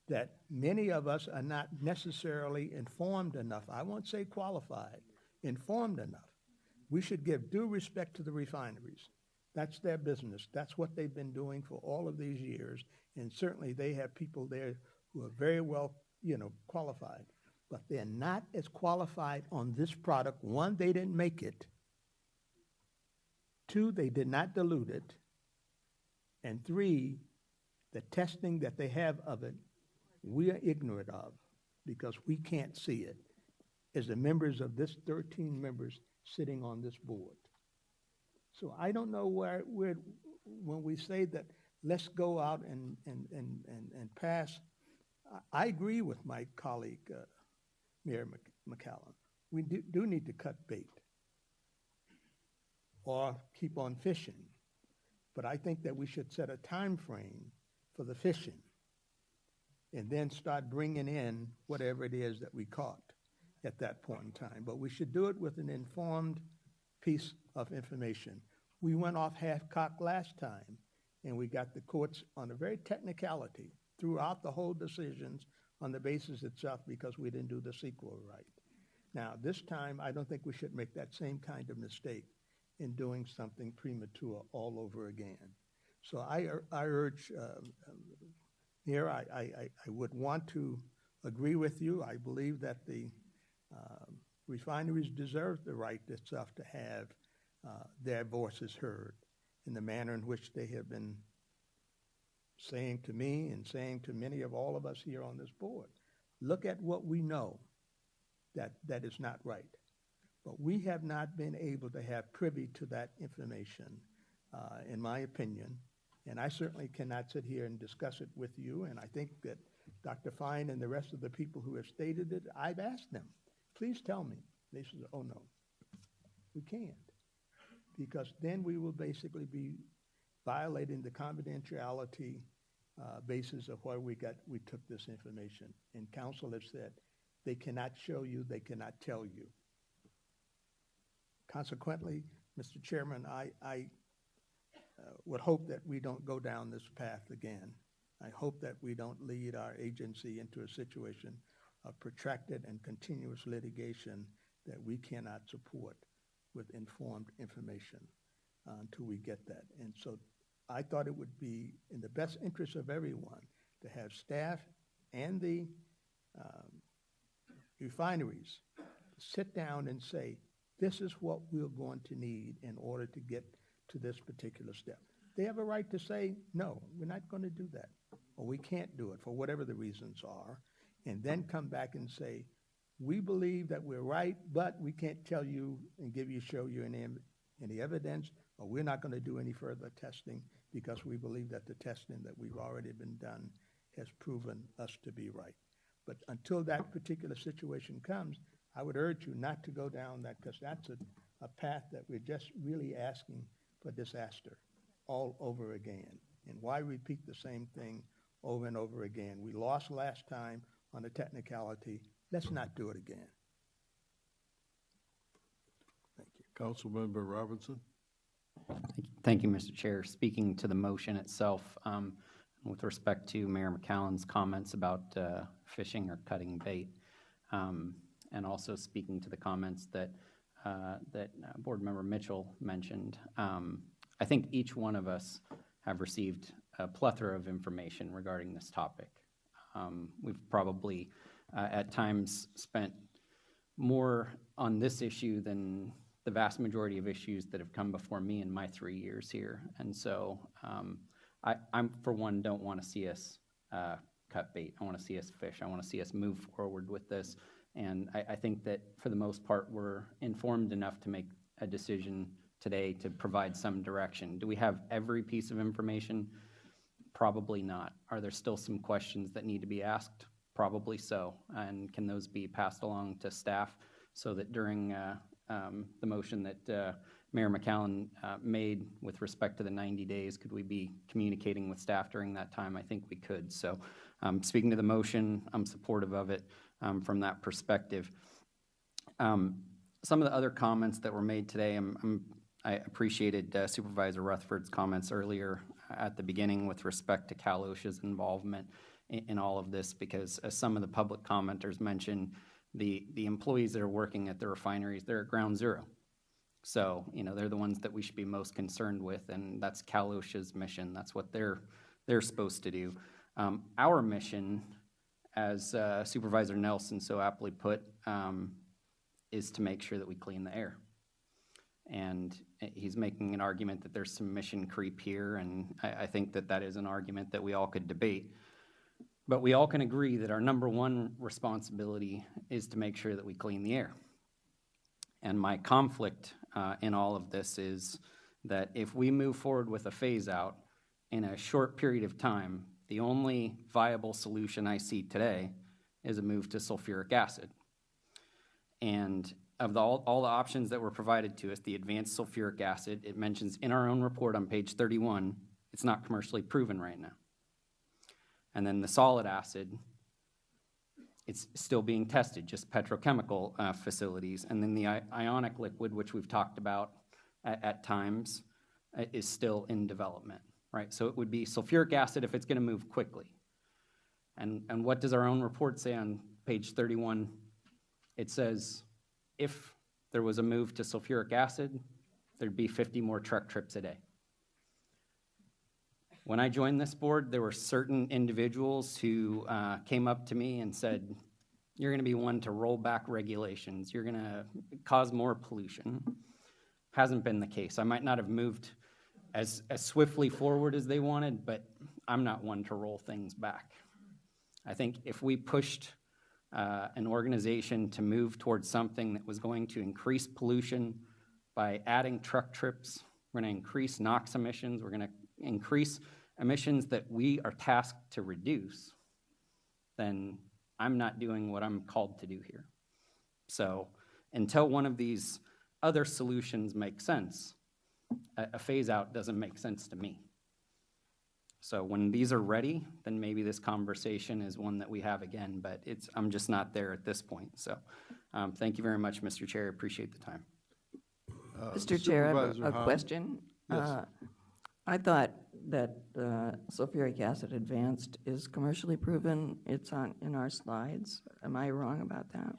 that many of us are not necessarily informed enough, I won't say qualified, informed enough. We should give due respect to the refineries. That's their business. That's what they've been doing for all of these years, and certainly they have people there who are very well, qualified. But they're not as qualified on this product. 1, they didn't make it. 2, they did not dilute it. And 3, the testing that they have of it, we are ignorant of, because we can't see it as the members of this 13 members sitting on this board. So I don't know where when we say that let's go out and pass, I agree with my colleague, Mayor McCallum. We do need to cut bait or keep on fishing. But I think that we should set a time frame for the fishing and then start bringing in whatever it is that we caught at that point in time. But we should do it with an informed piece of information. We went off half-cocked last time, and we got the courts on a very technicality throughout the whole decisions on the basis itself, because we didn't do the sequel right. Now, this time, I don't think we should make that same kind of mistake in doing something premature all over again. So I urge, here, I would want to agree with you. I believe that the refineries deserve the right itself to have their voices heard in the manner in which they have been saying to me and saying to many of all of us here on this board. Look at what we know that is not right. But we have not been able to have privy to that information, in my opinion. And I certainly cannot sit here and discuss it with you. And I think that Dr. Fine and the rest of the people who have stated it, I've asked them, please tell me. They said, oh no, we can't. Because then we will basically be violating the confidentiality basis of where we took this information. And counsel has said, they cannot show you, they cannot tell you. Consequently, Mr. Chairman, I would hope that we don't go down this path again. I hope that we don't lead our agency into a situation of protracted and continuous litigation that we cannot support with informed information until we get that. And so I thought it would be in the best interest of everyone to have staff and the refineries sit down and say, this is what we're going to need in order to get to this particular step. They have a right to say, no, we're not going to do that, or we can't do it for whatever the reasons are, and then come back and say, we believe that we're right, but we can't tell you and show you any evidence, or we're not going to do any further testing because we believe that the testing that we've already been done has proven us to be right. But until that particular situation comes, I would urge you not to go down that, because that's a path that we're just really asking for disaster all over again. And why repeat the same thing over and over again? We lost last time on a technicality. Let's not do it again. Thank you. Councilmember Robinson? Thank you, Mr. Chair. Speaking to the motion itself, with respect to Mayor McCallan's comments about fishing or cutting bait, and also speaking to the comments that Board Member Mitchell mentioned, I think each one of us have received a plethora of information regarding this topic. We've probably at times spent more on this issue than the vast majority of issues that have come before me in my 3 years here. And so I'm, for one, don't want to see us cut bait. I want to see us fish. I want to see us move forward with this. And I think that for the most part, we're informed enough to make a decision today to provide some direction. Do we have every piece of information? Probably not. Are there still some questions that need to be asked? Probably so. And can those be passed along to staff so that during the motion that Mayor McCallan made with respect to the 90 days, could we be communicating with staff during that time? I think we could. So speaking to the motion, I'm supportive of it from that perspective. Some of the other comments that were made today, I appreciated Supervisor Rutherford's comments earlier at the beginning with respect to Cal OSHA's involvement in all of this, because as some of the public commenters mentioned, the employees that are working at the refineries, they're at ground zero. So, they're the ones that we should be most concerned with, and that's Cal OSHA's mission. That's what they're supposed to do. Our mission, as Supervisor Nelson so aptly put, is to make sure that we clean the air. And he's making an argument that there's some mission creep here, and I think that that is an argument that we all could debate. But we all can agree that our number one responsibility is to make sure that we clean the air. And my conflict in all of this is that if we move forward with a phase out in a short period of time, the only viable solution I see today is a move to sulfuric acid. And of all the options that were provided to us, the advanced sulfuric acid, it mentions in our own report on page 31, it's not commercially proven right now. And then the solid acid, it's still being tested, just petrochemical facilities. And then the ionic liquid, which we've talked about at times, is still in development, right? So it would be sulfuric acid if it's going to move quickly. And what does our own report say on page 31? It says if there was a move to sulfuric acid, there'd be 50 more truck trips a day. When I joined this board, there were certain individuals who came up to me and said, you're going to be one to roll back regulations. You're going to cause more pollution. Hasn't been the case. I might not have moved as swiftly forward as they wanted, but I'm not one to roll things back. I think if we pushed an organization to move towards something that was going to increase pollution by adding truck trips, we're going to increase NOx emissions, we're going to increase emissions that we are tasked to reduce, then I'm not doing what I'm called to do here. So until one of these other solutions makes sense, a phase out doesn't make sense to me. So when these are ready, then maybe this conversation is one that we have again, but I'm just not there at this point. So thank you very much, Mr. Chair. I appreciate the time. Mr. Chair, I have a Supervisor Hahn? question. Yes. I thought that sulfuric acid advanced is commercially proven. It's in our slides. Am I wrong about that?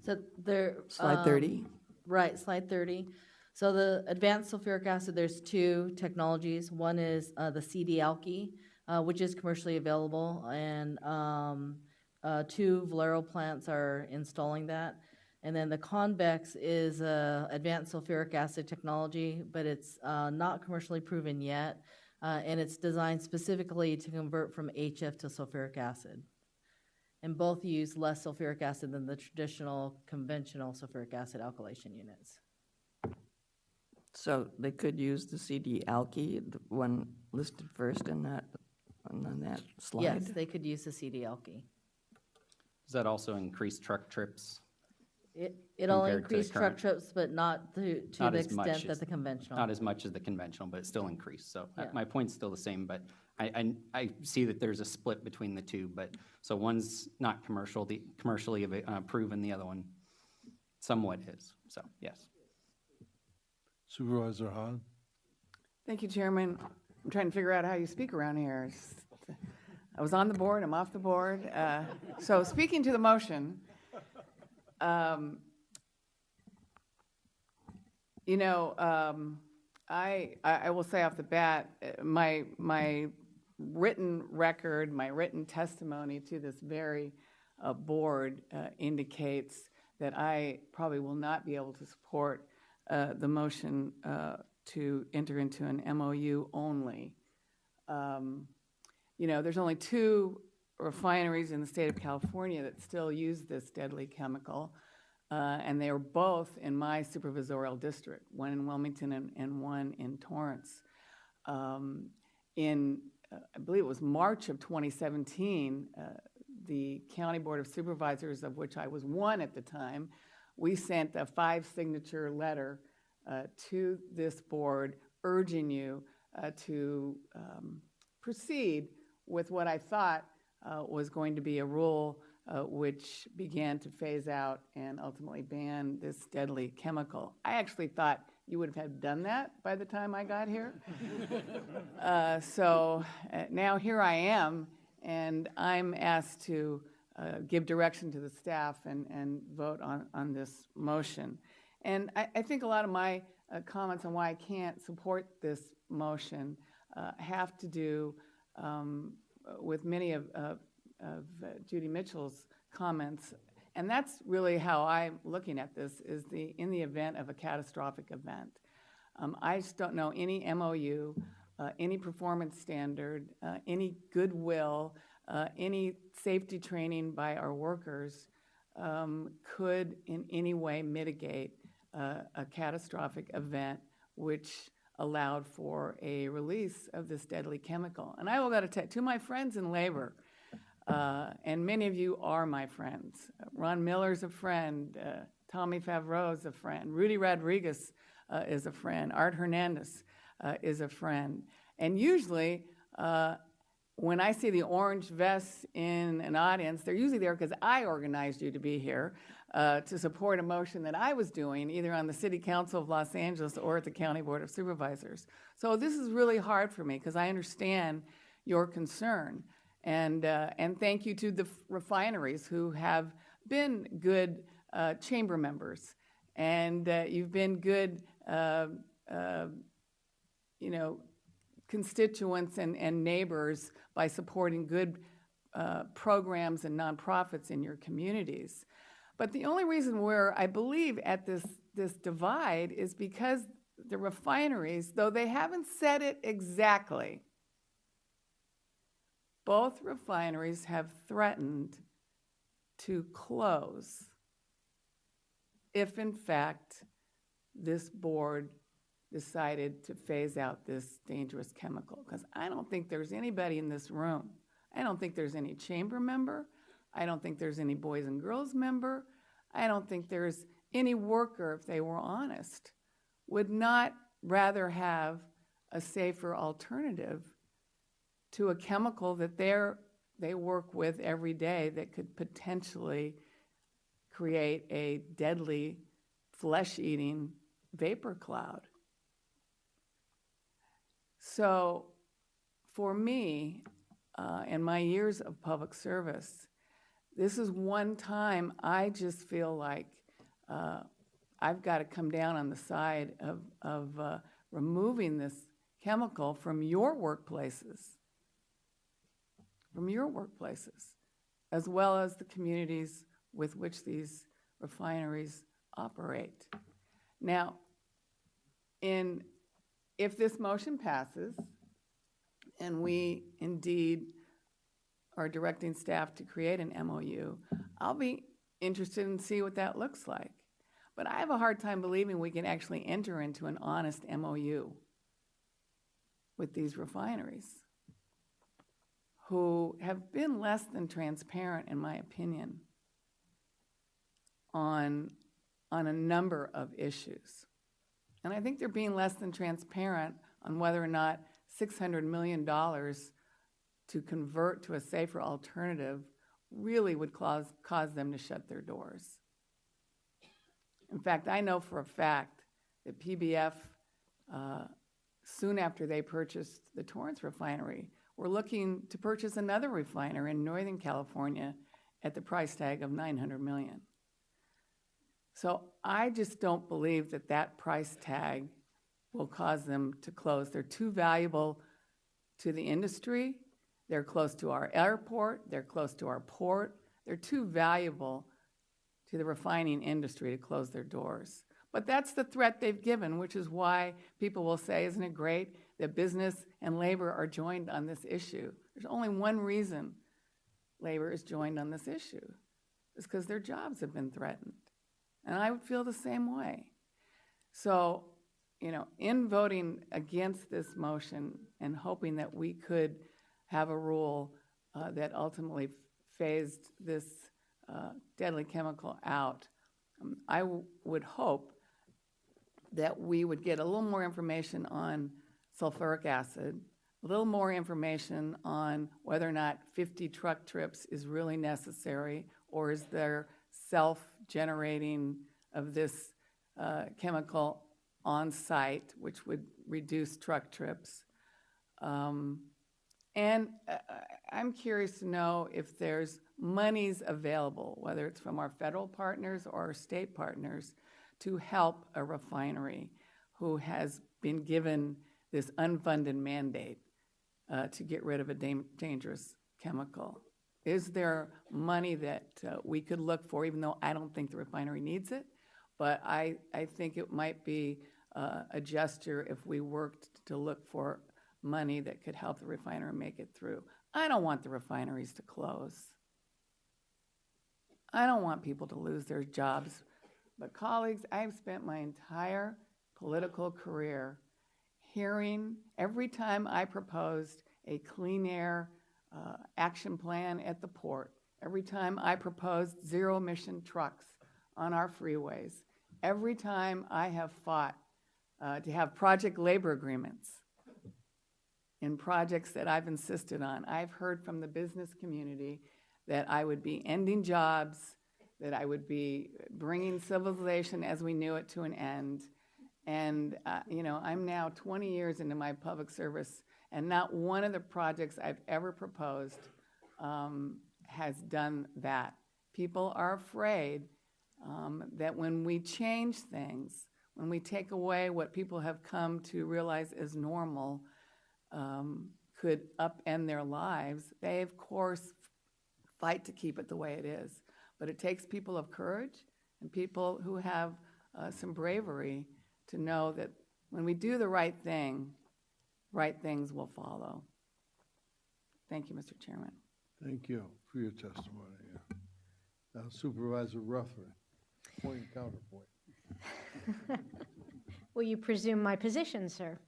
So there. Slide 30? Right, slide 30. So the advanced sulfuric acid, there's two technologies. One is the CD-alky, which is commercially available, and 2 Valero plants are installing that. And then the convex is advanced sulfuric acid technology, but it's not commercially proven yet, and it's designed specifically to convert from HF to sulfuric acid. And both use less sulfuric acid than the traditional conventional sulfuric acid alkylation units. So they could use the CD alky, the one listed first in that, on that slide? Yes, they could use the CD alky. Does that also increase truck trips? It'll compared to increase truck current? trips, but not to Not the as much extent that as- the conventional. Not as much as the conventional, but it still increased. So Yeah. my point's still the same, but I see that there's a split between the two, but, so one's not commercially proven, the other one somewhat is, so, yes. Supervisor Hahn? Thank you, Chairman. I'm trying to figure out how you speak around here. I was on the board, I'm off the board. So speaking to the motion, you know, I will say off the bat, my written record, my written testimony to this very board indicates that I probably will not be able to support the motion to enter into an MOU only. You know, there's only 2 refineries in the state of California that still use this deadly chemical, and they are both in my supervisorial district, one in Wilmington and one in Torrance. I believe it was March of 2017, the County Board of Supervisors, of which I was one at the time, we sent a 5-signature letter to this board urging you to proceed with what I thought was going to be a rule which began to phase out and ultimately ban this deadly chemical. I actually thought you would have done that by the time I got here. So now here I am, and I'm asked to give direction to the staff and vote on this motion. And I think a lot of my comments on why I can't support this motion have to do with many of Judy Mitchell's comments. And that's really how I'm looking at this, is in the event of a catastrophic event. I just don't know any MOU, any performance standard, any goodwill, any safety training by our workers could in any way mitigate a catastrophic event which allowed for a release of this deadly chemical. And I will got to tell to my friends in labor, and many of you are my friends. Ron Miller's a friend. Tommy Favreau's a friend. Rudy Rodriguez is a friend. Art Hernandez is a friend. And usually, when I see the orange vests in an audience, they're usually there because I organized you to be here to support a motion that I was doing, either on the City Council of Los Angeles or at the County Board of Supervisors. So this is really hard for me because I understand your concern. And thank you to the refineries who have been good chamber members. And you've been good, constituents and neighbors by supporting good programs and nonprofits in your communities. But the only reason we're, I believe, at this divide is because the refineries, though they haven't said it exactly, both refineries have threatened to close if, in fact, this board decided to phase out this dangerous chemical. Because I don't think there's anybody in this room, I don't think there's any chamber member, I don't think there's any Boys and Girls member, I don't think there's any worker, if they were honest, would not rather have a safer alternative to a chemical that they work with every day that could potentially create a deadly, flesh-eating vapor cloud. So for me, in my years of public service, this is one time I just feel like I've got to come down on the side of removing this chemical from your workplaces. from your workplaces, as well as the communities with which these refineries operate. Now, if this motion passes, and we indeed are directing staff to create an MOU, I'll be interested in see what that looks like. But I have a hard time believing we can actually enter into an honest MOU with these refineries, who have been less than transparent, in my opinion, on a number of issues. And I think they're being less than transparent on whether or not $600 million to convert to a safer alternative really would cause them to shut their doors. In fact, I know for a fact that PBF, soon after they purchased the Torrance refinery, were looking to purchase another refiner in Northern California at the price tag of $900 million. So I just don't believe that that price tag will cause them to close. They're too valuable to the industry. They're close to our airport. They're close to our port. They're too valuable to the refining industry to close their doors. But that's the threat they've given, which is why people will say, isn't it great that business and labor are joined on this issue? There's only one reason labor is joined on this issue. It's because their jobs have been threatened. And I would feel the same way. So, in voting against this motion and hoping that we could have a rule that ultimately phased this deadly chemical out, I would hope that we would get a little more information on sulfuric acid, a little more information on whether or not 50 truck trips is really necessary, or is there self-generating of this chemical on site, which would reduce truck trips. And I'm curious to know if there's monies available, whether it's from our federal partners or our state partners, to help a refinery who has been given this unfunded mandate to get rid of a dangerous chemical. Is there money that we could look for, even though I don't think the refinery needs it? But I think it might be a gesture if we worked to look for money that could help the refinery make it through. I don't want the refineries to close. I don't want people to lose their jobs. But colleagues, I've spent my entire political career hearing every time I proposed a clean air action plan at the port, every time I proposed zero-emission trucks on our freeways, every time I have fought to have project labor agreements in projects that I've insisted on, I've heard from the business community that I would be ending jobs, that I would be bringing civilization as we knew it to an end. And, I'm now 20 years into my public service, and not one of the projects I've ever proposed has done that. People are afraid that when we change things, when we take away what people have come to realize is normal, could upend their lives, they, of course, fight to keep it the way it is. But it takes people of courage and people who have some bravery to know that when we do the right thing, right things will follow. Thank you, Mr. Chairman. Thank you for your testimony. Yeah. Now, Supervisor Ruffin, point and counterpoint. Will you presume my position, sir?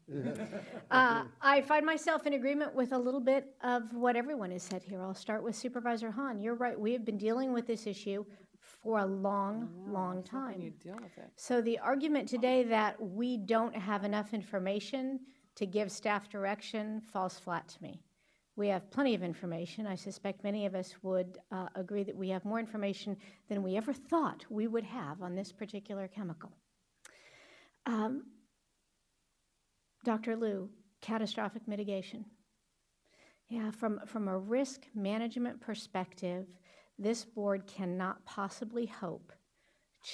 I find myself in agreement with a little bit of what everyone has said here. I'll start with Supervisor Hahn. You're right. We have been dealing with this issue for a long time. You deal with it. So the argument today that we don't have enough information to give staff direction falls flat to me. We have plenty of information. I suspect many of us would agree that we have more information than we ever thought we would have on this particular chemical. Dr. Liu, catastrophic mitigation. Yeah, from a risk management perspective, this board cannot possibly hope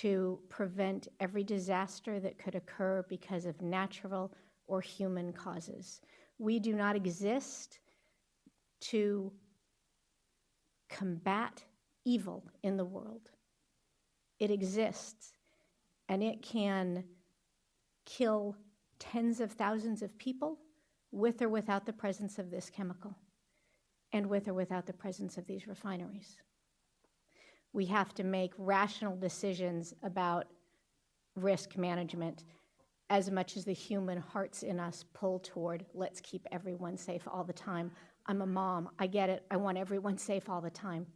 to prevent every disaster that could occur because of natural or human causes. We do not exist to combat evil in the world. It exists, and it can kill tens of thousands of people with or without the presence of this chemical, and with or without the presence of these refineries. We have to make rational decisions about risk management as much as the human hearts in us pull toward, let's keep everyone safe all the time. I'm a mom, I get it, I want everyone safe all the time.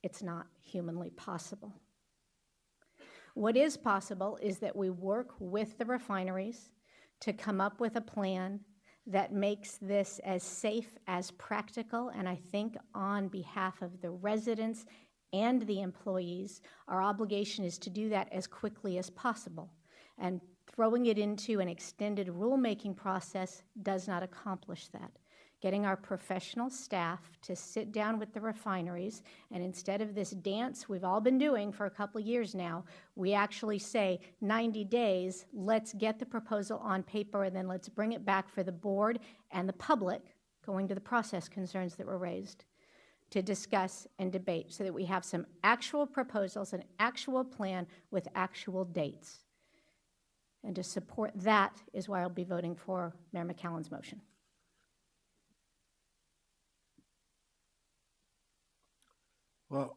It's not humanly possible. What is possible is that we work with the refineries to come up with a plan that makes this as safe as practical, and I think on behalf of the residents and the employees, our obligation is to do that as quickly as possible. And throwing it into an extended rulemaking process does not accomplish that. Getting our professional staff to sit down with the refineries, and instead of this dance we've all been doing for a couple of years now, we actually say 90 days, let's get the proposal on paper, and then let's bring it back for the board and the public, going to the process concerns that were raised, to discuss and debate so that we have some actual proposals, an actual plan with actual dates. And to support that is why I'll be voting for Mayor McCallum's motion. Well,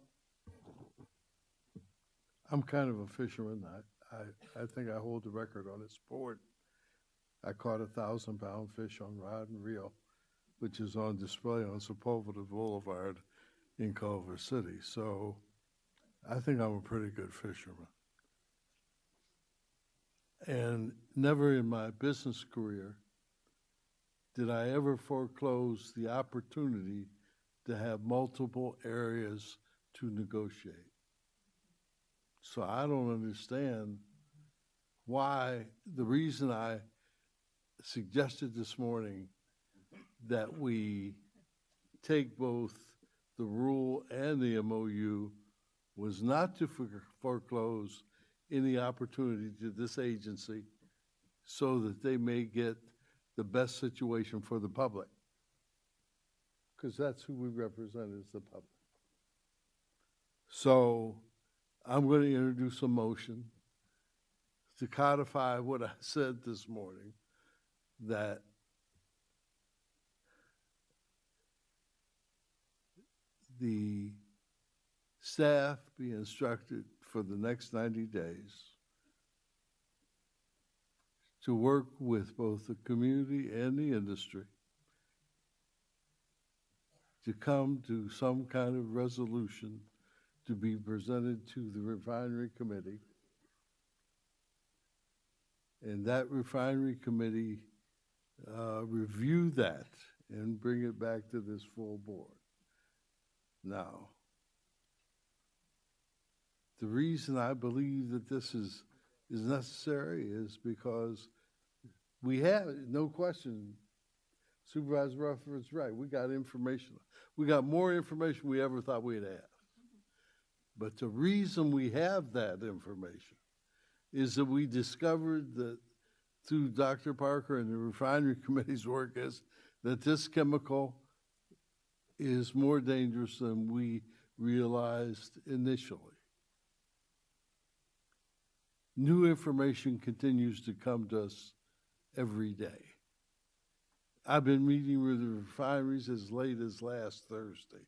I'm kind of a fisherman. I think I hold the record on this board. I caught a 1,000-pound fish on rod and reel, which is on display on Sepulveda Boulevard in Culver City. So I think I'm a pretty good fisherman. And never in my business career did I ever foreclose the opportunity to have multiple areas to negotiate. So I don't understand why the reason I suggested this morning that we take both the rule and the MOU was not to foreclose any opportunity to this agency so that they may get the best situation for the public, because that's who we represent, is the public. So I'm going to introduce a motion to codify what I said this morning, that the staff be instructed for the next 90 days to work with both the community and the industry to come to some kind of resolution to be presented to the refinery committee, and that refinery committee review that and bring it back to this full board. Now, the reason I believe that this is necessary is because we have, no question, Supervisor Rutherford's right, we got information. We got more information we ever thought we'd have. But the reason we have that information is that we discovered that through Dr. Parker and the refinery committee's work is that this chemical is more dangerous than we realized initially. New information continues to come to us every day. I've been meeting with the refineries as late as last Thursday.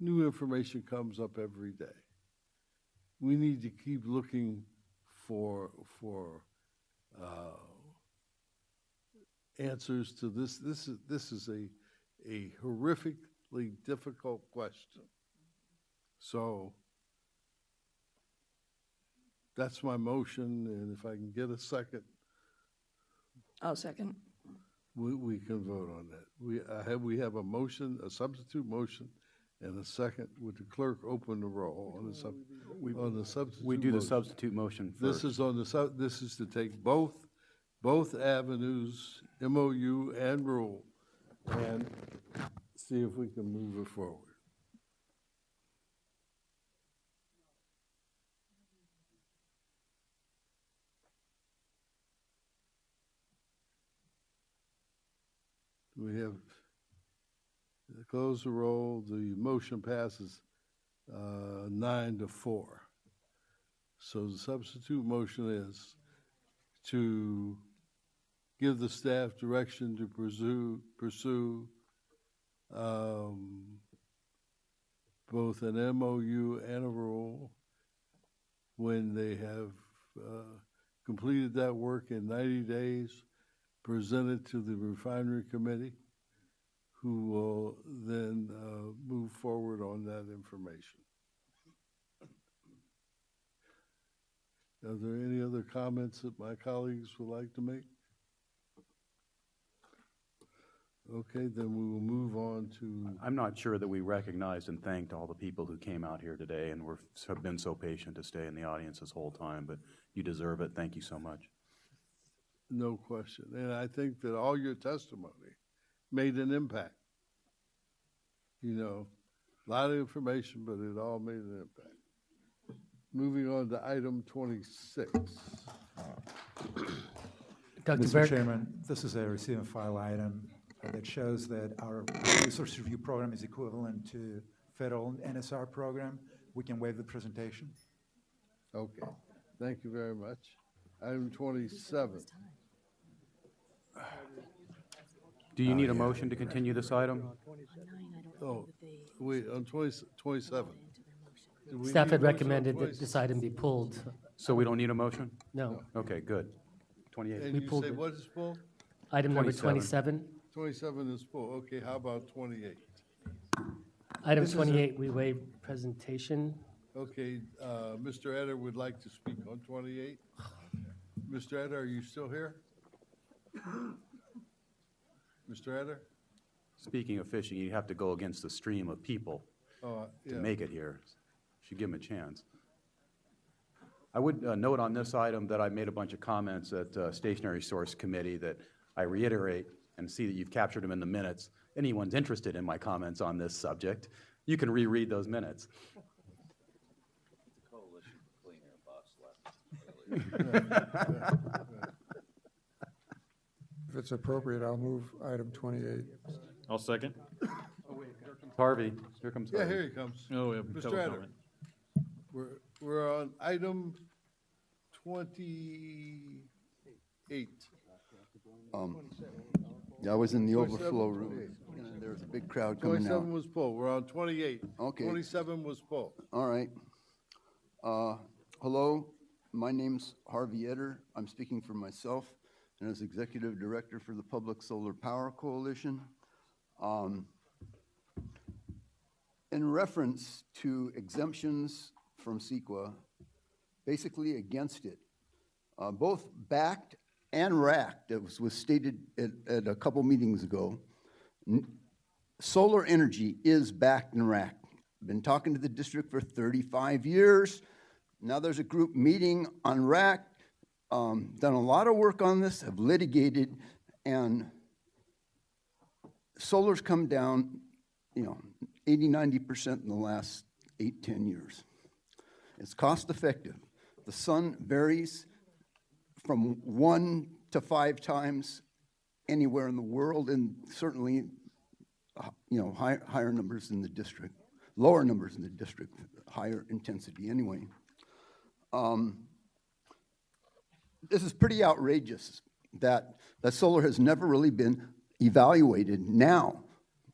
New information comes up every day. We need to keep looking for answers to this. This is a horrifically difficult question. So that's my motion, and if I can get a second. I'll second. We can vote on that. We have a motion, a substitute motion, and a second. Would the clerk open the roll on the substitute? We do the motion? substitute motion first. This is to take both avenues, MOU and rule, and see if we can move it forward. We have Close the roll. The motion passes 9-4. So the substitute motion is to give the staff direction to pursue both an MOU and a rule when they have completed that work in 90 days, present it to the refinery committee, who will then move forward on that information. Are there any other comments that my colleagues would like to make? Okay, then we will move on to... I'm not sure that we recognized and thanked all the people who came out here today and have been so patient to stay in the audience this whole time, but you deserve it. Thank you so much. No question. And I think that all your testimony made an impact. You know, a lot of information, but it all made an impact. Moving on to item 26. Dr. Mr. Burke? Chairman, this is a receive and file item that shows that our resource review program is equivalent to federal NSR program. We can waive the presentation. Okay, thank you very much. Item 27. Do you need a motion to continue this item? Oh, wait, on 27. Do we Staff need had a motion on recommended that 26? this item be pulled. So we don't need a motion? No. Okay, good. 28. And We you pulled say it. what is full? Item number 27. 27. 27 is full. Okay, how about 28? Item This is a- 28, we waive presentation. Okay, Mr. Eder would like to speak on 28. Mr. Eder, are you still here? Mr. Eder? Speaking of fishing, you have to go against the stream of people Oh, to yeah. make it here. Should give them a chance. I would note on this item that I made a bunch of comments at Stationary Source Committee that I reiterate and see that you've captured them in the minutes. Anyone's interested in my comments on this subject, you can reread those minutes. If it's appropriate, I'll move item 28. I'll second. Harvey, here comes Yeah, Harvey. here he comes. Oh, yeah, Mr. public Eder. comment. We're on item 28. Yeah, I was in the 27, overflow room. 28. There was a big crowd coming 27 out. was full. We're on 28. Okay. 27 was full. All right. Hello, my name's Harvey Eder. I'm speaking for myself and as Executive Director for the Public Solar Power Coalition. In reference to exemptions from CEQA, basically against it, both backed and racked, as was stated at a couple meetings ago, solar energy is backed and racked. Been talking to the district for 35 years. Now there's a group meeting on RAC, done a lot of work on this, have litigated, and solar's come down, 80, 90% in the last 8, 10 years. It's cost effective. The sun varies from 1 to 5 times anywhere in the world, and certainly, higher numbers in the district, lower numbers in the district, higher intensity anyway. This is pretty outrageous that solar has never really been evaluated now.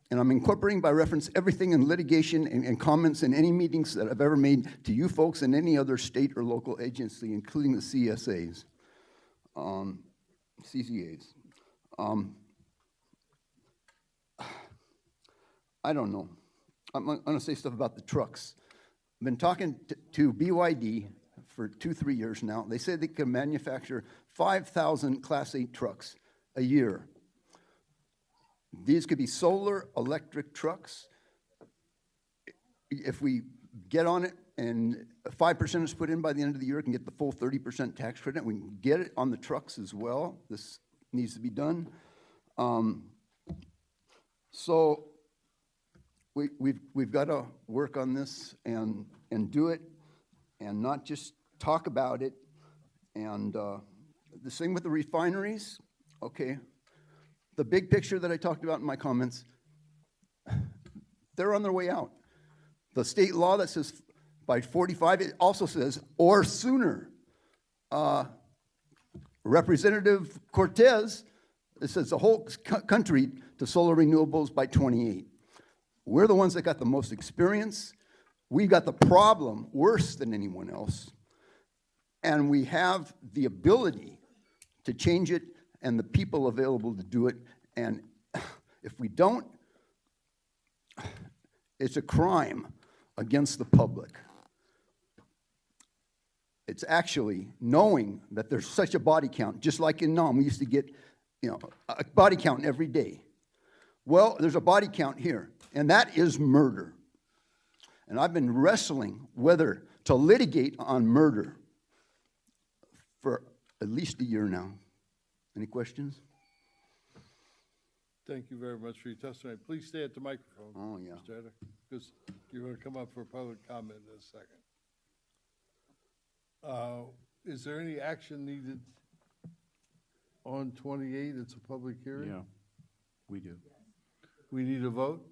And I'm incorporating by reference everything in litigation and comments in any meetings that I've ever made to you folks and any other state or local agency, including the CSAs, CCAs. I don't know. I'm going to say stuff about the trucks. I've been talking to BYD for 2-3 years now. They say they can manufacture 5,000 Class 8 trucks a year. These could be solar electric trucks. If we get on it and 5% is put in by the end of the year, we can get the full 30% tax credit. We can get it on the trucks as well. This needs to be done. So we've got to work on this and do it and not just talk about it. And the same with the refineries. Okay. The big picture that I talked about in my comments, they're on their way out. The state law that says by 45, it also says, or sooner. Representative Cortez, it says the whole country to solar renewables by 28. We're the ones that got the most experience. We've got the problem worse than anyone else. And we have the ability to change it and the people available to do it. And if we don't, it's a crime against the public. It's actually knowing that there's such a body count, just like in Nam, we used to get, a body count every day. Well, there's a body count here, and that is murder. And I've been wrestling whether to litigate on murder for at least a year now. Any questions? Thank you very much for your testimony. Please stay at the microphone. Oh, yeah. Mr. Eder, because you're going to come up for public comment in a second. Is there any action needed on 28? It's a public hearing? Yeah, we do. We need a vote?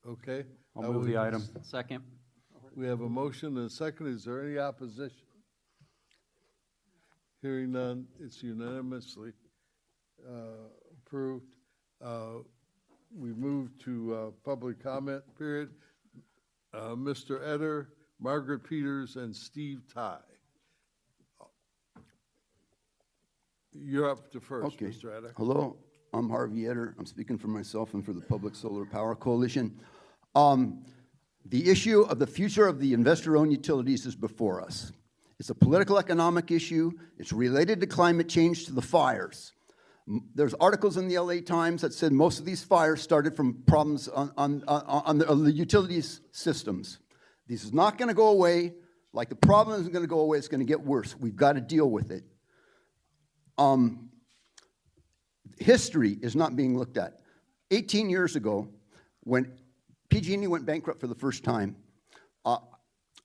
Okay. I'll move the item. Second. We have a motion and a second. Is there any opposition? Hearing none, it's unanimously approved. We move to public comment period. Mr. Eder, Margaret Peters, and Steve Ty. You're up to first, Okay. Mr. Eder. Hello, I'm Harvey Eder. I'm speaking for myself and for the Public Solar Power Coalition. The issue of the future of the investor-owned utilities is before us. It's a political economic issue. It's related to climate change, to the fires. There's articles in the LA Times that said most of these fires started from problems on the utilities systems. This is not going to go away. Like the problem isn't going to go away, it's going to get worse. We've got to deal with it. History is not being looked at. 18 years ago, when PG&E went bankrupt for the first time,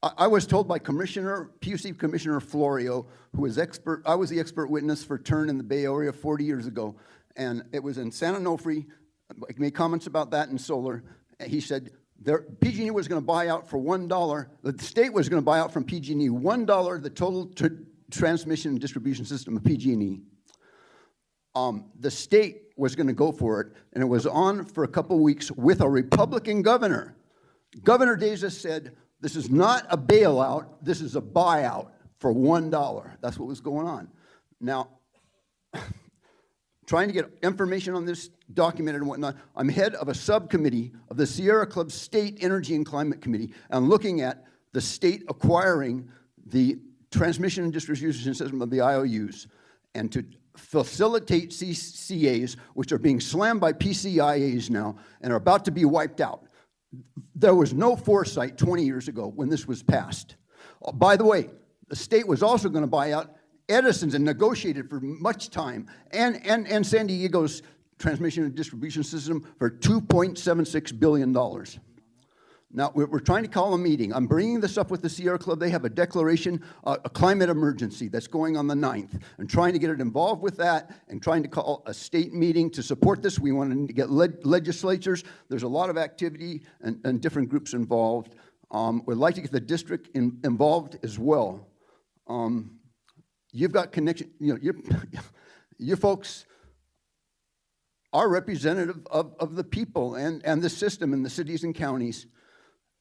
I was told by PUC Commissioner Florio, who was expert, I was the expert witness for Turn in the Bay Area 40 years ago, and it was in San Onofre. I made comments about that in solar. He said PG&E was going to buy out for $1. The state was going to buy out from PG&E $1 the total transmission and distribution system of PG&E. The state was going to go for it, and it was on for a couple weeks with a Republican governor. Governor Deza said, this is not a bailout, this is a buyout for $1. That's what was going on. Now, trying to get information on this documented and whatnot, I'm head of a subcommittee of the Sierra Club State Energy and Climate Committee, and looking at the state acquiring the transmission and distribution system of the IOUs, and to facilitate CCAs, which are being slammed by PCIAs now and are about to be wiped out. There was no foresight 20 years ago when this was passed. By the way, the state was also going to buy out Edison's and negotiated for much time, and San Diego's transmission and distribution system for $2.76 billion. Now, we're trying to call a meeting. I'm bringing this up with the Sierra Club. They have a declaration, a climate emergency that's going on the 9th, and trying to get it involved with that and trying to call a state meeting to support this. We want to get legislatures. There's a lot of activity and different groups involved. We'd like to get the district involved as well. You've got connection, you folks are representative of the people and the system in the cities and counties.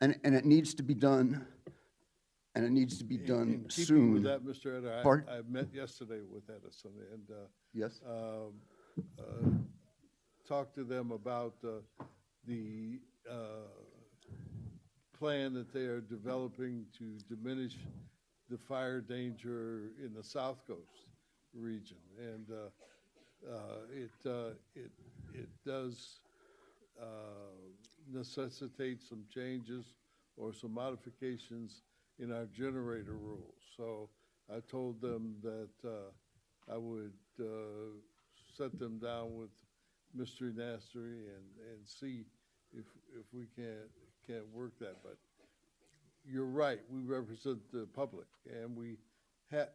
And it needs to be done, and it needs to be done in soon. With that, Mr. Eder, I met yesterday with Edison and yes, talked to them about the plan that they are developing to diminish the fire danger in the South Coast region, and it does necessitate some changes or some modifications in our generator rules. So I told them that I would set them down with Mr. Nastri and see if we can't work that. But you're right, we represent the public, and we have,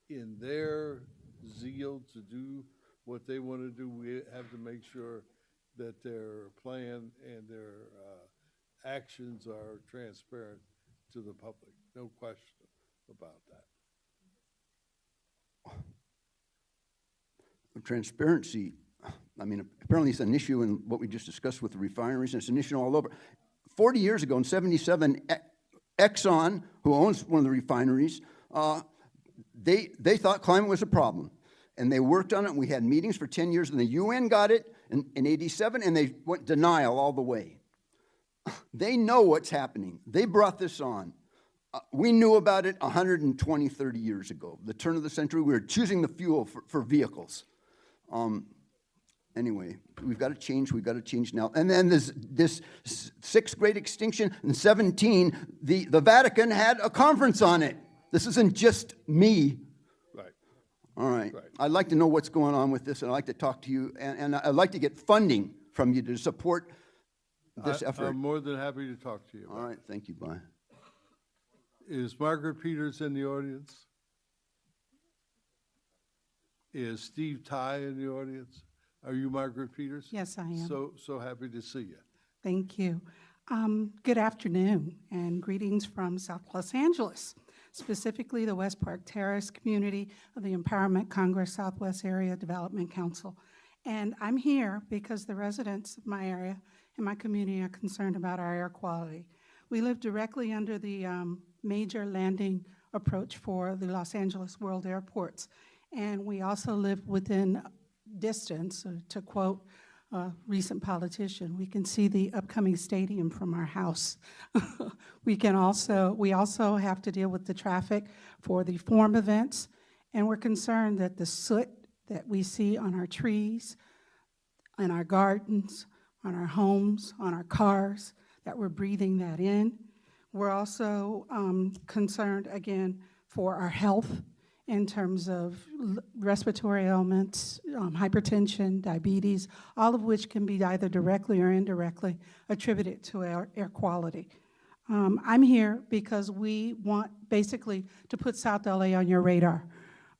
in their zeal to do what they want to do, we have to make sure that their plan and their actions are transparent to the public, no question about that. Transparency, I mean, apparently it's an issue in what we just discussed with the refineries, and it's an issue all over. 40 years ago, in '77, Exxon, who owns one of the refineries, they thought climate was a problem, and they worked on it, and we had meetings for 10 years, and the UN got it in '87, and they went denial all the way. They know what's happening. They brought this on. We knew about it 120, 30 years ago. The turn of the century, we were choosing the fuel for vehicles. Anyway, we've got to change now. And then this sixth great extinction in 17, the Vatican had a conference on it. This isn't just me. Right. All right. I'd like to know what's going on with this, and I'd like to talk to you, and I'd like to get funding from you to support this effort. I'm more than happy to talk to you. All right, thank you, bye. Is Margaret Peters in the audience? Is Steve Ty in the audience? Are you Margaret Peters? Yes, I am. So happy to see you. Thank you. Good afternoon and greetings from South Los Angeles, specifically the West Park Terrace community of the Empowerment Congress Southwest Area Development Council. And I'm here because the residents of my area and my community are concerned about our air quality. We live directly under the major landing approach for the Los Angeles World Airports. And we also live within distance, to quote a recent politician, we can see the upcoming stadium from our house. We also have to deal with the traffic for the Forum events, and we're concerned that the soot that we see on our trees, in our gardens, on our homes, on our cars, that we're breathing that in. We're also concerned, again, for our health in terms of respiratory ailments, hypertension, diabetes, all of which can be either directly or indirectly attributed to our air quality. I'm here because we want basically to put South LA on your radar.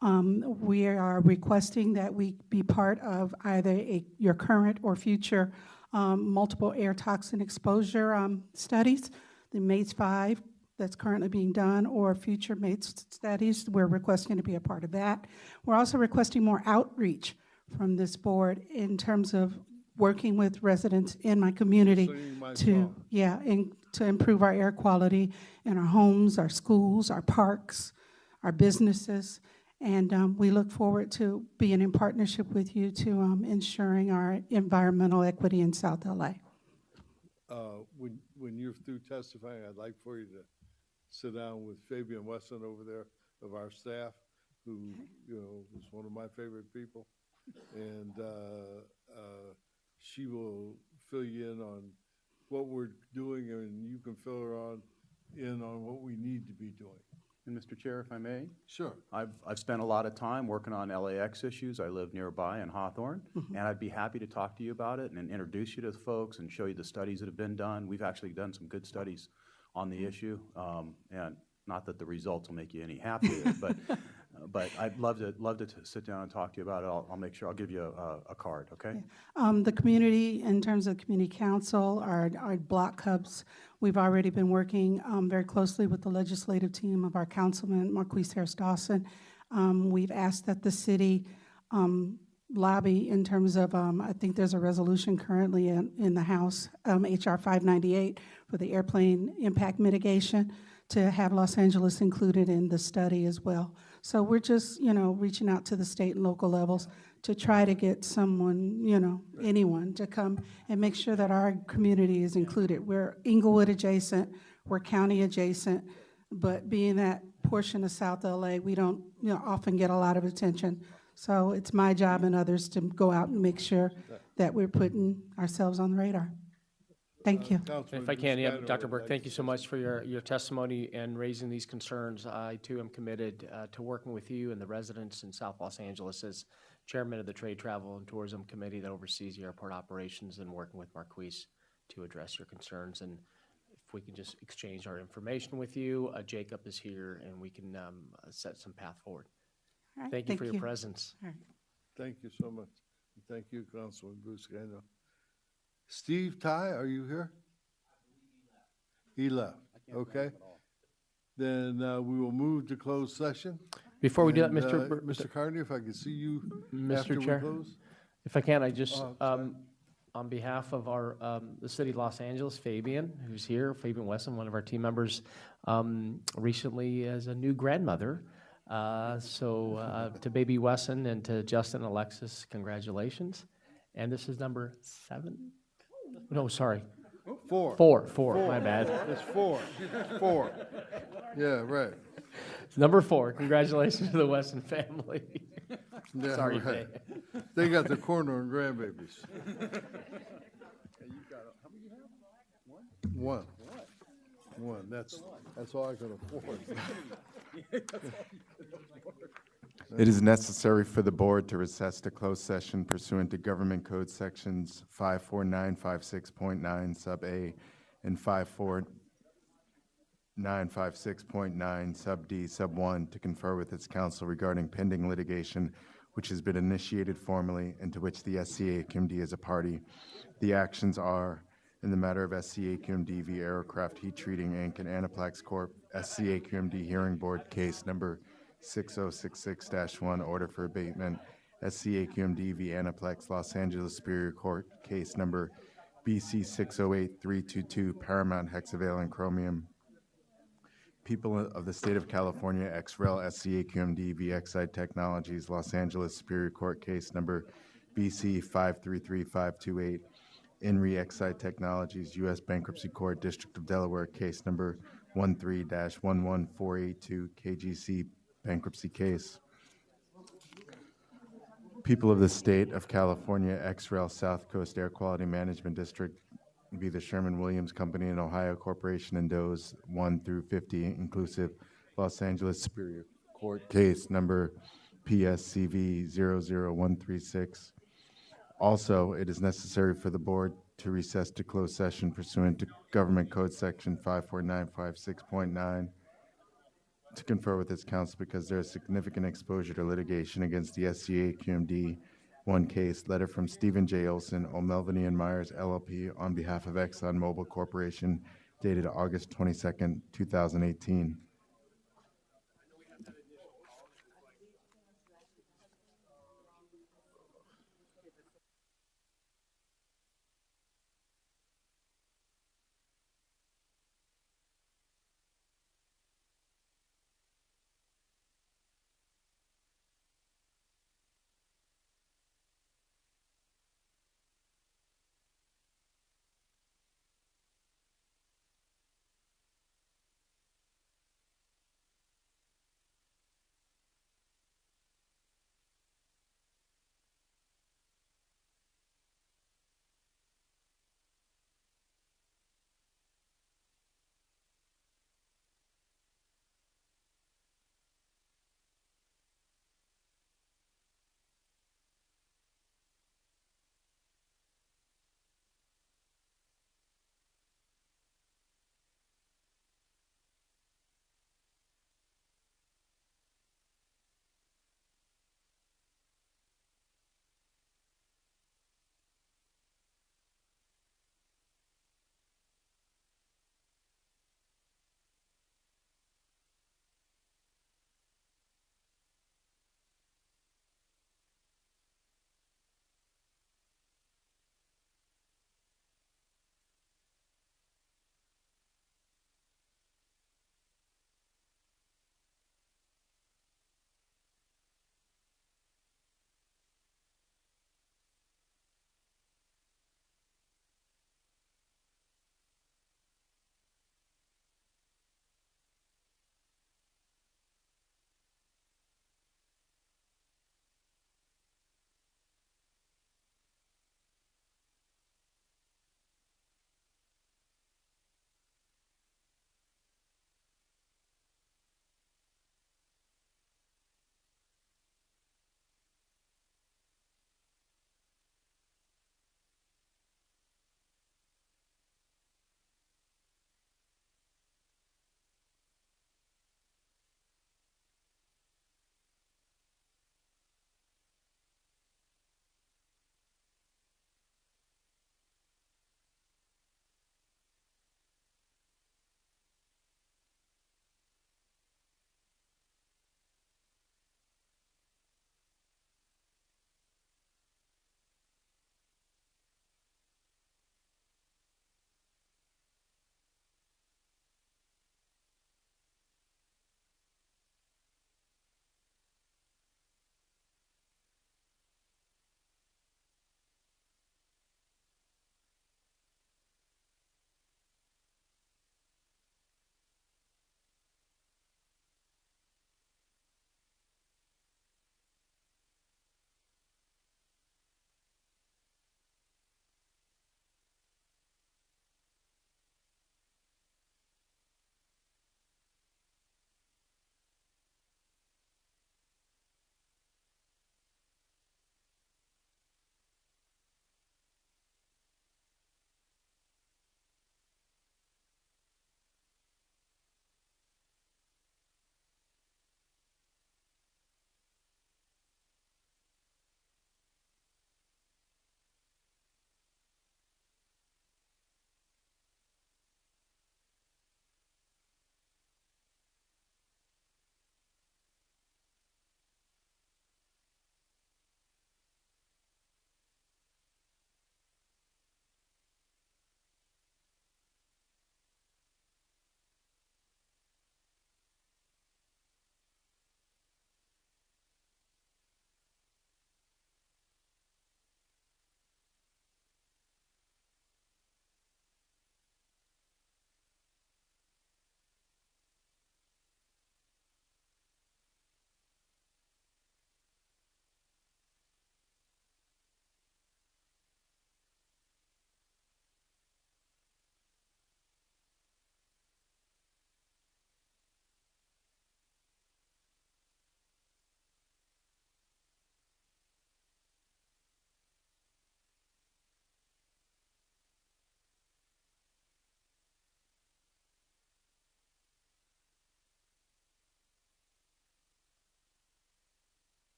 We are requesting that we be part of either your current or future multiple air toxin exposure studies, the MATES 5 that's currently being done, or future MATES studies. We're requesting to be a part of that. We're also requesting more outreach from this board in terms of working with residents in my community to improve our air quality in our homes, our schools, our parks, our businesses. And we look forward to being in partnership with you to ensuring our environmental equity in South LA. When you're through testifying, I'd like for you to sit down with Fabian Wesson over there of our staff, who is one of my favorite people, and she will fill you in on what we're doing, and you can fill her in on what we need to be doing. And Mr. Chair, if I may? Sure. I've spent a lot of time working on LAX issues. I live nearby in Hawthorne, and I'd be happy to talk to you about it and introduce you to the folks and show you the studies that have been done. We've actually done some good studies on the issue, and not that the results will make you any happier, but I'd love to sit down and talk to you about it. I'll make sure I'll give you a card, okay? The community, in terms of community council, our block hubs, we've already been working very closely with the legislative team of our councilman, Marquise Harris Dawson. We've asked that the city lobby in terms of, I think there's a resolution currently in the House, HR 598, for the airplane impact mitigation, to have Los Angeles included in the study as well. So we're just, reaching out to the state and local levels to try to get someone, anyone to come and make sure that our community is included. We're Inglewood adjacent, we're county adjacent, but being that portion of South LA, we don't often get a lot of attention. So it's my job and others to go out and make sure that we're putting ourselves on the radar. Thank you. If I can, Dr. Burke, thank you so much for your testimony and raising these concerns. I, too, am committed to working with you and the residents in South Los Angeles as chairman of the Trade, Travel, and Tourism Committee that oversees the airport operations, and working with Marquise to address your concerns. And if we can just exchange our information with you, Jacob is here, and we can set some path forward. All right, thank you for your presence. All right. Thank you so much. Thank you, Councilman Buscaino. Steve Ty, are you here? He left, okay? Then we will move to closed session. Before we do that, And, Mr. Carney, if I could see you Mr. after we Chair, close? if I can, I just, Oh, sorry. on behalf of our, the city of Los Angeles, Fabian, who's here, Fabian Wesson, one of our team members, recently as a new grandmother. To baby Wesson and to Justin and Alexis, congratulations. And this is number 7? No, sorry. 4. 4, my bad. It's 4. 4. Yeah, right. It's number 4. Congratulations to the Wesson family. Yeah, Sorry, right. Faye. They got the corner on grandbabies. One. One. That's all I can afford. It is necessary for the board to recess to closed session pursuant to Government Code Sections 54956.9 Sub A and 54956.9 Sub D Sub 1 to confer with its counsel regarding pending litigation which has been initiated formally and to which the SCAQMD is a party. The actions are in the matter of SCAQMD v. Aerocraft Heat Treating, Inc. and Anaplex Corp., SCAQMD Hearing Board, case number 6066-1, order for abatement, SCAQMD v. Anaplex, Los Angeles Superior Court, case number BC 608322, Paramount Hexavalent Chromium. People of the State of California, ex-rel SCAQMD v. Exide Technologies, Los Angeles Superior Court, case number BC 533528, INRI Exide Technologies, U.S. Bankruptcy Court, District of Delaware, case number 13-11482, KGC bankruptcy case. People of the State of California, ex-rel South Coast Air Quality Management District v. the Sherman-Williams Company and Ohio Corporation and Does 1 through 50 inclusive, Los Angeles Superior Court, case number PSCV 00136. Also, it is necessary for the board to recess to closed session pursuant to Government Code Section 54956.9 to confer with its counsel because there is significant exposure to litigation against the SCAQMD. One case, letter from Stephen J. Olson, O'Melveny and Myers LLP on behalf of ExxonMobil Corporation dated August 22nd, 2018.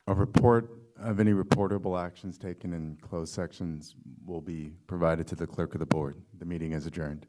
A report of any reportable actions taken in closed sections will be provided to the clerk of the board. The meeting is adjourned.